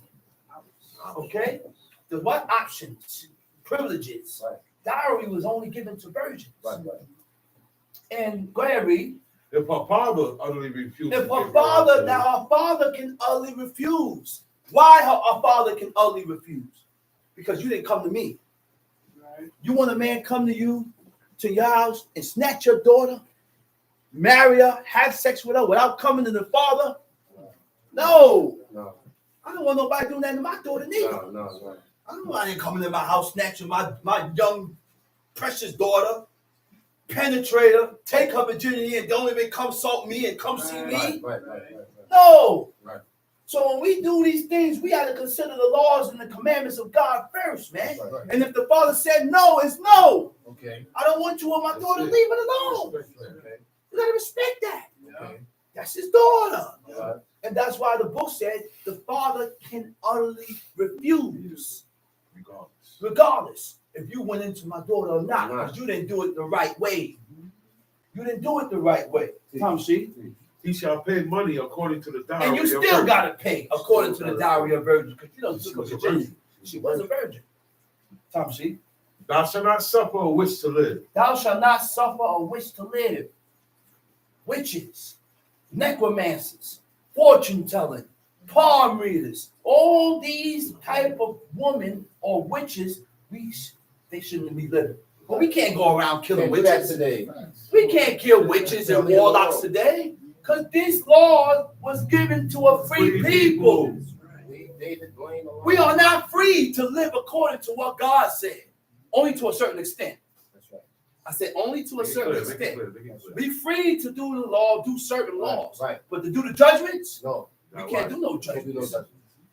Okay? The what options? Privileges. Right. Dowry was only given to virgins. Right, right. And go ahead, read. If her father utterly refused, If to her give father, her now her father can utterly refuse. Why her father can utterly refuse? Because you didn't come to me. You want a man come to you, to your house, and snatch your daughter, marry her, have sex with her without coming to the father? No. No. I don't want nobody doing that to my daughter neither. No. I don't want anybody coming to my house, snatching my young, precious daughter, penetrate her, take her virginity, and don't even consult me and come see me. Right. No. Right. So when we do these things, we got to consider the laws and the commandments of God first, man. Right. And if the father said no, it's no. Okay. I don't want you or my That's daughter. it. Leave it alone. Okay. You got to respect that. Okay. That's his daughter. Right. And that's why the book said the father can utterly refuse, regardless if you went into my daughter or not, because you didn't do it the right way. You didn't do it the right way. Tom C. He shall pay money according to the dowry. And you of still virgin. got to pay according to the dowry of virgin, because you don't took a virginity. She was a virgin. Tom C. Thou shalt not suffer a witch to live. Thou shalt not suffer a witch to live. Witches, necromancers, fortune telling, palm readers, all these type of women or witches, they shouldn't be living. But we can't go around killing Can't do that witches. today. We can't kill witches and warlocks today, because this law was given to a free people. David Blaine. We are not free to live according to what God said, only to a certain extent. That's right. I said only to a certain Make it extent. clear, make it clear. Be free to do the law, do certain laws, Right. but to do the judgments, No. we can't do no Can't do no judgments. judgment.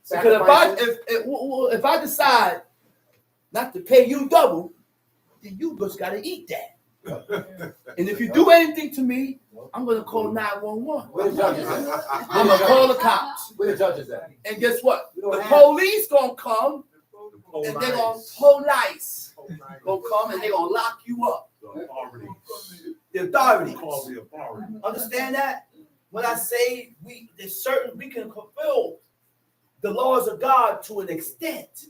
Because if I decide not to pay you double, then you just got to eat that. And if you do anything to me, I'm going to call 911. Where the judges at? I'm going to call the cops. Where the judges at? And guess what? We don't The have- police going to come The and they're going to police. going to come and they're going to lock you up. The authorities. The authorities. Call the authority. Understand that? When I say we can fulfill the laws of God to an extent.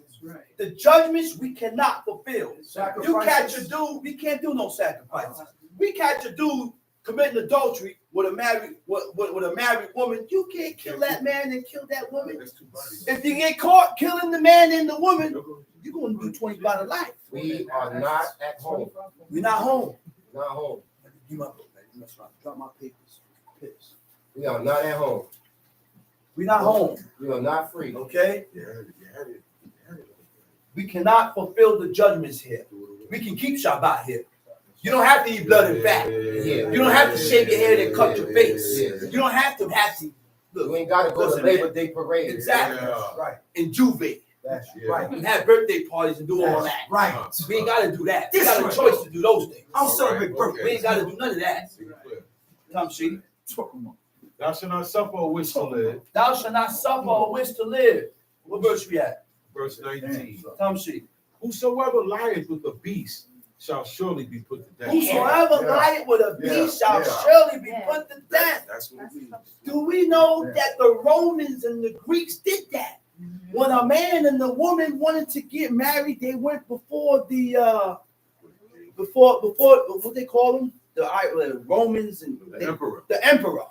The judgments we cannot fulfill. You catch a dude, we can't do no sacrifices. We catch a dude committing adultery with a married woman. You can't kill that man and kill that woman. That's two bodies. If you get caught killing the man and the woman, you're going to do 25 to life. We are not at home. We're not home. Not home. You must drop my papers. Piss. We are not at home. We're not home. We are not free. Okay? You heard it. We cannot fulfill the judgments here. We can keep Shabbat here. You don't have to eat blood and fat. You don't have to shave your head and cut your face. You don't have to You look ain't got to go Listen, to Labor man. Day parade. exactly Yeah. right and juve That's Yeah. right and have birthday parties and do all that. Right. We ain't got to do that. We This got a right. choice to do those things. I'll celebrate birthday. We ain't got to do none of that. Make it clear. Come see. talking about. Thou shalt not suffer a witch to live. Thou shalt not suffer a witch to live. What verse we at? Verse 19. Tom sheet. Whosoever lieth with a beast shall surely be put to death. Whosoever Yeah. lieth with a beast shall Yeah. surely be Yeah. put to death. That's what it means. Do we know Yeah. that the Romans and the Greeks did that? When a man and a woman wanted to get married, they went before the before what they call them, the Romans and The emperor. the emperor.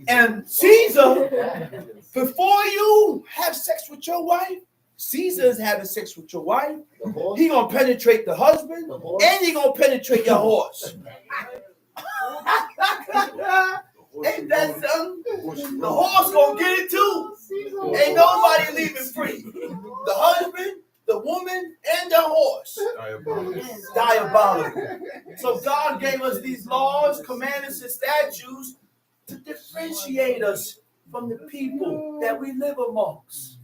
And Caesar, before you have sex with your wife, Caesar is having sex with your wife. The horse, He gonna penetrate the husband, the horse. and he gonna penetrate your horse. Ain't that something? The horse gonna get it too. Ain't nobody leaving free. The husband, the woman, and the horse. Diabolical. So God gave us these laws, commandments, and statutes to differentiate us from the people that we live amongst.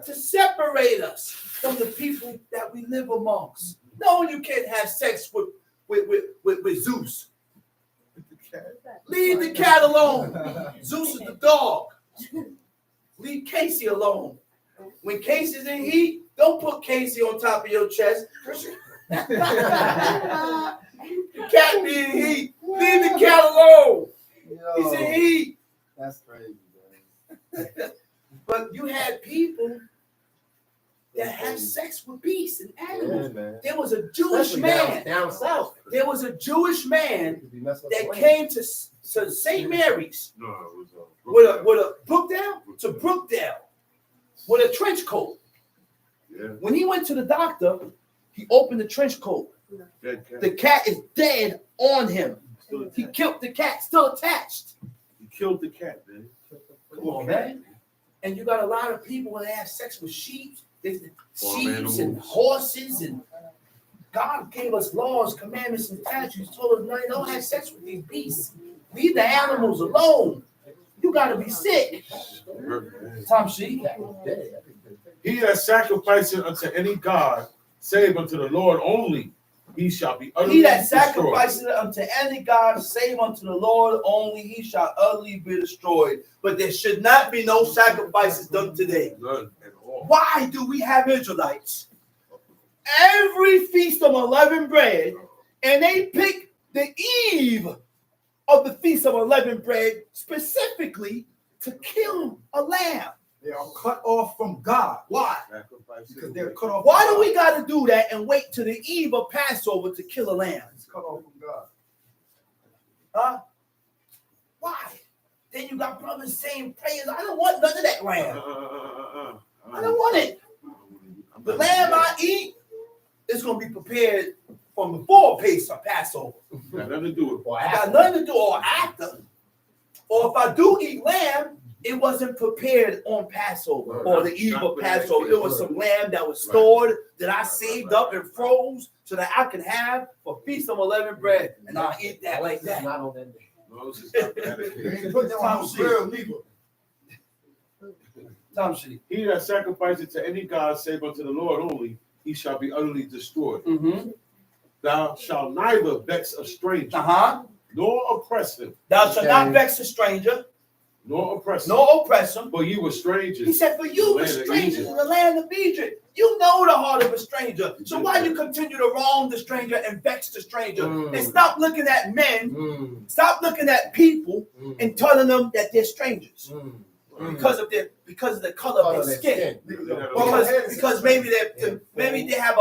To separate us from the people that we live amongst. No, you can't have sex with Zeus. Leave the cat alone. Zeus is the dog. Leave Casey alone. When Casey's in heat, don't put Casey on top of your chest. The cat be in heat. Leave the cat alone. He's in heat. That's crazy, man. But you had people that had sex with beasts and animals. Yeah, man. There was a Jewish Especially man. down south. There was a Jewish man Could be messed up that the came to St. Mary's No, it was with a Brookdale to Brookdale with a trench coat. Yeah. When he went to the doctor, he opened the trench coat. Dead cat. The cat is dead on him. He killed the cat, still attached. He killed the cat, man. Come on, man. And you got a lot of people that have sex with sheep, and horses, and God gave us laws, commandments, and statutes. Told us, no, you don't have sex with these beasts. Leave the animals alone. You got to be sick. Tom Sheep. He that sacrificeth unto any god, save unto the Lord only, he shall be utterly He that destroyed. sacrifices unto any God, save unto the Lord only, he shall utterly be destroyed. But there should not be no sacrifices done today. None at all. Why do we have Israelites? Every feast of unleavened bread, and they pick the eve of the feast of unleavened bread specifically to kill a lamb. They are cut off from God. Why? Sacrifice Because they're cut off. Why from do we got to do that and wait to the eve of Passover to kill a lamb? It's cut off from God. Huh? Why? Then you got brothers saying prayers. I don't want none of that lamb. I don't want it. The lamb I eat is going to be prepared from before Passover. Got nothing to do with it. Or I got after. nothing to do or after. Or if I do eat lamb, it wasn't prepared on Passover or the eve of Passover. It was some lamb that was stored that I saved up and froze so that I can have for feast of unleavened bread. And I'll eat that like that. Not on that day. No, this is not that They case. ain't put that on no grill neither. Tom City. He that sacrificeth to any god, save unto the Lord only, he shall be utterly destroyed. Mm-hmm. Thou shalt neither vex a stranger, Uh-huh. nor oppress him, Thou shalt not vex a stranger, nor oppress him. nor oppress him. For you were strangers. He said, for you were Land of strangers Egypt. in the land of Egypt. You know the heart of a stranger. So why you continue to wrong the stranger and vex the stranger? Mm. And stop looking at men, Mm, stop looking at people mm, and telling them that they're strangers mm. because of the color of their skin. Because Because maybe they have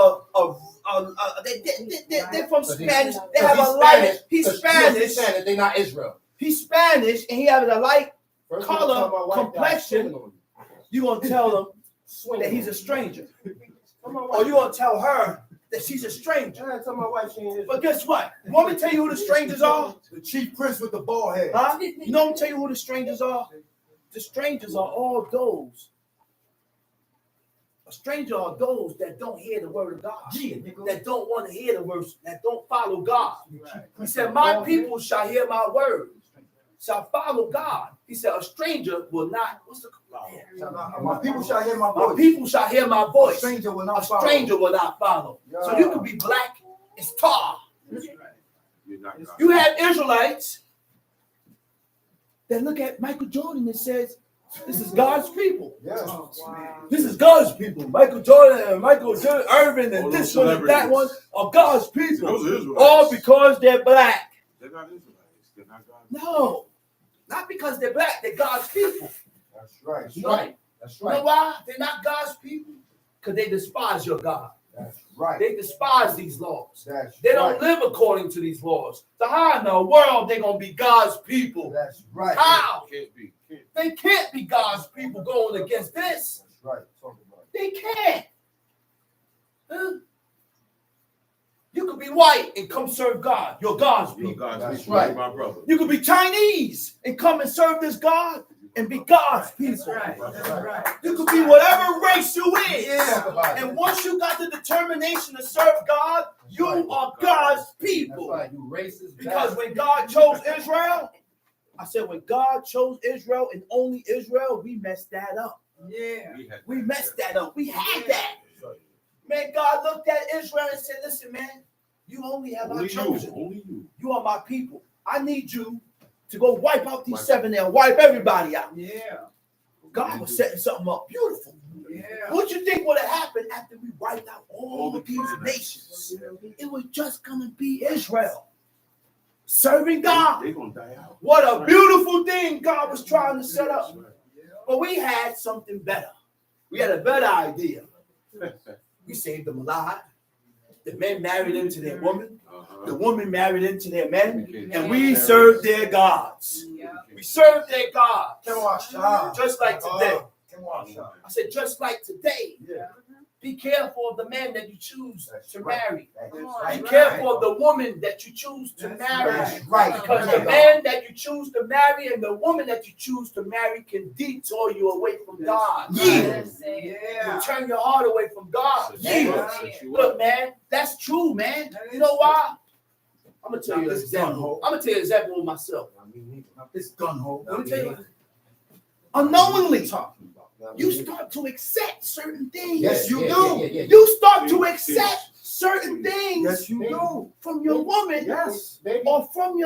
they're from Spanish. They have a light. He's Spanish. They're not Israel. He's Spanish, and he has a light. First Color, you tell my wife that I'm complexion. swinging on you. You gonna tell them Swinging that he's on a stranger, you. Tell my or wife- you gonna tell her that she's a stranger. Yeah, tell my wife she ain't Israel. But guess what? You want me to tell you who the strangers are? the chief prince with the bald head. Huh? You know I'm tell you who the strangers are? The strangers are all those. A stranger are those that don't hear the word of God. That don't want to hear the words, that don't follow God. He said, my people shall hear my word, shall follow God. He said, a stranger will not, what's the My people shall hear my My voice. people shall hear my A voice. stranger will A not follow. stranger will not follow. So you can be black as tar. You're not God. You have Israelites that look at Michael Jordan and says, This is God's people. Yes. This is God's people. Michael Jordan and Michael Jordan, Irvin and All this those one and that one celebrities. are God's people. Those are Israelites. All because they're black. They're not Israelites. They're not God. No, not because they're black. They're God's people. That's right. That's right. That's You know right. why they're not God's people? Because they despise your God. That's right. They despise these laws. That's They don't right. live according to these laws. So how in the world they gonna be God's people? That's right. How? Can't be. Can't. They can't be God's people going against this. That's right. Talk about it. They can't. Huh? You could be white and come serve God. You're God's You're people. God's That's people. right. You're my brother. You could be Chinese and come and serve this God and be God's people. That's right. You could be whatever race you is. Talk about it. And once you got the determination to serve God, you are God's That's people. right. You racist. Because when God chose Israel, I said when God chose Israel and only Israel, we messed that up. Yeah. We messed that up. We had that. Man, God looked at Israel and said, listen, man, you only have I Only chosen. you. Only you. You are my people. I need you to go wipe out these seven there, wipe everybody out. Yeah. God was setting something up beautiful. Yeah. What you think would have happened after we wiped out all of these Canaanites. nations? It was just gonna be Israel serving God. They're gonna die out. What a beautiful thing God was trying to set up. That's right. But we had something better. We had a better idea. We saved them alive. The men married into their woman. The woman married into their men. And we served their gods. Yeah. We served their gods. Come on, Sean. Just like today. Come on, Sean. I said, just like today. Yeah. Be careful of the man that you choose That's to right. marry. That's Be right. careful of the woman that you choose to That's marry. That's right. Because the man that you choose to marry and the woman that you choose to marry can detour you away from God. Yeah. Yeah. You turn your heart away from God. Set you Yeah. up, set you Look, up. man, that's true, man. You know why? I'm gonna tell you an example. I'm gonna tell you an example with myself. This gun hole. Let me tell you. Unknowingly, Talking about. you start to accept certain things. Yes, you do. You start to accept certain things Yes, you do. from your woman. Yes. Or from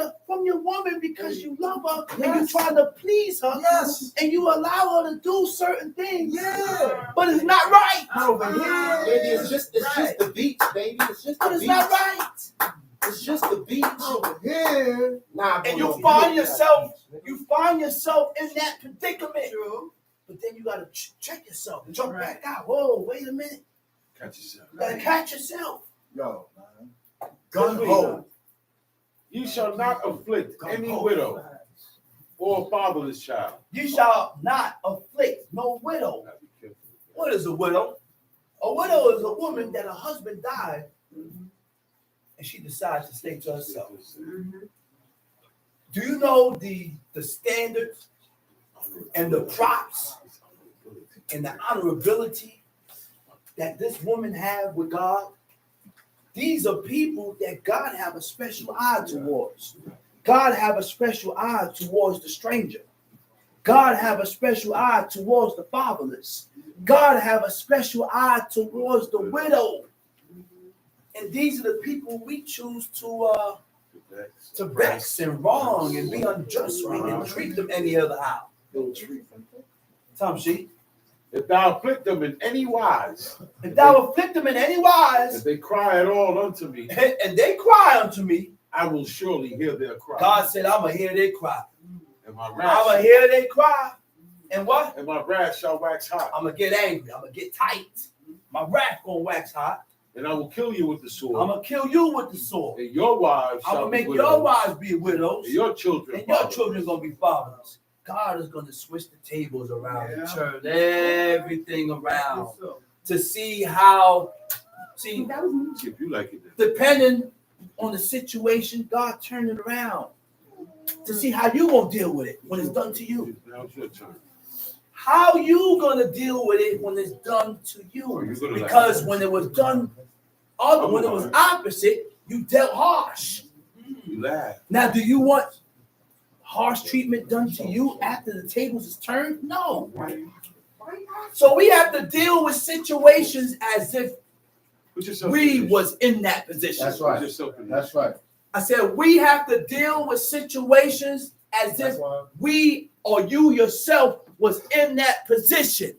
your woman because you love her and you Yes. try to please her. Yes. And you allow her to do certain things. Yeah. But it's not right. Not over here. Baby, it's just the beats, baby. It's just But the it's beats. not right. It's just the beats. Over here. Nah, And bro, you no, find look yourself, at you find yourself in that predicament. True. But then you gotta check yourself, jump back out. Whoa, wait a minute. Catch yourself. You gotta catch yourself. Yo, man. Gun hole. Ye shall not afflict any hole. widow or fatherless child. You shall not afflict no widow. Gotta be careful. What is a widow? A widow is a woman that her husband died and she decides to stay to herself. Do you know the standards and the props and the honorability that this woman have with God? These are people that God have a special eye towards. God have a special eye towards the stranger. God have a special eye towards the fatherless. God have a special eye towards the widow. And these are the people we choose to vex and wrong and be unjust with and treat them any other how. Tom Sheet. If thou afflict them in any wise, If thou afflict them in any if wise, they cry at all unto me, and they cry unto me, I will surely hear their cry. God said, I'm going to hear their cry. And my I'm going to wrath, hear their cry. And what? and my wrath shall wax hot, I'm going to get angry. I'm going to get tight. My wrath going to wax hot. and I will kill you with the I'm sword. going to kill you with the sword. And your wives I'm shall going be to make widows, your wives be widows. and your children And your fathers. children going to be fathers. God is going to switch the tables around and Yeah. turn everything around to see how, see, If you like it, then. depending on the situation, God turn it around to see how you going to deal with it when it's done to you. Now it's your turn. How you going to deal with it when it's done to Oh, you? you're gonna like Because it. when it was done, when it was opposite, you dealt harsh. You laugh. Now, do you want harsh treatment done to you after the tables is turned? No. So we have to deal with situations as if Put yourself we in was in that position. That's Put right. yourself in That's right. I said we have to deal with situations as if That's why. we or you yourself was in that position.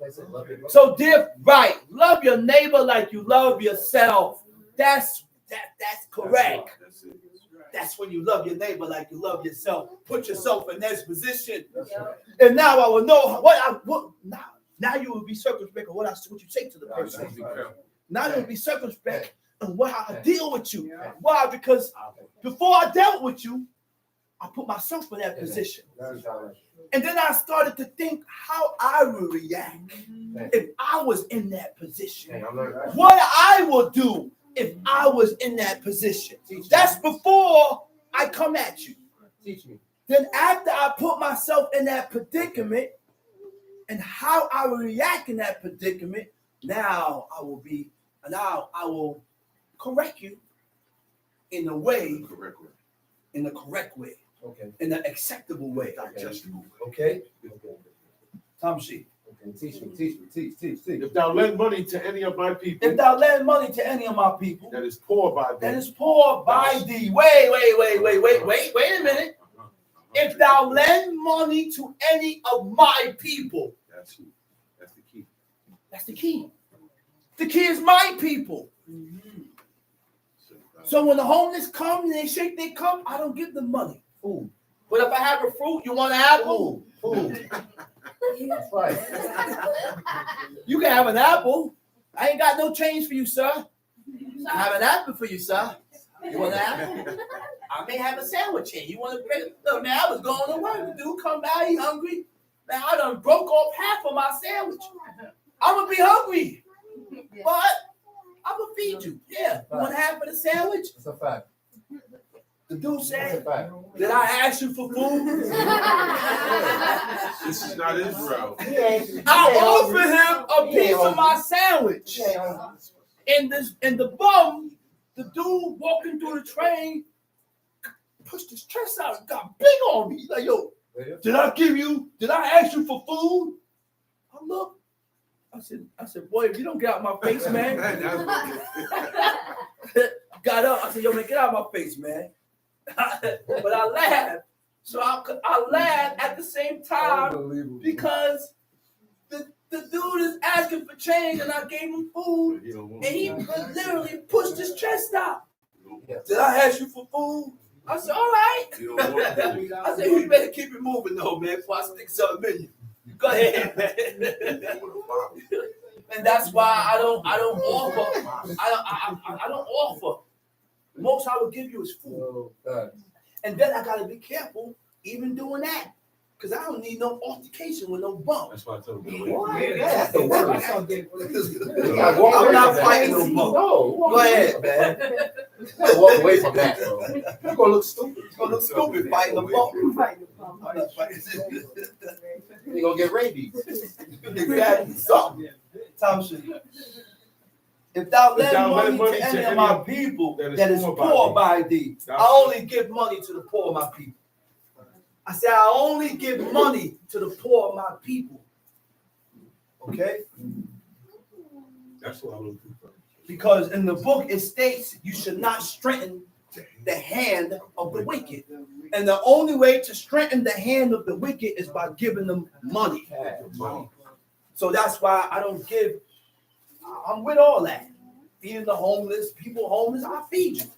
So, dear, right, love your neighbor like you love yourself. That's correct. That's when you love your neighbor like you love yourself. Put yourself in this position. And now I will know now you will be circumspect of what you say to the person. Now you will be circumspect on how I deal with you. Why? Because before I dealt with you, I put myself in that position. And then I started to think how I would react if I was in that position. What I would do if I was in that position. That's before I come at you. Teach me. Then after I put myself in that predicament and how I will react in that predicament, now I will correct you in a way, in the correct way, Okay. in the acceptable way. Okay. Tom Sheep. Okay. Teach me. If thou lend money to any of my people If thou lend money to any of my people that is poor by that them, is poor by thee, wait a minute. If thou lend money to any of my people, that's the key. that's the key. The key is my people. So when the homeless come and they shake their cup, I don't give them money. Food. But if I have a fruit, you want an apple? Food. That's right. You can have an apple. I ain't got no change for you, sir. I have an apple for you, sir. You want an apple? I may have a sandwich here. You want to pay? Look, man, I was going to work. Dude, come by, he hungry. Man, I done broke off half of my sandwich. I'm going to be hungry. But I'm going to feed you. Yeah. You want half of the sandwich? That's a fact. The dude That's a said, fact. did I ask you for food? This is not Israel. I offered him a piece of my sandwich. And the bum, the dude walking through the train, pushed his chest out and got big on me. He's like, yo, did I ask you for food? I looked. I said, boy, if you don't get out my face, man. Got up. I said, yo, man, get out of my face, man. But I laughed. So I laughed at the same time because the dude is asking for change and I gave him food and he literally pushed his chest out. Did I ask you for food? I said, all right. I said, you better keep it moving though, man, before I stick something in you. Go ahead, man. And that's why I don't offer. I don't offer. The most I will give you is food. And then I gotta be careful even doing that. Because I don't need no altercation with no bump. That's why I told you. That's the word. I'm not fighting no bump. No. Go ahead, man. Walk away from that, bro. You're gonna look stupid. You're gonna look stupid fighting the bump. You're gonna get rabies. Exactly. So, Tom Sheep. If thou lend money to any of my people that is poor by thee, I only give money to the poor of my people. I said, I only give money to the poor of my people. Okay? That's what I'm looking for. Because in the book it states you should not strengthen the hand of the wicked. And the only way to strengthen the hand of the wicked is by giving them money. So that's why I don't give. I'm with all that. Feeding the homeless, people homeless, I'll feed you.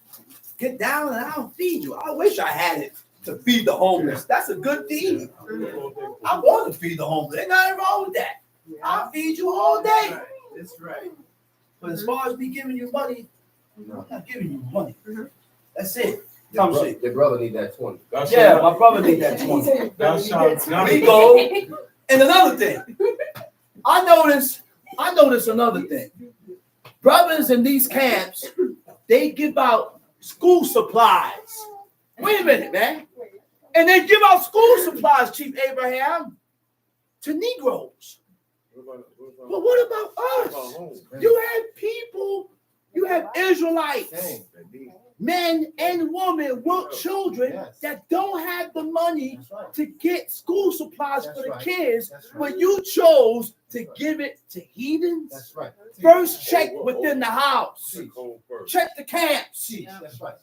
Get down and I'll feed you. I wish I had it to feed the homeless. That's a good deed. I want to feed the homeless. Ain't nothing wrong with that. I'll feed you all day. That's right. But as far as me giving you money, I'm not giving you money. That's it. Your Come see. brother need that 20. Yeah, my brother need that 20. Thou shalt not We go. And another thing, I notice another thing. Brothers in these camps, they give out school supplies. Wait a minute, man. And they give out school supplies, Chief Abraham, to Negroes. But what about us? You have people, you have Israelites, men and women with children that don't have the money to get school supplies for the kids, but you chose to give it to heathens. That's right. First, check within the house. Check the camps. That's right.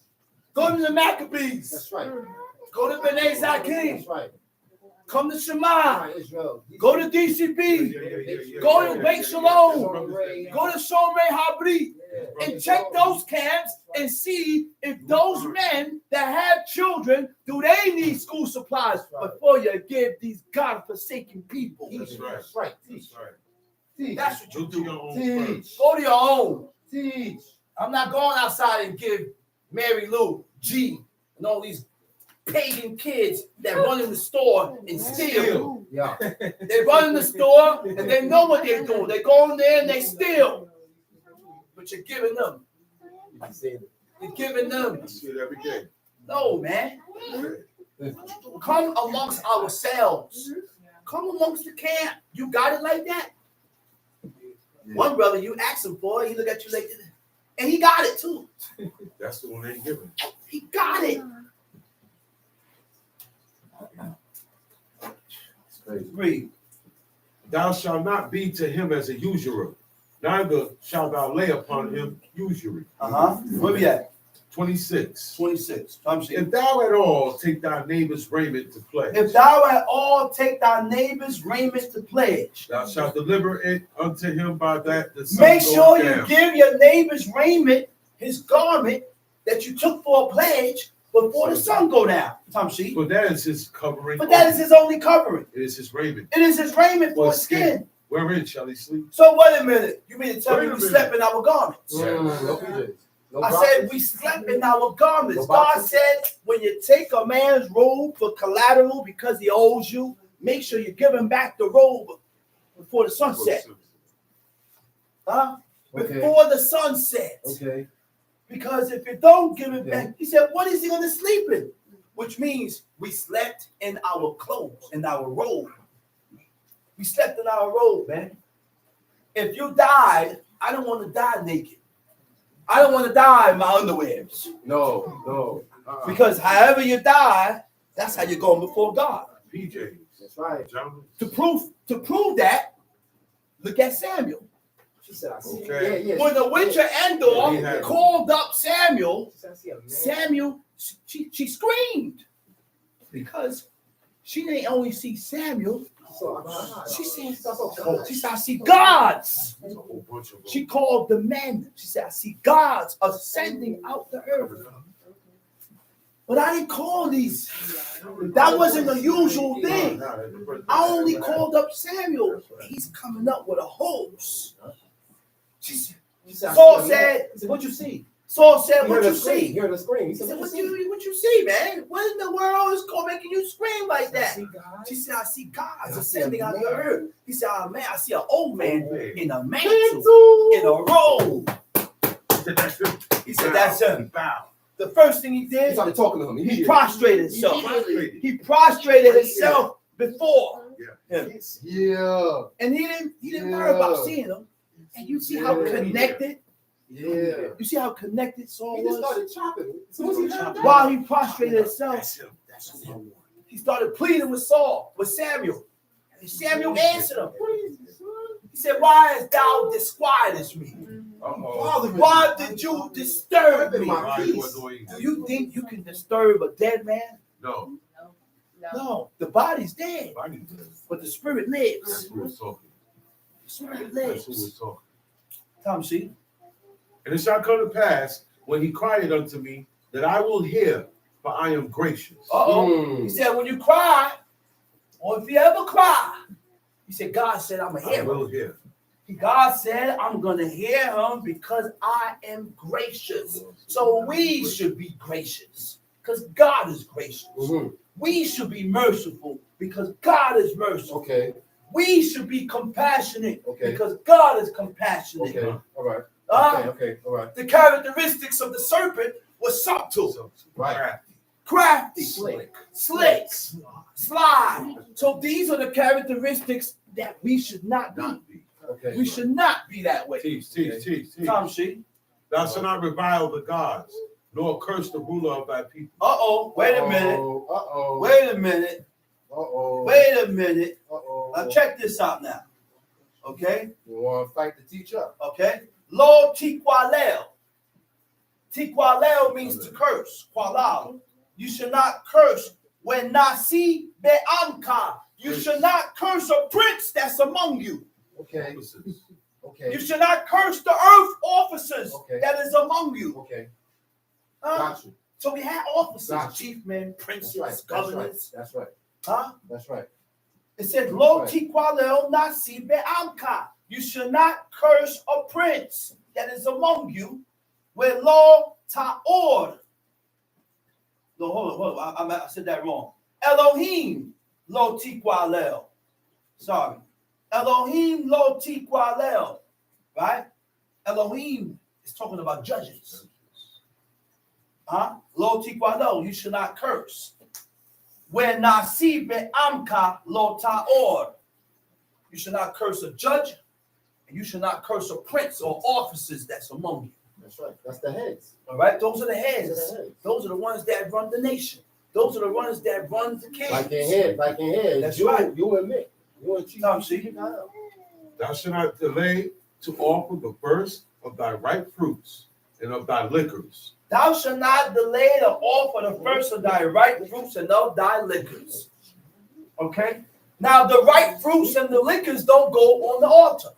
Go to the Maccabees. That's right. Go to B'nai Zakim. That's right. come to Shema, Israel. go to DCB, go to Beit Shalom, go to Shomrei Habrit, and check those camps and see if those men that have children, do they need school supplies before you give these God-forsaken people. That's right. That's right. That's right. Teach. That's what you Do to do. your own Teach. first. Go to your own. Teach. I'm not going outside and give Mary Lou, G, and all these pagan kids that run in the store and steal. Yeah. They run in the store and they know what they're doing. They go in there and they steal. But you're giving them. You're giving them. I see it every day. No, man. Come amongst ourselves. Come amongst the camp. You got it like that? One brother, you ask him for it, he look at you like this. And he got it too. That's the one they ain't giving. He got it. Read. Thou shalt not be to him as a usurer, neither shalt thou lay upon him usury. Where we at? 26. 26. I'm saying. If thou at all take thy neighbor's raiment to pledge, If thou at all take thy neighbor's raiment to pledge, thou shalt deliver it unto him by that the sun make goes sure you down. give your neighbor's raiment, his garment that you took for a pledge before the sun go down. Tamshi. For that is his covering. But that is his only covering. It is his raiment. It is his raiment for For his skin. Wherein shall he sleep? So wait a minute. You mean to tell Wait me a we minute. slept in our garments? No PJs. No I boxes. said we slept in our garments. No God boxes. said when you take a man's robe for collateral because he owes you, make sure you give him back the robe before the sun set. Huh? Okay. Before the sun sets. Okay. Because if you don't give it Yeah. back, he said, what is he going to sleep in? Which means we slept in our clothes, in our robe. We slept in our robe, man. If you died, I don't want to die naked. I don't want to die in my underwears. No. Because however you die, that's how you're going before God. PJ. That's right. Gentlemen. To prove that, look at Samuel. She said, I see. Okay. Yeah. When the witch of Yeah, he Endor had- called up Samuel, She said, I see a man. Samuel, she screamed because she didn't only see Samuel. She said, I see gods. There's a whole bunch of them. She called the men. She said, I see gods ascending out the earth. But I didn't call these. That wasn't the usual thing. I only called up Samuel. He's coming up with a host. She said, Saul said, what you see? Saul said, what you see? Hear the scream. He He said, said, what you see, man? What in the world is making you scream like that? God. She said, I see gods I see a ascending out the man. earth. He said, oh man, I see an old man in a mantle, Cancel. in a robe. That's him. He said, that's him. Bow. The first thing he He did, started talking to him. he prostrated himself. Prostrated. He prostrated himself before him. Yeah. And he didn't worry about seeing him. And you see how Yeah. connected, Yeah. you see how connected Saul He just was? started chopping. As soon as he heard that. While he prostrated himself, That's him. That's who I want. he started pleading with Samuel. And Samuel answered him. He said, why hast thou disquieted me? Uh-oh. Why did you disturb me? Why you annoying? Do you think you can disturb a dead man? No. No, the body's dead, I need to. but the spirit That's lives. who was talking. The spirit That's who lives. was talking. Tom, see? And it shall come to pass when he cried unto me that I will hear, for I am gracious. Uh-oh. He said, when you cry, or if you ever cry, he said, God said, I'm going to I hear will him. hear. God said, I'm going to hear him because I am gracious. So we should be gracious because God is gracious. We should be merciful because God is merciful. Okay. We should be compassionate Okay. because God is compassionate. Okay. All right. Uh, Okay. All right. The characteristics of the serpent was subtle, So, Right. crafty, Slick. slick, sly. So these are the characteristics that we should not be. not be. Okay. We should not be that way. Teach. Tom, see? Thou shalt not revile the gods, nor curse the ruler of thy people. Uh-oh, wait a minute. Uh-oh. Wait a minute. Uh-oh. Wait a minute. Uh-oh. Now check this out now. Okay? You want to fight the teacher? Okay? Lo tiqualel. Tiqualel means to curse. Qualal. You should not curse when nasi be'amka, you should not curse a prince that's among you. Okay. Officers. Okay. You should not curse the earth officers Okay. that is among you. Okay. Huh? Got you. So we had officers, Got chief men, That's princes, right. That's governors. right. That's right. Huh? That's right. It said, Lo right. tiqualel nasi be'amka. You should not curse a prince that is among you. With lo ta'or. No, hold on. I said that wrong. Elohim lo tiqualel. Sorry. Elohim lo tiqualel. Right? Elohim is talking about judges. Huh? Lo tiqualel. You should not curse. When nasi be'amka lo ta'or. You should not curse a judge, and you should not curse a prince or officers that's among you. That's right. That's the heads. All right? Those are the Those heads. are the heads. Those are the ones that run the nation. Those are the ones that run the kings. Like in head. Like in head. That's you, right. You and me. You and Chief. Tom, see? Thou shalt not delay to offer the first of thy ripe fruits and of thy liquors. Thou shalt not delay to offer the first of thy ripe fruits and of thy liquors. Okay? Now, the ripe fruits and the liquors don't go on the altar.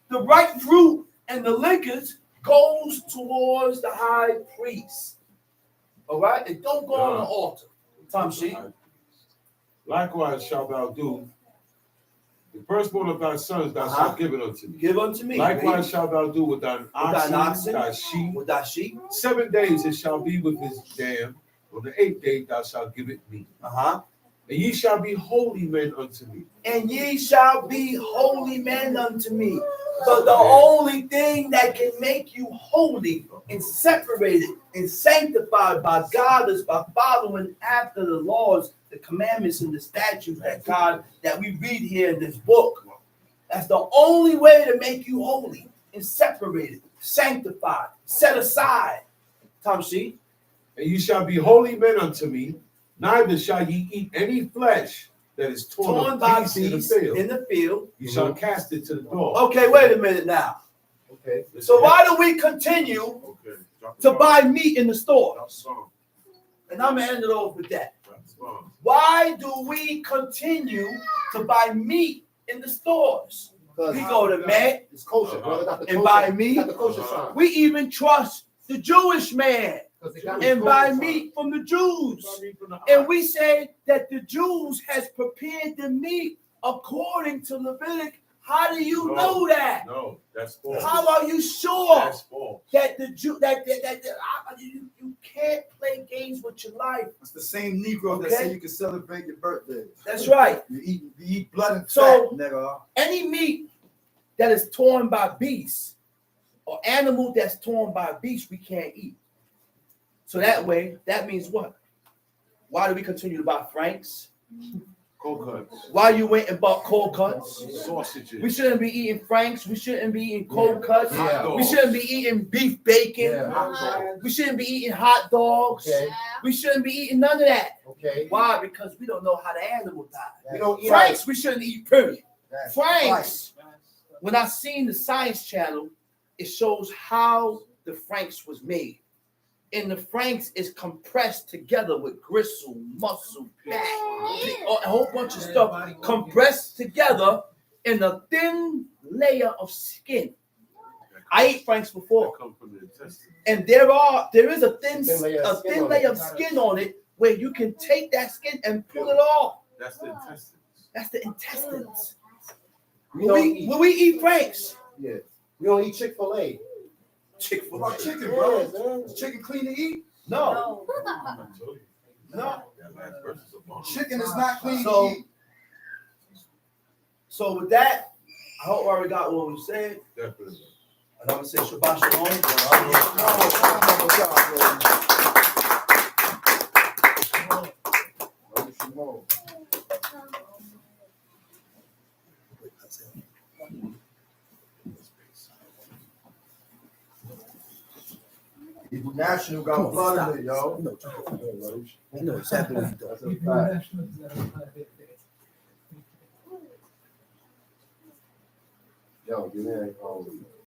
The ripe fruit and the liquors goes towards the high priest. All right? It don't go on the altar. Tom, see? Likewise shalt thou do the firstborn of thy sons, thou shalt give it unto me. Give unto me. Likewise shalt thou do with thine oxen, thy sheep. With thy sheep. 7 days it shall be with his dam. On the 8th day thou shalt give it me. Uh-huh. And ye shall be holy men unto me. And ye shall be holy men unto me. So the only thing that can make you holy and separated and sanctified by God is by following after the laws, the commandments, and the statutes that we read here in this book. That's the only way to make you holy and separated, sanctified, set aside. Tom, see? And ye shall be holy men unto me, neither shall ye eat any flesh that is torn By of beasts beasts in the field. Ye You shall cast it to the dog. Okay, wait a minute now. Okay. So why do we continue Okay. to buy meat in the store? That's wrong. And I'm gonna end it off with that. That's wrong. Why do we continue to buy meat in the stores? Because We go to Mac it's kosher, brother. Got the and kosher- buy meat. Got the kosher sign. We even trust the Jewish man 'Cause they got and the buy kosher meat from the Jews. I mean, from the And ox. we say that the Jews has prepared the meat according to Leviticus. How do you No. know that? No, that's false. How are you sure That's false. that the Jew you can't play games with your life? It's the same Negro that Okay. say you can celebrate your birthday. That's right. You eat blood and So- fat, nigga. Any meat that is torn by beasts or animal that's torn by beasts, we can't eat. So that way, that means what? Why do we continue to buy Franks? Cold cuts, Why you went and bought cold cuts? sausages. We shouldn't be eating Franks. We shouldn't be eating cold cuts. Yeah. We shouldn't be eating beef bacon. Yeah. We shouldn't be eating hot dogs. Okay. We shouldn't be eating none of that. Okay. Why? Because we don't know how the animal died. We don't eat Franks, we shouldn't eat, period. That's Franks. When I seen the Science Channel, it shows how the Franks was made. And the Franks is compressed together with gristle, muscle, fat, a whole bunch of stuff compressed together in a thin layer of skin. I ate Franks That before, come from the intestines. and there is a thin layer of skin on layer it. of skin on it where you can take that skin and pull it off. That's the intestines. That's the intestines. We don't eat. When we eat Franks, Yeah. We don't eat Chick-fil-A. Chick-fil-A. What about chicken, bro? Yeah, man. Is chicken clean to eat? No, I told you. no. That last verse is a bomb. Chicken is not clean So- to eat. So with that, I hope I already got what we said. Definitely. And I'm gonna say Shabbat Shalom. Hebrew National got blood in it, yo. I know exactly what you're doing. That's a fact. Yo, you know,